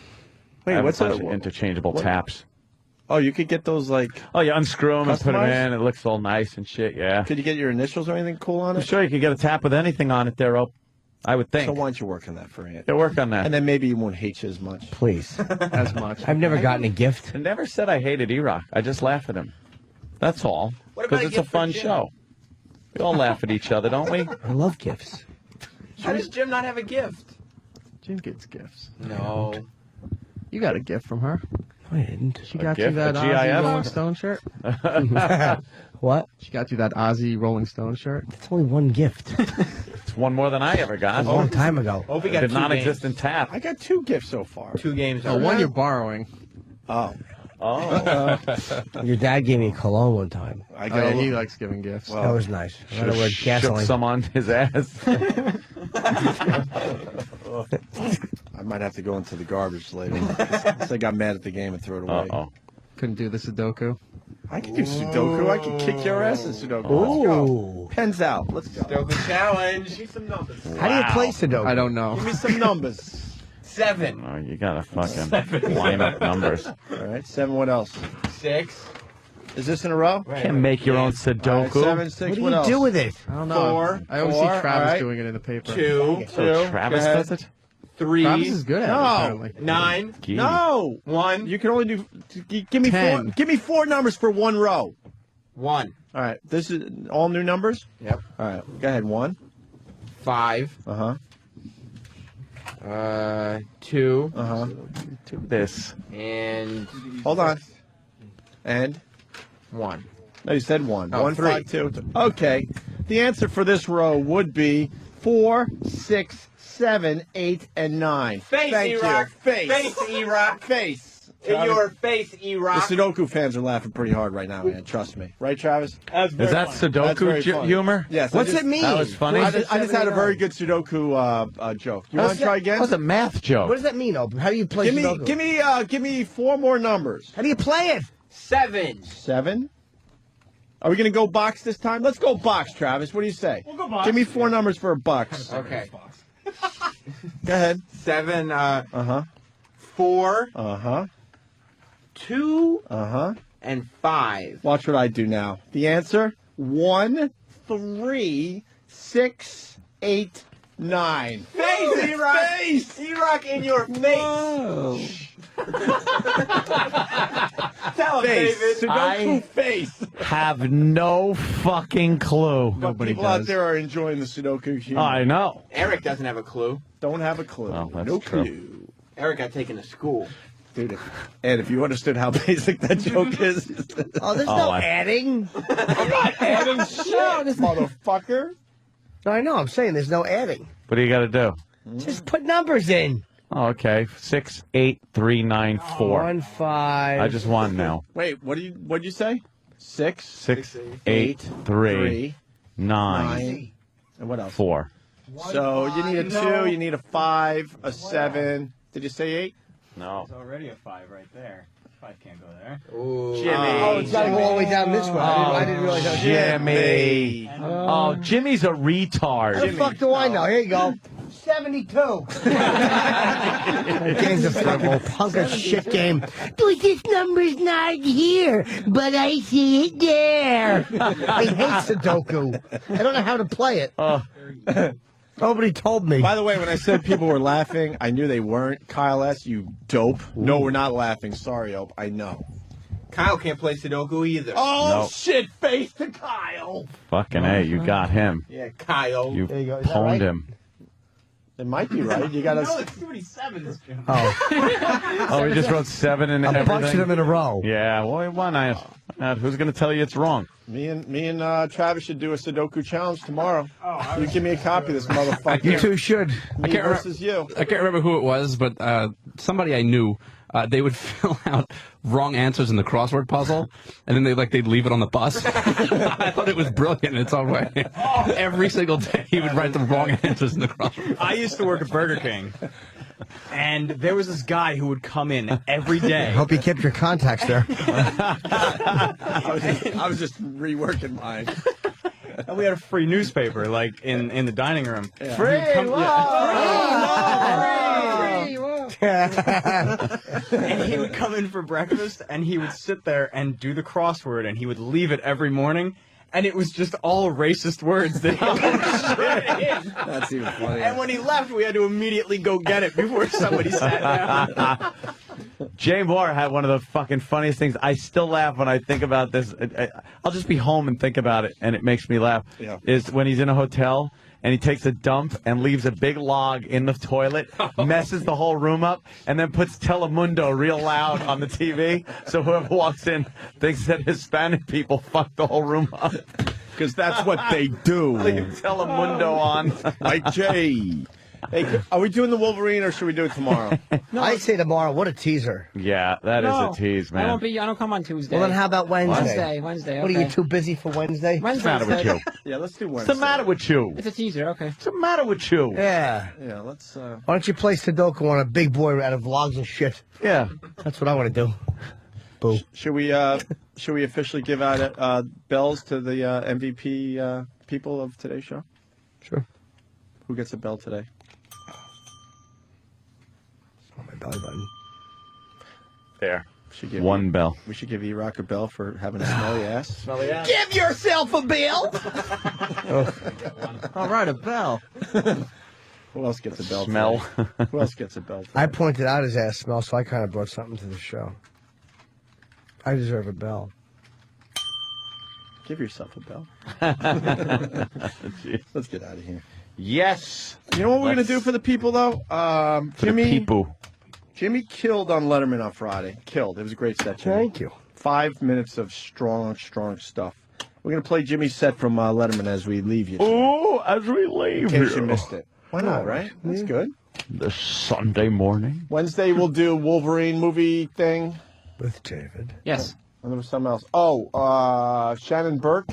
Wait, I have what's a bunch that? of interchangeable What? taps. Oh, you could get those, like, Oh, you unscrew them and put them Customized? in. It looks all nice and shit. Yeah. could you get your initials or anything cool on I'm it? sure you could get a tap with anything on it there, Ope. I would think. So why don't you work on that for Ant? Yeah, work on that. And then maybe he won't hate you as much. Please. As much. I've never gotten a gift. I never said I hated E-Rock. I just laugh at him. That's all. What about Because a it's a gift for fun Jim? show. We all laugh at each other, don't we? I love gifts. How does Jim not have a gift? Jim gets gifts. No. You got a gift from her. I didn't. She got gift? you that A Ozzy GIF? Rolling Stone shirt. What? She got you that Ozzy Rolling Stone shirt. It's only one gift. It's one more than I ever got. A long time ago. Opie It got did 2 not games. exist in tap. I got 2 gifts so far. 2 games. Oh, one you're borrowing. Oh. Oh. Your dad gave me a cologne one time. I Oh, got yeah, a he little- likes giving gifts. Well, That was nice. I had to wear Shook gasoline. some on his ass. I might have to go into the garbage later. I got mad at the game and threw it away. Uh-oh. Couldn't do the Sudoku. I can do Sudoku. I can kick your ass in Sudoku. Let's go. Pens out. Let's go. Sudoku challenge. Give me some numbers. How do you play Sudoku? I don't know. Give me some numbers. 7. Oh, you gotta fucking line up numbers. All right, 7. What else? 6. Is this in a row? Can't make your own All right, Sudoku. 7, 6. What What do you else? do with it? I don't know. 4. I always 4, see Travis all right. doing it in the paper. 2. So Travis Go does ahead. it? 3. Travis is good at it, No. apparently. 9. Gee. No. 1. You can only do. Give me 10. 4. Give me 4 numbers for 1 row. 1. All right. This is all new numbers. Yep. All right. Go ahead. 1. 5. Uh huh. 2. Uh huh. Do this. And Hold on. And 1. no, you said 1. Oh, 1, 3. 5, 2. Okay. The answer for this row would be 4, 6, 7, 8, and 9. Face, Thank E-Rock. you. Face. Face, E-Rock. Face. To your face, The E-Rock. Sudoku fans are laughing pretty hard right now, man. Trust me. Right, Travis? Is that That's Sudoku very funny. humor? Yes. What's it mean? That was funny. I just had a very good Sudoku joke. You want to try again? That was a math joke. What does that mean, Ope? How do you play Sudoku? Give me 4 more numbers. How do you play it? 7. 7, Are we going to go box this time? Let's go box, Travis. What do you say? We'll go box. Give me 4 numbers for a box. Okay. Go ahead. 7, 4, 2, 2, and 5. Watch what I do now. The answer: 1, 3, 6, 8, 9. Face, E-Rock! Face! E-Rock in your face! Tell him, Face. David. Sudoku face. Have no fucking clue. But people out there are enjoying the Sudoku humor. I know. Eric doesn't have a clue. Don't have a clue. Well, that's no true. clue. Eric got taken to school. Dude, and if you understood how basic that joke is. Oh, there's no adding. I'm not adding shit, motherfucker. No, I know. I'm saying there's no adding. What do you got to do? Just put numbers in. Oh, okay. 6, 8, 3, 9, 4. 1, 5. I just won now. Wait, what'd you say? 6, 6, 8, 3, 9, and what else? 4. So you need a 2, you need a 5, a 7. Did you say 8? No. There's already a 5 right there. 5 can't go there. Ooh. Jimmy. Oh, it's got to go all the way down this way. I didn't realize that was Jimmy. Oh, Jimmy's a retard. How the fuck do I know? Here you go. 72. Game's a football punk of shit game. Dude, this number's not here, but I see it there. I hate Sudoku. I don't know how to play it. Nobody told me. By the way, when I said people were laughing, I knew they weren't. Kyle S., you dope. No, we're not laughing. Sorry, Ope. I know. Kyle can't play Sudoku either. Oh, No. shit. Face to Kyle. Fucking A, you got him. Yeah, Kyle. You There you go. Is that pwned right? him. It might be right. You got to. No, it's too many 7s, Jim. Oh, he just wrote 7 in I'm everything? punching them in a row. Yeah, well, why not? Who's going to tell you it's wrong? Me and Travis should do a Sudoku challenge tomorrow. You give me a copy of this motherfucker. You two should. Me versus you. I can't remember who it was, but somebody I knew, they would fill out wrong answers in the crossword puzzle, and then they'd leave it on the bus. I thought it was brilliant in its own way. Every single day he would write the wrong answers in the crossword. I used to work at Burger King, and there was this guy who would come in every day. Hope you kept your contacts there. I was just reworking mine. And we had a free newspaper, like in the dining room. Yeah. Free! And he would come in for breakfast, and he would sit there and do the crossword, and he would leave it every morning, and it was just all racist words that he would shit in. That's even funnier. And when he left, we had to immediately go get it before somebody sat down. Jay Moore had one of the fucking funniest things. I still laugh when I think about this. I'll just be home and think about it, and it makes me laugh. Yeah. Is when he's in a hotel and he takes a dump and leaves a big log in the toilet, messes the whole room up, and then puts Telemundo real loud on the TV, so whoever walks in thinks that Hispanic people fucked the whole room up. Because that's what they do. Leave Telemundo on. Like Jay. Hey, are we doing the Wolverine or should we do it tomorrow? I say tomorrow. What a teaser. Yeah, that is a tease, man. I won't be. I don't come on Tuesday. Well, then how about Wednesday? Wednesday. What are okay. you too busy for Wednesday? What's the matter with you? Yeah, let's do What's Wednesday. the matter with you? It's a teaser. Okay. What's the matter with you? Yeah. Yeah, let's. Why don't you play Sudoku on a big boy out of vlogs and shit? Yeah. That's what I want to do. Boo. Should we officially give out bells to the MVP people of today's show? Sure. Who gets a bell today? On my belly button. There. Should give One bell. We should give E-Rock a bell for having a smelly ass. Smelly ass. Give yourself a bill. All right, a bell. Who else gets a bell Smell. today? Who else gets a bell today? I pointed out his ass smell, so I kind of brought something to the show. I deserve a bell. Give yourself a bell. Jeez. Let's get out of here. Yes. You know what we're going to do for the people, though? For the people. Jimmy killed on Letterman on Friday. Killed. It was a great set, Jimmy. Thank you. 5 minutes of strong stuff. We're going to play Jimmy's set from Letterman as we leave you. Oh, as we leave In case here. you missed it. Why not, right? That's good. This Sunday morning. Wednesday, we'll do Wolverine movie thing. With David. Yes. And there was something else. Oh, Shannon Burke.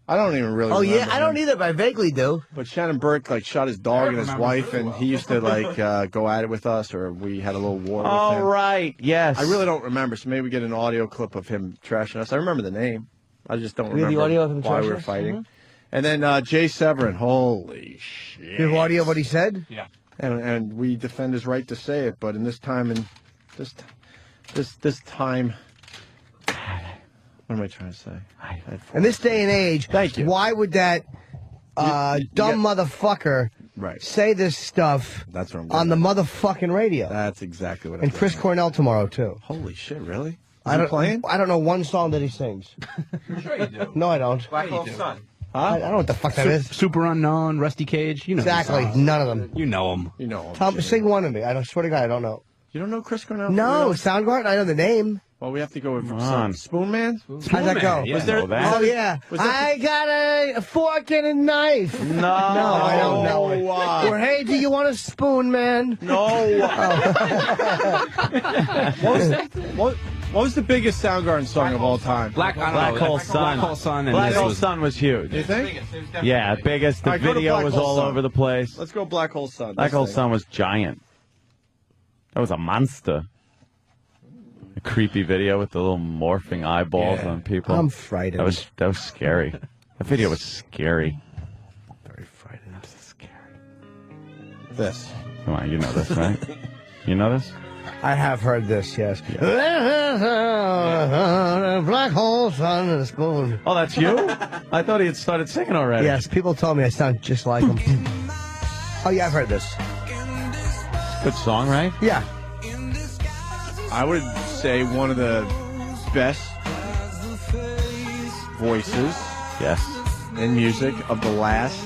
I don't even really Oh, yeah. remember I don't him. either, but I vaguely do. But Shannon Burke, shot his dog and his wife, and he used to, go at it with us, or we had a little war with All him. right. Yes. I really don't remember, so maybe we get an audio clip of him trashing us. I remember the name. I just don't We have the remember audio of him why we were torturing us? fighting. And then Jay Severin, holy shit. You have audio of what he said? Yeah. And we defend his right to say it, but in this time this time, what am I trying to say? In this day and age, Thank you. why would that dumb motherfucker say this stuff That's what I'm on the motherfucking radio? That's exactly what I'm And Chris Cornell tomorrow, too. Holy shit, really? I don't know one song that he sings. Sure you do. No, I don't. Black Hole Sun. I don't know what the fuck that is. Super Unknown, Rusty Cage. You know these Exactly. songs. None of them. You know them. You know him. Tom, sing one to me. I swear to God, I don't know. You don't know Chris Cornell? No, Soundgarden. I know the name. Well, we have to go with Come on. Spoon Man? How's that go? Yeah, I know that. Oh yeah. I got a fork and a knife. No, I don't know it. Or hey, do you want a spoon, man? No. What was the biggest Soundgarden song of all time? Black Hole Sun. Black Hole Sun. And Black this Hole was, Sun was huge. You think? Yeah, biggest. The All right, go to video Black was Hole all Sun. over the place. Let's go Black Hole Sun. Black This Hole thing. Sun was giant. That was a monster. A creepy video with the little morphing eyeballs Yeah. on people. I'm frightened. That was scary. That video was scary. Very frightened. This. Come on, you know this, right? You know this? I have heard this, yes. Black hole, sun, and a spoon. Oh, that's you? I thought he had started singing already. Yes, people told me I sound just like him. Oh, yeah, I've heard this. Good song, right? Yeah. I would say one of the best voices Yes. in music of the last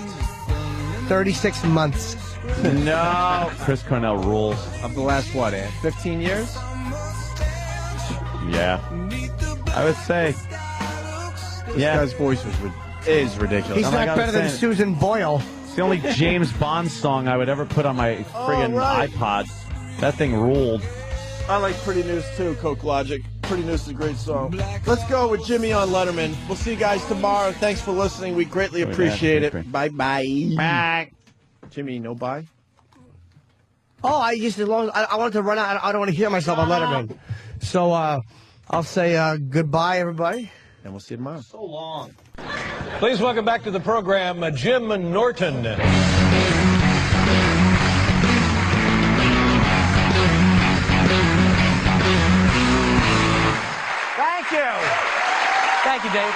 36 months. No. Chris Cornell rules. of the last what, 15 years? Yeah. I would say. This Yeah. guy's voice is ridiculous. He's Oh my not God, better than Sam. Susan Boyle. It's the only James Bond song I would ever put on my friggin' iPod. That thing ruled. I like Pretty News too, Coke Logic. Pretty News is a great song. Let's go with Jimmy on Letterman. We'll see you guys tomorrow. Thanks for listening. We greatly appreciate it. Bye-bye. Bye. Jimmy, no bye? Oh, I wanted to run out. I don't want to hear myself on Letterman. So I'll say goodbye, everybody. And we'll see you tomorrow. So long. Please welcome back to the program, Jim Norton. Thank you. Thank you, Dave.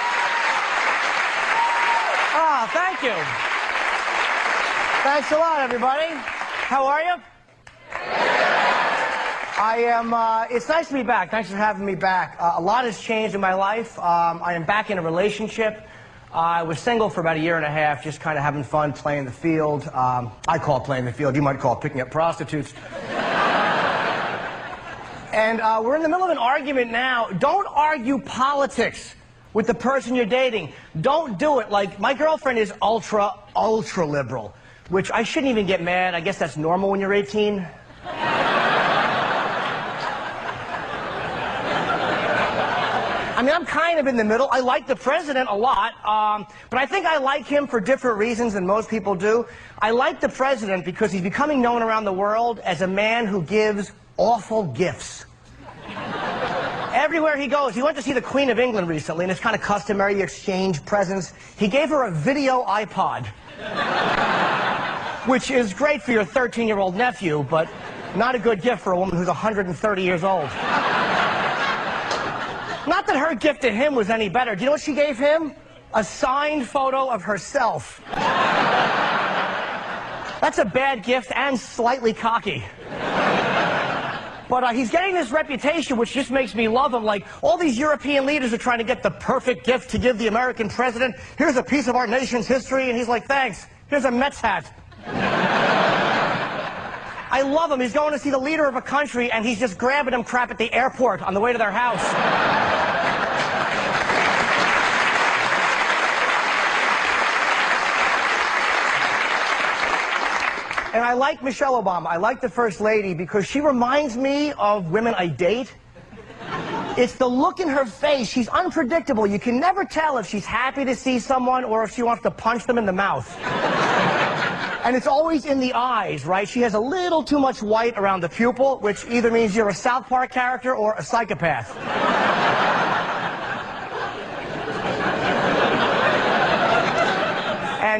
Ah, thank you. Thanks a lot, everybody. How are you? I am, it's nice to be back. Thanks for having me back. A lot has changed in my life. I am back in a relationship. I was single for about a year and a half, just kind of having fun playing the field. I call it playing the field. You might call it picking up prostitutes. And we're in the middle of an argument now. Don't argue politics with the person you're dating. Don't do it. Like, my girlfriend is ultra liberal, which I shouldn't even get mad. I guess that's normal when you're 18. I mean, I'm kind of in the middle. I like the president a lot, but I think I like him for different reasons than most people do. I like the president because he's becoming known around the world as a man who gives awful gifts. Everywhere he goes, he went to see the Queen of England recently, and it's kind of customary, you exchange presents. He gave her a video iPod, which is great for your 13-year-old nephew, but not a good gift for a woman who's 130 years old. Not that her gift to him was any better. Do you know what she gave him? A signed photo of herself. That's a bad gift and slightly cocky. But he's getting this reputation, which just makes me love him. Like, all these European leaders are trying to get the perfect gift to give the American president. Here's a piece of our nation's history, and he's like, thanks. Here's a Mets hat. I love him. He's going to see the leader of a country, and he's just grabbing him crap at the airport on the way to their house. And I like Michelle Obama. I like the First Lady because she reminds me of women I date. It's the look in her face. She's unpredictable. You can never tell if she's happy to see someone or if she wants to punch them in the mouth. And it's always in the eyes, right? She has a little too much white around the pupil, which either means you're a South Park character or a psychopath.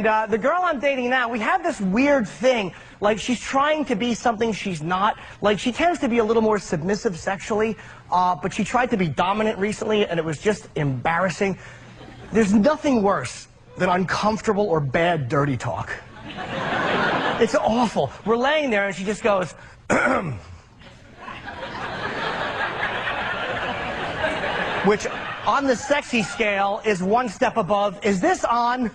And the girl I'm dating now, we have this weird thing. Like, she's trying to be something she's not. Like, she tends to be a little more submissive sexually, but she tried to be dominant recently, and it was just embarrassing. There's nothing worse than uncomfortable or bad dirty talk. It's awful. We're laying there, and she just goes, which, on the sexy scale, is one step above, is this on?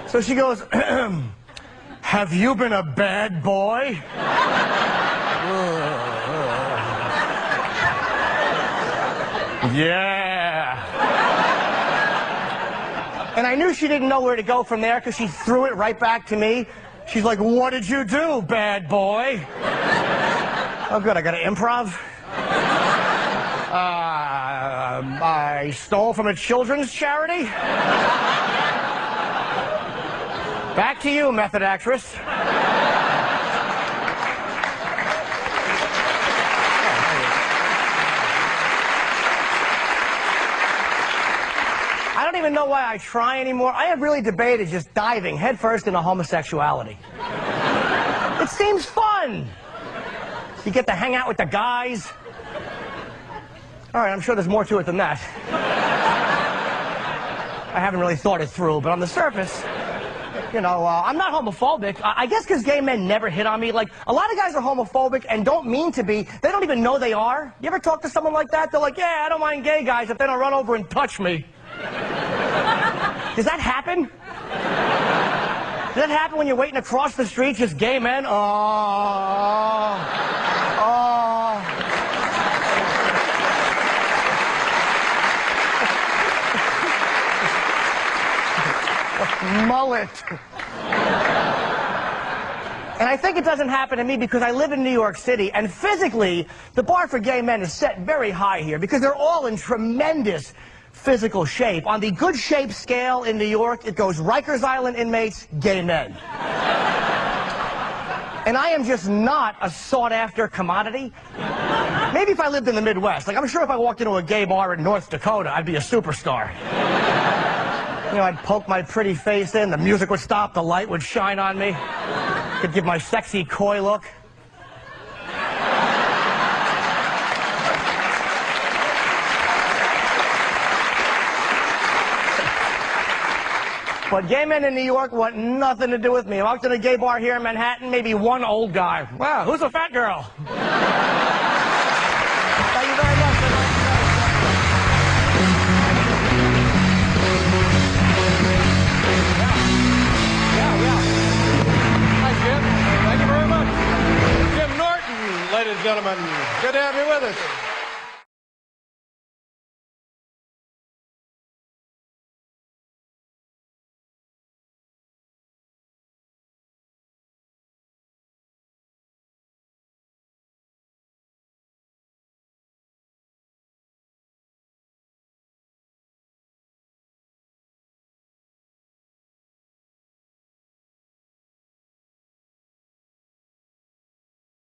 So she goes, have you been a bad boy? Yeah. And I knew she didn't know where to go from there because she threw it right back to me. She's like, what did you do, bad boy? Oh, good, I got to improv. I stole from a children's charity. Back to you, method actress. I don't even know why I try anymore. I have really debated just diving headfirst into homosexuality. It seems fun. You get to hang out with the guys. All right, I'm sure there's more to it than that. I haven't really thought it through, but on the surface, you know, I'm not homophobic. I guess because gay men never hit on me. Like, a lot of guys are homophobic and don't mean to be. They don't even know they are. You ever talk to someone like that? They're like, yeah, I don't mind gay guys if they don't run over and touch me. Does that happen? Does that happen when you're waiting across the street, just gay men? Mullet. And I think it doesn't happen to me because I live in New York City, and physically, the bar for gay men is set very high here because they're all in tremendous physical shape. On the good shape scale in New York, it goes Rikers Island inmates, gay men. And I am just not a sought-after commodity. Maybe if I lived in the Midwest. Like, I'm sure if I walked into a gay bar in North Dakota, I'd be a superstar. You know, I'd poke my pretty face in, the music would stop, the light would shine on me. Could give my sexy, coy look. But gay men in New York want nothing to do with me. I walked in a gay bar here in Manhattan, maybe one old guy. Wow, who's a fat girl? Thank you very much. Hi, Jim. Thank you very much. Jim Norton, ladies and gentlemen. Good to have you with us.